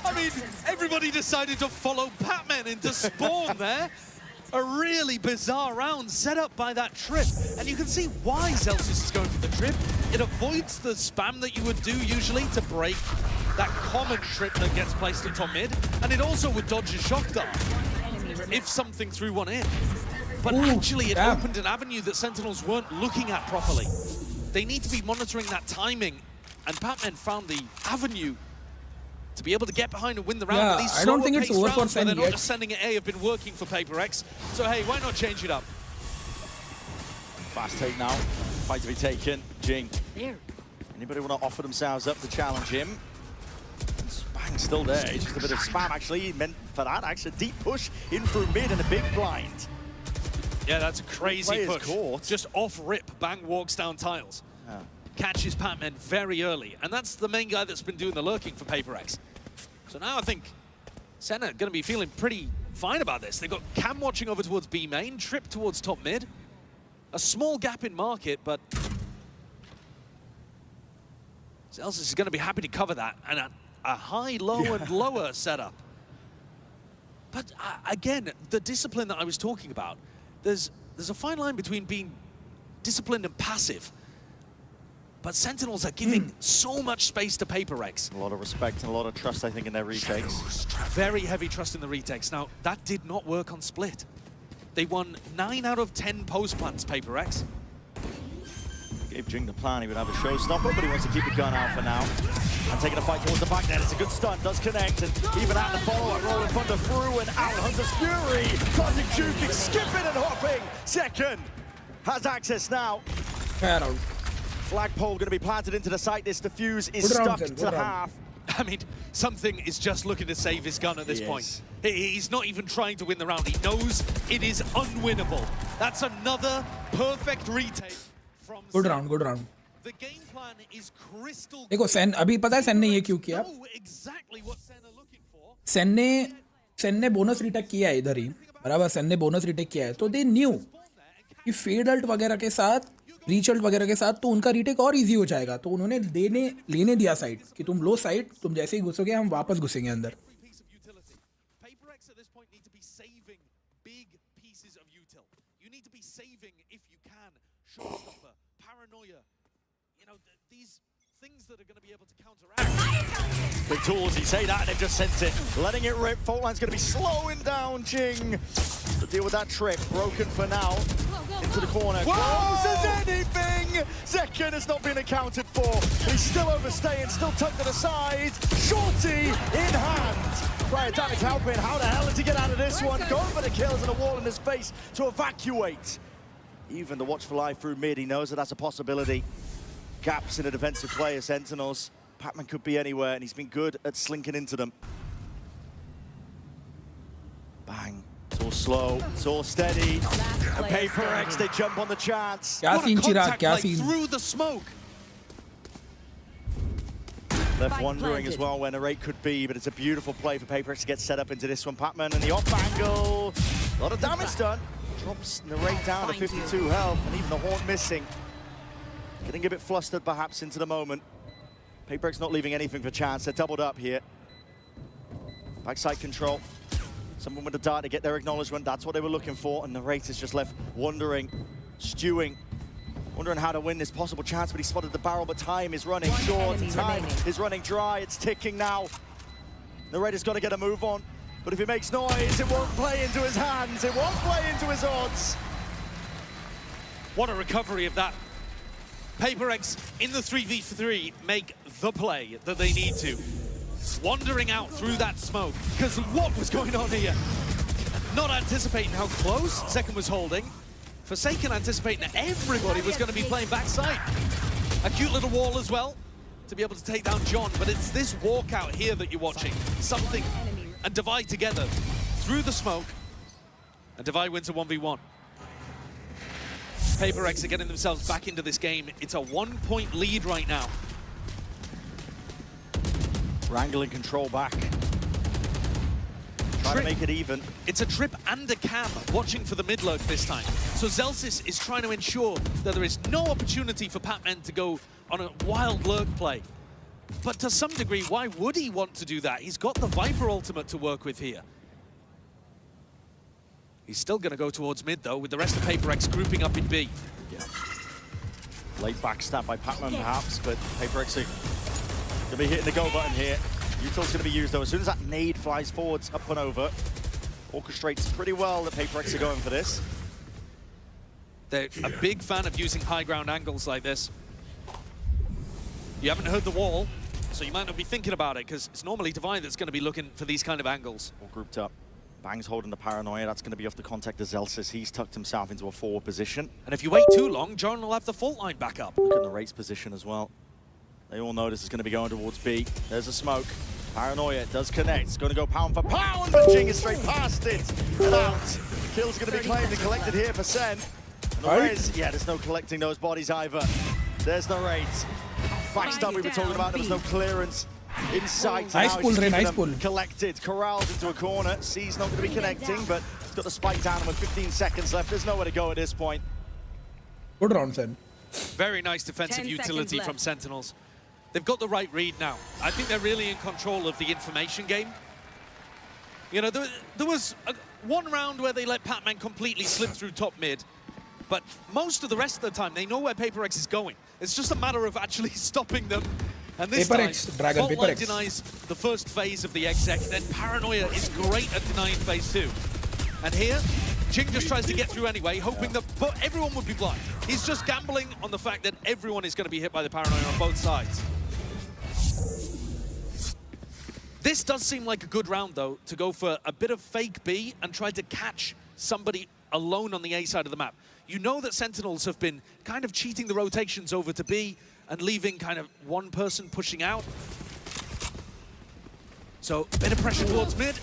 I mean, everybody decided to follow Patman into spawn there. A really bizarre round set up by that trip. And you can see why Celsius is going for the trip. It avoids the spam that you would do usually to break that common trip that gets placed in top mid. And it also would dodge a shock dart if something threw one in. But actually it opened an avenue that Sentinels weren't looking at properly. They need to be monitoring that timing. And Patman found the avenue to be able to get behind and win the round. Yeah, These I don't think it's over for rounds, SEN they're not yet. just sending it A, have been working for PRX. So hey, why not change it up? Fast take now. Fight to be taken. Jing. Anybody want to offer themselves up to challenge him? Bang's still there. It's just a bit of spam actually meant for that. Actually, deep push in through mid and a big blind. Yeah, that's a crazy push. Caught. Just off rip, Bang walks down tiles. Catches Patman very early. And that's the main guy that's been doing the lurking for PRX. So now I think SEN are going to be feeling pretty fine about this. They've got Cam watching over towards B main, Trip towards top mid. A small gap in market, but Celsius is going to be happy to cover that. And a high, low, and lower setup. But again, the discipline that I was talking about, there's a fine line between being disciplined and passive. But Sentinels are giving so much space to PRX. A lot of respect and a lot of trust, I think, in their retakes. Very heavy trust in the retakes. Now, that did not work on Split. They won 9 out of 10 post plants, PRX. Gave Jing the plan, he would have a showstopper, but he wants to keep the gun out for now. And taking a fight towards the back net, it's a good stun, does connect, and even out the follow-up, rolling thunder through and out, Hunter's Fury, dodging, juking, skipping and hopping. Second has access now. Flagpole going to be planted into the site. This defuse is stuck to half. I mean, something is just looking to save his gun at this point. He's not even trying to win the round. He knows it is unwinnable. That's another perfect retake from Good round, good round. The game plan is crystal देखो SEN अभी पता है SEN ने ये क्यों किया? exactly what SEN are looking for. SEN ने bonus retake किया है इधर ही, बराबर SEN ने बोनस रीटेक किया है, तो दे न्यू कि फेड अल्ट वगैरह के साथ, रीच अल्ट वगैरह के साथ तो उनका रीटेक और इजी हो जाएगा, तो उन्होंने लेने दिया साइड कि तुम लो साइड, तुम जैसे ही घुसोगे हम वापस घुसेंगे अंदर. PRX at this point need to be saving big pieces of util. You need to be saving if you can. Showstopper, paranoia, you know, these things that are going to be able to counteract. Big tools, you say that and they've just sent it. Letting it rip, fault line's going to be slowing down Jing. To deal with that trip, broken for now. Into the corner, close as anything! Zekken has not been accounted for. He's still overstaying, still tucked to the side. Shorty in hand. Cryotonic helping, how the hell did he get out of this one? Going for the kills and a wall in his face to evacuate. Even the watch for life through mid, he knows that that's a possibility. Gaps in the defensive player, Sentinels. Pac-Man could be anywhere, and he's been good at slinking into them. Bang. It's all slow, it's all steady. And PRX, they jump on the chance. Kya What a scene, Chirag? contact Kya play scene? through the smoke. Left Spike wondering planted. as well where Narrate could be, but it's a beautiful play for PRX to get set up into this one. Pac-Man and the off angle. A lot of damage done. Drops Narrate down to 52 health, and even the horn missing. Getting a bit flustered perhaps into the moment. PRX not leaving anything for chance. They're doubled up here. Backside control. Someone with a dart to get their acknowledgement. That's what they were looking for, and Narrate is just left wondering, stewing. Wondering how to win this possible chance, but he spotted the barrel, but time is running short. Time is running dry. It's ticking now. Narrator's got to get a move on, but if he makes noise, it won't play into his hands. It won't play into his odds. What a recovery of that. PRX in the 3v3 make the play that they need to. Wandering out through that smoke, because what was going on here? Not anticipating how close Second was holding. Forsaken anticipating that everybody was going to be playing backside. A cute little wall as well to be able to take down John, but it's this walkout here that you're watching. Something and Divide together through the smoke, and Divide wins a 1v1. PRX are getting themselves back into this game. It's a 1-point lead right now. Wrangling control back. Trying to make it even. It's a trip and a cam watching for the mid lurk this time. So Zelsis is trying to ensure that there is no opportunity for Pac-Man to go on a wild lurk play. But to some degree, why would he want to do that? He's got the Viper ultimate to work with here. He's still going to go towards mid, though, with the rest of PRX grouping up in B. Yeah. Late backstab by Pac-Man, perhaps, but PRX are going to be hitting the go button here. Util's going to be used, though. As soon as that nade flies forwards, up and over, orchestrates pretty well that PRX are going for this. They're a big fan of using high ground angles like this. You haven't heard the wall, so you might not be thinking about it, because it's normally Divine that's going to be looking for these kind of angles. All grouped up. Bang's holding the paranoia. That's going to be off the contact of Zelsis. He's tucked himself into a forward position. And if you wait too long, John will have the fault line back up. Look at the race position as well. They all know this is going to be going towards B. There's a smoke. Paranoia does connect. It's going to go pound for pound, but GENG is straight past it and out. Kill's going to be claimed and collected here for SEN. And the Rez, yeah, there's no collecting those bodies either. There's the rate. Backstab we were talking about, there was no clearance in sight. Nice pull, Ray, nice pull. Collected, corralled into a corner. C's not going to be connecting, but he's got the spike down with 15 seconds left. There's nowhere to go at this point. Good round, Sen. Very nice defensive utility from Sentinels. They've got the right read now. I think they're really in control of the information game. You know, there was one round where they let Pac-Man completely slip through top mid, but most of the rest of the time, they know where PRX is going. It's just a matter of actually stopping them. And this PRX, time, Dragon, Fault Line PRX. denies the first phase of the exec, then Paranoia is great at denying phase 2. And here, GENG just tries to get through anyway, hoping that everyone would be blind. He's just gambling on the fact that everyone is going to be hit by the Paranoia on both sides. This does seem like a good round, though, to go for a bit of fake B and try to catch somebody alone on the A side of the map. You know that Sentinels have been kind of cheating the rotations over to B and leaving kind of one person pushing out. So, a bit of pressure towards mid.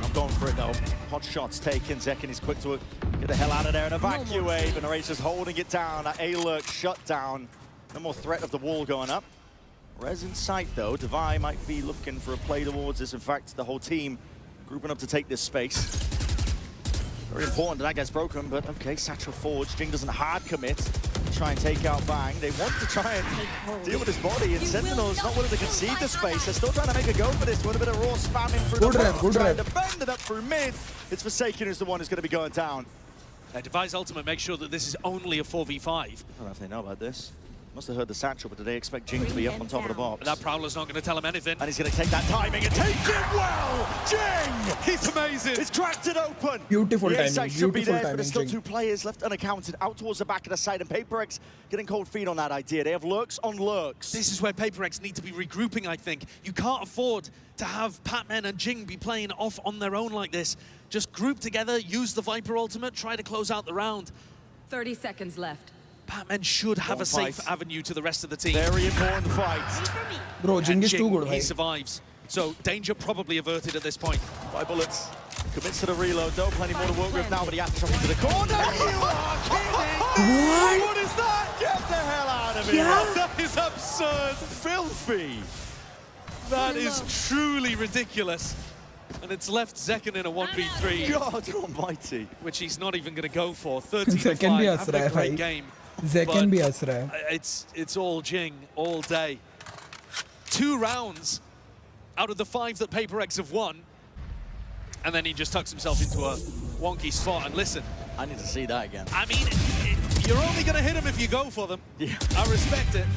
I'm going for it, though. Hot shots taken. Zekin is quick to get the hell out of there and evacuate. And Erasers holding it down. That A-lurk shut down. No more threat of the wall going up. Rez in sight, though. Divide might be looking for a play towards this. In fact, the whole team grouping up to take this space. Very important that gets broken, but okay, Satchel forwards. GENG doesn't hard commit to try and take out Bang. They want to try and deal with his body, and Sentinel's not willing to concede the space. They're still trying to make a go for this with a bit of raw spamming through Good the red, good trying red. to bend it up through mid. It's Forsaken who's the one who's going to be going down. Divide's ultimate makes sure that this is only a 4v5. I don't know if they know about this. Must have heard the Satchel, but do they expect GENG to be up on top of the box? But that Prowler's not going to tell him anything. And he's going to take that timing and take it well! GENG! He's amazing! He's cracked it open! Beautiful the timing, inside should be beautiful there, timing, but there's still GENG. 2 players left unaccounted out towards the back of the side, and PRX getting cold feet on that idea. They have lurks on lurks. This is where PRX need to be regrouping, I think. You can't afford to have Pac-Man and GENG be playing off on their own like this. Just group together, use the Viper ultimate, try to close out the round. 30 seconds left. Batman should have a safe avenue to the rest of the team. Very important fight. Bro, GENG is too good, He bhai. survives. So danger probably averted at this point. 5 bullets. Commits to the reload though. Plenty more to work with now, but he has to drop into the corner. You are kidding! What is that? Get the hell out of here! That is absurd. Filthy. That is truly ridiculous. And it's left Zekken in a 1v3. God almighty. Which he's not even going to go for. 13 Zekken bhi has having raha a hai great bhai. game. Zekken but bhi has raha hai. It's all GENG all day. 2 rounds out of the 5 that PRX have won. And then he just tucks himself into a wonky spot. And listen, I need to see that again. I mean, you're only going to hit him if you go for them. Yeah. I respect it.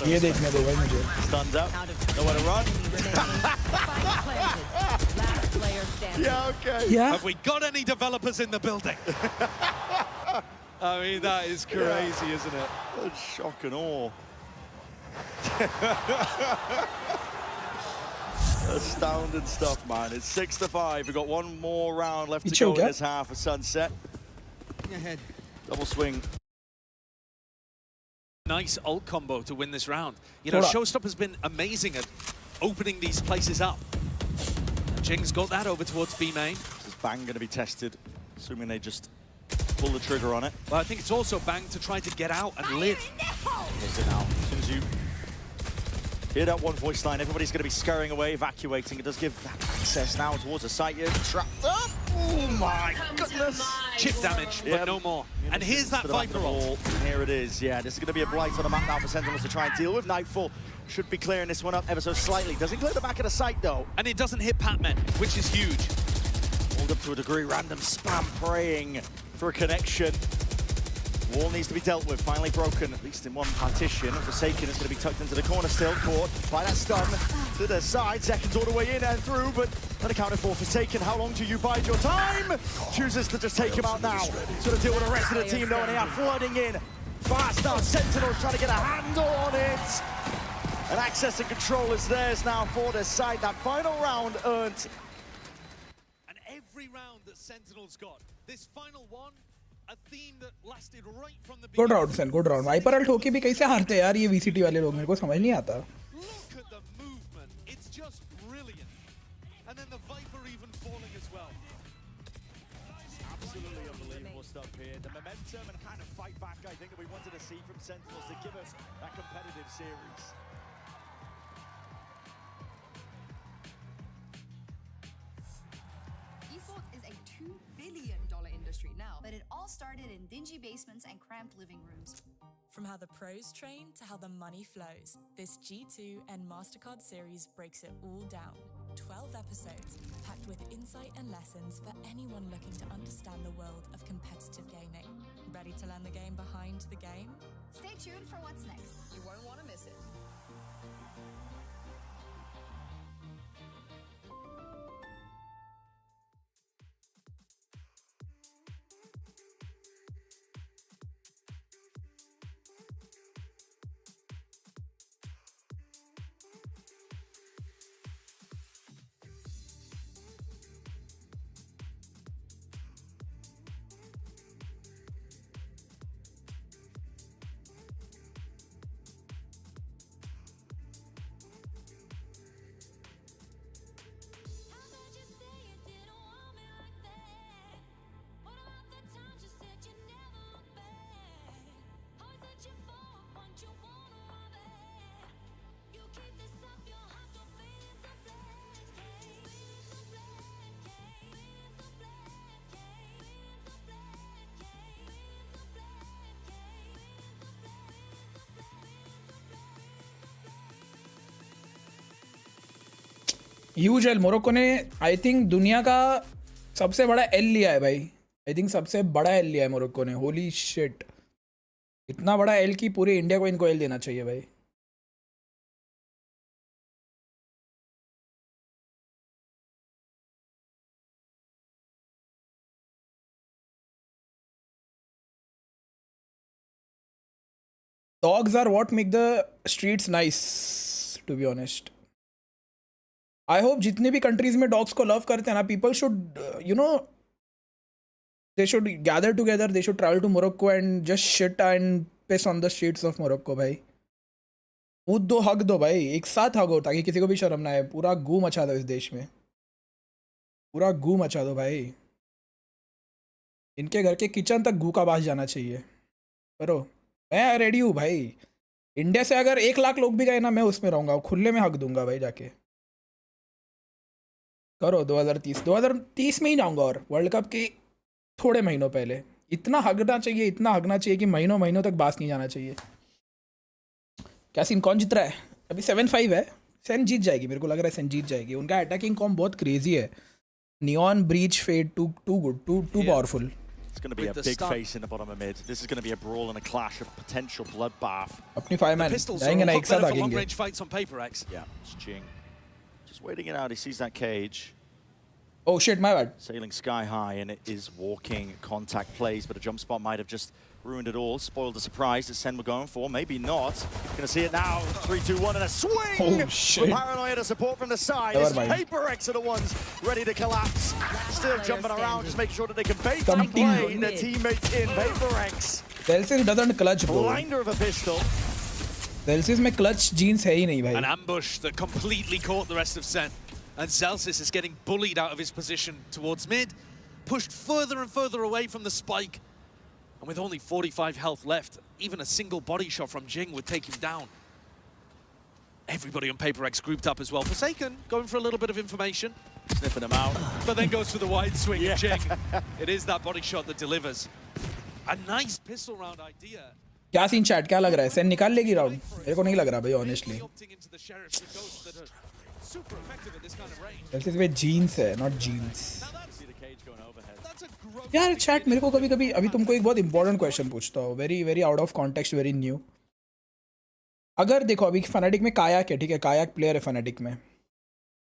ये देखने दो भाई मुझे. Stuns out. Nowhere to run. Last player standing. Yeah, okay. Yeah. Have we got any developers in the building? I mean, that is crazy, isn't it? That's shock and awe. Astounding stuff, man. It's 6-5. We've got one more round left to go in this half of Sunset. Ahead. Double swing. Nice ult combo to win this round. You know, Showstop has been amazing at opening these places up. GENG's got that over towards B main. Is Bang going to be tested? Assuming they just pull the trigger on it. Well, I think it's also Bang to try to get out and live. Here's it now. As soon as you hear that one voice line, everybody's going to be scurrying away, evacuating. It does give that access now towards the site here. Trapped up. Oh my goodness. Chip damage, but no more. And here's that Viper ult. And here it is. Yeah, this is going to be a blight on the map now for Sentinels to try and deal with. Nightfall should be clearing this one up ever so slightly. Doesn't clear the back of the site though. And it doesn't hit Patman, which is huge. Hold up to a degree. Random spam praying for a connection. Wall needs to be dealt with, finally broken, at least in one partition. Forsaken is going to be tucked into the corner still, caught by that stun to the side. Seconds all the way in and through, but unaccounted for. Forsaken, how long do you bide your time? Chooses to just take him out now. So to deal with the rest of the team though, and they are flooding in. Fast now, Sentinels trying to get a handle on it. And access and control is theirs now for the side. That final round earned. And every round that Sentinels got, this final one, a theme that lasted right from the Good round, Sen. Good round. Viper ult होके भी कैसे हारते हैं यार ये VCT वाले लोग मेरे को समझ नहीं आता. Look at the movement. It's just brilliant. And then the Viper even falling as well. Absolutely unbelievable stuff here. The momentum and kind of fight back, I think, that we wanted to see from Sentinels to give us that competitive series. Esports is a $2 billion industry now, but it all started in dingy basements and cramped living rooms. From how the pros train to how the money flows, this G2 and MasterCard series breaks it all down. 12 episodes, packed with insight and lessons for anyone looking to understand the world of competitive gaming. Ready to learn the game behind the game? Stay tuned for what's next. You won't want to miss it. Huge L. Morocco ने I think दुनिया का सबसे बड़ा L लिया है भाई. I think सबसे बड़ा एल लिया है मोरक्को ने. होली शिट, इतना बड़ा एल की पूरे इंडिया को इनको एल देना चाहिए भाई. Dogs are what make the streets nice, to be honest. I hope जितने भी countries में dogs को love करते हैं ना, people should, you know, they should gather together, they should travel to Morocco and just shit and piss on the streets of Morocco भाई. मुद्दो दो, हक दो भाई, एक साथ हक हो ताकि किसी को भी शर्म ना आए. पूरा गू मचा दो इस देश में, पूरा गू मचा दो भाई. इनके घर के किचन तक गू का बास जाना चाहिए. करो, मैं रेडी हूँ भाई. इंडिया से अगर 1 लाख लोग भी गए ना, मैं उसमें रहूँगा, खुले में हक दूंगा भाई जाके. करो 2030 में ही जाऊँगा, और वर्ल्ड कप के थोड़े महीनों पहले. इतना हगना चाहिए, इतना हगना चाहिए कि महीनों महीनों तक बास नहीं जाना चाहिए. क्या सीन, कौन जीत रहा है? अभी 7-5 है. सेन जीत जाएगी, मेरे को लग रहा है सेन जीत जाएगी. उनका अटैकिंग कॉम बहुत क्रेजी है. Neon Breach Fade too good, too powerful. It's going to be a big face in the bottom of mid. This is going to be a brawl and a clash of potential bloodbath. अपनी 5 man जाएंगे ना, एक साथ आएंगे. Long-range fights on PRX. Yeah, it's GENG. Just waiting it out. He sees that cage. Oh shit, my bad. Sailing sky high, and it is walking contact plays, but a jump spot might have just ruined it all. Spoiled the surprise that Sen were going for. Maybe not. Gonna see it now. 3, 2, 1, and a swing! Oh shit. Paranoia to support from the side. It's PRX are the ones ready to collapse. Still jumping around, just making sure that they can bait and play their teammates in. PRX. Celsius doesn't clutch, bro. Blinder of a pistol. Celsius में clutch jeans है ही नहीं भाई. An ambush that completely caught the rest of Sen. And Celsius is getting bullied out of his position towards mid, pushed further and further away from the spike. And with only 45 health left, even a single body shot from GENG would take him down. Everybody on PRX grouped up as well. Forsaken going for a little bit of information. Sniffing him out. But then goes for the wide swing of GENG. It is that body shot that delivers. A nice pistol round idea. क्या scene chat, क्या लग रहा है? सेन निकाल लेगी round? मेरे को नहीं लग रहा भाई, ऑनेस्टली. Celsius में जीन्स है, नॉट जीन्स. यार चैट, मेरे को कभी कभी, अभी तुमको एक बहुत इंपॉर्टेंट क्वेश्चन पूछता हूँ, very very out of context, very new. अगर देखो अभी फनाटिक में कायाक है, ठीक है, कायाक प्लेयर है फनाटिक में.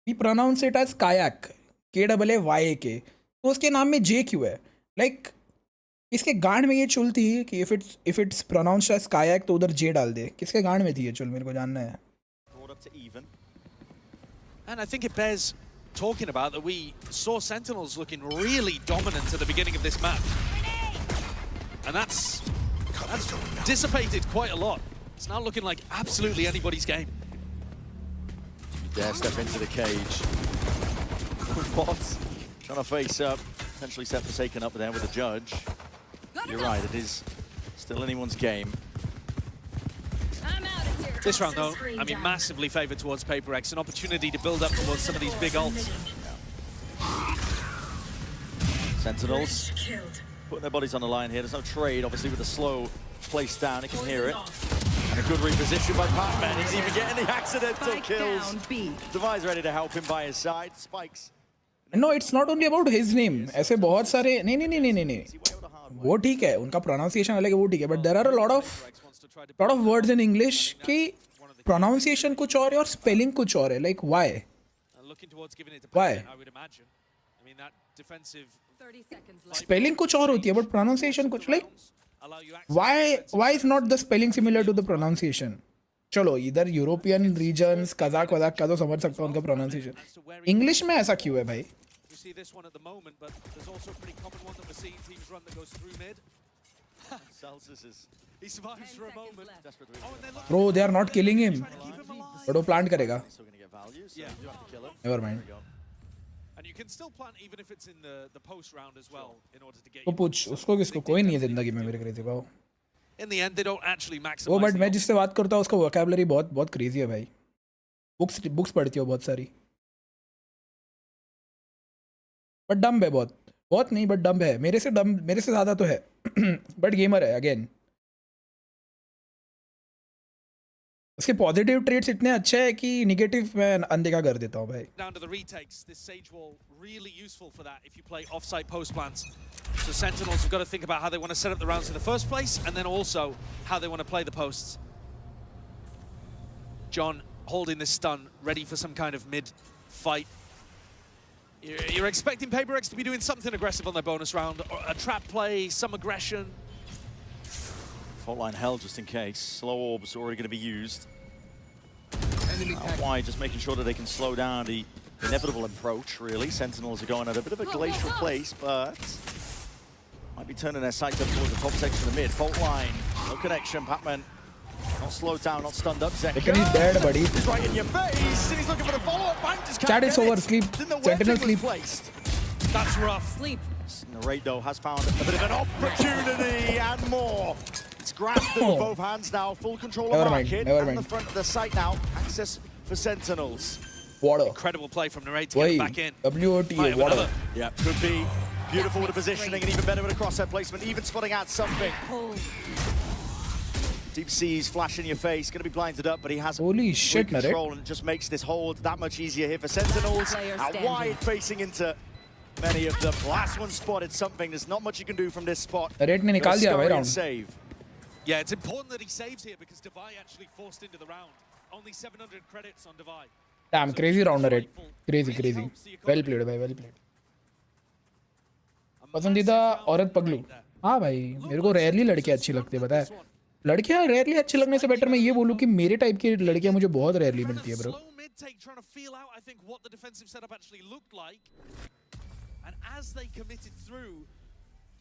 We pronounce it as Kayak, KAAYAK. तो उसके नाम में जे क्यों है? लाइक इसके गांड में ये चुल थी कि इफ इट्स प्रोनाउंस्ड एज कायाक तो उधर जे डाल दे. किसके गांड में थी ये चुल, मेरे को जानना है. And I think it bears talking about that we saw Sentinels looking really dominant at the beginning of this match. And that's dissipated quite a lot. It's now looking like absolutely anybody's game. Dare step into the cage. What? Trying to face up. Potentially set Forsaken up there with the judge. You're right, it is still anyone's game. This round, though, I mean, massively favoured towards PRX. An opportunity to build up towards some of these big ults. Sentinels putting their bodies on the line here. There's no trade, obviously, with the slow place down. You can hear it. And a good reposition by Pac-Man. He's even getting the accidental kills. Devi's ready to help him by his side. Spikes. No, it's not only about his name. ऐसे बहुत सारे नहीं. वो ठीक है, उनका pronunciation अलग है, वो ठीक है. But there are a lot of words in English कि pronunciation कुछ और है और spelling कुछ और है. Like why? Why? Spelling कुछ और होती है, but pronunciation कुछ. Like why is not the spelling similar to the pronunciation? चलो इधर यूरोपियन रीजन्स कजाक वजाक का तो समझ सकता हूँ उनका प्रोनाउंसिएशन. इंग्लिश में ऐसा क्यों है भाई? Bro, they are not killing him. But वो प्लांट करेगा. Never mind. तो पूछ उसको, किसको? कोई नहीं है जिंदगी में मेरे क्रेजी भाव. In the end, they don't actually maximize. वो बट मैं जिससे बात करता हूँ उसका वोकैबुलरी बहुत क्रेजी है भाई. बुक्स पढ़ती हो बहुत सारी. बट डम्ब है बहुत नहीं, बट डम्ब है. मेरे से ज़्यादा तो है. बट गेमर है अगेन. उसके पॉजिटिव ट्रेट्स इतने अच्छे हैं कि नेगेटिव मैं अनदेखा कर देता हूँ भाई. Down to the retakes, this Sage Wall really useful for that if you play off-site post plans. So Sentinels have got to think about how they want to set up the rounds in the first place, and then also how they want to play the posts. John holding this stun, ready for some kind of mid-fight. You're expecting PRX to be doing something aggressive on their bonus round, or a trap play, some aggression. Fault line held just in case. Slow orbs already going to be used. Why? Just making sure that they can slow down the inevitable approach, really. Sentinels are going at a bit of a glacial pace, but might be turning their sights up towards the top section of the mid. Fault line No connection, Pac-Man. Not slowed down, not stunned up. Zek. Lekin he's dead, buddy. He's right in your face. He's looking for the follow-up. Bang, just can't Chat get is over. it. Sleep. Then the Sentinel weapon sleep. was placed. That's rough. Sleep. Narrate, though, has found a bit of an opportunity and more. It's grasped it with both hands now. Full control of market. And the front of the site now. Access for Sentinels. Water. Incredible play from Narrate to get it back in. WOT. Might have Water. another. Yeah, could be. Beautiful with the positioning and even better with a crosshair placement. Even spotting out something. Deep Seas flash in your face. Going to be blinded up, but he has Holy shit, great control, and it just makes this hold that much easier here for Sentinels. Out wide, facing into many of them. Last one spotted something. There's not much you can do from this spot. Narrate ने निकाल दिया भाई round. Save. Yeah, it's important that he saves here because Devi actually forced into the round. Only 700 credits on Devi. Damn, crazy round Narrate. Crazy, crazy. Well played भाई, well played. पसंदीदा औरत पगलू. हाँ भाई, मेरे को रेयरली लड़के अच्छी लगती है, पता है. लड़कियाँ रेयरली अच्छे लगने से बेटर मैं ये बोलूँ कि मेरे टाइप की लड़कियाँ मुझे बहुत रेयरली मिलती है, bro. Trying to feel out, I think, what the defensive setup actually looked like. And as they committed through,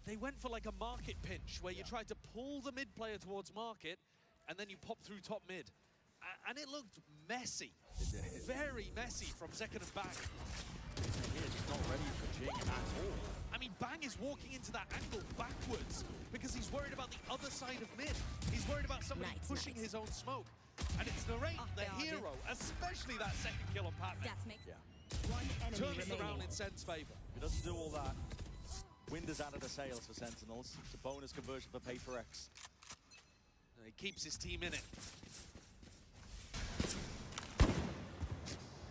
they went for like a market pinch where you try to pull the mid player towards market and then you pop through top mid. And it looked messy. Very messy from second and back. He's not ready for GENG at all. I mean, Bang is walking into that angle backwards because he's worried about the other side of mid. He's worried about somebody pushing his own smoke. And it's Narrate, the hero, especially that second kill on Patman. Turns the round in Sen's favor. He doesn't do all that. Wind is out of the sails for Sentinels. It's a bonus conversion for PRX. He keeps his team in it.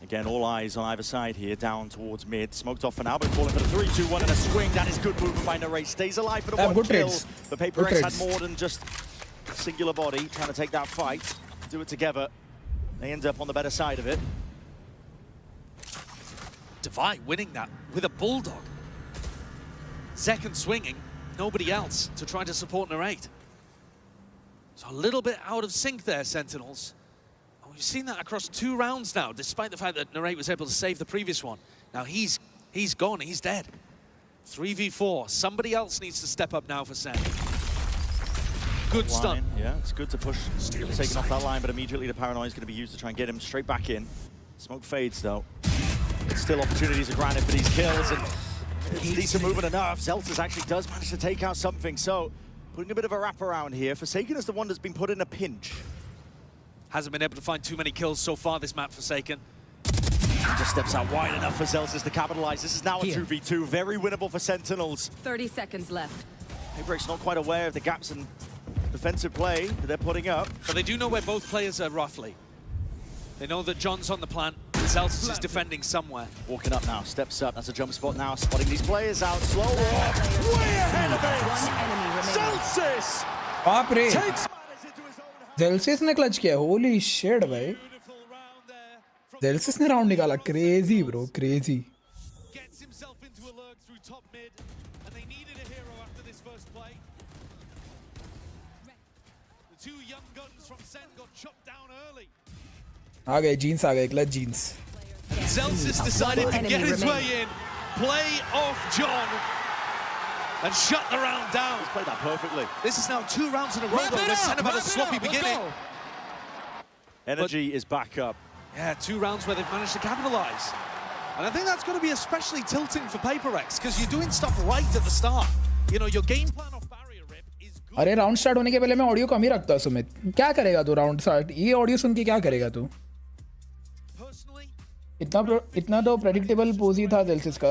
Again, all eyes on either side here, down towards mid. Smoked off for now, but calling for the 3-2-1 and a swing. That is good movement by Narrate. Stays alive for the one good kill. trades. But PRX had more than just a singular body, trying to take that fight. Do it together. They end up on the better side of it. Devi winning that with a bulldog. Second swinging, nobody else to try to support Narrate. So a little bit out of sync there, Sentinels. And we've seen that across 2 rounds now, despite the fact that Narrate was able to save the previous one. Now he's gone, he's dead. 3v4, somebody else needs to step up now for Sen. Good stun. Yeah, it's good to push. Taking off that line, but immediately the paranoia is going to be used to try and get him straight back in. Smoke fades though. It's still opportunities are granted for these kills, and it's decent movement enough. Zeltas actually does manage to take out something, so putting a bit of a wraparound here. Forsaken is the one that's been put in a pinch. Hasn't been able to find too many kills so far this map, Forsaken. Just steps out wide enough for Zeltas to capitalize. This is now a 2v2, very winnable for Sentinels. 30 seconds left. PRX not quite aware of the gaps in defensive play that they're putting up. But they do know where both players are roughly. They know that John's on the plant. Zeltas is defending somewhere. Walking up now, steps up. That's a jump spot now. Spotting these players out. Slow walk. Way ahead of it. Zelsis बाप रे. takes Zelsis ने clutch किया. Holy shit, भाई. Zelsis ने round निकाला. Crazy, bro. Crazy. Gets himself into a lurk through top mid, and they needed a hero after this first play. The 2 young guns from Sen got chopped down early. आ गए jeans, आ गए clutch jeans. Zelsis decided to get his way in, play off John, and shut the round down. He's played that perfectly. This is now 2 rounds in a row, though. They're Sen have had a sloppy beginning. Energy is back up. Yeah, 2 rounds where they've managed to capitalize. And I think that's going to be especially tilting for PRX, because you're doing stuff right at the start. You know, your game plan off barrier rip is good. अरे round start होने के पहले मैं audio कम ही रखता सुमित. क्या करेगा तू round start? ये ऑडियो सुन के क्या करेगा तू? इतना तो प्रेडिक्टेबल पोज ही था Zelsis का.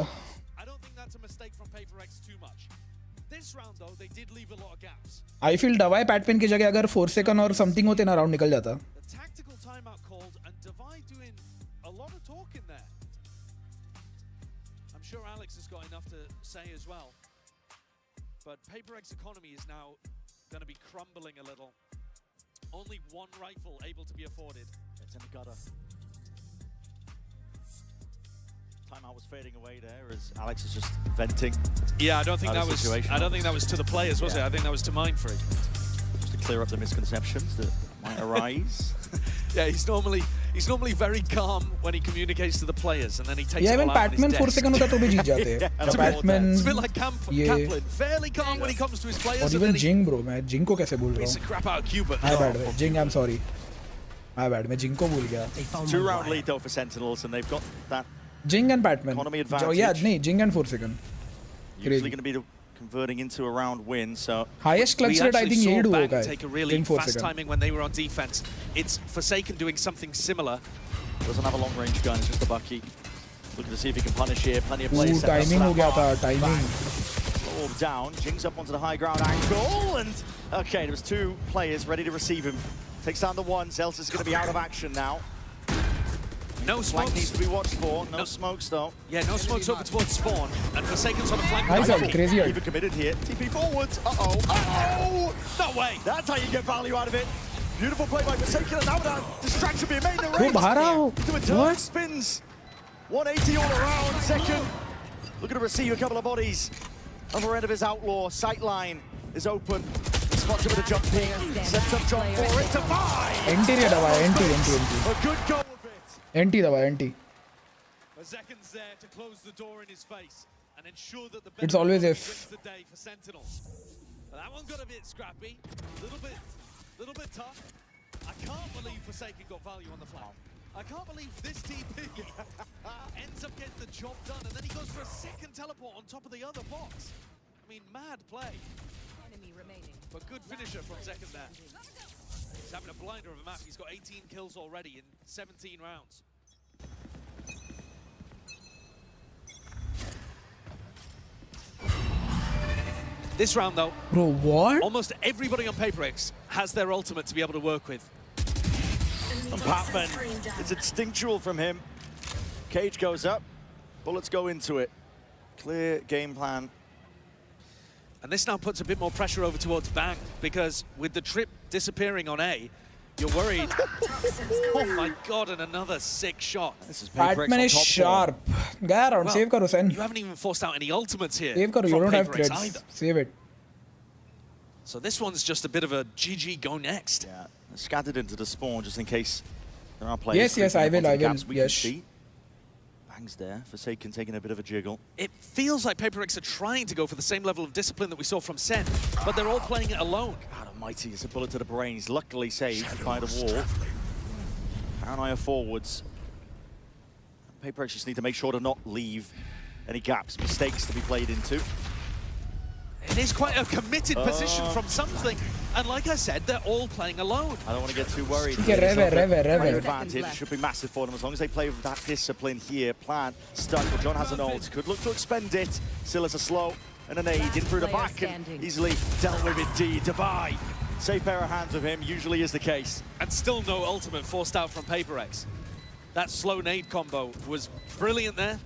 I feel Devi पैटपिन की जगह अगर 4 सेकंड और समथिंग होते ना राउंड निकल जाता. As well, but PRX economy is now going to be crumbling a little. Only 1 rifle able to be afforded. It's in the gutter. Timeout was fading away there as Alex is just venting. Yeah, I don't think that was. I don't think that was to the players, was it? I think that was to Mindfree. Just to clear up the misconceptions that might arise. Yeah, he's He's normally very calm when he communicates to the players, and then he takes Yeah, it even all out on his Patman desk. 4 second होता तो भी जीत जाते हैं. Patman. It's a bit like Kaplan, fairly calm when he comes to his players. और even Jing bro, मैं Jing को कैसे भूल रहा Beats हूँ? the crap out of Cuba. My bad, Jing, I'm sorry. My bad, मैं Jing को भूल गया. 2-round lead though for Sentinels, and they've got that Jing and Patman. economy advantage. Yeah, नहीं, Jing and 4 second. Usually going to be converting into a round win, so Highest clutch rate I think यही duo का है. Take a really Jing 4 fast second. timing when they were on defense. It's Forsaken doing something similar. doesn't have a long range gun, it's just a bucky. Looking to see if he can punish here. Plenty of players. Timing हो गया था, timing. Orb down, Jing's up onto the high ground angle, and okay, there was 2 players ready to receive him. Takes down the one. Zelz is going to be out of action now. No smokes. Flank needs to be watched for. No smokes though. Yeah, no smokes over towards spawn, and Forsaken's on the flank. Nice ult, crazy ult. Even committed here. TP forwards. Uh-oh. Uh-oh! No way. That's how you get value out of it. Beautiful play by Forsaken, and now that distraction being made in the वो race. बाहर आओ. To a turn, spins. 180 all around. Second. Looking to receive a couple of bodies. Other end of his outlaw. Sight line is open. Spots him with a jump ping. Sets up jump 4 into 5. Interior दबा है, NT. A good goal of it. NT दबा है, NT. A second's there to close the door in his face and ensure that the It's always if. wins the day for Sentinels. But that one got a bit scrappy, little bit tough. I can't believe Forsaken got value on the flank. I can't believe this TP ends up getting the job done, and then he goes for a second teleport on top of the other box. I mean, mad play. Enemy remaining. But good finisher from Second there. He's having a blinder of a map. He's got 18 kills already in 17 rounds. This round, though, Bro, what? almost everybody on PRX has their ultimate to be able to work with. And Patman, it's instinctual from him. Cage goes up, bullets go into it. Clear game plan. And this now puts a bit more pressure over towards Bang, because with the trip disappearing on A, you're worried. Oh my god, and another sick shot. This is Patman is sharp. Gaya around, save karo, Sen. You haven't even forced out any ultimates here. Save karo, you from don't have PRX threads. either. Save it. So this one's just a bit of a GG go next. Yeah, scattered into the spawn just in case there are players. Yes, I will. Yes. Bang's there. Forsaken taking a bit of a jiggle. It feels like PRX are trying to go for the same level of discipline that we saw from SEN, but they're all playing it alone. God almighty, it's a bullet to the brains. Luckily saved by the wall. Paranoia forwards. PRX just need to make sure to not leave any gaps, mistakes to be played into. It is quite a committed position from something, and like I said, they're all playing alone. I don't want to get too worried. Okay, Reve. Advantage should be massive for them as long as they play with that discipline here. Plan stuck, but John has an ult. Could look to expend it. Still has a slow and an aid in through the back and easily dealt with indeed. Dubai, safe pair of hands with him, usually is the case. And still no ultimate forced out from PRX. That slow nade combo was brilliant there.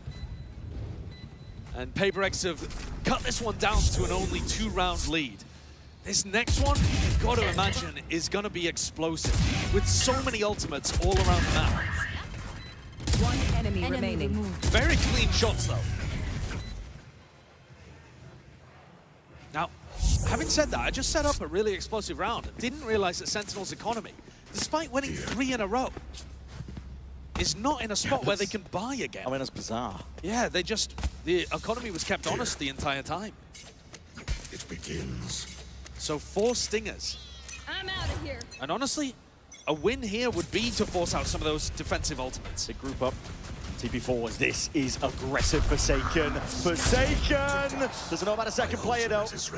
And PRX have cut this one down to an only 2-round lead. This next one, you've got to imagine, is going to be explosive, with so many ultimates all around the map. One enemy remaining. Very clean shots, though. Now, having said that, I just set up a really explosive round. I didn't realize that Sentinel's economy, despite winning 3 in a row, is not in a spot where they can buy again. I mean, that's bizarre. Yeah, the economy was kept honest the entire time. It begins. So 4 stingers. I'm out of here. And honestly, a win here would be to force out some of those defensive ultimates. They group up. TP forwards. This is aggressive Forsaken. Forsaken! Doesn't know about a second player though. Just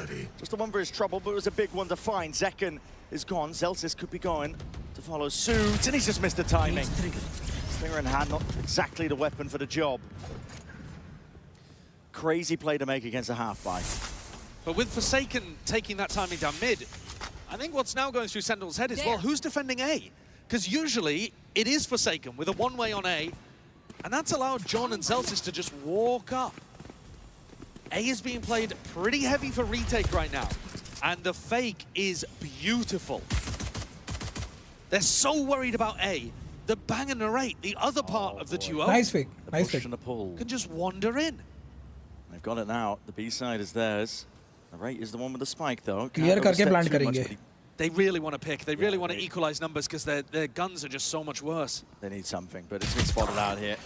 the one for his trouble, but it was a big one to find. Zekken is gone. Zelsis could be going to follow suit, and he's just missed the timing. Slinger in hand, not exactly the weapon for the job. Crazy play to make against a half-buy. But with Forsaken taking that timing down mid, I think what's now going through Sentinel's head is, well, who's defending A? Because usually it is Forsaken with a one-way on A, and that's allowed John and Zelsis to just walk up. A is being played pretty heavy for retake right now, and the fake is beautiful. They're so worried about A, the Bang and narrate, the other part of the duo, Nice fake. Nice fake. And the pull. can just wander in. They've got it now. The B side is theirs. The right is the one with the spike though. Clear Can't करके overstep plant too much, करेंगे. but he they really want to pick. They really want to equalize numbers because their guns are just so much worse. They need something, but it's been spotted out here.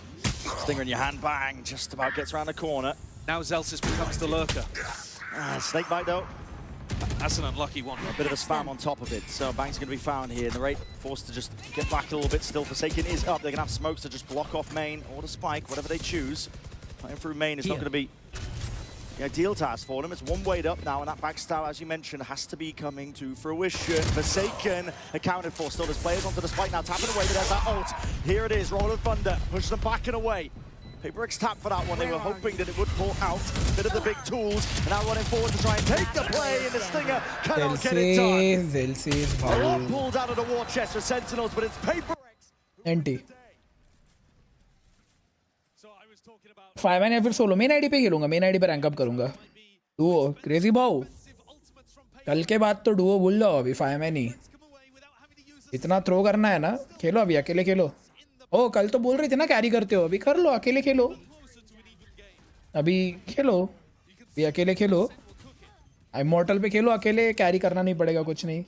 Stinger in your hand, bang, just about gets around the corner. Now Zelsis becomes the lurker. Snake bite though. That's an unlucky one. A bit of a spam on top of it. So Bang's going to be found here. And the rate forced to just get back a little bit still. Forsaken is up. They're going to have smokes to just block off main or the spike, whatever they choose. Playing through main is not going to be the ideal task for them. It's one weight up now, and that backstab, as you mentioned, has to be coming to fruition. Forsaken accounted for. Still, there's players onto the spike now, tapping away, but there's that ult. Here it is, Roll of Thunder, pushes them back and away. PRX tapped for that one. They were hoping that it would pull out a bit of the big tools, and now running forward to try and take the play, and the Stinger cannot get it done. A lot pulled out of the war chest for Sentinels, but it's PRX. NT 5 man या फिर solo main ID पे खेलूंगा, main ID पे rank up करूंगा। Duo crazy भाऊ, कल के बाद तो डुओ भूल जाओ, अभी 5 मैन ही इतना थ्रो करना है ना, खेलो अभी अकेले खेलो। ओ कल तो बोल रही थी ना कैरी करते हो, अभी कर लो, अकेले खेलो, अभी खेलो, अभी अकेले खेलो, इमॉर्टल पे खेलो अकेले, कैरी करना नहीं पड़ेगा कुछ नहीं।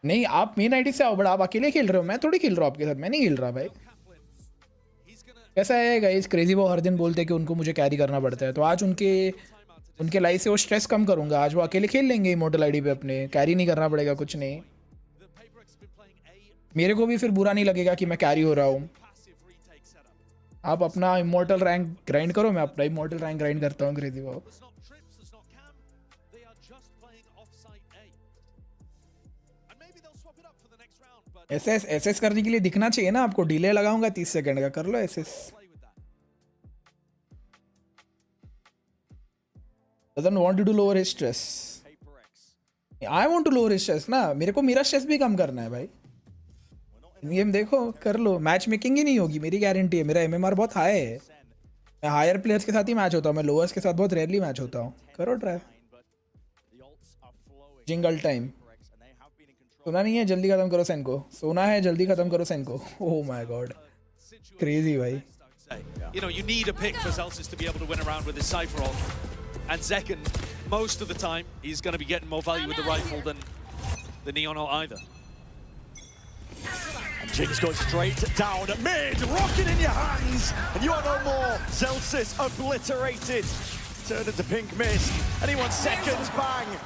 नहीं आप मेन आईडी से आओ, बड़ा आप अकेले खेल रहे हो, मैं थोड़ी खेल रहा हूँ आपके साथ, मैं नहीं खेल रहा भाई। कैसा है गाइस, क्रेजी वो हर दिन बोलते हैं कि उनको मुझे कैरी करना पड़ता है, तो आज उनके लाइफ से वो स्ट्रेस कम करूंगा। आज वो अकेले खेल लेंगे इमॉर्टल आईडी पे अपने, कैरी नहीं करना पड़ेगा कुछ नहीं। मेरे को भी फिर बुरा नहीं लगेगा कि मैं कैरी हो रहा हूँ। आप अपना इमॉर्टल रैंक ग्राइंड करो, मैं अपना इमॉर्टल रैंक ग्राइंड करता हूँ। क्रेजी वो एसएस करने के लिए दिखना चाहिए ना आपको, डिले लगाऊंगा 30 सेकंड का, कर लो SS. doesn't want to lower his stress. I want to lower his stress ना, मेरे को मेरा स्ट्रेस भी कम करना है भाई। गेम देखो, कर लो, मैच मेकिंग ही नहीं होगी, मेरी गारंटी है। मेरा एमएमआर बहुत हाई है, मैं हायर प्लेयर्स के साथ ही मैच होता हूँ, मैं लोअर्स के साथ बहुत रेयरली मैच होता हूँ। करो ट्राई। जिंगल टाइम सुना नहीं है, जल्दी खत्म करो सेन को, सोना है जल्दी खत्म करो सेन को। ओह माय गॉड, क्रेजी भाई। You know, you need a pick for Zelsis to be able to win around with his Cypher ult. And Zekken, most of the time, he's going to be getting more value with the rifle than the Neon ult either. And Jinx goes straight down at mid, rocket in your hands, and you are no more. Zelsis obliterated, turned into pink mist, and he wants seconds, bang.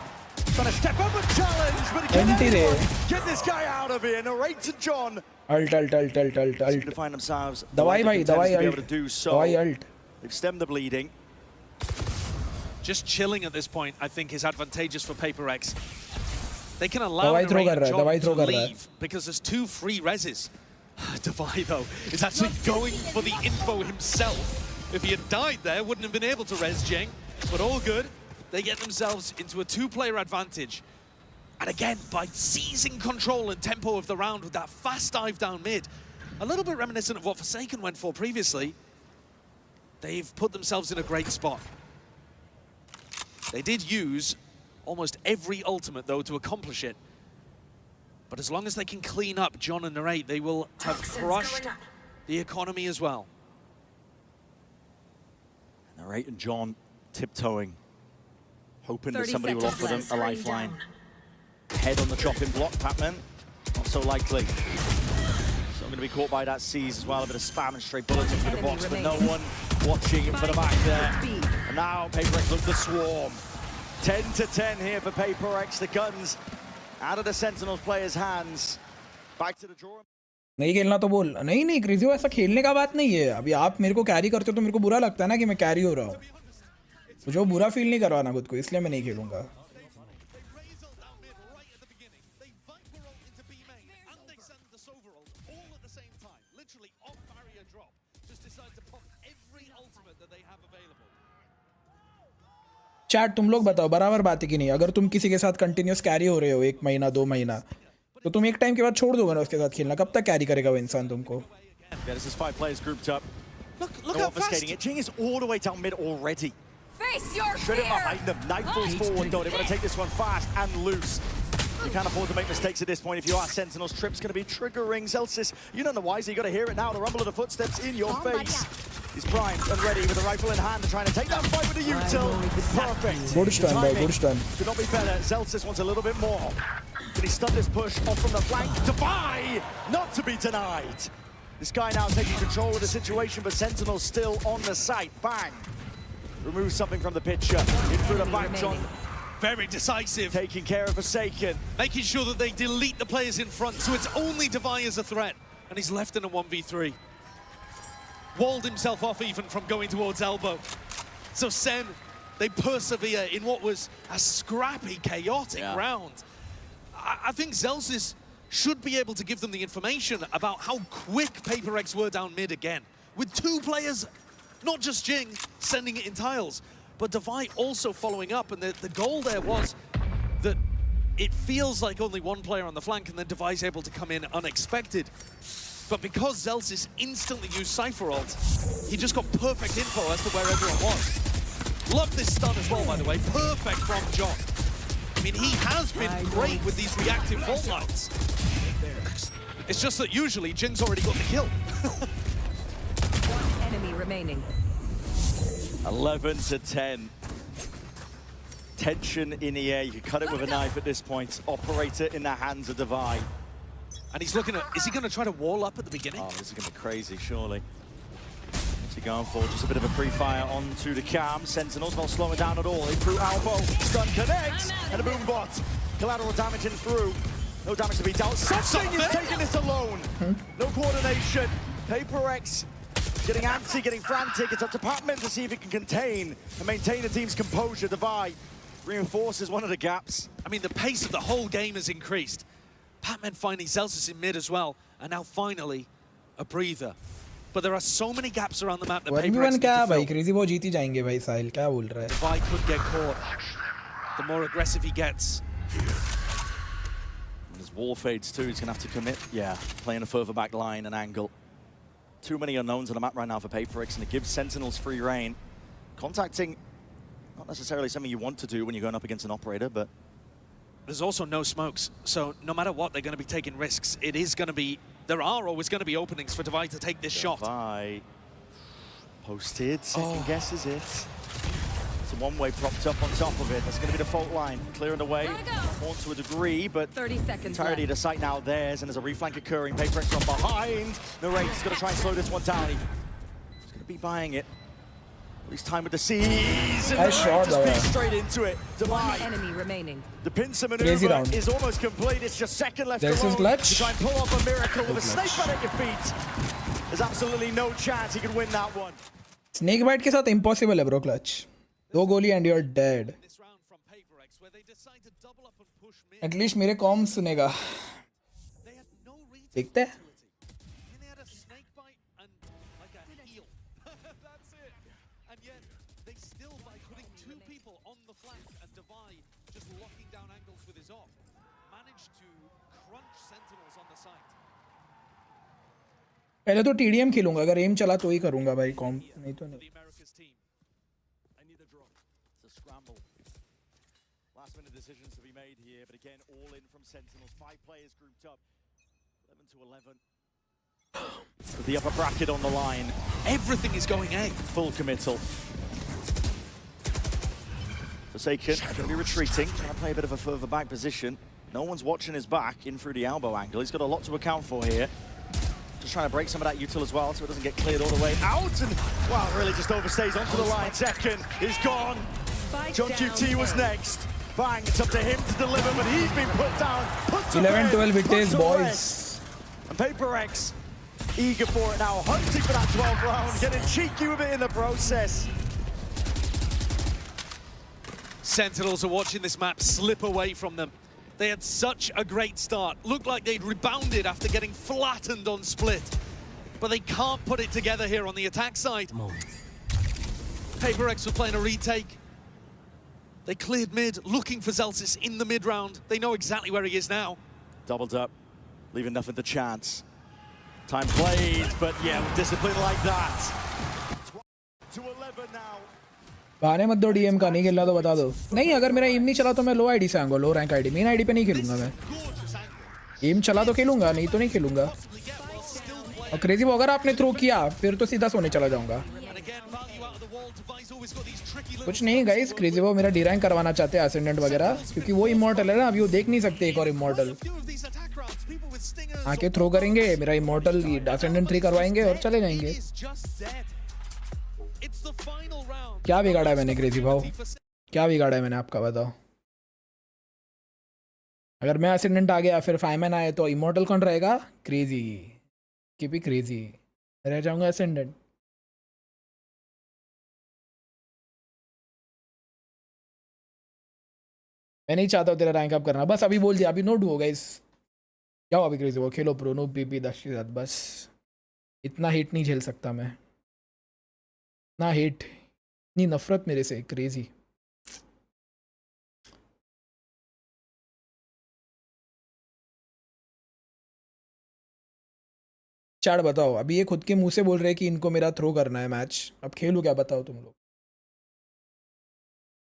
Trying to step up and challenge, but can anyone get this guy out of here? Narrate to John. Ult. To find themselves. Dawai bhai, dawai ult. Dawai ult. They've stemmed the bleeding. Just chilling at this point, I think, is advantageous for PRX. They can allow John to leave because there's 2 free reses. Dawai, though, is actually going for the info himself. If he had died there, wouldn't have been able to res GENG, but all good. They get themselves into a 2-player advantage. And again, by seizing control and tempo of the round with that fast dive down mid, a little bit reminiscent of what Forsaken went for previously, they've put themselves in a great spot. They did use almost every ultimate, though, to accomplish it. But as long as they can clean up John and Narrate, they will have crushed the economy as well. Narrate and John tiptoeing, hoping that somebody will offer them a lifeline. Head on the chopping block, Patman, not so likely. So I'm going to be caught by that seize as well, a bit of spam and straight bullets into the box, but no one watching for the back there. And now PRX look to swarm. 10 to 10 here for PRX, the guns out of the Sentinels players' hands. Back to the draw. नहीं खेलना तो बोल, नहीं crazy, ऐसा खेलने का बात नहीं है। अभी आप मेरे को कैरी करते हो तो मेरे को बुरा लगता है ना कि मैं कैरी हो रहा हूँ, मुझे वो बुरा फील नहीं करवाना खुद को, इसलिए मैं नहीं खेलूंगा। चैट तुम लोग बताओ, बराबर बात है कि नहीं? अगर तुम किसी के साथ कंटिन्यूस कैरी हो रहे हो 1 महीना 2 महीना, तो तुम एक टाइम के बाद छोड़ दोगे ना उसके साथ खेलना, कब तक कैरी करेगा वो इंसान तुमको? This is 5 players grouped up. Look how fast it. GENG is all the way down mid already. Face your fear. Straight up behind them. Nightfall's forward though. They want to take this one fast and loose. You can't afford to make mistakes at this point. If you are Sentinels, trip's going to be triggering. Zelsis, you don't know why, so you got to hear it now. The rumble of the footsteps in your face. He's primed and ready with a rifle in hand, trying to take that fight with a util. Perfect. Good stun, boy. Good stun. Could not be better. Zelsis wants a little bit more. Can he stun this push off from the flank? Defy! Not to be denied. This guy now taking control of the situation, but Sentinel's still on the site. Bang! Remove something from the picture. In through the back, John. Very decisive. Taking care of Forsaken. Making sure that they delete the players in front, so it's only Defy as a threat. And he's left in a 1v3. Walled himself off even from going towards elbow. So SEN, they persevere in what was a scrappy, chaotic round. I think Zelsis should be able to give them the information about how quick PRX were down mid again. With two players, not just GENG, sending it in tiles, but Defy also following up. And the goal there was that it feels like only one player on the flank and then Defy's able to come in unexpected. But because Zelsis instantly used Cypher ult, he just got perfect info as to where everyone was. Love this stun as well, by the way. Perfect from John. I mean, he has been great with these reactive fault lines. It's just that usually Jing's already got the kill. One enemy remaining. 11-10. Tension in the air. You can cut it with a knife at this point. Operator in the hands of Defy. And he's looking at, is he going to try to wall up at the beginning? Oh, this is going to be crazy, surely. What's he going for? Just a bit of a pre-fire onto the cam. Sentinel's not slowing down at all. In through elbow. Stun connects. And a boom bot. Collateral damage in through. No damage to be dealt. Something is taking this alone. No coordination. PRX getting antsy, getting frantic. It's up to Patman to see if he can contain and maintain the team's composure. Defy reinforces one of the gaps. I mean, the pace of the whole game has increased. Patman finding Zelsis in mid as well, and now finally a breather. But there are so many gaps around the map that PRX need to fill. Crazy वो जीत ही जाएंगे भाई साहिल क्या बोल रहा है? Defy could get caught. The more aggressive he gets. And his wall fades too. He's gonna have to commit. Yeah, playing a further back line and angle. Too many unknowns on the map right now for PRX, and it gives Sentinels free reign. Contacting, not necessarily something you want to do when you're going up against an operator, but there's also no smokes, so no matter what, they're going to be taking risks. It is going to be, there are always going to be openings for Defy to take this shot. Defy posted, second guess is it. It's a one-way propped up on top of it. That's going to be the fault line. Clearing the way, more to a degree, but 30 seconds entirety of the site now theirs, and there's a reflank occurring. PRX from behind. Narrate's going to try and slow this one down. He's going to be buying it. At least time with the C's. Nice shot, just beat straight into it. One enemy remaining. The pincer maneuver is almost complete. It's just second left to try and pull off a miracle with a snake bite at your feet. There's absolutely no chance he could win that one. Snake bite के साथ impossible है bro clutch. दो गोली and you're dead. At least मेरे com सुनेगा. देखते हैं. पहले तो TDM खेलूंगा अगर एम चला तो ही करूंगा भाई कॉम नहीं तो नहीं. Last minute decisions to be made here, but again, all in from Sentinels. 5 players grouped up, 11 to 11. With the upper bracket on the line, everything is going A. Full committal. Forsaken going to be retreating, trying to play a bit of a further back position. No one's watching his back in through the elbow angle. He's got a lot to account for here. Just trying to break some of that util as well, so it doesn't get cleared all the way out. And, well, really just overstays onto the line. Second is gone. John QT was next. Bang, it's up to him to deliver, but he's been put down. 11-12 it is, boys. And PRX eager for it now, hunting for that 12th round, getting cheeky with it in the process. Sentinels are watching this map slip away from them. They had such a great start. Looked like they'd rebounded after getting flattened on split. But they can't put it together here on the attack side. PRX were playing a retake. They cleared mid, looking for Zelsis in the mid round. They know exactly where he is now. Doubled up, leaving nothing to chance. Time played, but yeah, with discipline like that. 12 to 11 now. बहाने मत दो DM का नहीं खेलना तो बता दो. नहीं अगर मेरा एम नहीं चला तो मैं लो आईडी से आऊंगा, लो रैंक आईडी. मेन आईडी पे नहीं खेलूंगा मैं. एम चला तो खेलूंगा, नहीं तो नहीं खेलूंगा. और क्रेजी वो अगर आपने थ्रो किया फिर तो सीधा सोने चला जाऊंगा. कुछ नहीं गाइस, क्रेजी वो मेरा डी रैंक करवाना चाहते हैं असेंडेंट वगैरह, क्योंकि वो इमॉर्टल है ना, अभी वो देख नहीं सकते एक और इमॉर्टल। आके थ्रो करेंगे, मेरा इमॉर्टल असेंडेंट 3 करवाएंगे और चले जाएंगे। क्या बिगाड़ा है मैंने क्रेजी भाव, क्या बिगाड़ा है मैंने, आपका बताओ। अगर मैं असेंडेंट आ गया फिर फाइमैन आए तो इमॉर्टल कौन रहेगा? क्रेजी, कीप इट क्रेजी, रह जाऊंगा असेंडेंट। मैं नहीं चाहता तेरा रैंक अप करना, बस अभी बोल दिया, अभी नो डू होगा इस। जाओ अभी क्रेजी वो खेलो प्रो, नो पीपी 10 के साथ, बस इतना हिट नहीं झेल सकता मैं, इतना हिट, इतनी नफरत मेरे से क्रेजी। चैट बताओ, अभी ये खुद के मुंह से बोल रहे हैं कि इनको मेरा थ्रो करना है मैच, अब खेलूँ क्या बताओ तुम लोग?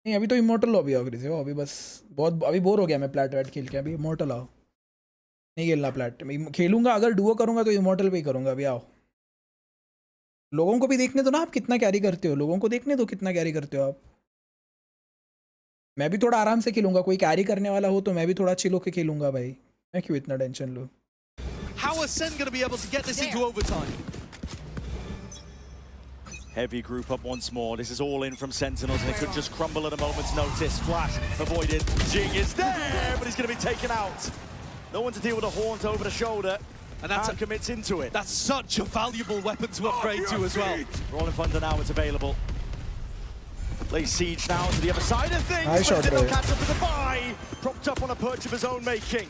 नहीं अभी तो इमोर्टल हो, अभी आओ क्रेजी हो, अभी बस बहुत अभी बोर हो गया मैं प्लैट वैट खेल के, अभी इमोर्टल आओ। नहीं खेलना प्लैट, मैं खेलूंगा अगर डुओ करूंगा तो इमोर्टल पे ही करूंगा, अभी आओ। लोगों को भी देखने दो ना आप कितना कैरी करते हो, लोगों को देखने दो कितना कैरी करते हो आप। मैं भी थोड़ा आराम से खेलूंगा, कोई कैरी करने वाला हो तो मैं भी थोड़ा चिल होके खेलूंगा भाई, मैं क्यों इतना टेंशन लूँ। How are SEN going to be able to get this into overtime? Heavy group up once more. This is all in from Sentinels, and it could just crumble at a moment's notice. Flash avoided. GENG is there, but he's going to be taken out. No one to deal with a haunt over the shoulder. And that's commits into it. That's such a valuable weapon to upgrade to as well. Rolling Thunder now, it's available. Lays siege now to the other side of things. Nice shot, but catch up with the buy. Propped up on a perch of his own making.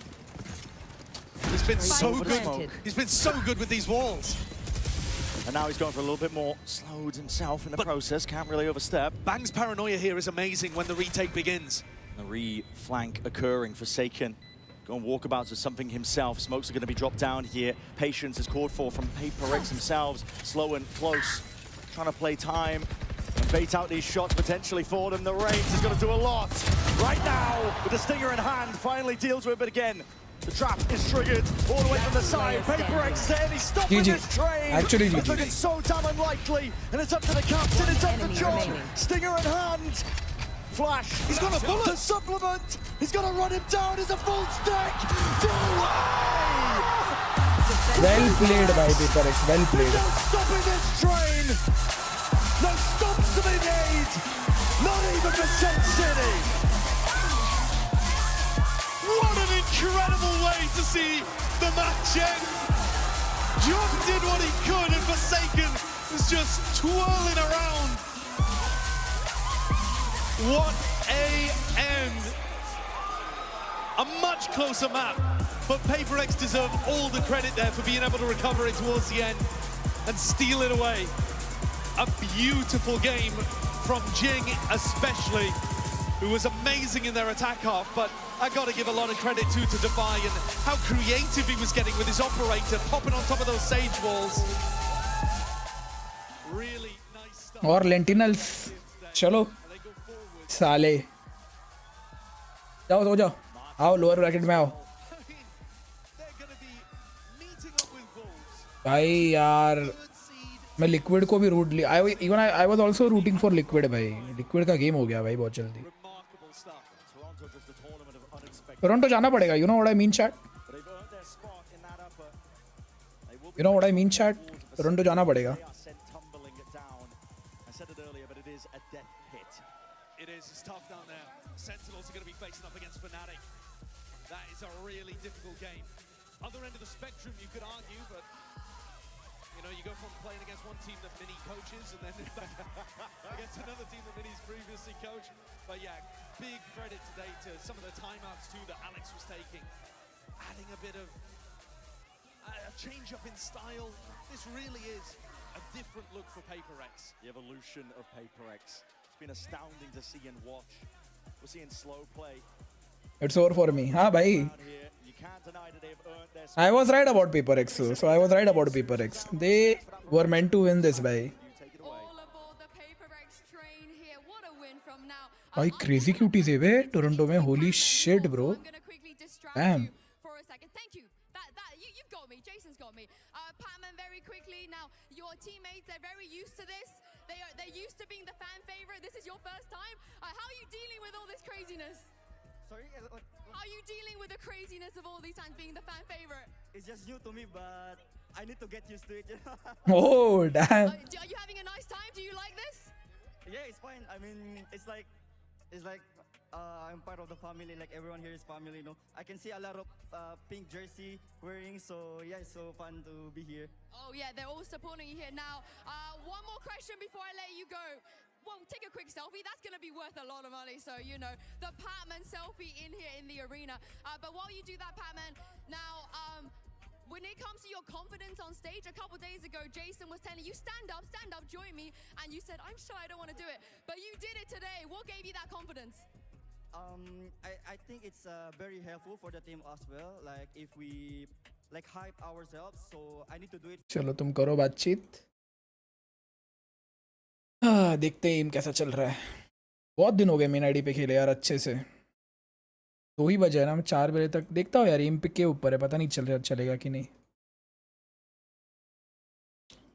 He's been so good. He's been so good with these walls. And now he's going for a little bit more. Slowed himself in the process. Can't really overstep. Bang's paranoia here is amazing when the retake begins. The re-flank occurring. Forsaken. Going walkabouts with something himself. Smokes are going to be dropped down here. Patience is called for from PRX themselves. Slow and close. Trying to play time and bait out these shots potentially for them. The range is going to do a lot. Right now, with the stinger in hand, finally deals with it again. The trap is triggered all the way from the side. PRX is there and he's stopping this train. Actually, it's looking so damn unlikely. And it's up to the captain, it's up to John. Stinger in hand. Flash. He's got a bullet. The supplement. He's going to run him down. It's a full stack. Well played by PRX. Well played. No stopping this train. No stops to be made. Not even for Sen City. What an incredible way to see the match end. John did what he could and Forsaken was just twirling around. What a end. A much closer map, but PRX deserve all the credit there for being able to recover it towards the end and steal it away. A beautiful game from GENG especially, who was amazing in their attack half, but I got to give a lot of credit to Defy and how creative he was getting with his operator, popping on top of those sage walls. Really nice stuff. और लेंटिनल्स, चलो साले, जाओ जाओ, आओ lower bracket में आओ भाई यार। मैं लिक्विड को भी रूट लिया, I was also rooting for liquid भाई। लिक्विड का गेम हो गया भाई बहुत जल्दी। टोरंटो जाना पड़ेगा, you know what I mean chat, you know what I mean chat, Toronto जाना पड़ेगा। It is, it's tough down there. Sentinels are going to be facing up against Fnatic. That is a really difficult game. Other end of the spectrum, you could argue, but you know, you go from playing against one team that Mini coaches and then against another team that Mini's previously coached. But yeah, big credit today to some of the timeouts too that Alex was taking, adding a bit of a change up in style. This really is a different look for PRX. The evolution of PRX. It's been astounding to see and watch. We're seeing slow play. It's over for me. हाँ भाई, I was right about PRX, so I was right about PRX. They were meant to win this भाई। भाई crazy cuties है बे Toronto में, holy shit bro, dam. Patman very quickly. Now, your teammates, they're very used to this. They're used to being the fan favorite. This is your first time. How are you dealing with all this craziness? Sorry? How are you dealing with the craziness of all these times being the fan favorite? It's just new to me, but I need to get used to it. Oh, damn. Are you having a nice time? Do you like this? Yeah, it's fine. I mean, it's like I'm part of the family. Like everyone here is family, you know. I can see a lot of pink jersey wearing, so yeah, it's so fun to be here. Oh yeah, they're all supporting you here. Now, one more question before I let you go. Well, take a quick selfie. That's going to be worth a lot of money. So, you know, the Patman selfie in here in the arena. But while you do that, Patman, now, when it comes to your confidence on stage, a couple days ago, Jason was telling you, stand up, join me. And you said, I'm shy, I don't want to do it. But you did it today. What gave you that confidence? I think it's very helpful for the team as well. Like if we like hype ourselves, so I need to do it. चलो तुम करो बातचीत. देखते हैं M कैसा चल रहा है. बहुत दिन हो गए मेन आईडी पे खेले यार अच्छे से. 2 ही बजे है ना, मैं 4 बजे तक देखता हूँ यार. एम पे के ऊपर है, पता नहीं चलेगा कि नहीं.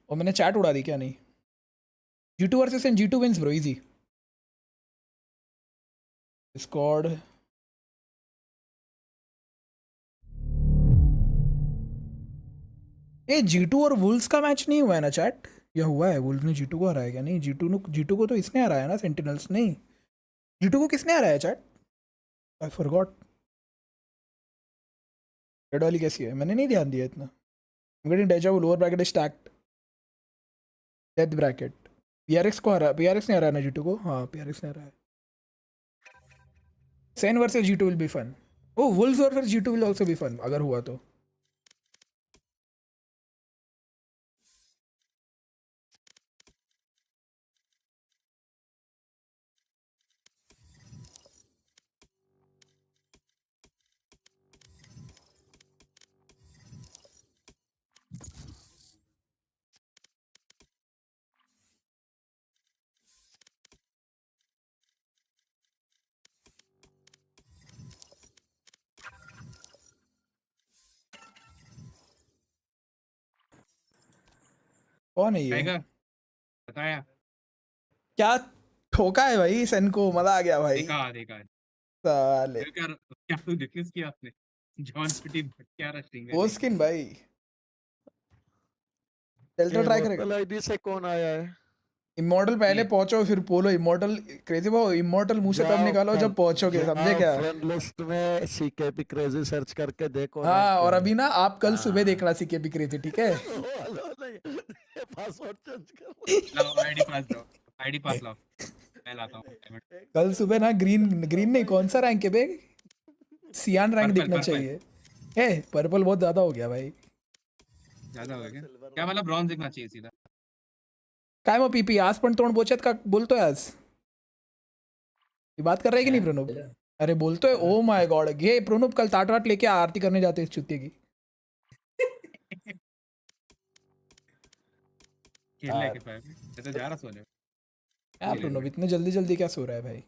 और मैंने चैट उड़ा दी क्या? नहीं. G2 versus and G2 wins bro, easy. Squad ये G2 और वुल्स का मैच नहीं हुआ है ना चैट? या हुआ है? वुल्स ने G2 को हराया क्या? नहीं, G2 को तो इसने हराया ना, सेंटिनल्स. नहीं, G2 को किसने हराया चैट? I forgot. रेड वाली कैसी है? मैंने नहीं ध्यान दिया इतना. I'm getting deja vu. Lower bracket stacked. Death bracket. PRX को हरा, PRX ने हराया ना G2 को. हाँ, PRX ने हराया. SEN versus G2 will be fun. Oh, Wolves versus G2 will also be fun अगर हुआ तो. कौन है ये? बताया क्या ठोका है भाई सेन को? मजा आ गया भाई. देखा साले क्या तू डिफ्यूज किया आपने? जॉन सिटी क्या रशिंग वो स्किन भाई. डेल्टा ट्राई करेगा. आईडी से कौन आया है? इमॉर्टल पहले पहुंचो फिर पोलो. इमॉर्टल क्रेजी भाई, इमॉर्टल मुंह से तब निकालो जब पहुंचोगे, समझे क्या? फ्रेंड लिस्ट में सीकेपी क्रेजी सर्च करके देखो. हाँ, और अभी ना आप कल सुबह देखना सीकेपी क्रेजी, ठीक है? पासवर्ड चेंज कर लो. आईडी पास लो. मैं लाता हूं. कल सुबह ना ग्रीन नहीं, कौन सा रैंक है बे? सियान रैंक दिखना चाहिए. पर्पल बहुत ज्यादा हो गया भाई. ज्यादा हो गया क्या? मतलब ब्रॉन्ज दिखना चाहिए सीधा. काय मग पीपी आज पण तोंड बोचत का बोलतोय आज? ये बात कर रहे कि नहीं प्रणुप? अरे बोलतोय. ओ माय गॉड. घे प्रणुप, कल ताट वाट लेके आरती करने जाते इस चुतिये की. खेलने के पाए मैं तो जा रहा सोने. क्या प्रणुप इतने जल्दी क्या सो रहा है भाई?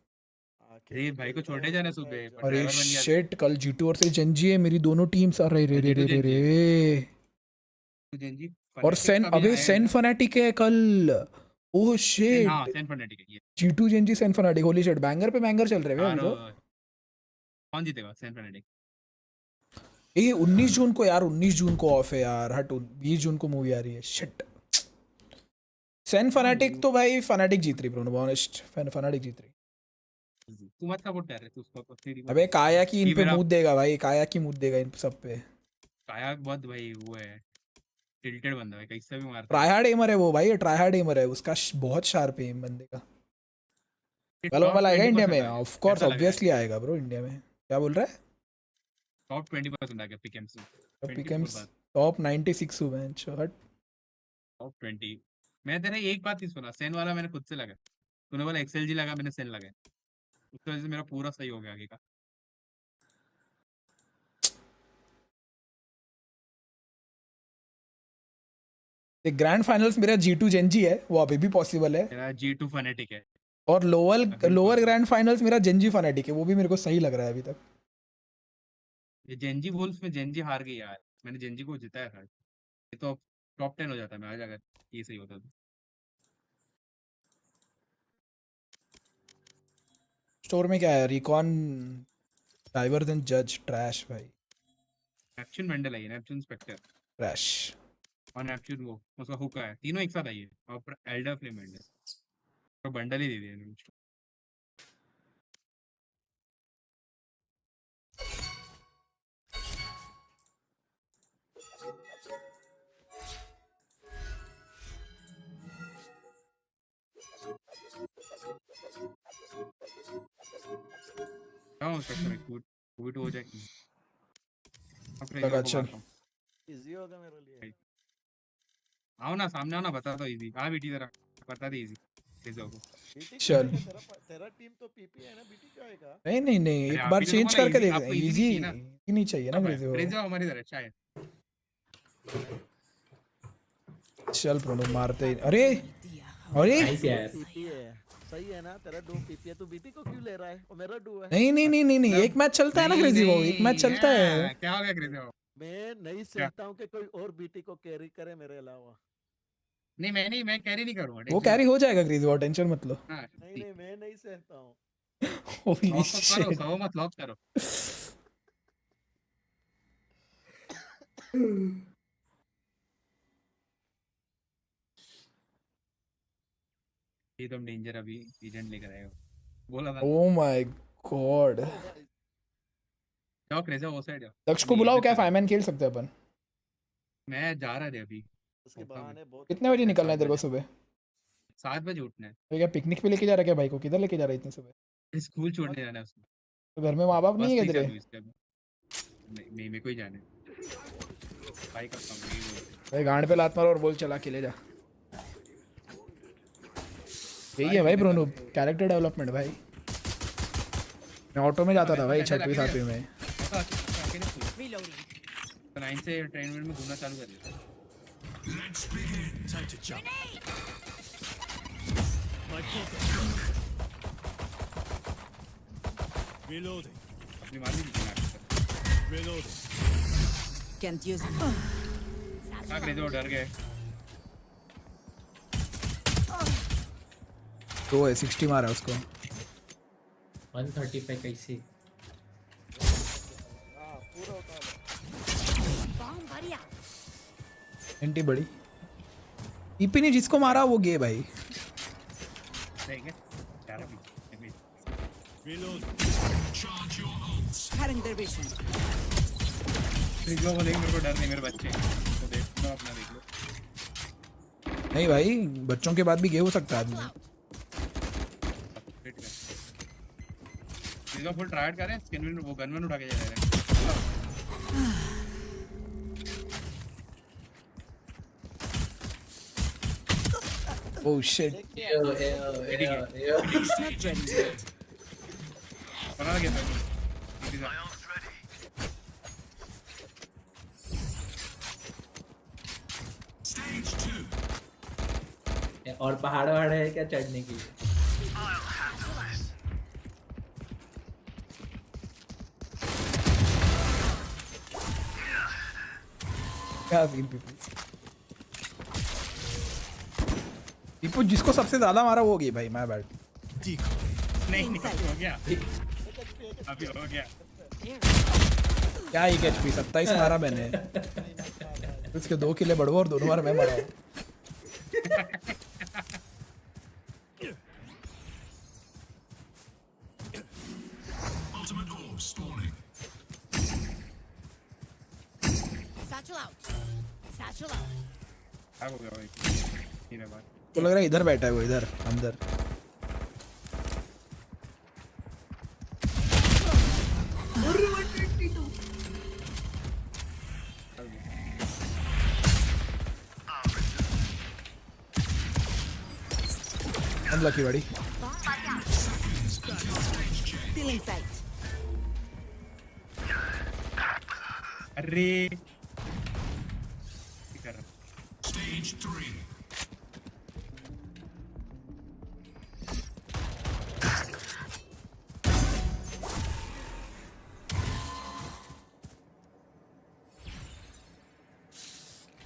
अरे भाई को छोड़ने जाना सुबह. अरे शिट, कल G2 और से जेंजी है मेरी. दोनों टीम्स. अरे रे. और सेन, अबे सेन फनाटिक है कल. Oh shit. हां, सेन फनाटिक है. G2 Gen Z Sen fanatic. Holy shit, banger पे बैंगर चल रहे हैं अभी तो. कौन जीतेगा? सेन फनाटिक. ये 19 जून को यार, 19 जून को ऑफ है यार. हट, 20 जून को मूवी आ रही है. शिट. सेन फनाटिक तो भाई फनाटिक जीत रही ब्रो. ऑनेस्ट फनाटिक जीत रही. तू मत सपोर्ट कर रहे तू उसको. अबे काया की इन पे मूड देगा भाई. काया की मूड देगा इन सब पे. काया बहुत भाई वो है, टिल्टेड बंदा है, कैसे भी मारता है. ट्राइहार्ड एमर है वो भाई. ट्राइहार्ड एमर है उसका. बहुत शार्प है एम बंदे का. वाला आएगा इंडिया में. ऑफ कोर्स ऑब्वियसली आएगा ब्रो इंडिया में. क्या बोल रहा है? टॉप 20% आ गया पिकएम्स. पिकएम्स टॉप 96 हुए हैं. हट, टॉप 20. मैं तेरा एक बात ही सुना. सेन वाला मैंने खुद से लगा. तूने बोला एक्सएलजी लगा, मैंने सेन लगाया. उस वजह से मेरा पूरा सही हो गया आगे का. ग्रैंड फाइनल्स मेरा G2 जेंजी है, वो अभी भी पॉसिबल है. मेरा G2 फनेटिक है. और लोअर ग्रैंड फाइनल्स मेरा जेंजी फनेटिक है. वो भी मेरे को सही लग रहा है अभी तक. ये जेंजी वुल्फ में जेंजी हार गई यार. मैंने जेंजी को जिताया था. ये तो टॉप 10 हो जाता मैं आज अगर ये सही होता तो। स्टोर में क्या है? रिकॉन ड्राइवर देन जज ट्रैश भाई। नेपच्यून वेंडल आई है, नेपच्यून स्पेक्टर ट्रैश। और नेपच्यून वो उसका हुका है, तीनों एक साथ आई है और एल्डर फ्लेम वेंडल तो बंडल ही दे दिया इन्होंने। हाँ स्पेक्टर में कूट हो जाएगी। लगा चल। इजी होगा मेरे लिए। आओ ना सामने आओ ना, बता दो इजी। आ बीटी जरा बता दे इजी रिजो को। चल तेरा टीम तो पीपी है ना, बीटी क्या आएगा? नहीं एक बार चेंज करके देख। इजी नहीं चाहिए ना रिजो। रिजो हमारी तरह शायद। चल प्रोनो मारते ही। अरे पीपी है सही है ना, तेरा डू पीपी है, तू बीटी को क्यों ले रहा है? और मेरा डू है। नहीं एक मैच चलता है ना क्रेजी वो, एक मैच चलता है। क्या हो गया क्रेजी वो? मैं नहीं चाहता हूँ कि कोई और बीटी को कैरी करे मेरे अलावा। नहीं मैं कैरी नहीं करूंगा। वो कैरी हो जाएगा क्रेजी वो, टेंशन मत लो। नहीं मैं नहीं सहता हूँ। Holy shit. करो मत लॉक करो। ये तुम डेंजर अभी एजेंट लेकर आए हो बोला था। Oh my God. जाओ क्रेजी वो साइड जाओ। दक्ष को बुलाओ, क्या 5 मैन खेल सकते हैं अपन? मैं जा रहा था अभी। उसके बहाने बहुत। कितने बजे निकलना है तेरे को सुबह? 7 बजे उठना है। तो क्या पिकनिक पे लेके जा रहा है क्या भाई को? किधर लेके जा रहा है इतने सुबह? स्कूल छोड़ने जाना है उसको। तो घर में माँ बाप नहीं है तेरे? नहीं मेरे को ही जाना है। भाई का काम नहीं बोलते भाई गांड पे लात मारो और बोल चला के ले जा। यही है भाई ब्रोनो, कैरेक्टर डेवलपमेंट भाई। मैं ऑटो में जाता था भाई 6वीं 7वीं में। तो 9 से ट्रेन में घूमना चालू कर दिया। Reloading. अपनी मारनी थी ना। Reloading. Can't use it. क्या क्रेजी वो डर गए। तो है 60 मारा उसको। 135 कैसे? पूरा उठा लो। एंटी बड़ी ईपी ने जिसको मारा वो गे भाई। ठीक है Reload. Cutting their vision. देख लो वो देख, मेरे को डर नहीं, मेरे बच्चे तो देख लो अपना देख लो। नहीं भाई बच्चों के बाद भी गे हो सकता है आदमी। इसका फुल ट्राई करें, स्किन में वो गन उठा के जा रहा है। Oh shit. बना लगे मैं। और पहाड़ वहाड़ है क्या चढ़ने की? क्या सीन पीपू जिसको सबसे ज्यादा मारा वो गई भाई। मैं बैठ नहीं हो गया अभी हो गया। क्या 1 HP 27 मारा मैंने। उसके 2 किले बढ़ो और दोनों बार मैं मारा हूँ। हो गया भाई। तो लग रहा है इधर बैठा है वो, इधर अंदर। अनलकी बड़ी। अरे Stage 3.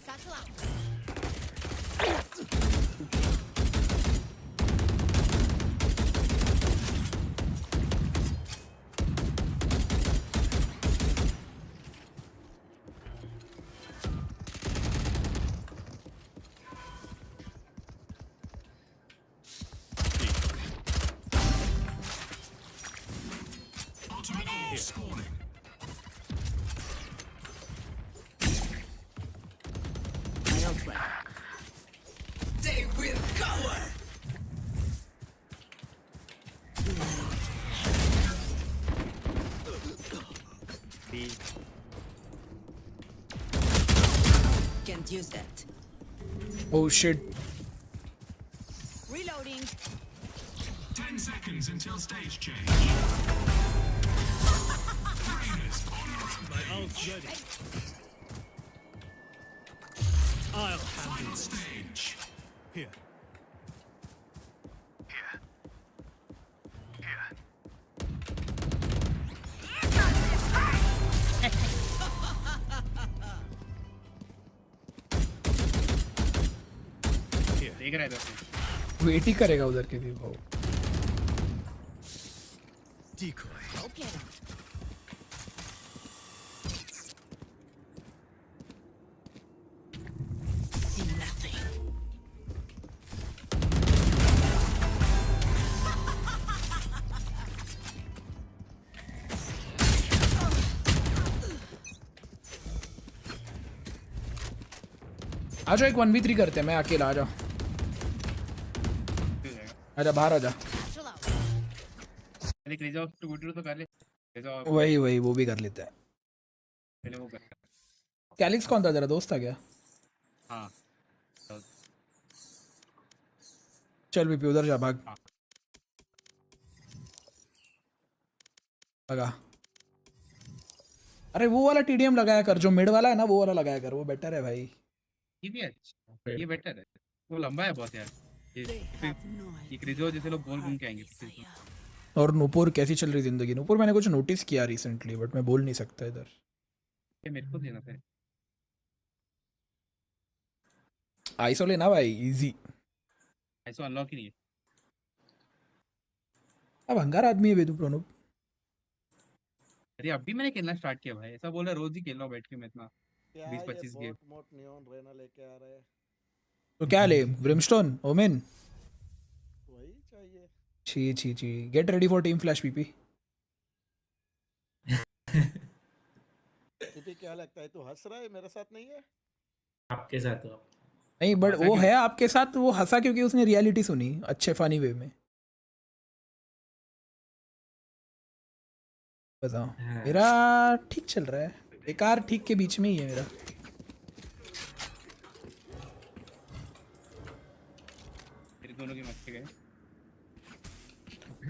Satchel out. They will cover. Can't use that. Oh shit. Reloading. 10 seconds until stage change. My ult's ready. I'll handle stage. Here. देख रहा है इधर से। वेट ही करेगा उधर के भी वो। Decoy. Okay. See nothing. आ जाओ एक 1v3 करते हैं, मैं अकेला आ जाओ। आजा बाहर आजा। पहले क्रेज़ ऑफ टू तो कर ले। क्रेज़ ऑफ वही वो भी कर लेते हैं। पहले वो कर। कैलिक्स कौन था, तेरा दोस्त था क्या? हाँ। चल भी उधर जा, भाग। लगा। अरे वो वाला टीडीएम लगाया कर, जो मिड वाला है ना वो वाला लगाया कर, वो बेटर है भाई। ये भी अच्छा, ये बेटर है। वो लंबा है बहुत यार। ये क्रेज़ो जैसे लोग गोल घूम के आएंगे। और नूपुर कैसी चल रही जिंदगी? नूपुर मैंने कुछ नोटिस किया रिसेंटली, बट मैं बोल नहीं सकता इधर। ये मेरे को देना था। आईसो लेना भाई, इजी। आईसो अनलॉक ही नहीं है। अब हंगार आदमी है वेदु प्रणब। अरे अभी मैंने खेलना स्टार्ट किया भाई, ऐसा बोल रहा रोज ही खेल रहा हूँ बैठ के मैं इतना 20-25 गेम। मोट नियॉन रेना लेके आ रहे हैं। तो क्या ले? Brimstone, Omen? वही चाहिए। छी get ready for team flash PP. PP क्या लगता है, तू हंस रहा है, मेरे साथ नहीं है? आपके साथ हो। नहीं बट वो है आपके साथ, वो हंसा क्योंकि उसने रियलिटी सुनी अच्छे फनी वे में। बताओ। मेरा ठीक चल रहा है, बेकार ठीक के बीच में ही है मेरा। दोनों के मत गए।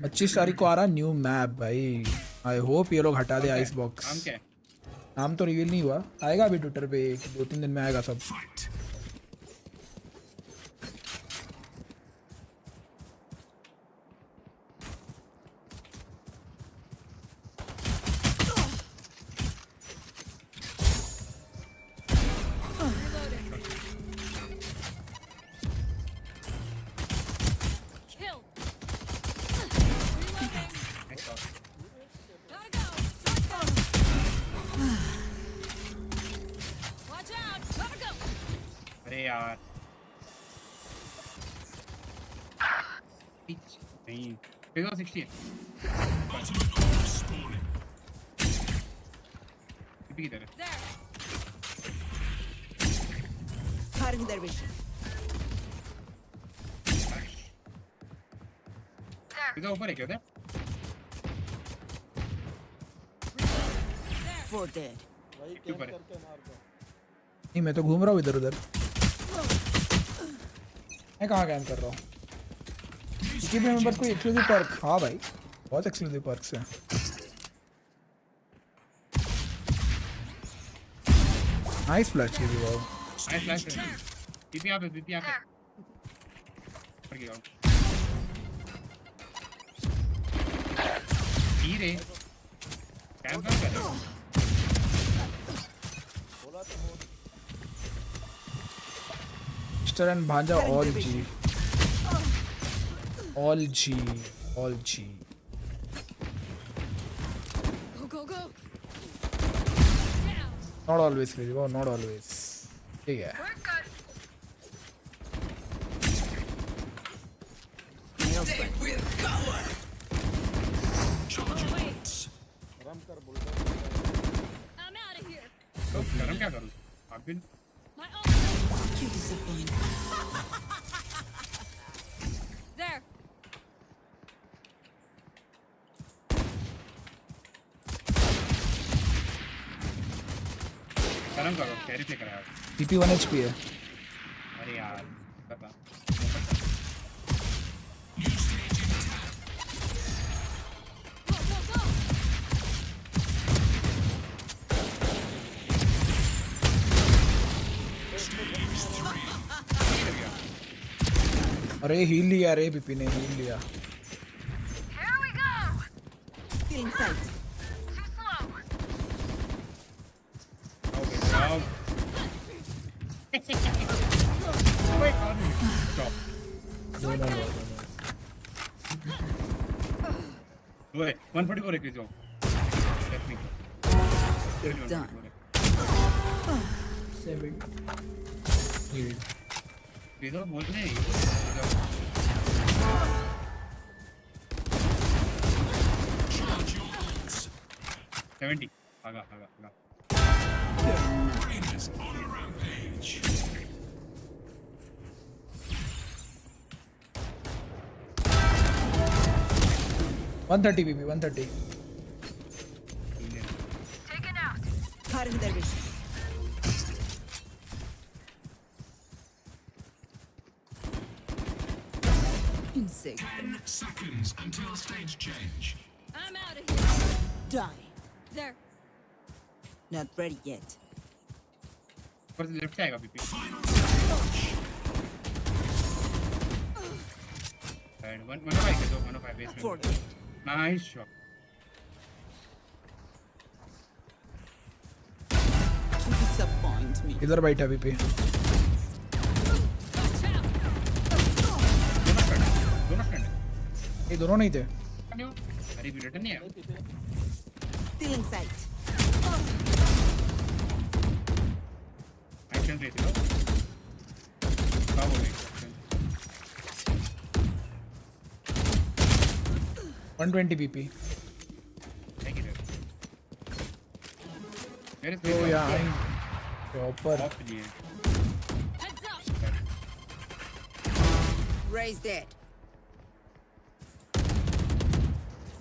25 तारीख को आ रहा न्यू मैप भाई। आई होप ये लोग हटा दे आइस बॉक्स। नाम क्या है? नाम तो रिवील नहीं हुआ, आएगा अभी ट्विटर पे 2-3 दिन में आएगा सब। यार नहीं फिर 60 है किधर है? Cutting their vision. इधर ऊपर है क्या उधर? For dead. ऊपर है। नहीं मैं तो घूम रहा हूँ इधर उधर। मैं कहाँ कैम कर रहा हूँ? किसी भी मेंबर को एक्सक्लूसिव पर्क। हाँ भाई बहुत एक्सक्लूसिव पर्क्स हैं। नाइस फ्लैश की वो। नाइस फ्लैश है। पीपी यहाँ पे ऊपर गया। हीरे कैम कर रहे हो? मिस्टर एंड भांजा all G all G all G. Not always crazy, वो नॉट ऑलवेज। ठीक है रम कर Bipin. You disappoint. There. Karam karo, carry play kara. PP 1 HP है. अरे यार, पता. अरे हील लिया रे PP ने हील लिया. Still inside. Wait, 144 increase हो. You're done. 7. ये तो बोल नहीं. 70. आगा. Greatness on a rampage. 130 PP 130. Taken out. Cutting their vision. Insect. 10 seconds until stage change. I'm out of here. Die. There. Not ready yet. ऊपर से left से आएगा PP. And 105 के दो 105 base में. Nice shot. You disappoint me. इधर बैठा PP. ये दोनों नहीं थे. अरे भी रिटर्न नहीं है. Still in sight. Action rate लो. क्या बोले? 120 PP. Thank you. मेरे तो यहाँ proper. Raise dead.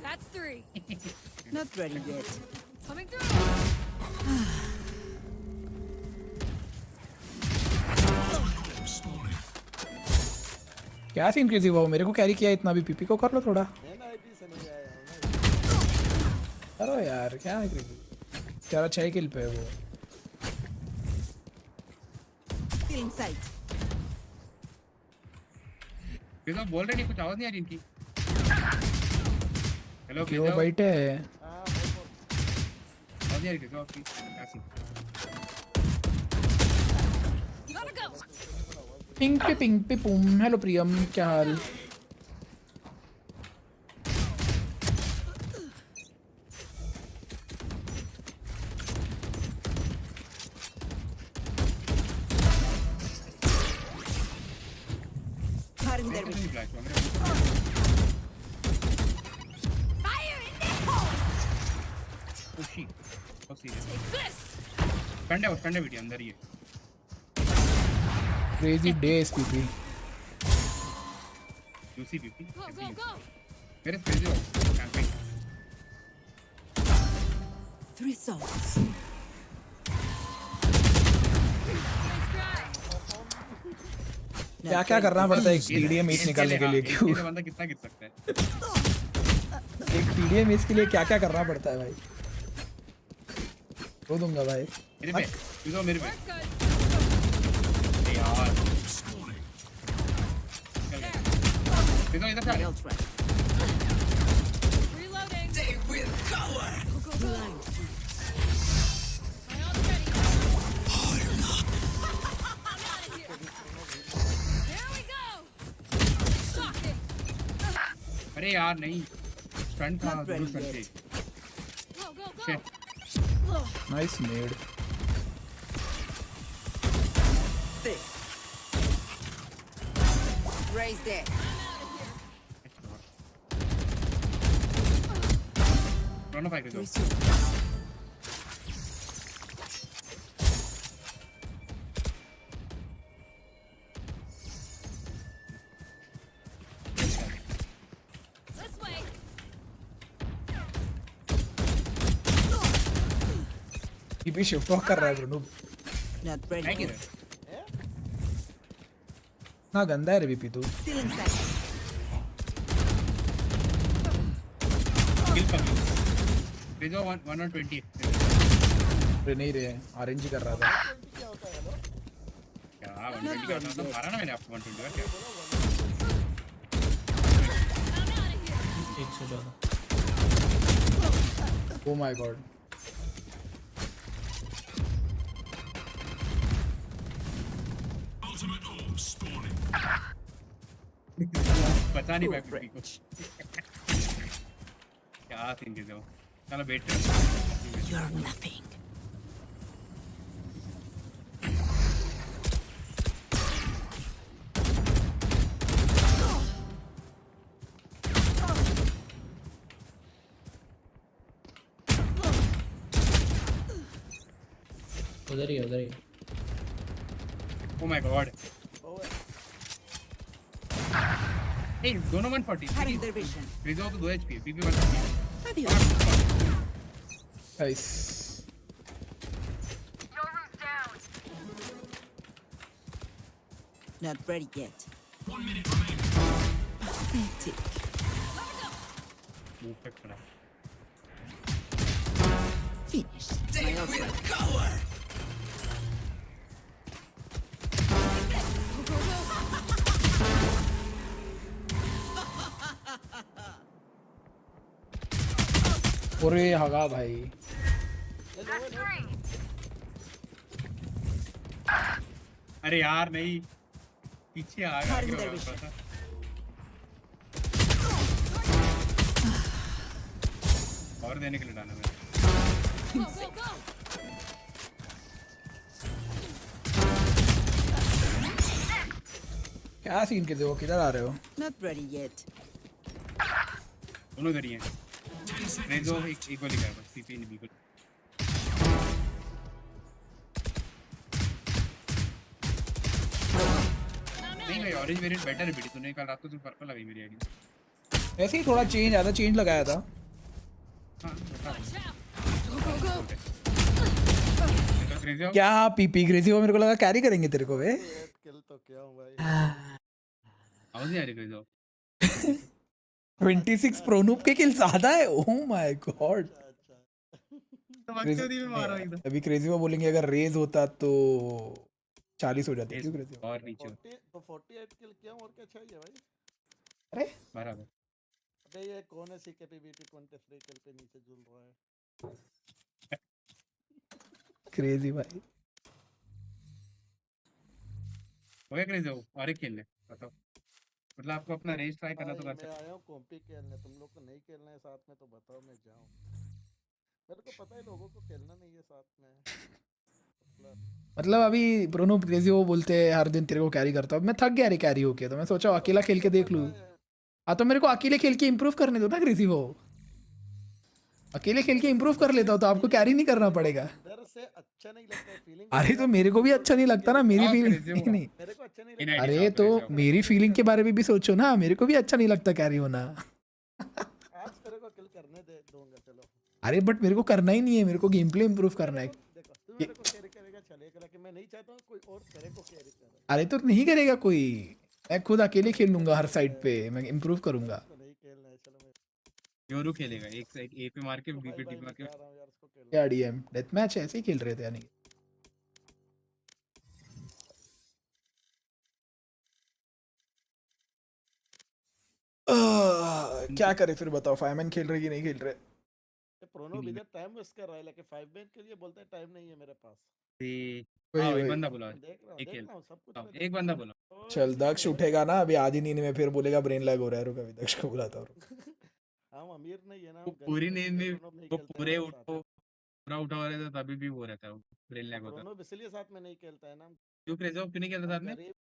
That's 3. Not ready yet. Coming through. क्या सीन क्रेजी हुआ मेरे को कैरी किया इतना भी PP को कर लो थोड़ा. करो यार क्या है क्रेजी. 4 किल पे है वो. Still in sight. ये तो बोल रहे नहीं कुछ आवाज नहीं आ रही इनकी. हेलो क्यों बैठे हैं. आवाज नहीं आ रही किसी आपकी. कैसी. पिंग पे पुम. हेलो प्रियम क्या हाल. Cutting their vision. Fire in the hole. Oh shit. Oh serious. Stand है वीडियो अंदर ही है. Crazy days PP. Juicy PP. Go. मेरे crazy हो. Camping. 3 souls. क्या क्या करना पड़ता है एक TDM एज निकालने के लिए. क्यों ये बंदा कितना गिर सकता है. एक TDM एज के लिए क्या क्या करना पड़ता है भाई. रो दूंगा भाई. मेरे पे. मेरे पे. यार. इधर से. Reloading. They will cover. Blind. My ult's ready. There we go. Shocking. अरे यार नहीं. स्टंट था दूर स्टंट से. Go. नाइस नेड. Raise dead. दोनों फाइट करो. पीपी शिफ्ट वॉक कर रहा है प्रणूप। Not ready है yet. किधर? ना गंदा है रे पीपी तू। Still inside. किल कमी। क्रेजो 120। अरे नहीं रे, आरएनजी कर रहा था। क्या 120 का था? मारा ना मैंने आपको 120 का क्या? 114। ओ माय गॉड। पता नहीं भाई पीपी को। क्या सीन के जो? चलो वेट कर। You're nothing. उधर ही उधर ही। Oh my god. Hey, दोनों 140। Having their vision. क्रेजो तो 2 HP, PP 140। Adios. Nice. Not ready yet. 1 minute remaining. Pathetic. मुंह पे खड़ा। Finished. My ultra. अरे हगा भाई। अरे यार नहीं, पीछे आ गया Having क्या their हुआ vision. पता? और देने के लिए डाला मैंने। क्या सीन के हो, किधर आ रहे हो? Not ready yet. दोनों इधर ही हैं। क्रेजो एक गोली का है बस, सीपी नहीं बिल्कुल। नहीं भाई ऑरेंज वेरिएंट बेटर है बेटी, तूने कल रात को तो पर्पल लगी मेरी आईडी। ऐसे ही थोड़ा चेंज आया था, चेंज लगाया था। हां बता। क्या पीपी क्रेजी वो मेरे को लगा कैरी करेंगे तेरे को वे। किल तो क्या हूं भाई। आवाज नहीं आ रही क्रेजो। 26 प्रोनूप के किल ज्यादा है। Oh my God. तो बच्चों दी में मारा एकदम। अभी क्रेजी वो बोलेंगे अगर रेज होता तो 40 हो जाती। क्यों क्रेजी और नीचे 40 तो 48 किल किया और क्या चाहिए भाई। अरे बराबर। अबे ये कौन है सीकेपीबीपी 23 किल पे नीचे झूल रहा है। क्रेजी भाई। हो गया क्रेजो और एक खेल ले बताओ, मतलब आपको अपना रेंज ट्राई करना तो कर सकते। मैं आया हूं कॉम्पी खेलने, तुम लोग को नहीं खेलना है साथ में तो बताओ मैं जाऊं। मेरे को पता है लोगों को खेलना नहीं है साथ में। मतलब अभी प्रोनो क्रेजी वो बोलते हैं हर दिन तेरे को कैरी करता हूँ। मैं थक गया रे कैरी होके, तो मैं सोचा अकेला खेल के देख लूँ। हाँ तो मेरे को अकेले खेल के इम्प्रूव करने दो ना क्रेजी वो। अकेले खेल के इम्प्रूव कर लेता हूँ तो आपको कैरी नहीं करना पड़ेगा। अंदर से अच्छा नहीं लगता है फीलिंग। अरे तो मेरे को भी अच्छा नहीं लगता ना, मेरी फीलिंग नहीं। मेरे को अच्छा नहीं लगता। अरे तो मेरी फीलिंग के बारे में भी सोचो ना, मेरे को भी अच्छा नहीं लगता कैरी होना। आज तेरे को किल करने दे दूंगा चलो। अरे बट मेरे को करना ही नहीं है, मेरे को गेम प्ले इम्प्रूव करना है। देखो तू मेरे को कैरी करेगा चलेगा, कि मैं नहीं चाहता हूं कोई और तेरे को कैरी करे। अरे तो नहीं करेगा कोई, मैं खुद अकेले खेल लूंगा हर साइड पे, मैं इम्प्रूव करूंगा। नहीं खेलना है चलो। मैं योरू खेलेगा एक साइड ए पे मार के बी पे टी मार के। क्या डीएम डेथ मैच ऐसे ही खेल रहे थे यानी। क्या करे फिर बताओ, फाइवमैन खेल रहे कि नहीं खेल रहे? ये प्रोनो भी इधर टाइम वेस्ट कर रहा है, लेकिन 5 मैन के लिए बोलता है टाइम नहीं है मेरे पास। एक बंदा बोला एक खेल, एक बंदा बोला। चल दक्ष उठेगा ना अभी आधी नींद में, फिर बोलेगा ब्रेन लैग हो रहा है। रुक अभी दक्ष को बुलाता हूँ। हम अमीर नहीं है ना, पूरी नींद में वो पूरे उठो पूरा उठा हो रहा था तभी भी हो रहता है, ब्रेन लैग होता है। प्रोनो इसलिए साथ में नहीं खेलता है ना। क्यों क्रेजो क्यों नहीं खेलता साथ में?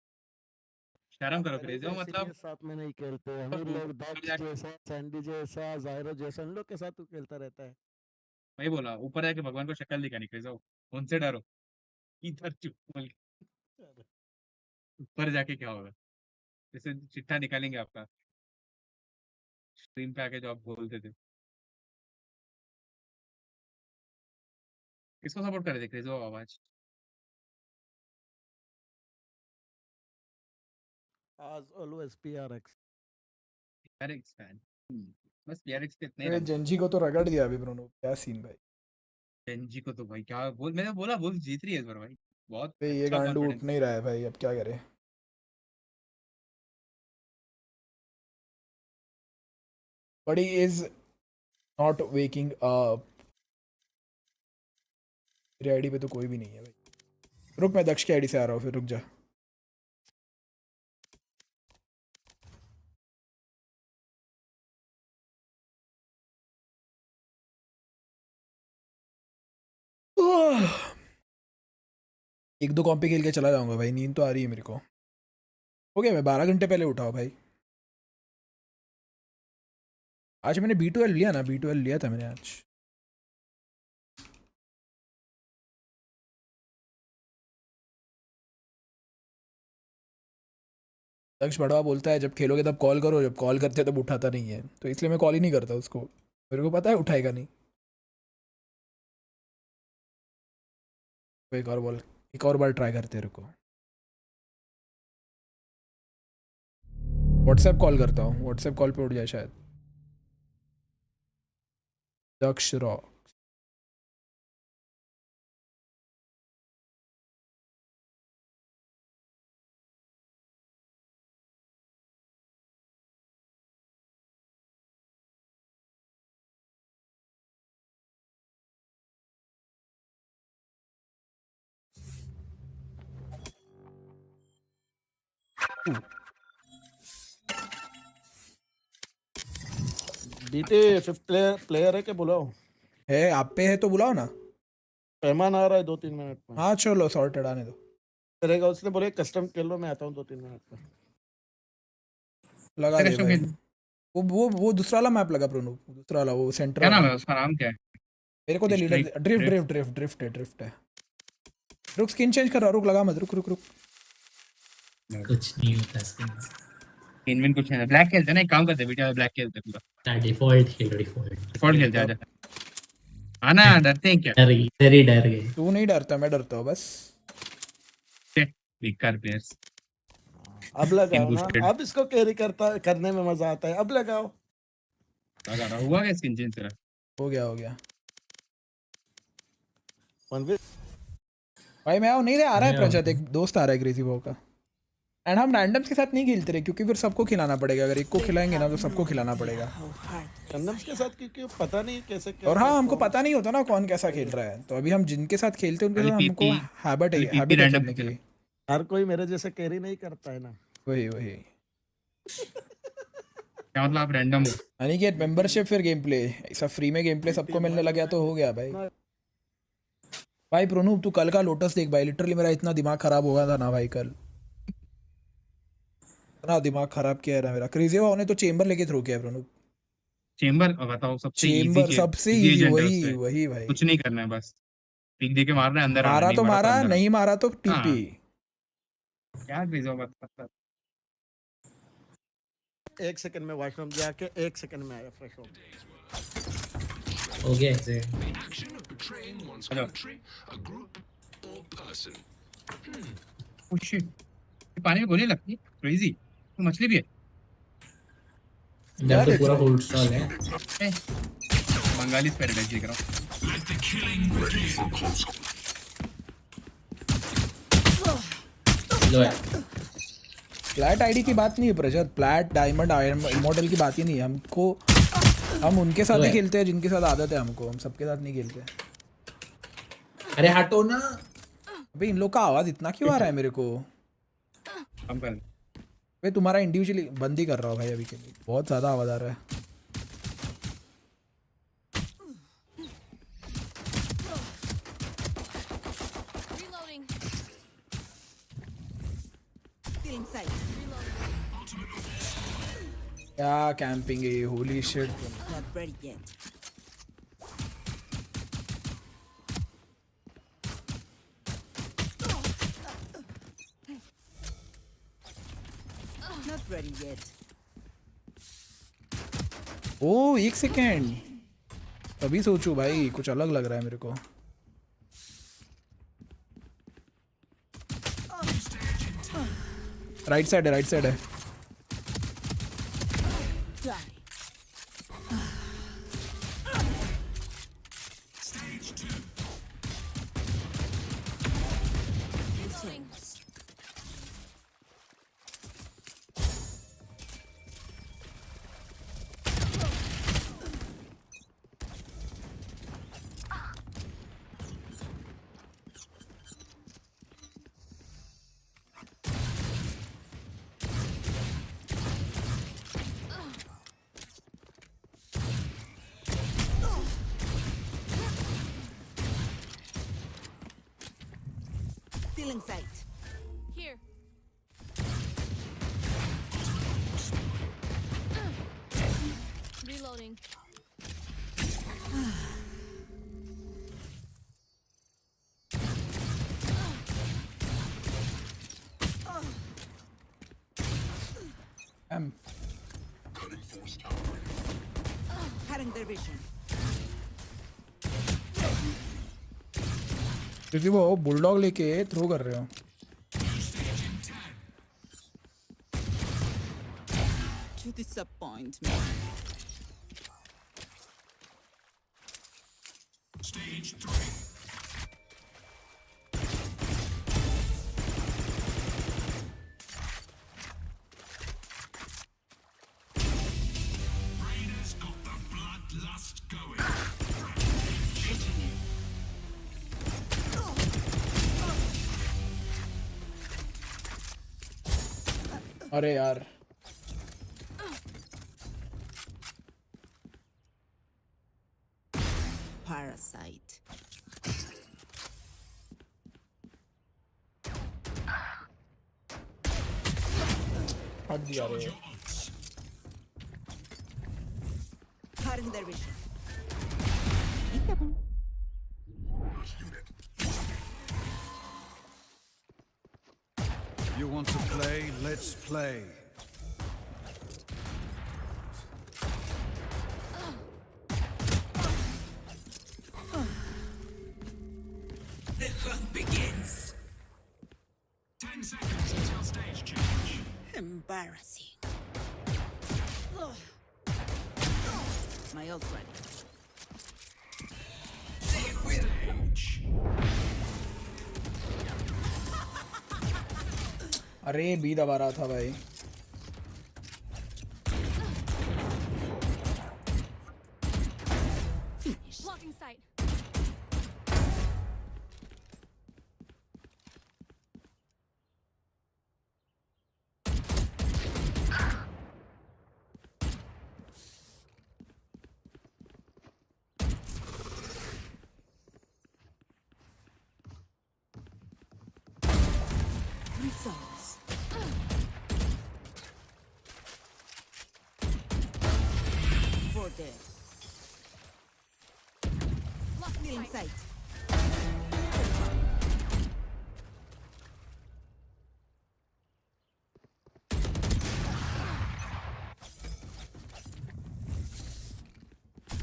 शर्म करो क्रेजो, मतलब साथ में नहीं खेलते हम लोग। दक्ष जैसा, सैंडी जैसा, जायरो जैसा इन लोग के साथ तू खेलता रहता है। वही बोला, ऊपर जाके भगवान को शक्ल दिखानी क्रेजो, उनसे डरो। इधर चुप बोल के ऊपर जाके क्या होगा, जैसे चिट्ठा निकालेंगे आपका स्ट्रीम पे आके जो आप बोलते थे। किसको सपोर्ट कर रहे थे क्रेजो आवाज? As always, PRX. PRX fan. बस PRX के इतने अरे रन। जेंजी को तो रगड़ दिया अभी ब्रूनो, क्या सीन भाई। जेंजी को तो भाई क्या बोल, मैंने बोला वो जीत रही है इस बार भाई, बहुत भाई ये अच्छा गांडू उठ कॉन्फिडेंस। नहीं रहा है भाई, अब क्या करे। बड़ी इज नॉट वेकिंग अप। मेरी आईडी पे तो कोई भी नहीं है भाई। रुक मैं दक्ष की आईडी से आ रहा हूँ, फिर रुक जा। एक दो कॉम्पी खेल के चला जाऊंगा भाई, नींद तो आ रही है मेरे को। हो गया, मैं 12 घंटे पहले उठा हूँ भाई। आज मैंने B12 लिया ना, B12 लिया था मैंने आज। दक्ष बड़वा बोलता है जब खेलोगे तब कॉल करो, जब कॉल करते तब उठाता नहीं है, तो इसलिए मैं कॉल ही नहीं करता उसको। मेरे को पता है उठाएगा नहीं। एक और बॉल, एक और बार ट्राई करते हैं, रुको। व्हाट्सएप कॉल करता हूँ, व्हाट्सएप कॉल पे उठ जाए शायद। दक्ष रॉ बीते 5th प्लेयर है के बुलाओ? है, आप पे है तो बुलाओ ना। पैमान आ रहा है 2-3 मिनट में। हाँ चलो सॉर्टेड, आने दो। करेगा, उसने बोले कस्टम खेल लो, मैं आता हूँ 2-3 मिनट में। लगा दे भाई। वो दूसरा वाला मैप लगा प्रोनो, दूसरा वाला वो सेंटर। क्या नाम है उसका, नाम क्या है? मेरे को दे leader. Drift drift drift drift है, ड्रिफ्ट है। रुक स्किन चेंज कर रहा, रुक लगा मत, रुक रुक रुक। कुछ नहीं होता स्किन इनविन कुछ नहीं, ब्लैक खेलते हैं ना, एक काम करते हैं बेटा, ब्लैक खेलते हैं पूरा। डिफॉल्ट खेल, डिफॉल्ट खेलते हैं। आजा आना, डरते हैं क्या? डर गए। तू नहीं डरता, मैं डरता हूँ बस। बेकार प्लेयर्स। अब लगाओ ना, अब इसको कैरी करने में मजा आता है, अब लगाओ। लगा रहा हुआ क्या स्किन चेंज तेरा? हो गया। भाई मैं नहीं रहा, आ रहा है प्रजत, एक दोस्त आ रहा है क्रेजी बॉय का। एंड हम रैंडम्स के साथ नहीं खेलते रहे, क्योंकि फिर सबको खिलाना पड़ेगा। अगर एक को खिलाएंगे ना तो सबको खिलाना पड़ेगा रैंडम्स के साथ, क्योंकि पता नहीं कैसे क्या। और हाँ, हमको पता नहीं होता ना कौन कैसा खेल रहा है, तो अभी हम जिनके साथ खेलते हैं उनके साथ हमको हैबिट है खेलने के लिए। हर कोई मेरे जैसे कैरी नहीं करता है ना। वही क्या मतलब आप रैंडम हो? अनिकेत मेंबरशिप फिर गेम प्ले, ऐसा फ्री में गेम प्ले सबको मिलने लग गया तो हो गया भाई। भाई प्रोनूप तू कल का लोटस देख भाई, लिटरली मेरा इतना दिमाग खराब हो गया था ना भाई कल, इतना दिमाग खराब किया है मेरा। क्रेजी वाओ ने तो चेंबर लेके थ्रो किया है प्रोनूप। चेंबर बताओ, सबसे चेंबर सबसे इजी, वही भाई, कुछ नहीं करना है, बस पिक देके मारना है, अंदर मारा तो मारा, नहीं मारा तो टीपी। क्या क्रेजी वाओ बता। 1 सेकंड में वॉशरूम जाके 1 सेकंड में आया, फ्रेश हो गया ऐसे। पानी में गोली लगती है, क्रेजी। तो मछली भी है, इधर तो पूरा फुल स्टॉल है। बंगाली पैराडाइज देख रहा हूँ। फ्लैट आईडी की बात नहीं है प्रजत, फ्लैट डायमंड इमॉर्टल की बात ही नहीं है हमको। हम उनके साथ ही खेलते हैं जिनके साथ आदत है हमको, हम सबके साथ नहीं खेलते। अरे हटो ना अबे, इन लोग का आवाज इतना क्यों आ रहा है मेरे को? भाई तुम्हारा इंडिविजुअली बंद ही कर रहा हूँ भाई अभी के लिए, बहुत ज्यादा आवाज आ रहा है। क्या कैंपिंग है, holy shit. Not ready yet. Not ready yet. ओ 1 सेकेंड, अभी सोचू भाई, कुछ अलग लग रहा है मेरे को। राइट साइड है Stealing sight. Here. Reloading. Cutting their vision. क्योंकि वो बुलडॉग लेके थ्रो कर रहे हो To disappoint me. Stage 3. Raiders got the bloodlust going. अरे यार Parasite. हट दिया रे Cutting their vision. You want to play? Let's play. The hunt begins. 10 seconds until stage change. Embarrassing. My ult's ready. Stage. अरे B दबा रहा था भाई Blocking sight. Results. For dead. Stealing sight.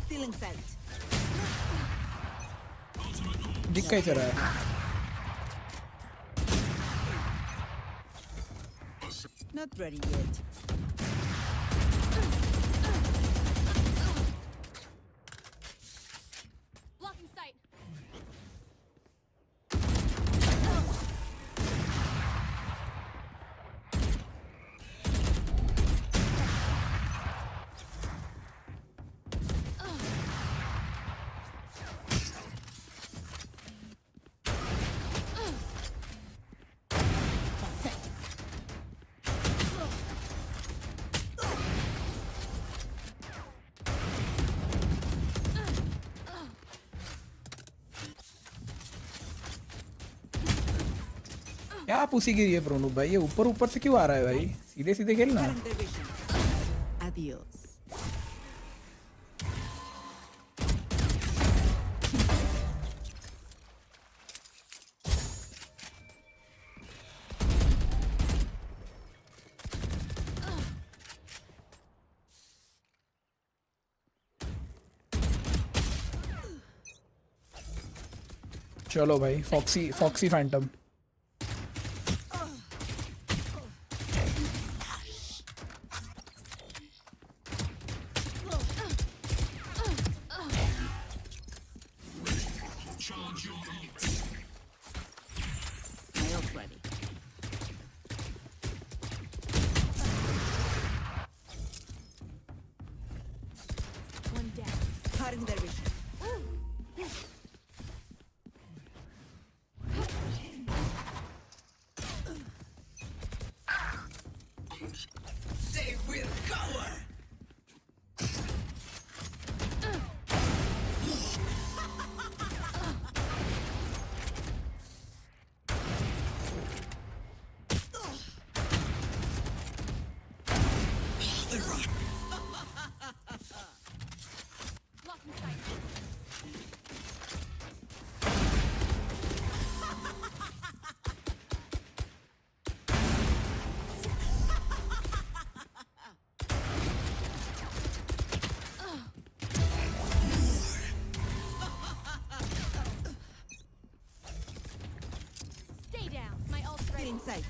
Stealing sight. दिख कैसे रहा है Not ready yet. Blocking sight. क्या पुसी गिरी है प्रोनू भाई ये ऊपर ऊपर से क्यों आ रहा है भाई सीधे सीधे खेलना Cutting their vision. Adios. चलो भाई Foxy Phantom My ult ready. One down. Cutting their vision. They will cover. Blocking sight. Stay down. My ult's ready. In sight.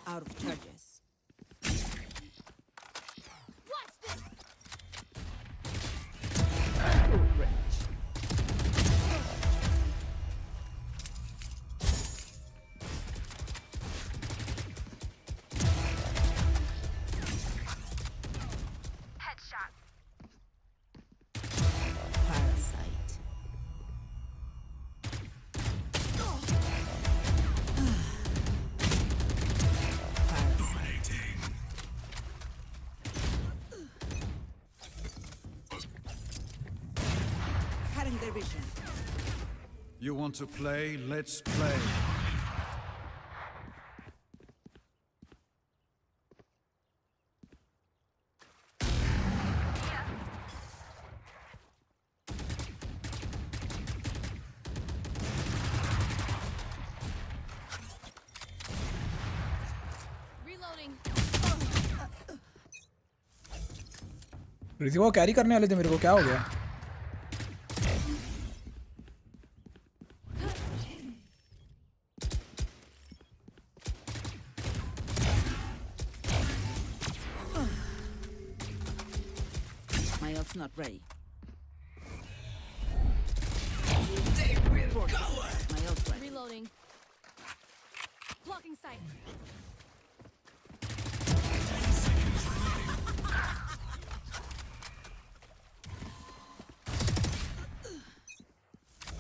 Out of charges. Watch this. Headshot. Parasite. Cutting their vision. You want to play? Let's play. Reloading. ऋषि वो carry करने वाले थे मेरे को, क्या हो गया? My ult's not ready. They will cover. My ult's ready. Reloading. Blocking sight.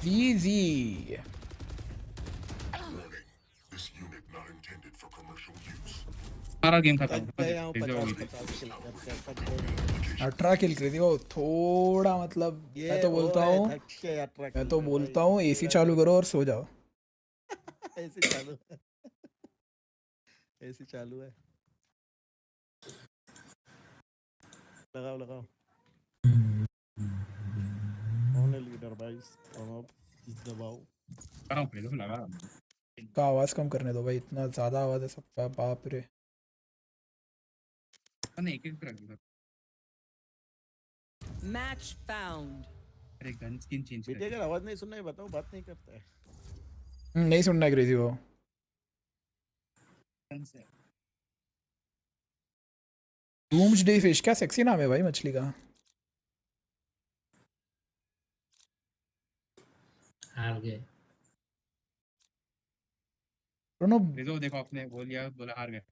Easy. सारा गेम खत्म। गया हूँ फिर से हो गई थी। 18 किल कर दिया वो, थोड़ा मतलब मैं तो बोलता हूँ एसी चालू करो और सो जाओ। एसी चालू है। एसी चालू है। लगाओ लगाओ। कौन है लीडर भाई? इस दबाओ। कराओ पहले लगा। का आवाज कम करने दो भाई, इतना ज्यादा आवाज है सबका, बाप रे। नहीं एक एक रख दो। Match found. अरे गन स्किन चेंज कर। बेटे अगर आवाज नहीं सुनना है बताओ, बात नहीं करता है। नहीं सुनना है क्रेजी वो। डूम्सडे फिश, क्या सेक्सी नाम है भाई मछली का। हार गए। देखो आपने बोल दिया, बोला हार गए।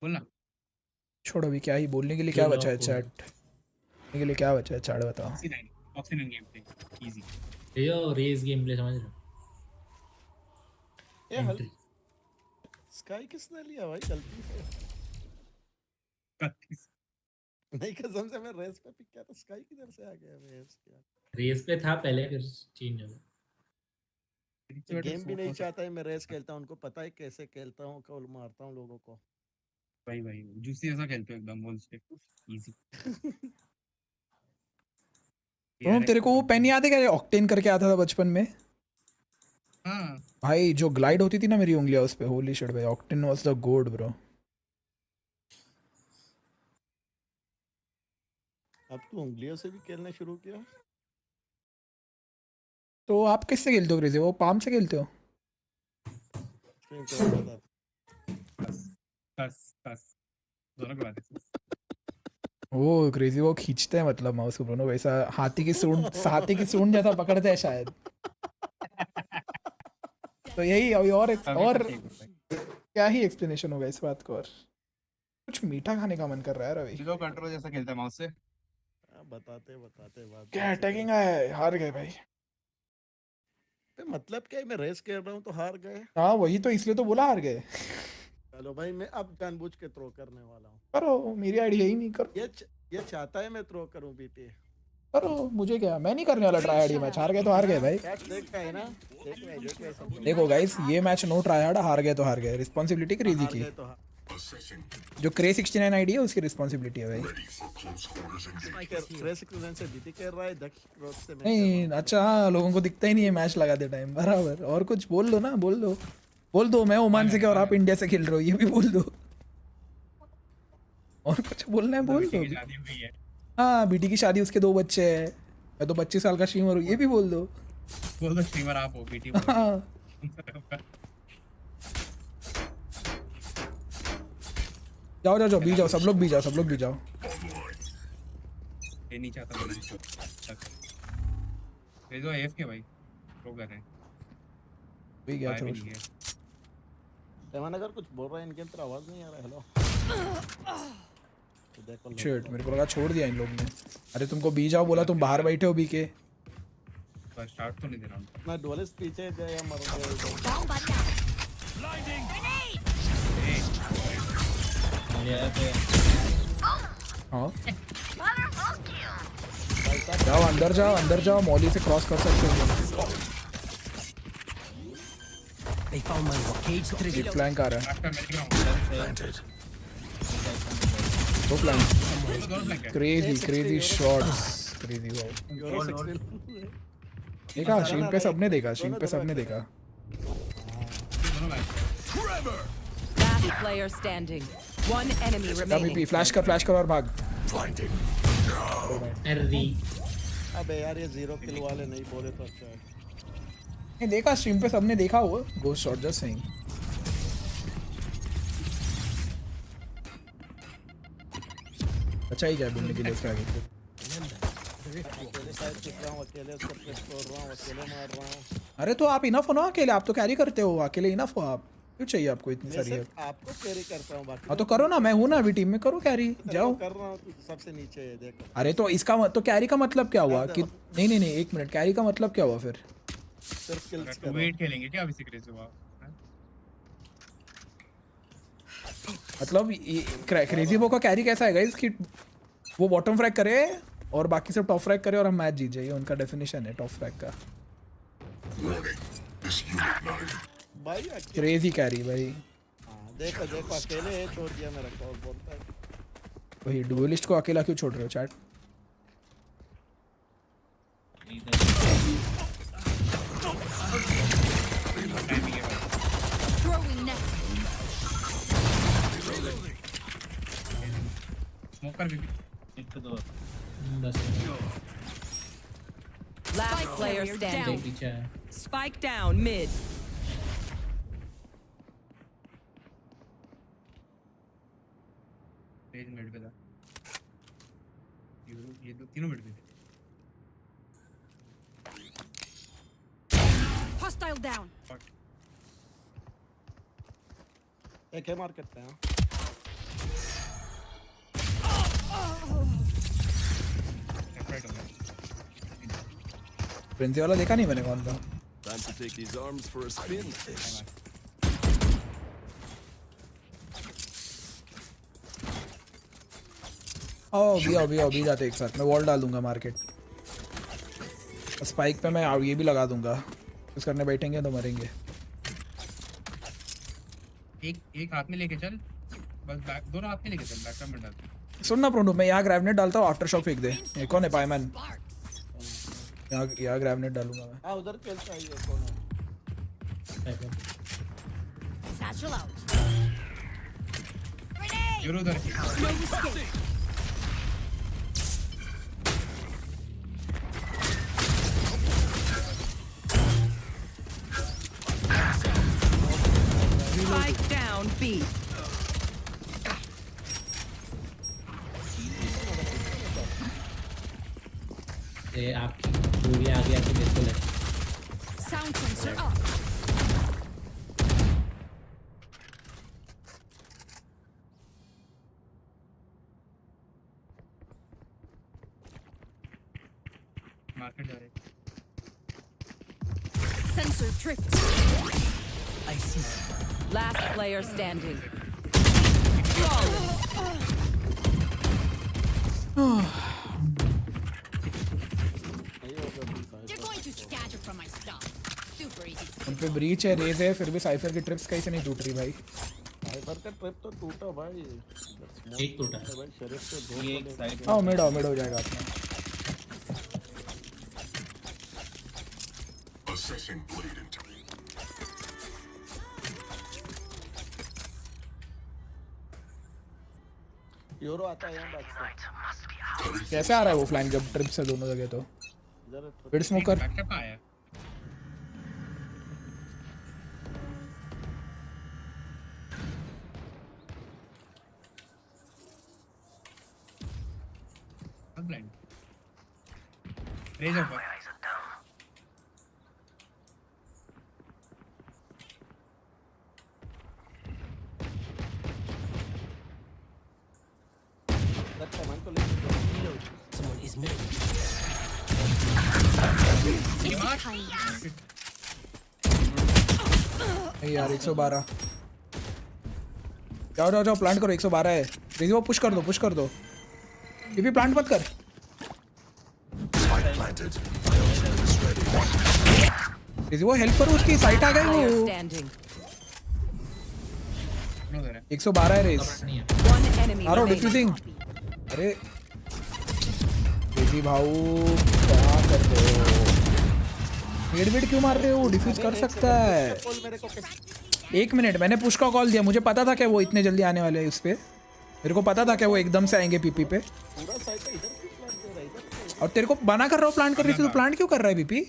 बोलना। छोड़ो अभी, क्या ही बोलने के लिए क्या बचा है चैट? बोलने के लिए क्या बचा है चैट बताओ। Oxygen game play easy. Yo race game play समझ रहे हो? ये हल स्काई किसने लिया भाई गलती से? नहीं कसम से मैं रेस पे पिक किया था, स्काई किधर से आ गया? रेस पे था पहले, फिर चेंज हो गया। गेम भी नहीं चाहता है मैं रेस खेलता हूं, उनको पता है कैसे खेलता हूं, कॉल मारता हूं लोगों को। भाई जूसी ऐसा खेलते हो एकदम वॉल स्टिक इजी। तेरे को वो पेन याद है क्या ऑक्टेन करके आता था बचपन में? भाई जो ग्लाइड होती थी ना मेरी उंगलियां उस पे, होली शिट भाई, ऑक्टेन वाज द गोड ब्रो। अब तू उंगलियों से भी खेलना शुरू किया? तो आप किससे खेलते हो क्रेजी? वो पाम से खेलते हो? दोनों की बात है। वो क्रेजी वो खींचते हैं मतलब माउस को ब्रो, वैसा हाथी की सूंड जैसा पकड़ते हैं शायद। तो यही अभी और क्या ही एक्सप्लेनेशन होगा इस बात को। और कुछ मीठा खाने का मन कर रहा है रवि। दो कंट्रोल जैसा खेलता है माउस से। बताते बात क्या अटैकिंग है, हार गए भाई। मतलब क्या है, मैं रेस कर रहा हूँ तो हार गए। हाँ वही तो, इसलिए तो बोला हार गए। चलो भाई मैं अब जानबूझ के थ्रो करने वाला हूँ। करो, मेरी आइडिया ही नहीं। करो ये चाहता है मैं थ्रो करूँ बीटी। करो, मुझे क्या, मैं नहीं करने वाला ट्राई हार्ड ये मैच। हार गए तो हार गए भाई। देखा है ना, देखो गाइस, ये मैच नो ट्राई हार्ड, हार गए तो हार गए। रिस्पांसिबिलिटी क्रेजी की, जो क्रे 69 आईडी है उसकी रिस्पांसिबिलिटी है भाई। नहीं अच्छा, हाँ लोगों को दिखता ही नहीं है मैच लगाते टाइम, बराबर। और कुछ बोल दो ना, बोल दो मैं ओमान से क्या और आप इंडिया से खेल रहे हो, ये भी बोल दो। और कुछ बोलना है बोल दो। हाँ बीटी की शादी, उसके 2 बच्चे हैं, मैं तो 25 साल का स्ट्रीमर हूँ, ये भी बोल दो। स्ट्रीमर आप हो, बीटी जाओ बी जाओ, सब लोग बी जाओ। ये नहीं चाहता ये जो एफ के भाई प्रो कर रहे हैं। भी गया था तेमान अगर कुछ बोल रहा है इनके अंदर आवाज नहीं आ रहा। हेलो शिट, मेरे को लगा छोड़ दिया इन लोग ने। अरे तुमको बी जाओ बोला, तुम बाहर बैठे हो बी के। तो स्टार्ट तो नहीं दे रहा हूं मैं डुअलिस्ट पीछे गया मर हाँ जाओ, अंदर जाओ, मॉली से क्रॉस कर सकते हो। फ्लैंक आ रहा है, दो flank. Crazy shots, crazy wow. देखा स्ट्रीम पे सबने देखा। Last player standing. One enemy remaining. Flash कर और भाग। अबे यार ये 0 किल वाले नहीं बोले तो अच्छा है। नहीं देखा स्ट्रीम पे सबने देखा हुआ, गोस्ट शॉट जस्ट सेइंग। अच्छा ही क्या बोलने के लिए इसका आगे। अरे तो आप इनफ हो ना अकेले, आप तो कैरी करते हो, अकेले इनफ हो आप। क्यों चाहिए आपको इतनी सारी हेल्प? आपको कैरी करता हूं, बाकी हाँ तो करो ना, मैं हूँ ना अभी टीम में, करो कैरी, जाओ। कर रहा हूं, सबसे नीचे है देखो। अरे तो इसका तो कैरी का मतलब क्या हुआ कि नहीं 1 मिनट, कैरी का मतलब क्या हुआ फिर? सिर्फ किल्स करो। वेट खेलेंगे क्या अभी सीक्रेट हुआ? मतलब क्रेजी बो का कैरी कैसा है गाइस कि वो बॉटम फ्रैग करे और बाकी सब टॉप फ्रैग करे और हम मैच जीत जाइए, उनका डेफिनेशन है टॉप फ्रैग का। क्रेजी कैरी भाई। देखो अकेले छोड़ दिया मेरा कॉल बोलता है। वही डुअलिस्ट को अकेला क्यों छोड़ रहे हो चैट? स्मोकर भी Last player standing. Spike down mid. Page mid पे था, ये दो तीनों मिड पे। Hostile down. एक है मार्केट पे। प्रिंसी वाला देखा नहीं मैंने कौन था। Time to take these arms for a spin. आओ भी जाते एक साथ। मैं वॉल डाल दूंगा मार्केट स्पाइक पे, मैं ये भी लगा दूंगा। कुछ करने बैठेंगे तो मरेंगे। एक हाथ में लेके चल, बस बैक दोनों हाथ में लेके चल, बैक में डाल। सुनना प्रोनो, मैं यहाँ ग्रेनेड डालता हूँ, आफ्टर शॉक फेंक दे। ये कौन है पायमन? यहाँ ग्रेनेड डालूंगा मैं। हाँ उधर खेलता है ये कौन है? Satchel out. You're uधर. No escape. Spike down B. ये आपकी दूरी आ गया तो बिल्कुल है. Sound sensor up. Market जा रहे. Sensor tripped. I see. Last player standing. They're going to scatter from my stuff. Super easy. उन पे ब्रीच है, रेज है, फिर भी साइफर की ट्रिप्स कैसे नहीं टूट रही भाई? साइफर का ट्रिप तो टूटा भाई. एक टूटा है भाई. शरीफ से दो. ये एक साइड. आओ मिड हो जाएगा अपना. Assessing blade into यूरो आता है यहाँ बैक से. कैसे आ रहा है वो फ्लैंक जब ट्रिप से दोनों जगह तो? Mid smoker. बैकअप आया. Blind. Raise over. Someone is middle. यार 112. जाओ प्लांट करो. 112 है. रेजी वो पुश कर दो. पीपी प्लांट मत कर. रेजी वो हेल्प करो, उसकी साइट आ गई वो. 112 है रेज. मारो डिफ्यूजिंग. अरे रेजी भाऊ क्या कर रहे हो? हेड क्यों मार रहे हो? डिफ्यूज कर सकता है. 1 मिनट, मैंने पुश का कॉल दिया. मुझे पता था कि वो इतने जल्दी आने वाले हैं. उस पे मेरे को पता था कि वो एकदम से आएंगे पीपी पे. और तेरे को बना कर रहा हूँ प्लांट कर रही थी तो प्लांट क्यों कर रहा है पीपी?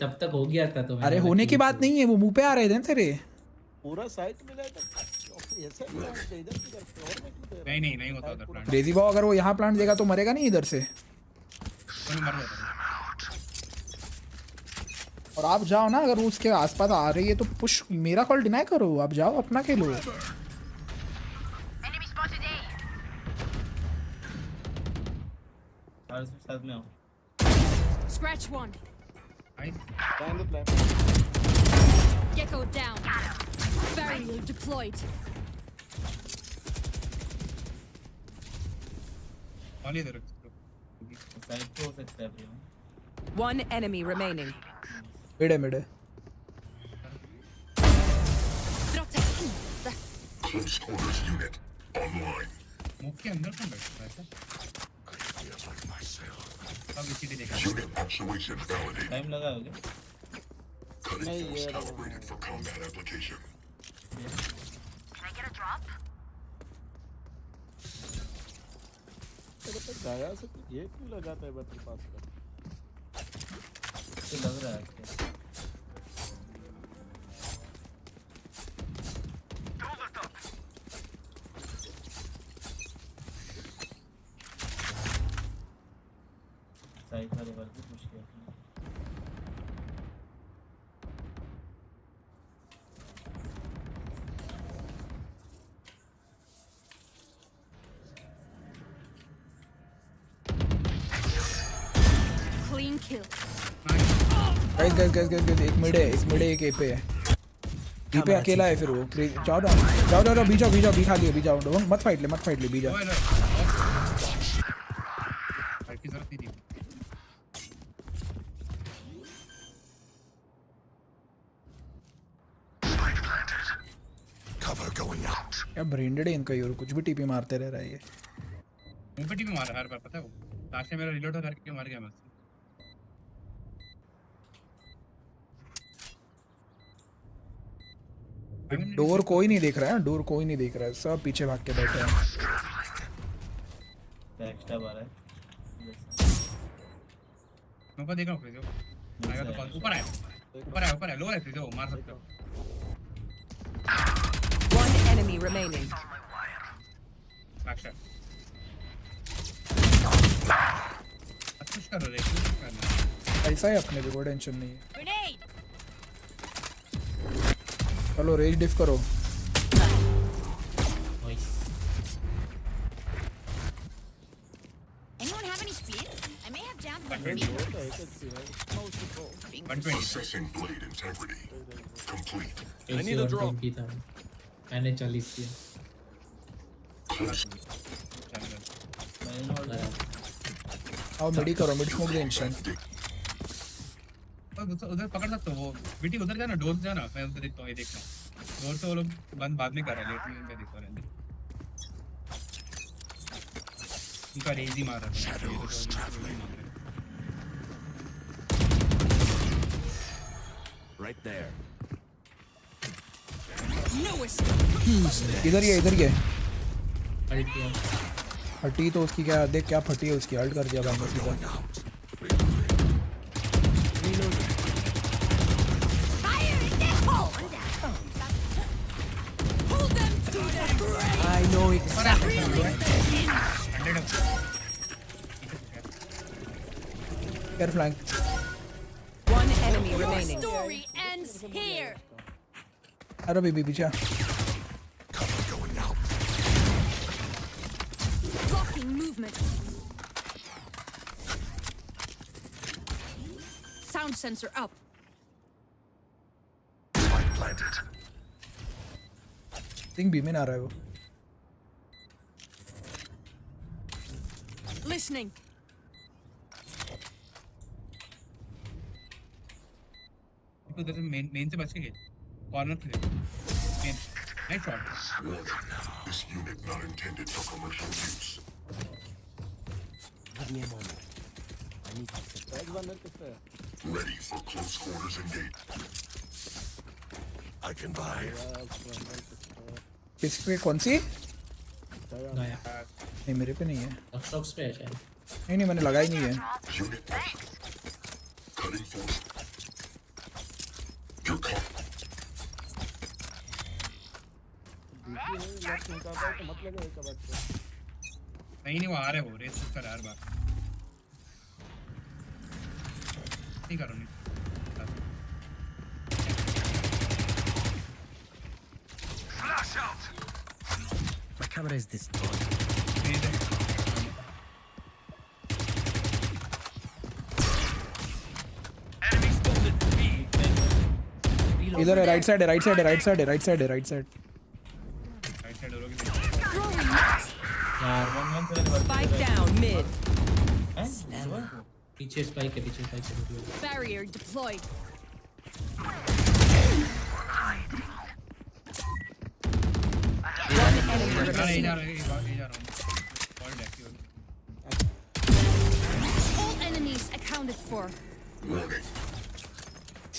तब तक हो गया था तो. अरे होने की बात नहीं है, वो मुंह पे आ रहे थे तेरे. पूरा साइट मिला था. नहीं होता उधर प्लांट. क्रेजी भाव अगर वो यहाँ प्लांट देगा तो मरेगा नहीं इधर से. और आप जाओ ना, अगर उसके आसपास आ रही है तो पुश. मेरा कॉल डिनाई करो, आप जाओ अपना खेलो. साथ में आओ. Scratch one. Down the plan. Gecko down. Barrier deployed. Only there. Side पे हो सकता है भैया. One enemy remaining. मिड है. close quarters unit online. मुख के अंदर कौन बैठा है? Unit actuation validated. टाइम लगा होगा. Cutting force calibrated for combat application. Can I get a drop? तेरे पे गाया से तो ये क्यों लगाता है बत्ती पास का? तो लग रहा है. साइड वाले बार भी पुश किया. Clean kill. गाइस एक मिड है, एक ए पे है. बी पे अकेला है फिर वो. जाओ बी खा लियो. बी जाओ. मत फाइट ले बी जाओ. फाइट की जरूरत नहीं थी. Cover going out. क्या ब्रेंडेड है इनका ये, कुछ भी टीपी मारते रह रहा है ये. मुंह पे टीपी मार रहा है हर बार, पता है वो. लास्ट में मेरा रिलोड करके मार गया मैं. डोर कोई नहीं देख रहा है, डोर कोई नहीं देख रहा है, सब पीछे भाग के बैठे हैं। बैकस्टैब आ रहा है। मैं देखा हूं फ्रीजो आएगा तो ऊपर है लो है फ्रीजो मार सकते हो। One enemy remaining. बैकशॉट कुछ करो रे ऐसा ही अपने भी कोई टेंशन नहीं है। Grenade! चलो रेज डिफ करो। Anyone have any splints? I may have down Assessing blade integrity. Complete. I need a drop. मैंने 40 किया। आओ मिडी करो, मिड स्मोक दे इंस्टेंट। उधर पकड़ सकते हो वो बिटी उधर जाना डोर जाना मैं उधर देखता हूं ये देखता हूं डोर से वो लोग बंद बाद में कर रहे हैं लेट में मैं देखता रहने उनका रेज ही मार रहा था Right there. इधर ये फटी तो उसकी क्या देख क्या फटी है उसकी, हल्ट कर दिया बंदा सीधा। I know exactly. Care flank. One enemy remaining. Story ends here. अरे बेबी पीछे। Blocking movement. Sound sensor up. Planted. Think B में ना आ रहा है वो। Listening. उधर से मेन से बच के गए कॉर्नर पे main nice shot. This unit not intended for commercial use. Give me a moment. I need to set Ready for close quarters engagement. I can buy. किस पे कौन सी? नया नहीं मेरे पे नहीं है। स्टॉक्स पे है शायद। नहीं नहीं मैंने लगाई नहीं है। Unit cutting force. You're caught. नहीं वो आ रहे वो रेस कर हर बार नहीं करो नहीं Flash out. My camera is this. Enemy spotted. इधर है राइट साइड है राइट साइड है राइट साइड है राइट साइड है right side. Spike down mid. पीछे स्पाइक है पीछे स्पाइक है। Barrier deployed. All enemies accounted for.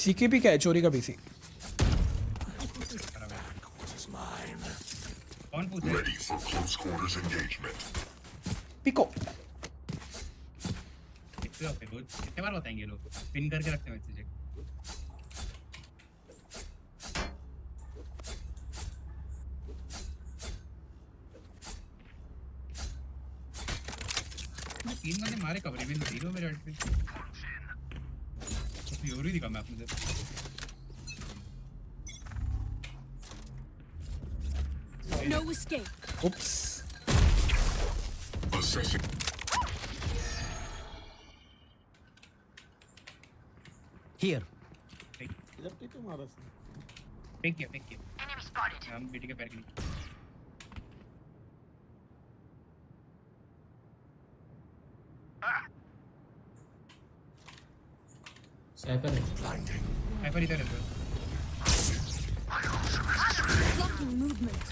CKP क्या है? चोरी का PC. Ready for close quarters engagement. पिको। कितने बार बताएंगे लोग पिन करके रखते हैं मैसेज। तीन मैंने मारे कवरे में तीनों मेरे अल्ट पे योरी दिखा मैं अपने से No escape. Oops. Assessing. Here. फेंक किया हम बेटी के पैर के नीचे साइफर है। साइफर इधर है Blocking movement.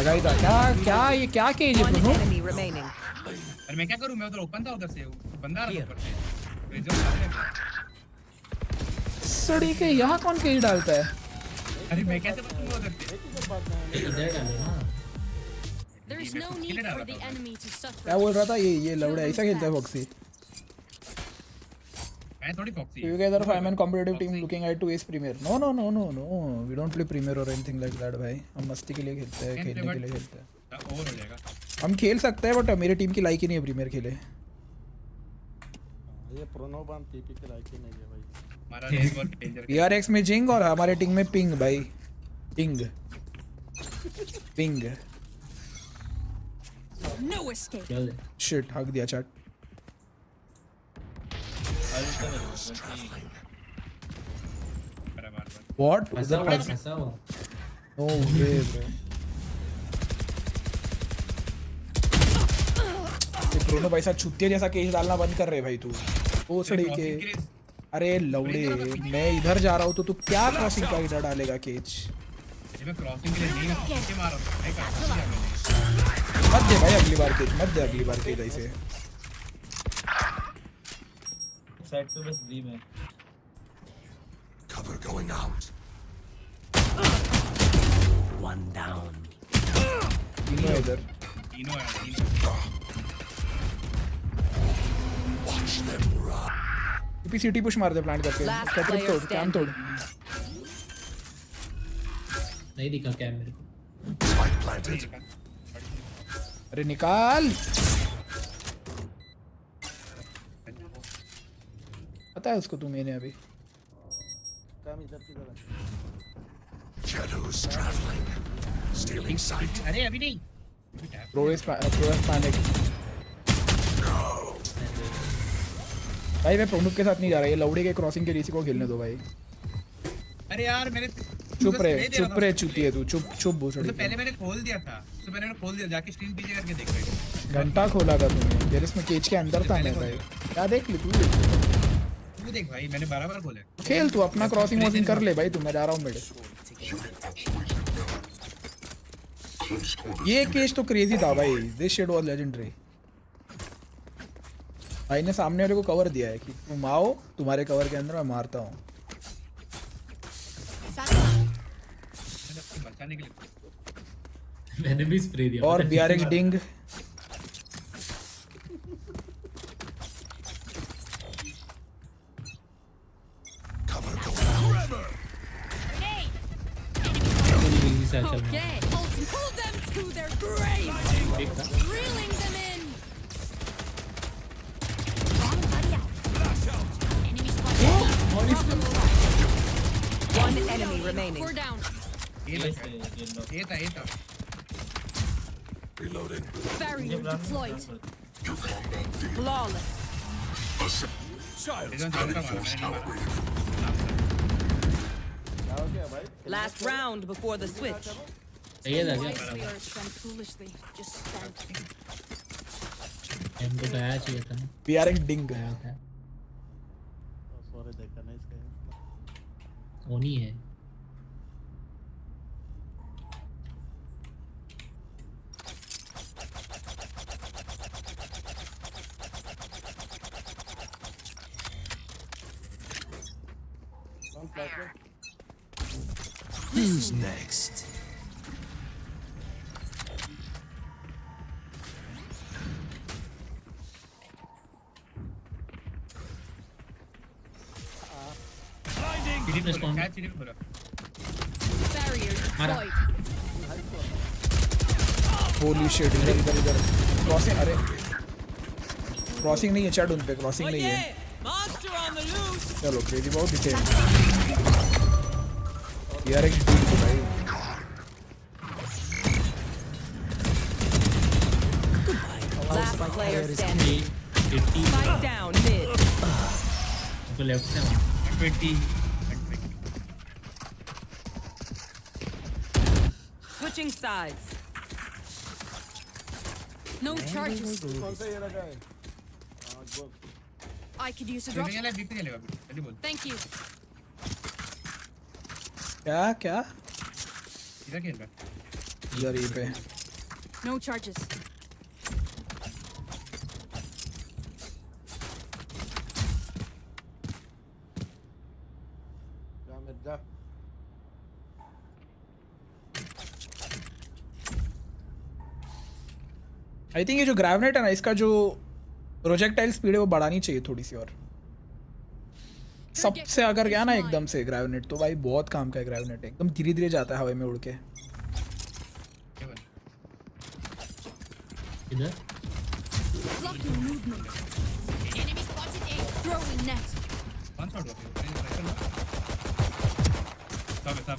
लगा ही था। क्या ये क्या केज है ब्रूनो? अरे मैं क्या करूं, मैं उधर ओपन था, उधर से बंदा आ रहा था ऊपर से। सड़ी के यहाँ कौन केज डालता है? अरे मैं कैसे बचूंगा उधर से? इधर डालो ना। क्या बोल रहा था ये लौड़ा ऐसा खेलता है फॉक्सी? मैं थोड़ी foxy. You guys are five-man competitive team looking at to ace premier. No. We don't play premier or anything like that भाई। हम मस्ती के लिए खेलते हैं, खेलने के लिए खेलते हैं। ओवर हो जाएगा। हम खेल सकते हैं बट मेरी टीम की लाइक ही नहीं है प्रीमियर खेले। ये प्रोनोबान टीपी की लाइक ही नहीं है भाई। हमारा नेटवर्क डेंजर। PRX में जिंग और हमारे टीम में पिंग भाई। पिंग। No escape. Shit, हक दिया चैट। What? फंसा हुआ। No way bro। प्रोनो भाई साहब छुट्टियां जैसा केस डालना बंद कर रहे भाई तू। ओ सड़ी के। अरे लौड़े, मैं इधर जा रहा हूँ तो तू क्या क्रॉसिंग का इधर डालेगा केज? मैं क्रॉसिंग के लिए नहीं मार रहा हूं। मत दे भाई अगली बार केज, मत दे अगली बार केज ऐसे। साइड पे बस बी में। Cover going out. One down. तीनों इधर। तीनों है। Watch them run. PCT push मार दे प्लांट करके। कैटरिप तोड़, कैम तोड़। नहीं दिखा कैम मेरे को। Spike planted. अरे निकाल। पता है उसको तू मैंने अभी। काम इधर की तरह। Shadows traveling. Stealing sight. अरे अभी नहीं। प्रोएस पैनिक। भाई मैं प्रोनुक के साथ नहीं जा रहा, ये लौड़े के क्रॉसिंग के रीसी को खेलने दो भाई। अरे यार मेरे चुप रहे चुती है तू, चुप भोसड़ी। तो पहले मैंने खोल दिया था, तो मैंने खोल दिया, जाके स्क्रीन पीछे करके देख भाई। घंटा खोला था तूने, तेरे इसमें केज के अंदर था मैं भाई। क्या देख ली तू देख भाई, मैंने बार खोले। खेल तू अपना क्रॉसिंग वॉसिंग कर ले भाई, तू मैं जा रहा हूँ मेरे। ये केज तो क्रेजी था भाई, दिस शिट वाज लेजेंडरी। भाई ने सामने वाले को कवर दिया है कि तुम आओ, तुम्हारे कवर के अंदर मैं मारता हूँ। मैंने भी स्प्रे दिया। और PRX ding. Okay, pull them to their grave. Reeling them in. One enemy remaining. Four down. ये था। Reloading. Barrier deployed. Flawless. Last round before the switch. ये लग गया। इनको गया चाहिए था। PRX डिंग गया था। सॉरी देखा नहीं इसका। वो नहीं है। Who's next? होली शिट, इधर क्रॉसिंग। अरे क्रॉसिंग नहीं है चैट, उन पे क्रॉसिंग नहीं है। चलो क्रेजी बहुत दिखे यार। एक डील तो भाई Last player standing. Spike down mid. तो लेफ्ट से 20. Switching sides. No charges. कौन सा ये लगा है? I could use a drop. Thank you. क्या इधर खेल रहा है। इधर ये पे No charges. जा मिर्जा आई थिंक ये जो ग्रेविनेट है ना, इसका जो प्रोजेक्टाइल स्पीड है वो बढ़ानी चाहिए थोड़ी सी और। सबसे अगर गया ना एकदम से ग्रेविनेट तो भाई बहुत काम का है ग्रेविनेट, एकदम धीरे धीरे जाता है हवा में उड़ के। इधर Blocking movement. Enemy spotted A. Throwing net. One shot होती है सब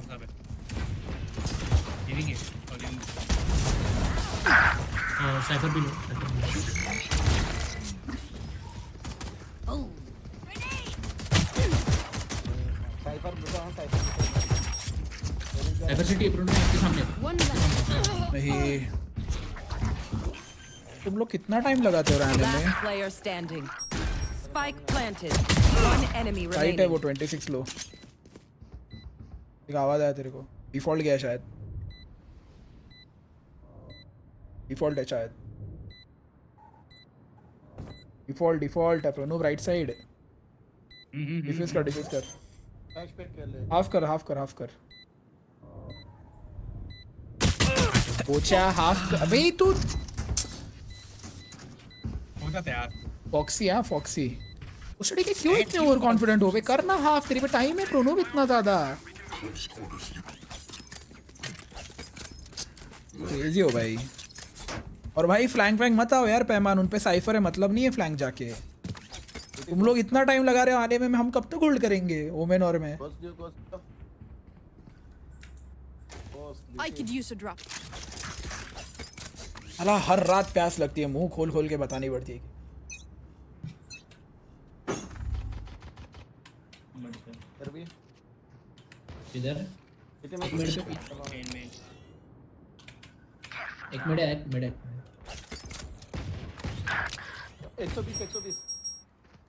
गिरेंगे और साइफर भी लो। साइफर बुझा साइफर साइफर सिटी प्रोनो आपके सामने। नहीं तुम लोग कितना टाइम लगाते हो रहने में? Last player standing. Spike planted. One enemy right है वो remaining. 26 लो। एक आवाज आया तेरे को? डिफॉल्ट गया शायद, डिफॉल्ट है शायद, डिफॉल्ट है प्रोनो राइट साइड। डिफ्यूज कर फ्लैश पे कर ले। हाफ कर पोचा हाफ कर। अबे तू हो जाता है यार। फॉक्सी हाँ फॉक्सी उसड़ी के क्यों इतने ओवर कॉन्फिडेंट हो बे? करना हाफ, तेरे पे टाइम है प्रोनो इतना ज्यादा क्रेजी हो भाई। और भाई फ्लैंक मत आओ यार पैमान, उन पे साइफर है, मतलब नहीं है फ्लैंक जाके। तुम लोग इतना टाइम लगा रहे हो आने में, हम कब तक होल्ड करेंगे ओमेन और में? I could use a drop. अला हर रात प्यास लगती है, मुंह खोल खोल के बतानी पड़ती है। इधर एक मिनट है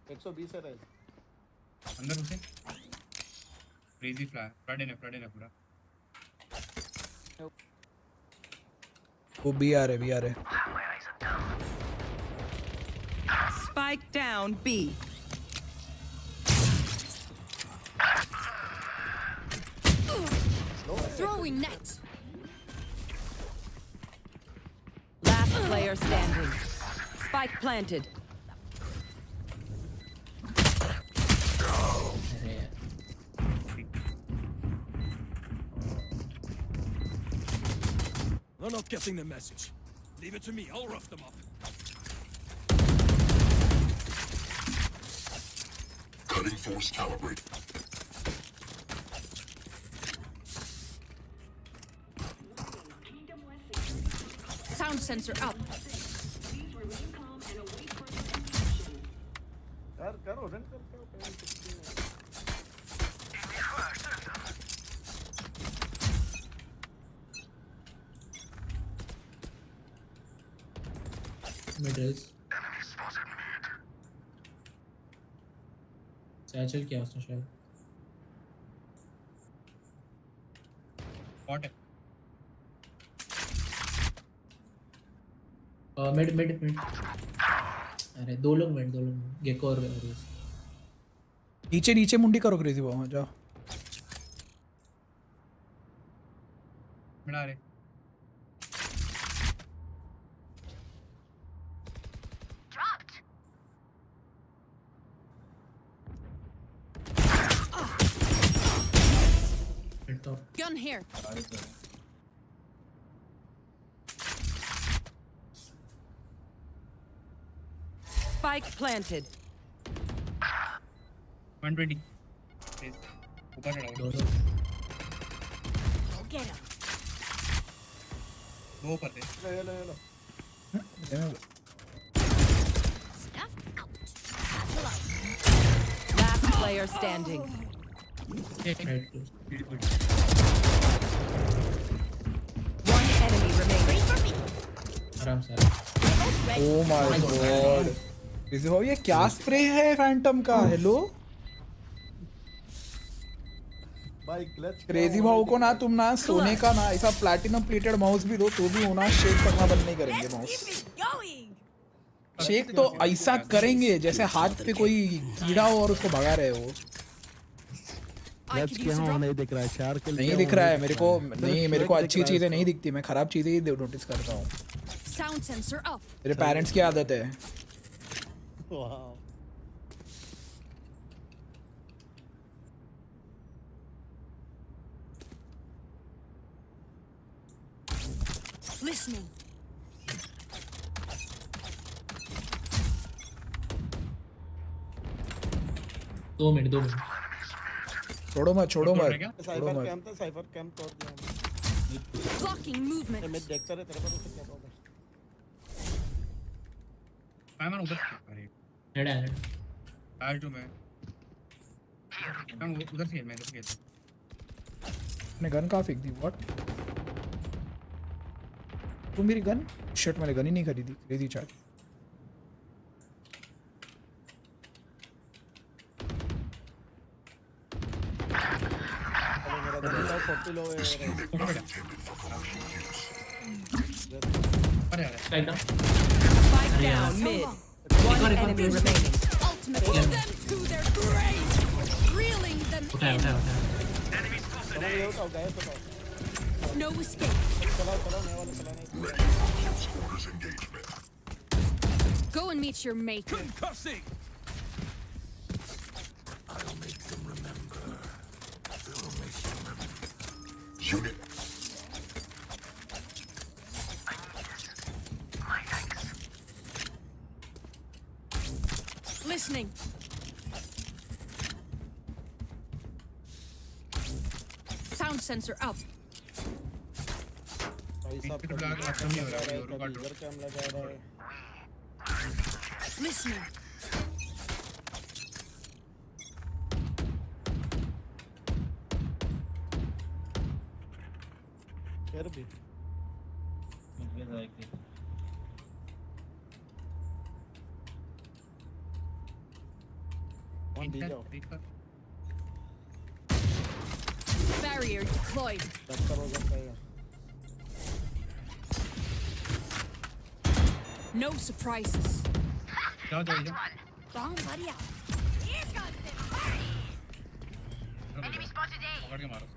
120 है राइज अंदर घुसे। क्रेजी फ्लड इन है पूरा। वो बी आ रहे। Spike down B. Throwing net. Last player standing. Spike planted. They're not getting the message. Leave it to me, I'll rough them up. Cutting force calibrate. Sound sensor up. यार करो run करो middles satchel क्या उसने शायद what है mid अरे दो लोग गेको और रोज नीचे मुंडी करो क्रेजी बाबा जाओ। मिला रे Gun here. Spike planted. 120 ऊपर चढ़ाओ। Go get him. वो ऊपर थे। ले लो Last player standing. One enemy remaining. आराम से ओह माय गॉड क्रेजी बाबा ये क्या स्प्रे है फैंटम का? हेलो भाई क्लच क्रेजी भाव को ना तुम ना सोने का ना ऐसा प्लैटिनम प्लेटेड माउस भी दो तो भी वो ना शेक करना बंद नहीं करेंगे माउस। शेक तो ऐसा करेंगे जैसे हाथ पे कोई कीड़ा हो और उसको भगा रहे हो। क्लच क्या नहीं दिख रहा है, 4 किल नहीं दिख रहा है मेरे को, नहीं मेरे को अच्छी चीजें नहीं दिखती, मैं खराब चीजें ही नोटिस करता हूँ। Sound sensor up. तेरे पेरेंट्स की आदत है। वाह Listening. 2 minute 2 minute. छोड़ो मत छोड़ो मत छोड़ो साइफर मत। कैंप था, साइफर कैंप तोड़ दिया। Blocking movement. मैं देखता रहे तेरे पर उसे क्या प्रॉब्लम। मैं उधर हेड है आज तो मैं उधर से मैं इधर से मैंने गन कहाँ फेंक दी? व्हाट? तू मेरी गन? शिट मैंने गन ही नहीं खरीदी। Crazy chat. मेरा 40 लो है। Spike down. Spike down mid. One enemy remaining. Ultimate. Put them to their grave. Reeling them उठाया in. उठाया उठाया। No escape. Go and meet your mate. Concussing! I'll make them remember. They'll make them remember. Unit. Listening. Sound sensor up. भाई साहब कभी इधर cam लगा रहा है। Listening. फिर भी वन दी जाओ। Barrier deployed. डॉक्टर हो सकता है। No surprises. जाओ जाओ जाओ Wrong buddy out. Here comes the enemy spotted A पकड़ के मारो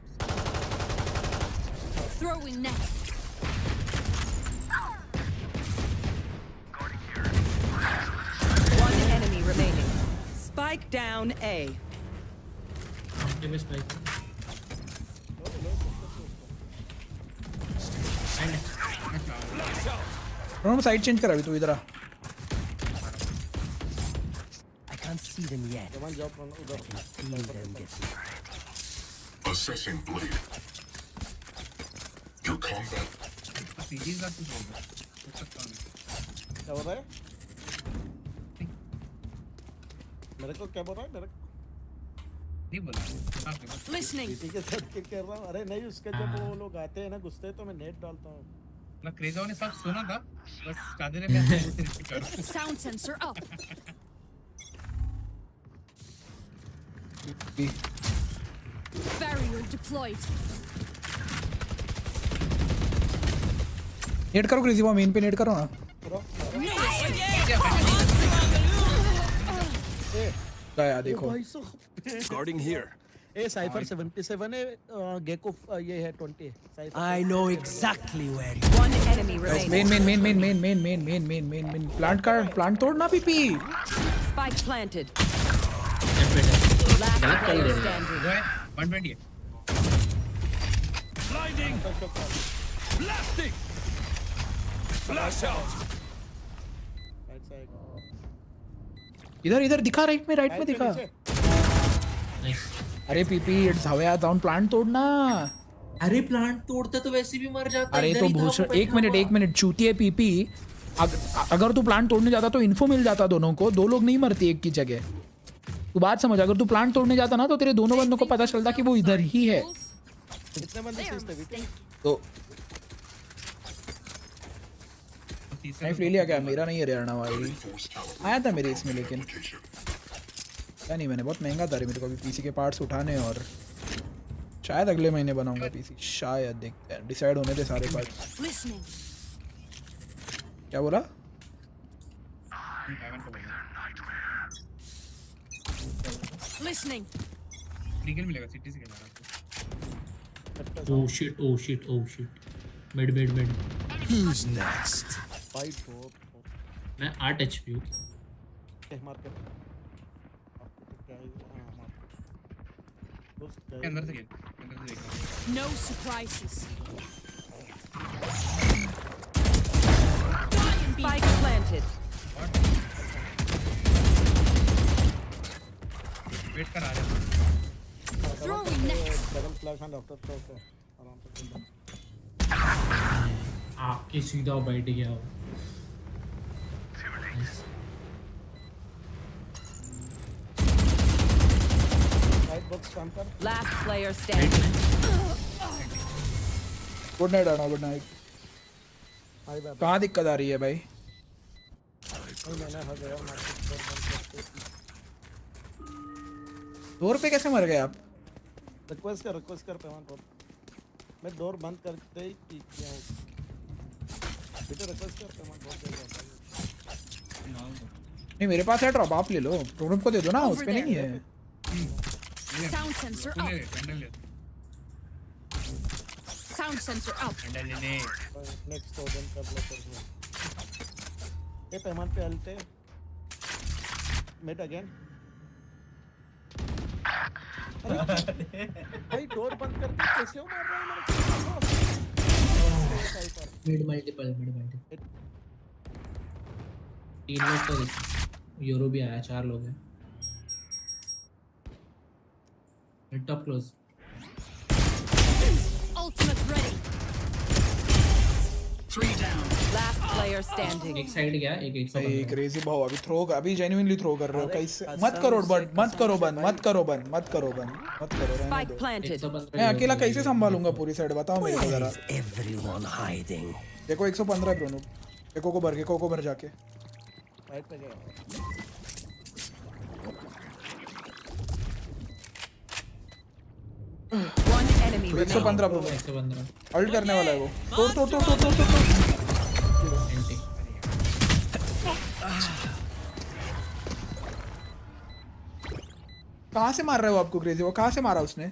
throwing net. One enemy remaining. Spike down A. Give me spike. मैं साइड चेंज करा अभी तू इधर आ। I can't see them yet. जवान जॉब उधर। Assessing blade. Your combat. Series का कुछ होगा हो सकता है क्या हो रहा है? मेरे को क्या बोल रहा है? मेरे को नहीं बोला Listening. ठीक है सर क्या कर रहा हूँ? अरे नहीं उसके जब वो लोग आते हैं ना घुसते हैं तो मैं नेट डालता हूँ। ना क्रेज़ो ने सब सुना था बस चादर में रिपीट कर Sound sensor up. Barrier deployed. Net करो क्रेजी भाव, मेन पे नेट करो ना। गया देखो। Guarding here. ए साइफर 77 है, गेको ये है 20। I know exactly where you. One enemy remaining. Main plant तोड़ ना PP. Spike planted. Last player standing. 120 Blinding! Blasting! Flash out! इधर दिखा, राइट में दिखा। अरे पीपी इट्स हवे डाउन, प्लांट तोड़ना। अरे प्लांट तोड़ते तो वैसे भी मर जाता। अरे तो भूषण एक मिनट चूतिए पीपी। अगर तू प्लांट तोड़ने जाता तो इन्फो मिल जाता दोनों को, दो लोग नहीं मरते एक की जगह। तू बात समझ, अगर तू प्लांट तोड़ने जाता ना तो तेरे दोनों बंदों को पता चलता कि वो इधर ही है। कितने बंदे थे? तो नाइफ ले लिया क्या? मेरा नहीं है हरियाणा वाली, आया था मेरे इसमें, लेकिन क्या नहीं, मैंने बहुत महंगा था मेरे को अभी पीसी के पार्ट्स उठाने और शायद अगले महीने बनाऊंगा पीसी, शायद देखते हैं, डिसाइड होने दे सारे पार्ट्स। Listening. क्या बोला? Listening. लीगल मिलेगा सिटी से खेलना। Oh shit, oh shit, oh shit. Mid. Who's next? Fight हो मैं 8 HP हूँ। मार्केट आपको तो क्या ही हां मार्केट दोस्त अंदर से खेल, अंदर से देख। No surprises. Spike planted. Wait कर आ रहे हैं। Throwing next. Double flash and after throw को आराम से खेलना। आके सीधा बैठ गया वो। राइट बॉक्स काम कर। Last player standing. Good night आना, गुड नाइट। हाय बाबा कहाँ दिक्कत आ रही है भाई? नहीं मैंने हर गया मार्केट पर बंद करके डोर पे कैसे मर गए आप? रिक्वेस्ट कर पेमान पर मैं डोर बंद करते ही पीक किया हूँ बेटा। रिक्वेस्ट कर पेमान बहुत देर जाता है। नहीं मेरे पास है ड्रॉप, आप ले लो। प्रोग्राम को दे दो ना, उस पे नहीं है। Sound sensor up. Sound sensor up. Next तो बंद कर लो कर। ये पेमान पे अल्टे मिड अगेन। भाई डोर बंद करके कैसे हो मार रहा है मेरे को? Mid multiple. 3 लोग तो यूरो भी आया, 4 लोग हैं। Mid top close. Ultimate ready. 3 down. Last player standing. एक साइड गया, एक भाई क्रेजी भाव अभी थ्रो, अभी जेन्युइनली थ्रो कर रहे हो कैसे? मत करो बंद, मत करो बंद, मत करो बंद, मत करो बंद, मत करो। Spike planted. मैं अकेला कैसे संभालूंगा पूरी साइड, बताओ मेरे को जरा। Everyone hiding. देखो 115 ब्रोनो। एको को भर जाके। राइट पे गया। One enemy 115 ब्रोनो। 115 अल्ट करने वाला है वो। तोड़। कहाँ से मार रहे हो आपको क्रेजी? वो कहाँ से मारा उसने?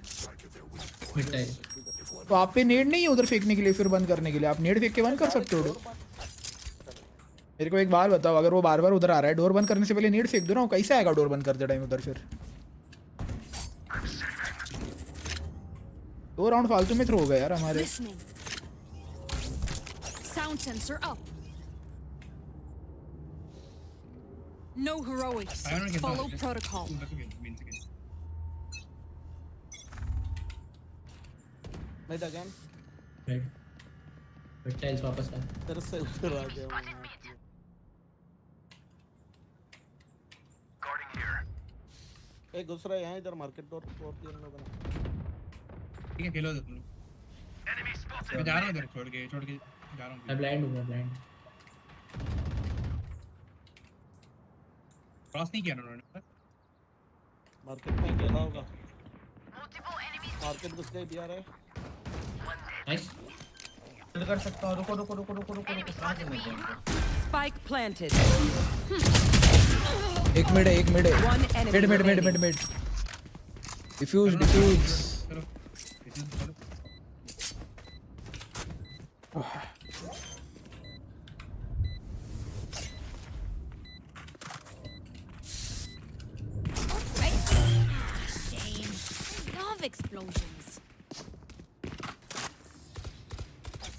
तो आप पे नेड नहीं है उधर फेंकने के लिए, फिर बंद करने के लिए? आप नेड फेंक के बंद कर सकते हो। मेरे को एक बार बताओ, अगर वो बार उधर आ रहा है, डोर बंद करने से पहले नेड फेंक दो ना, वो कैसे आएगा डोर बंद करते टाइम उधर? फिर 2 राउंड फालतू में थ्रो हो गए यार हमारे। Listening. Sound sensor up. No heroics. Follow protocol. Mid again. Mid tiles वापस आ। तेरे से ऊपर आ गया मैं। ए घुस रहा है यहाँ इधर मार्केट डोर और 3 लोग हैं। ठीक है खेलो तुम लोग। मैं जा रहा हूँ इधर छोड़ के जा रहा हूँ। मैं ब्लाइंड हूँ। क्रॉस नहीं किया ना उन्होंने। मार्केट में खेला होगा। मार्केट घुस गए भी आ रहा है। नाइस। कर सकता हूँ। रुको। Spike planted. एक मिड है। Mid. Defuse. Love explosions.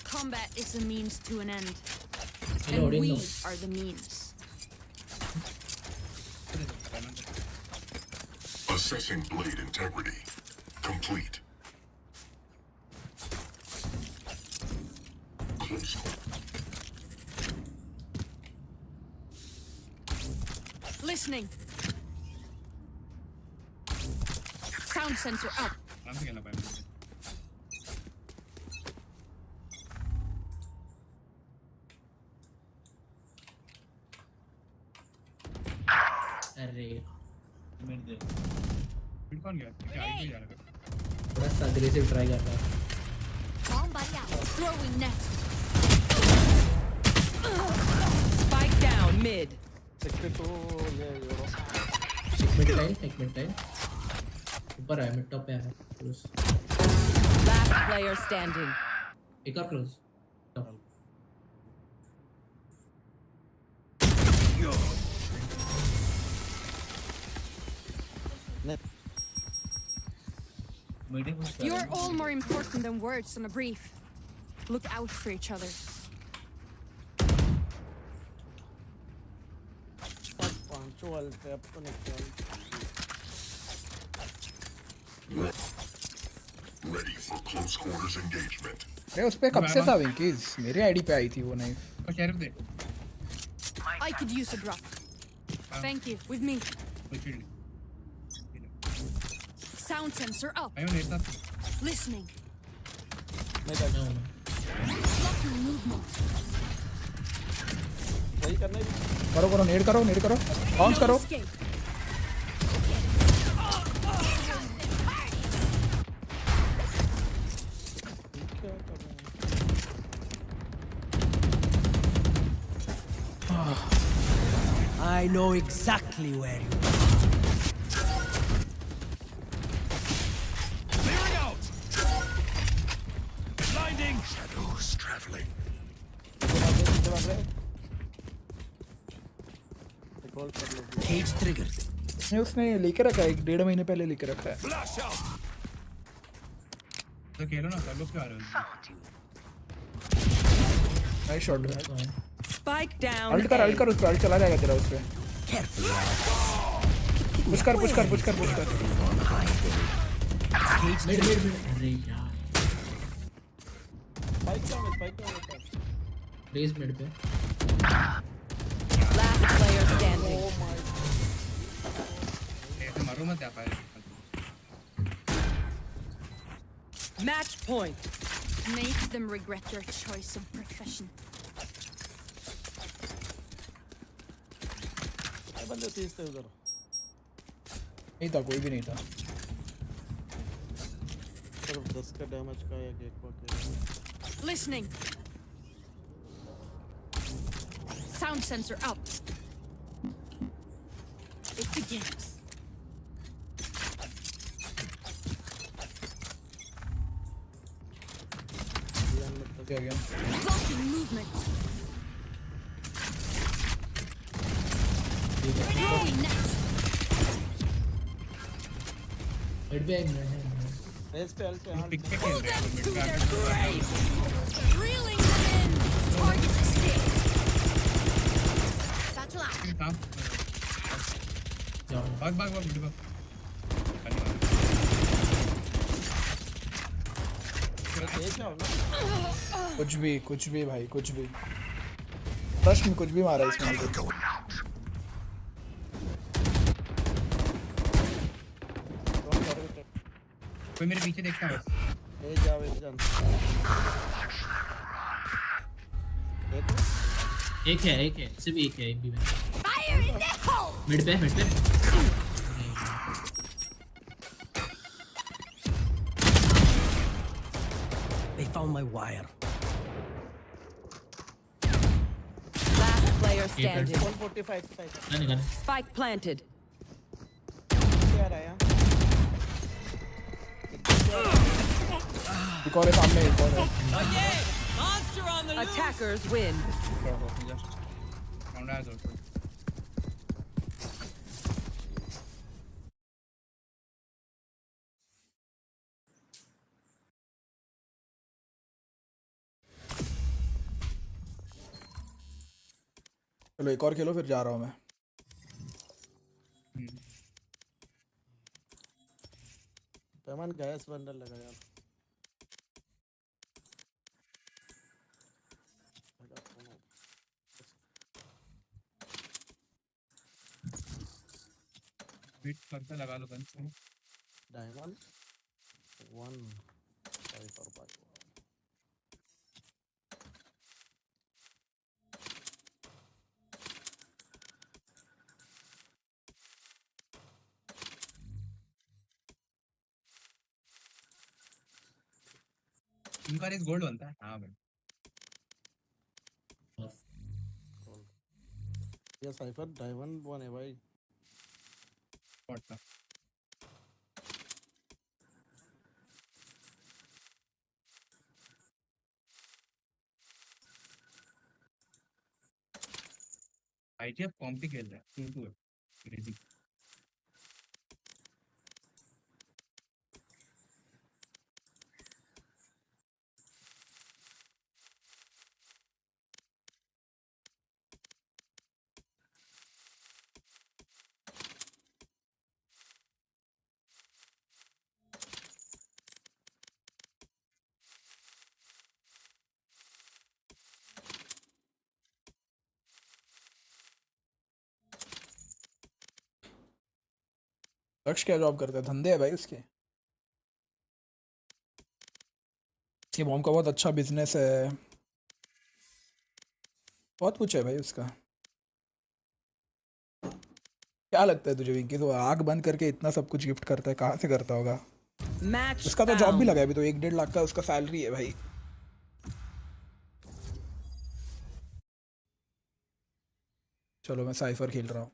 Combat is a means to an end. And we are the means. Assessing blade integrity. Complete. Close. Listening. Sound sensor up. अरे मिड कौन गया? आगे जा रहा है। थोड़ा बस aggressive try कर रहा है. Bomb buddy out. Throwing net. Spike down mid. 62 ये यूरो. एक मिनट टाइम. ऊपर है मिड टॉप पे है. Close. Last player standing. एक और close. You're all more important than words on a brief. Look out for each other. Punctual tap connection. Ready for close quarters engagement. अरे उस पे कब से था विंकीज? मेरी आईडी पे आई थी वो knife. I could use a drop. Thank you. With me. Sound sensor up. Listening. Blocking movement. सही करना है. करो नेड करो बाउंस करो. I know exactly where you are. Clearing out. Blinding. Shadows traveling. Cage triggered. नहीं उसने लेके रखा है 1.5 महीने पहले लेके रखा है. Flash out. तो खेलो ना कर लो क्या आ रहा है. Nice shot. Spike down. Ult कर उस पे. अल्ट चला जाएगा तेरा उस पे. पुश कर. मिड अरे यार. स्पाइक में रेज मिड पे. Last player standing. ऐसे मारो मत आ पाए. Match point. Make them regret their choice of profession. बंदे 30 थे उधर. नहीं था, कोई भी नहीं था. सिर्फ 10 का डैमेज का या गेट को. Listening. Sound sensor up. It begins. Blocking movement. Throwing net. Mid पे एक मिनट है. रेस पे अल्ट पे. Pull them to their grave. Reeling them in. Target escape. Satchel out. भाग मिड भाग. कुछ भी भाई, कुछ भी. फर्स्ट में कुछ भी मारा इसमें. कोई मेरे पीछे देखता है. ए जाओ एक जन. एक है सिर्फ एक है. एक भी नहीं. Fire in the hole. Mid पे. They found my wire. Last player standing. 145 side. निकाल. Spike planted. क्या रहा है? एक और है सामने. Attackers win. Round as also. चलो एक और खेलो फिर जा रहा हूँ मैं. पेमन गैस बंडल लगा यार. बीट करके लगा लो गन से. डायमंड 1 5 और 5. इनका रेस गोल्ड बनता है हाँ भाई ये साइफर डायमंड वन है भाई पड़ता आईटीएफ कॉम्पी खेल रहा है 2-2 है क्रेजी लक्ष्य क्या जॉब करता है? धंधे है भाई उसके। इसकी मॉम का बहुत अच्छा बिजनेस है, बहुत कुछ है भाई उसका। क्या लगता है तुझे विंकी, तो आग बंद करके इतना सब कुछ गिफ्ट करता है, कहाँ से करता होगा? Match उसका तो जॉब भी found. लगा है अभी, तो 1-1.5 लाख का उसका सैलरी है भाई। चलो मैं साइफर खेल रहा हूँ।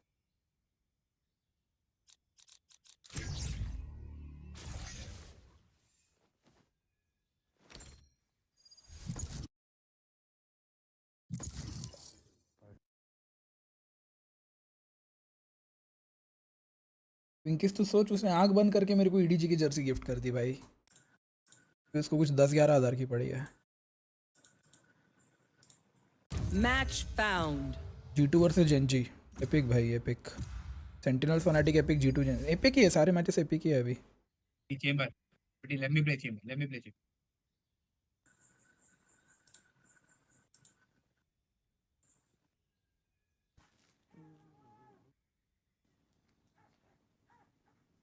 विंकिस तो सोच, उसने आंख बंद करके मेरे को ईडीजी की जर्सी गिफ्ट कर दी भाई। फिर उसको कुछ 10-11 हज़ार की पड़ी है। Match found. G2 versus Gen G, epic भाई epic. Sentinels Fnatic epic, G2 Gen G epic ही है, सारे मैचेस एपिक ही है अभी। Chamber but let me play Chamber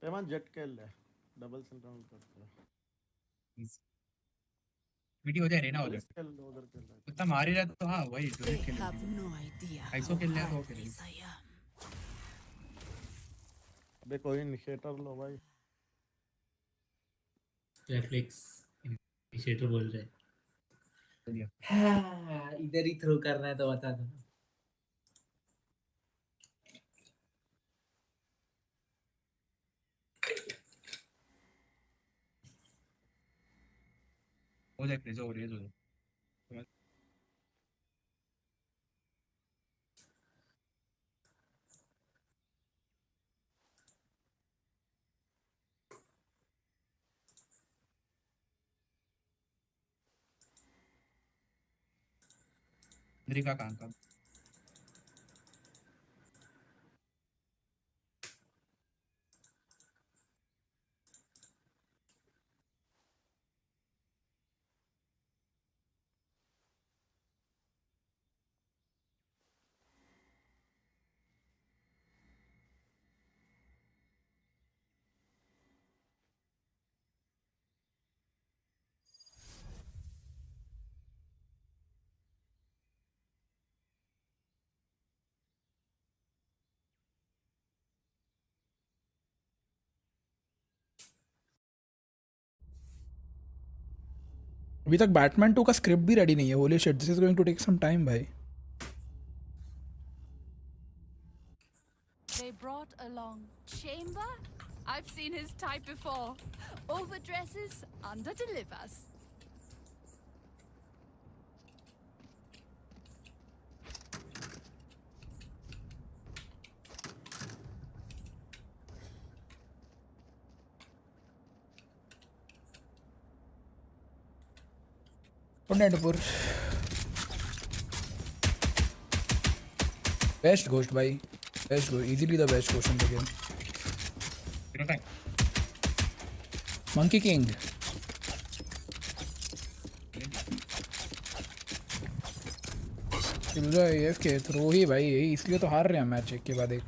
पेमन जेट खेल ले, डबल सेंट्रल करते हैं। वीटी हो जाए रेना हो जाए खेल लो उधर खेल ले। उतना मार ही रहा तो हाँ वही डोरेट खेल ऐसो खेल ले तो खेल अबे कोई इनिशिएटर लो भाई। नेटफ्लिक्स इनिशिएटर बोल रहे हैं। हाँ, इधर ही थ्रो करना है तो बता दो। हो जाए प्लीज हो जाए का काम अभी तक बैटमैन 2 का स्क्रिप्ट भी रेडी नहीं है। Holy shit, this is going to take some time भाई। They brought along Chamber? I've seen his type before. Overdresses, underdelivers. पुर बेस्ट घोस्ट भाई, best ghost, easily the best ghost in the game. Monkey king AFK throw ही भाई, यही इसलिए तो हार रहे हैं मैच एक के बाद एक।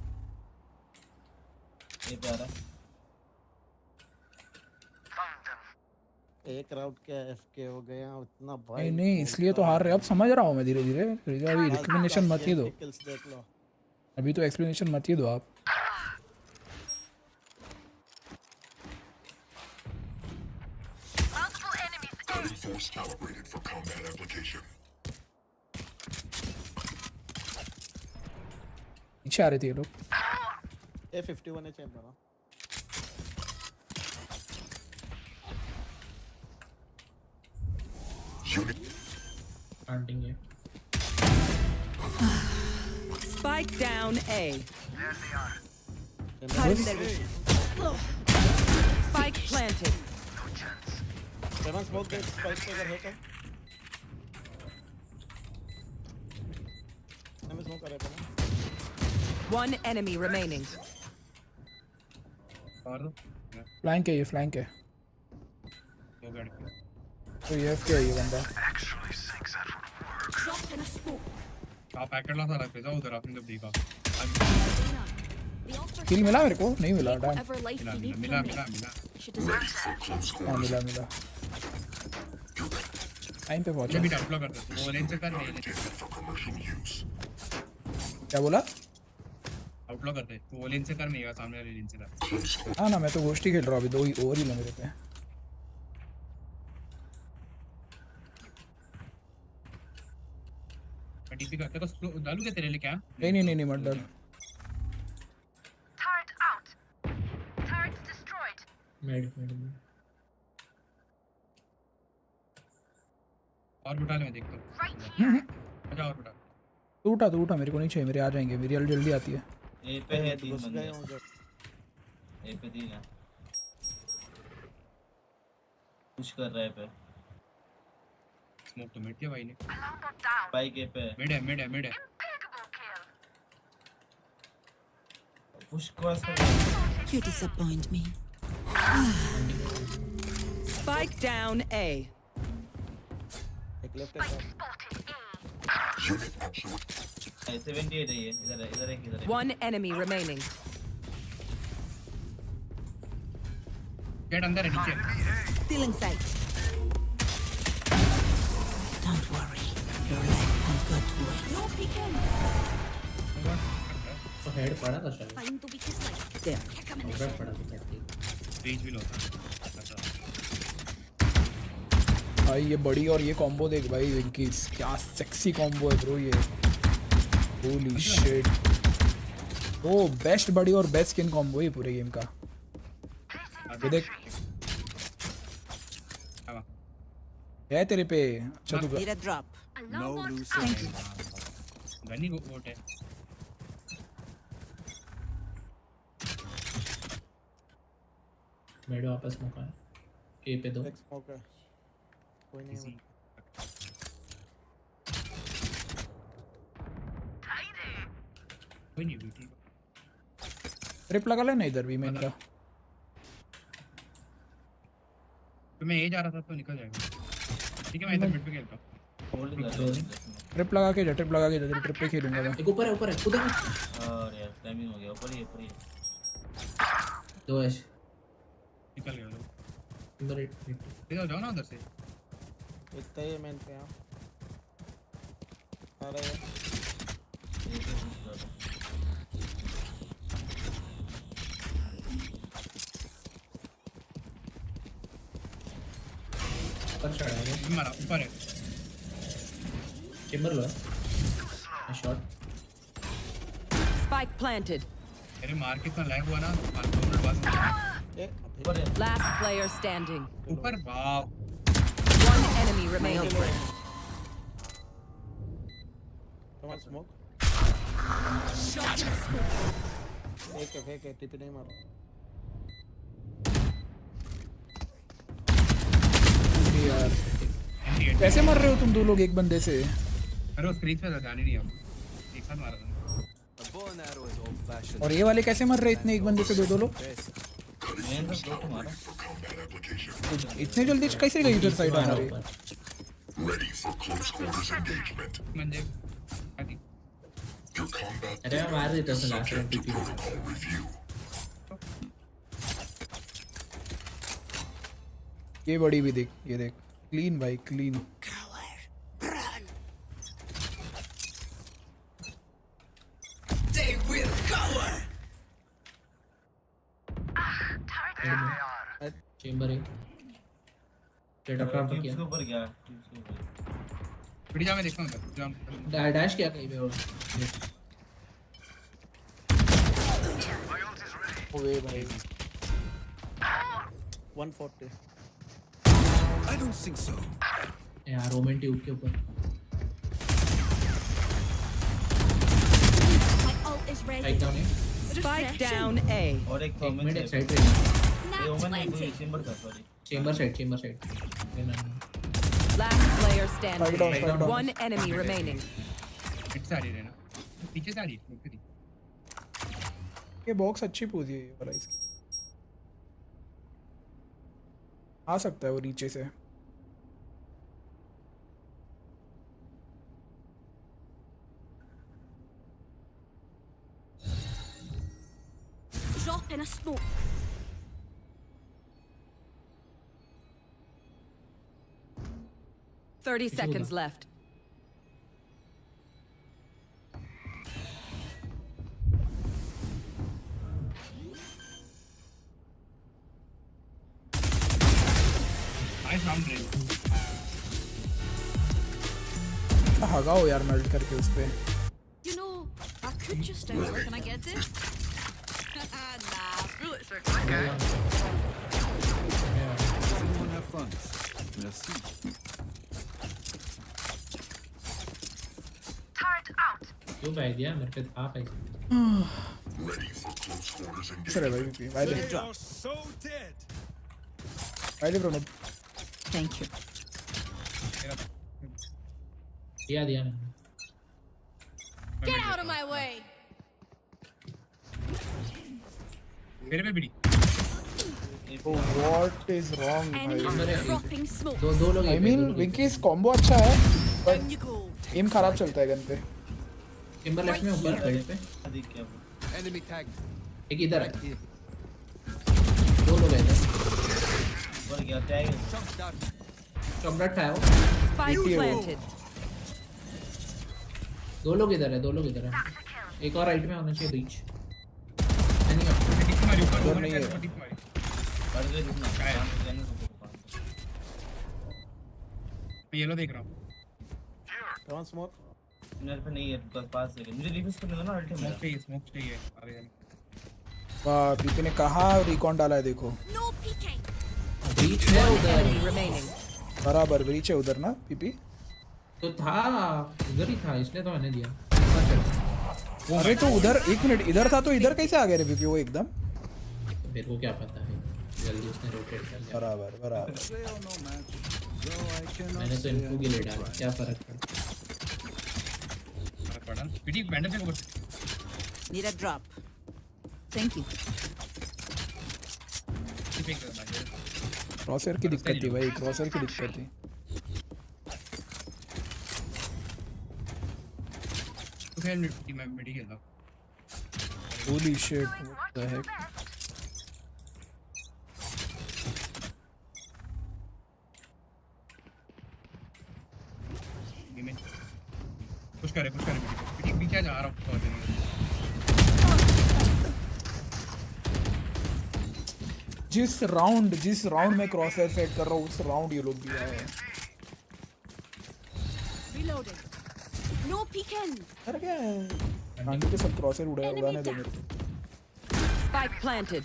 एक राउंड के एफके हो गया उतना भाई। नहीं इसलिए तो हार रहे हैं। अब समझ रहा हूँ मैं धीरे धीरे। अभी एक्सप्लेनेशन मत ही दो, देख लो अभी तो एक्सप्लेनेशन मत ही दो आप। Force calibrated for combat application. पीछे आ रहे थे ये लोग। A51 है चैम्बर। Hunting है। Spike down A. There they are. Spike planted. No chance. Seven smoke they spike पे अगर है तो। हमें smoke कर रहे थे ना। One enemy remaining. फ्लैंक है ये, फ्लैंक है। तो ये क्या है ये बंदा? Actually thinks that would work. आप पैकेट ला सारा भेजा उधर आपने जब देखा। किल मिला मेरे को? नहीं मिला। डैम। मिला। हाँ मिला। टाइम पे पहुंचा। भी डाउट करते हैं। वो लेन से कर नहीं। क्या बोला? आउटलॉ करते हैं। वो लेन से कर नहीं सामने वाले लेन से कर। हाँ ना मैं तो गोष्ठी खेल रहा हूँ अभी, 2 ही ओवर ही मेरे पे। टीपी करते तो डालू क्या तेरे लिए क्या? नहीं मत डाल। Turret out. Turret destroyed. Mid. और बुटा ले मैं देखता हूँ। अच्छा और बुटा। तू उठा मेरे को नहीं चाहिए, मेरे आ जाएंगे, मेरी अल जल्दी आती है। ए पे है 3 बंदे। ए पे 3 है। पुश कर रहा है पे। स्मोक तो मिड किया भाई ने। बाइक ए पे। मिड है। पुश क्रॉस कर। You disappoint me. Spike down A. एक लेफ्ट है। 78 है ये। इधर है। One enemy remaining. गेट अंदर है नीचे। Still in sight. Don't worry. You're like a good boy. No peeking. तो हेड पड़ा था शायद। Find the weakest link. There. Head पड़ा था ठीक। रेंज भी लो था। भाई ये बड़ी और ये कॉम्बो देख भाई विंकीज, क्या सेक्सी कॉम्बो है ब्रो ये। Holy shit. ओ बेस्ट बड़ी और बेस्ट स्किन कॉम्बो है पूरे गेम का। ये देख है तेरे पे। अच्छा तू Need a drop. No loose. Ghani को वोट है। मेरे वापस मौका है। ए पे 2 स्मोक है। कोई नहीं है। कोई नहीं हुई। ट्रिप लगा लेना इधर भी मेन का। तो मैं ए जा रहा था तो निकल जाएगा। ठीक है मैं इधर मिड पे खेलता हूँ। ट्रिप लगा के जा, ट्रिप पे खेलूंगा मैं। एक ऊपर है उधर। और यार टाइमिंग हो गया। ऊपर ही 2 एश निकल गया लोग। इधर इधर जाओ ना उधर से। इतना ही मैन पे यहाँ आ रहा है। मारा ऊपर है। चेंबर लो है। शॉट। Spike planted. अरे मार के इतना लैग हुआ ना। 5 मिनट बाद Last player standing. ऊपर वाव। One enemy remaining. Come on, smoke. फेंक है टिपी नहीं मारो। यार कैसे मर रहे हो तुम 2 लोग एक बंदे से? अरे उस क्रीज पे जाने नहीं अब। एक साथ मारा था। और ये वाले कैसे मर रहे इतने एक बंदे से 2 लोग? मैंने तो दो मारा। इतने जल्दी कैसे गई उधर साइड हमारे? Ready for close quarters engagement. मंजे Your combat अरे मार देता है last subject to protocol review. ये बड़ी भी देख, ये देख क्लीन भाई clean. They will cover. Chamber है। सेटअप काम किया इसके ऊपर गया पिटी जा मैं देखता हूं जंप डैश किया कहीं पे वो ओए भाई 140 I don't think so. यार रोमन ट्यूब के ऊपर My ult is ready. Side down है Spike down A. और एक एक मिनट एक साइड ये ओमन नहीं कोई चेंबर का sorry Chamber side Last player Side standing. down. One enemy remaining. It's आ रही है ना पीछे से आ रही है ये बॉक्स अच्छी पूजी है ये वाला इसकी आ सकता है वो नीचे से Drop in a smoke. Thirty seconds left. Nice round रे हगाओ यार मेल्ट करके उस पे You know, I could just stay over. Can I get this? Nah, bullets are quicker. Everyone have fun. Merci. क्यों भाई दिया मेरे पे था पैसे Ready for close quarters चले engagement. भाई पी भाई They are so dead. भाई प्रणब Thank you. दिया मैंने Get out of my way. मेरे पे पिटी व्हाट इज रॉन्ग Enemy भाई dropping smoke. दो लोग आई मीन विंकीस कॉम्बो अच्छा है बट एम खराब चलता है गन पे चेंबर लेफ्ट में ऊपर साइड पे देख क्या Enemy tag. एक इधर है दो लोग हैं इधर ऊपर गया टैग चॉकलेट है वो Spike planted. दो लोग इधर है एक और राइट में होना चाहिए बीच नहीं टिक मारी ऊपर उधर नहीं है। टिक मारी बढ़ गए रुकना काम करने को मैं येलो देख रहा हूं कौन स्मोक मेरे पे नहीं है बस पास है मुझे रिफ्यूज करने दो ना अल्टीमेट स्मोक चाहिए आगे वाह पीपी ने कहा रिकॉन डाला है देखो No peeking. बीच है उधर Enemy remaining. बराबर ब्रीच है उधर ना पीपी तो था उधर ही था इसलिए तो मैंने दिया अरे तो उधर एक मिनट इधर था तो इधर कैसे आ गया रे पीपी वो एकदम मेरे को क्या पता है जल्दी उसने रोटेट कर लिया बराबर Say or no match. So I cannot मैंने तो say इनको I भी ले don't डाला try. क्या फर्क पड़ता पड़ा पिटी बैंडर से ऊपर Need a drop. Thank you. Tipping करना है क्रॉसर की दिक्कत थी भाई क्रॉसर की दिक्कत थी तो फिर मैं मिडी खेल रहा हूं holy shit what the heck push करे पिटी पीछे जा रहा हूं जिस राउंड में क्रॉसर सेट कर रहा हूँ उस राउंड ये लोग दिया है Reloading. No peeking. अरे क्या है आंटी के सब क्रॉसर उड़ाने दो मेरे को Spike planted.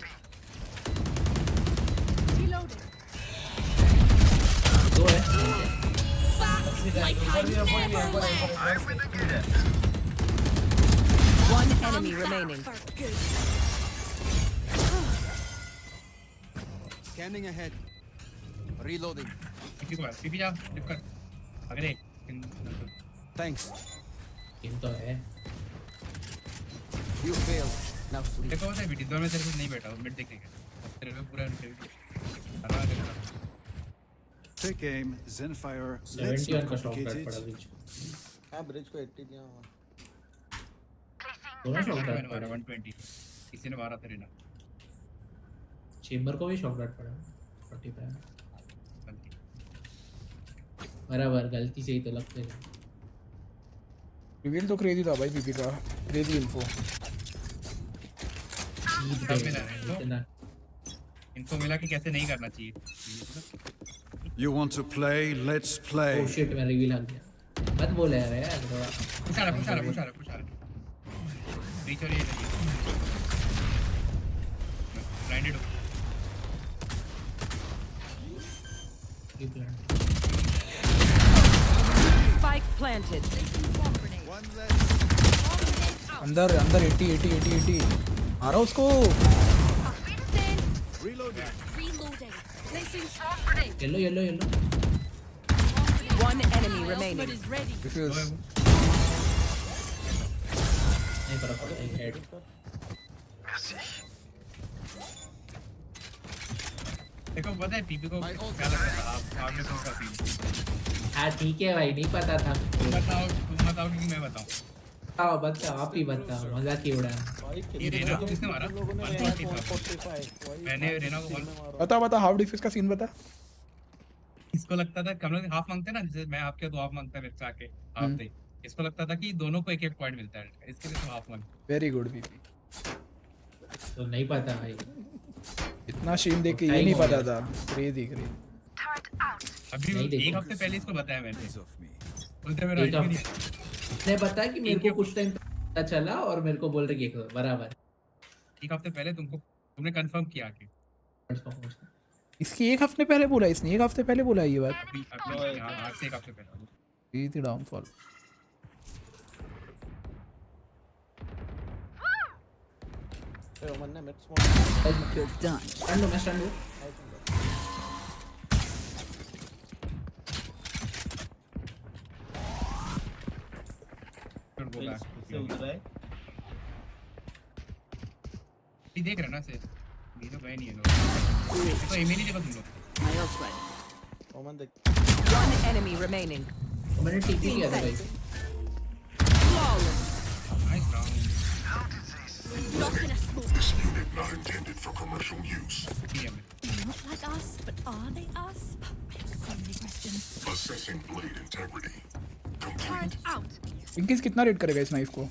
Reloading. दो है One enemy remaining. Scanning ahead. Reloading. PP जा टिप कर अगले Thanks. इन तो है You failed. Now sleep. देखो होता है पिटी दो में तेरे को नहीं बैठा मिड देखने का तेरे पे पूरा Take aim. Zenfire. 71 का शॉट बैट पड़ा बीच हां ब्रिज को 80 दिया हुआ दोनों शॉट बैट मैंने पड़ा 120 किसी ने मारा तेरे ना चेंबर को भी शॉट बैट पड़ा 45 बराबर गलती से ही तो लगते हैं रिवील तो क्रेजी था भाई पीपी का क्रेजी इन्फो इतना इनको मिला कि कैसे नहीं करना चाहिए You want to play? Let's play. Oh shit, मैं रिवील आ गया। मत बोले यार थोड़ा। पुश आ रहा। रीच और ये ब्लाइंडेड हो। Spike planted. अंदर 80 आ रहा उसको। Reloading. Yellow One enemy remaining. Diffuse. नहीं पड़ा हेड। देखो पता है पीपी को क्या लगता था आप में कौन सा सीन। हाँ ठीक है भाई, नहीं पता था। तुम बताओ कि मैं बताऊं। बताओ आप ही बताओ, मजा क्यों उड़ा। ये रेना को किसने मारा? मैंने रेना को बता हाफ डिफेंस का सीन बता। इसको लगता था हम लोग हाफ मांगते ना, जैसे मैं आपके तो हाफ मांगता है मेरे से आके हाफ दे। इसको लगता था कि दोनों को एक पॉइंट मिलता है, इसके लिए तो हाफ मांग। Very good BP. तो नहीं पता भाई, इतना स्ट्रीम देख के ये नहीं पता था। क्रेजी अभी एक हफ्ते पहले इसको बताया मैंने। बोलते मेरा नहीं बताया कि मेरे को कुछ टाइम पता चला और मेरे को बोल रहे कि बराबर एक हफ्ते पहले तुमने कंफर्म किया कि इसकी एक हफ्ते पहले बोला, इसने एक हफ्ते पहले बोला ये बात। अभी आज से एक हफ्ते पहले। ये थी डाउनफॉल। ओमन ने mid smoke. You're done. Stand मैं स्टैंड हूं। देख रहे ना से मेरे भाई नहीं है लोग तो एम नहीं देखो तुम लोग। My ult's ready. ओमन देख। One enemy remaining. मैंने टीपी किया था भाई। Flawless. Nice round. This unit not intended for commercial use. Not like us, but are they us? I have so many questions. Assessing blade integrity. Turret out. Pinkish कितना rate करेगा इस knife को?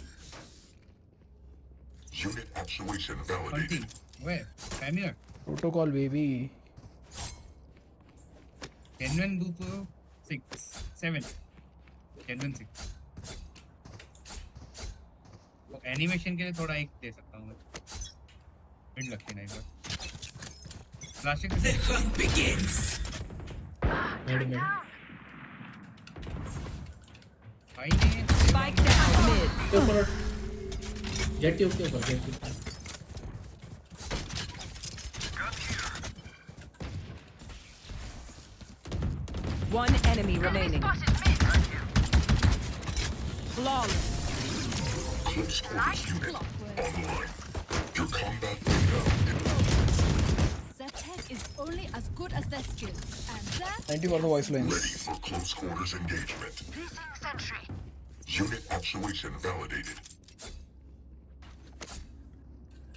Unit actuation validated. Where? Come here. Protocol baby. 10 2 to 6 7 10 6 वो animation के लिए थोड़ा एक दे सकता हूँ मैं। मिड लगती नहीं पर प्लास्टिक से मिड भाई ने Spike down mid. Jet tube के ऊपर jet tube. One enemy remaining. Flawless. Close quarters unit online. Your combat data. Zotac is only as good as their skills, and that 91 voice lines. Ready for close quarters engagement. Unit actuation validated.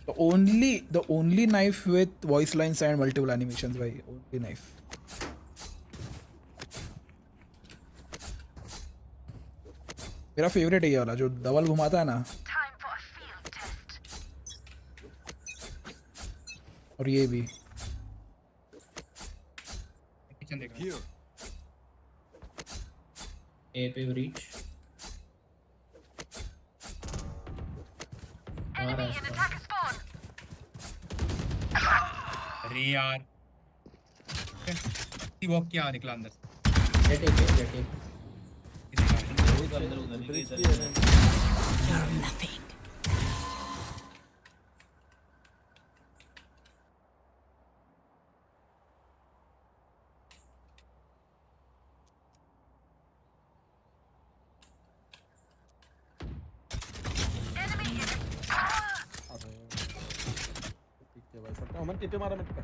The only knife with voice lines and multiple animations, भाई only knife. मेरा favourite है ये वाला जो double घुमाता है ना। और ये भी किचन देख Here. ए पे रीच आ रहा है। अरे यार वॉक किया निकला अंदर जेट एक You're nothing. ओमन टीपी मारा मिड पे।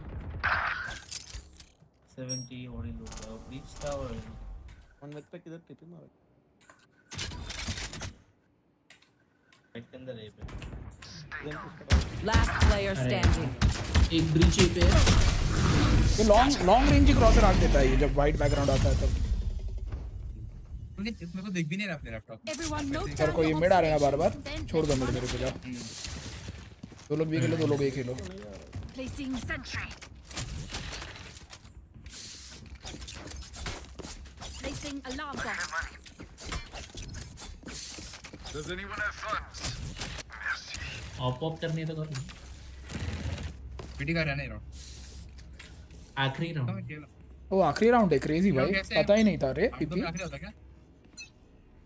70 ओडी लो ब्रीच था और वन मिड पे किधर टीपी मारा? राइट के अंदर है पे। Last player standing. एक ब्रीच पे ये लॉन्ग रेंज क्रॉसर आग देता है ये जब वाइट बैकग्राउंड आता है तब। मुझे इसमें तो देख भी नहीं रहा अपने लैपटॉप में। सर को ये मिड आ रहा है ना बार-बार, छोड़ दो मिड मेरे को जा। दो लोग भी खेलो, दो लोग एक खेलो। placing sentry. Placing alarm bot. Does anyone have funds? Op करनी है तो कर पीटी का रहने रहा आखिरी राउंड वो आखिरी राउंड है क्रेजी भाई पता ही नहीं था रे पीपी आखिरी होता क्या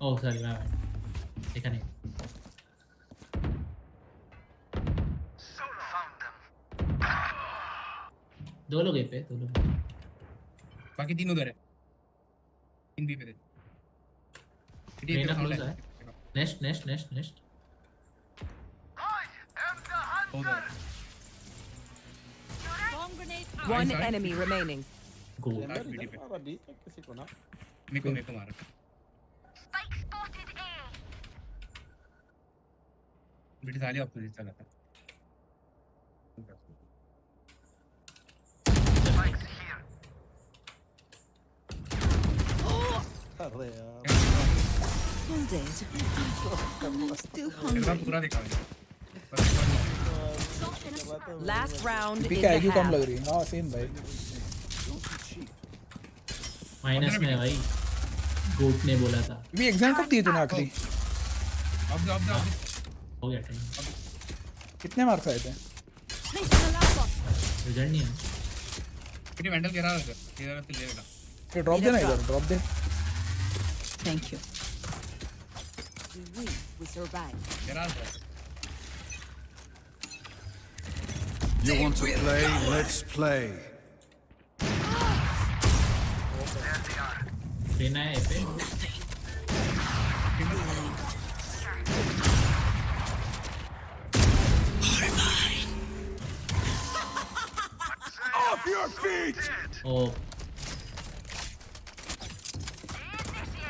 ओह सॉरी मैं देखा नहीं दो लोग पे दो लोग बाकी तीन उधर है तीन भी पे थे मेरा क्लोज है नेक्स्ट उधर One enemy remaining. Go. किसी को ना मेरे को मारा बेटी साली ऑपोजिट चला था अरे यार Still hungry. पूरा देखा Last round पीपी in का the आईक्यू कम half. लग रही है हां सेम भाई माइनस में है भाई गोट ने बोला था भी एग्जाम कब दिए तूने आखिरी अब हो गया टाइम कितने मार्क्स आए थे Placing alarm bot. रिजल्ट नहीं है बेटी मेंटल गिरा रहा है इधर से ले लेगा ये ड्रॉप दे ना इधर drop they Thank you. We survived. गिरा रहा है You want to play? Let's play. देना है पे Off your feet! ओ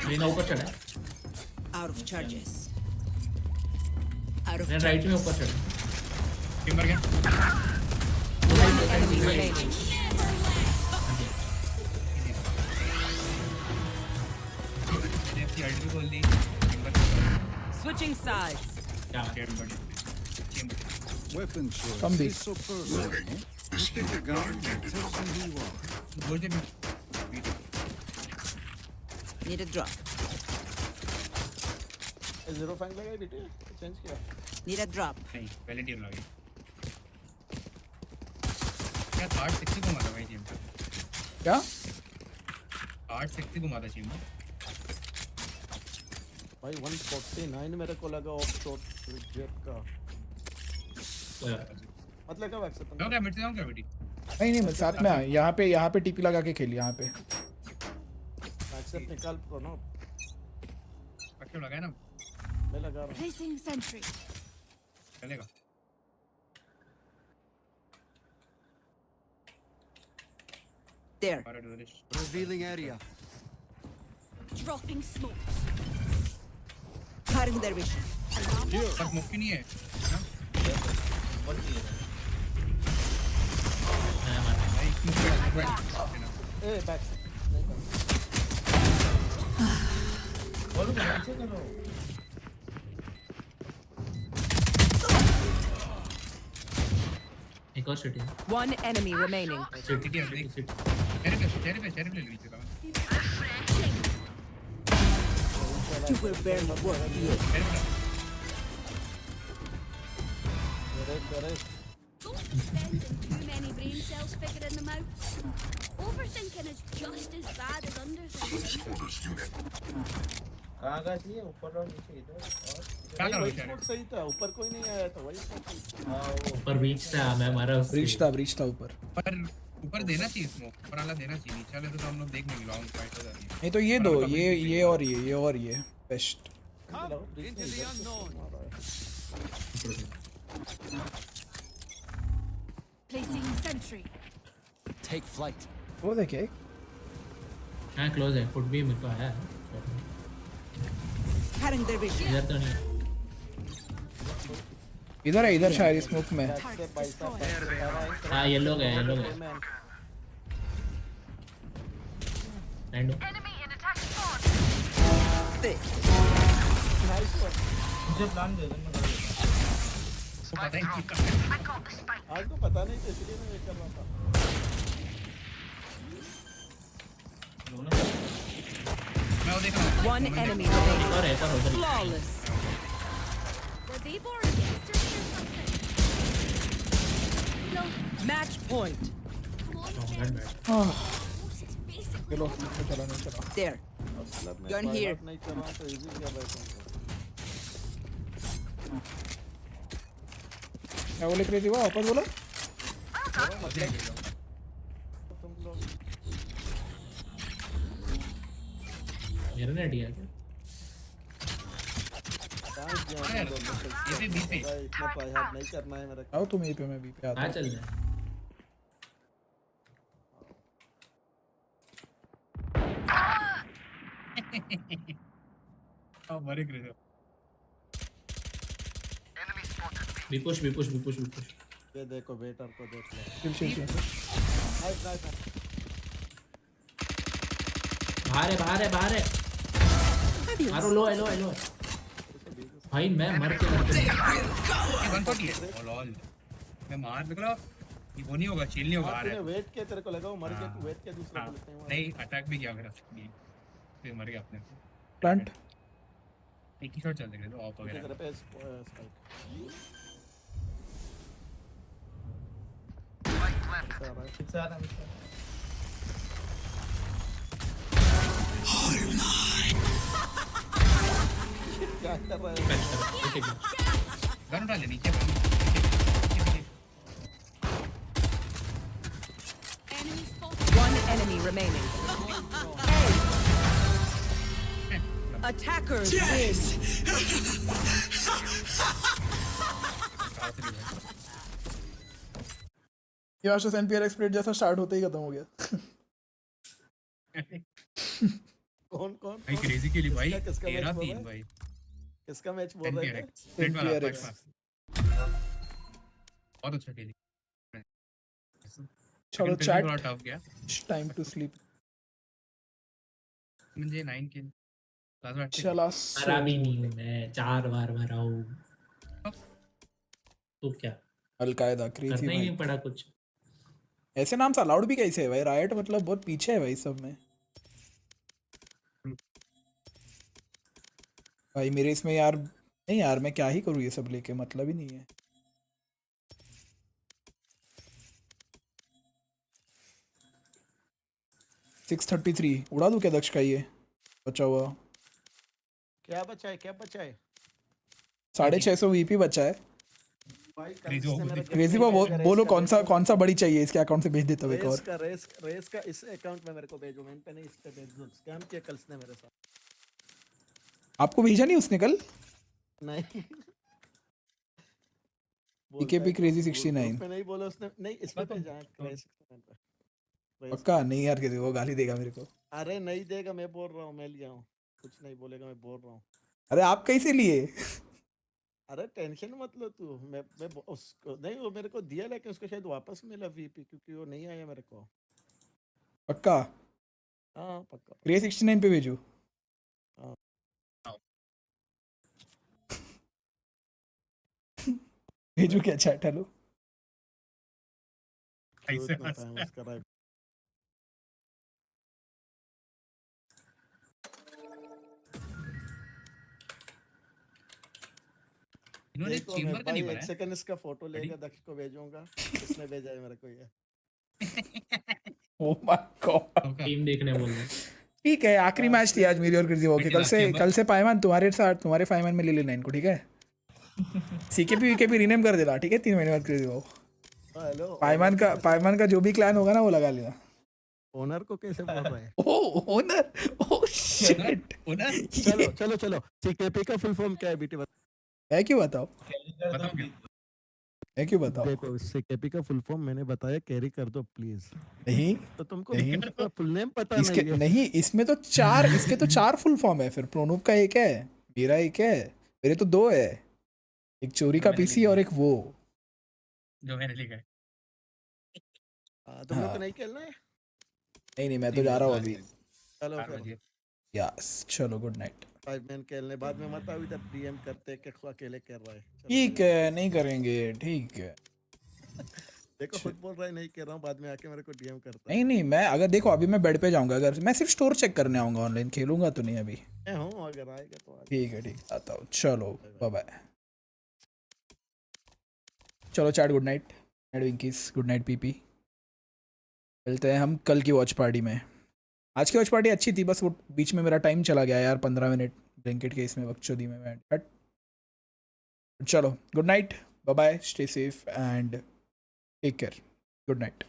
लेना ऊपर चढ़ा है Out of charges. Out of मैं राइट में ऊपर चढ़ा टिम्बर गया One enemy remaining. नेफ्टी अल्टी बोल दी टिम्बर Switching sides. क्या timber Weapon choice Come be. is so personal. You pick a gun and tell them who you are. बोल दे Need a drop. Zero fang लगा बेटे change किया Need a drop. नहीं पहले team लगी क्या 860 को मारा भाई टीम क्या 860 को मारा टीम भाई 149 मेरे को लगा ऑफ शॉट रिजेक्ट का मतलब क्या एक्सेप्ट क्या मिड से जाऊं क्या बेटी नहीं मैं साथ में आ यहाँ पे टीपी लगा के खेल यहाँ पे एक्सेप्ट निकाल को ना पक्के लगाया ना मैं लगा रहा हूं Placing sentry. चलेगा There. Revealing area. Dropping smokes. Cutting their vision. पर मुक्की नहीं है ए बैक एक और city One enemy remaining. City है तेरे पे ले ली चला You will barely work here. Don't spend too many brain cells figuring them out. Overthinking is just as bad as underthinking. कहाँ चाहिए ऊपर और नीचे इधर क्या वही स्पोर्ट सही था ऊपर कोई नहीं आया था वही ऊपर ब्रीच था मैं मारा ब्रीच था ऊपर पर ऊपर देना चाहिए स्मोक ऊपर वाला देना चाहिए नीचे वाले तो हम लोग देख लेंगे लॉन्ग फाइट हो जाती है नहीं तो ये दो ये और ये best Into the unknown. Placing sentry. Take flight. वो देखे हाँ क्लोज है फुट भी मेरे को आया Cutting their vision. इधर तो नहीं इधर शायद स्मोक में हाँ येलो गया लैंडो मुझे प्लान दे दो आज तो पता नहीं इसलिए मैं वेट कर रहा था One enemy remaining. Flawless. Were they born yesterday or something? No. Match point. चलो चला नहीं चला There. Gun here. नहीं कर रहा तो इजी क्या भाई तुमको क्या बोले क्रेजी हुआ वापस बोला तुम लोग मेरा नेट गया क्या ये भी बीपी इतना पाया नहीं करना है मेरा आओ तुम ए पे मैं बी पे आता हाँ चल जाए मरे क्रेजी भी पुश ये देखो वेटर को देख लो चिल नाइस नाइस बाहर है मारो लो भाई मैं मर के लॉल मैं मार निकला ये वो नहीं होगा चिल नहीं होगा आ रहा है वेट के तेरे को लगाओ मर के तू वेट के दूसरा बोलते हैं नहीं अटैक भी किया मेरा फिर मर गया अपने प्लांट एक ही शॉट चल रहे थे ऑफ वगैरह तेरे पे स्पाइक क्या कर रहा है गन उठा ले नीचे One enemy remaining. Attackers win. ये आज SEN PRX प्लेट जैसा स्टार्ट होते ही खत्म हो गया कौन भाई क्रेजी के लिए भाई 13-3 भाई किसका मैच बोल रहे थे स्प्लिट वाला बहुत अच्छा खेली चलो चैट टफ गया टाइम टू स्लीप मुझे 9 किल चला मरा भी नहीं हूँ मैं 4 बार मरा हूँ तो क्या अलकायदा क्रेजी करना ही नहीं पड़ा कुछ ऐसे नाम से अलाउड भी कैसे है भाई राइट मतलब बहुत पीछे है भाई सब में भाई मेरे इसमें यार नहीं यार मैं क्या ही करूँ ये सब लेके मतलब ही नहीं है $633 उड़ा दूं क्या दक्ष का ये बचा हुआ क्या बचा है 650 वीपी बचा है क्रेजी बोलो कौन सा बड़ी चाहिए इसके अकाउंट से भेज देता हूँ एक और रेस का इस अकाउंट में मेरे को भेजो मैं पे नहीं इस पे भेज दो स्कैम किया कल से मेरे साथ आपको भेजा नहीं उसने कल नहीं पीकेपी क्रेजी 69 पे नहीं बोला उसने नहीं इस पे भेजा है रेस पक्का नहीं यार किसी को गाली देगा मेरे को अरे नहीं देगा मैं बोल रहा हूँ मैं लिया हूँ कुछ नहीं बोलेगा मैं बोल रहा हूँ अरे आप कैसे लिए अरे टेंशन मत लो तू मैं उसको नहीं वो मेरे को दिया लेकिन उसको शायद वापस मिला वीपी क्योंकि वो नहीं आया मेरे को पक्का हाँ पक्का क्रे 69 पे भेजू भेजू क्या चैट हेलो ऐसे इन्होंने चेंबर का नहीं बनाया एक सेकंड इसका फोटो लेगा दक्ष को भेजूंगा इसने भेजा है मेरे को ये ओह माय गॉड टीम देखने बोल रहे ठीक है आखिरी मैच थी आज मेरी और क्रेजी ओके कल से पायमान तुम्हारे साथ तुम्हारे फाइमैन में ले लेना इनको ठीक है सीकेपी रीनेम कर देना ठीक है 3 महीने बाद क्रेजी वो पायमान का जो भी क्लैन होगा ना वो लगा लेना ओनर को कैसे बोल रहा है ओनर ओह शिट चलो सीकेपी का फुल फॉर्म क्या है बीटी है क्यों बताओ है क्यों बताओ देखो सीकेपी का फुल फॉर्म मैंने बताया कैरी कर दो प्लीज नहीं तो तुमको फुल नेम पता इसके नहीं इसमें तो 4 इसके तो 4 फुल फॉर्म है फिर प्रोनूप का एक है मेरा एक है मेरे तो 2 है एक चोरी का पीसी और एक वो जो मैंने लिखा है तुम लोग को नहीं खेलना है नहीं मैं तो जा रहा हूँ अभी चलो फिर यस चलो गुड नाइट 5 मैन खेलने बाद में मत आओ इधर डीएम करते कि अकेले कर रहा है ठीक है नहीं करेंगे ठीक है देखो खुद बोल रहा है नहीं कह रहा हूँ, बाद में आके मेरे को डीएम करता नहीं नहीं, मैं अगर देखो अभी मैं बेड पे जाऊंगा, अगर मैं सिर्फ स्टोर चेक करने आऊंगा, ऑनलाइन खेलूंगा तो नहीं अभी। मैं हूँ, अगर आएगा तो आ ठीक है आता हूँ, चलो बाय बाय। चलो chat, good night Winkies, good night PP. मिलते हैं हम कल की वॉच पार्टी में। आज की वॉच पार्टी अच्छी थी, बस वो बीच में मेरा टाइम चला गया यार, 15 मिनट ब्लैंकेट के इसमें बकचोदी में मैं बट चलो good night, bye bye, stay safe and take care, good night.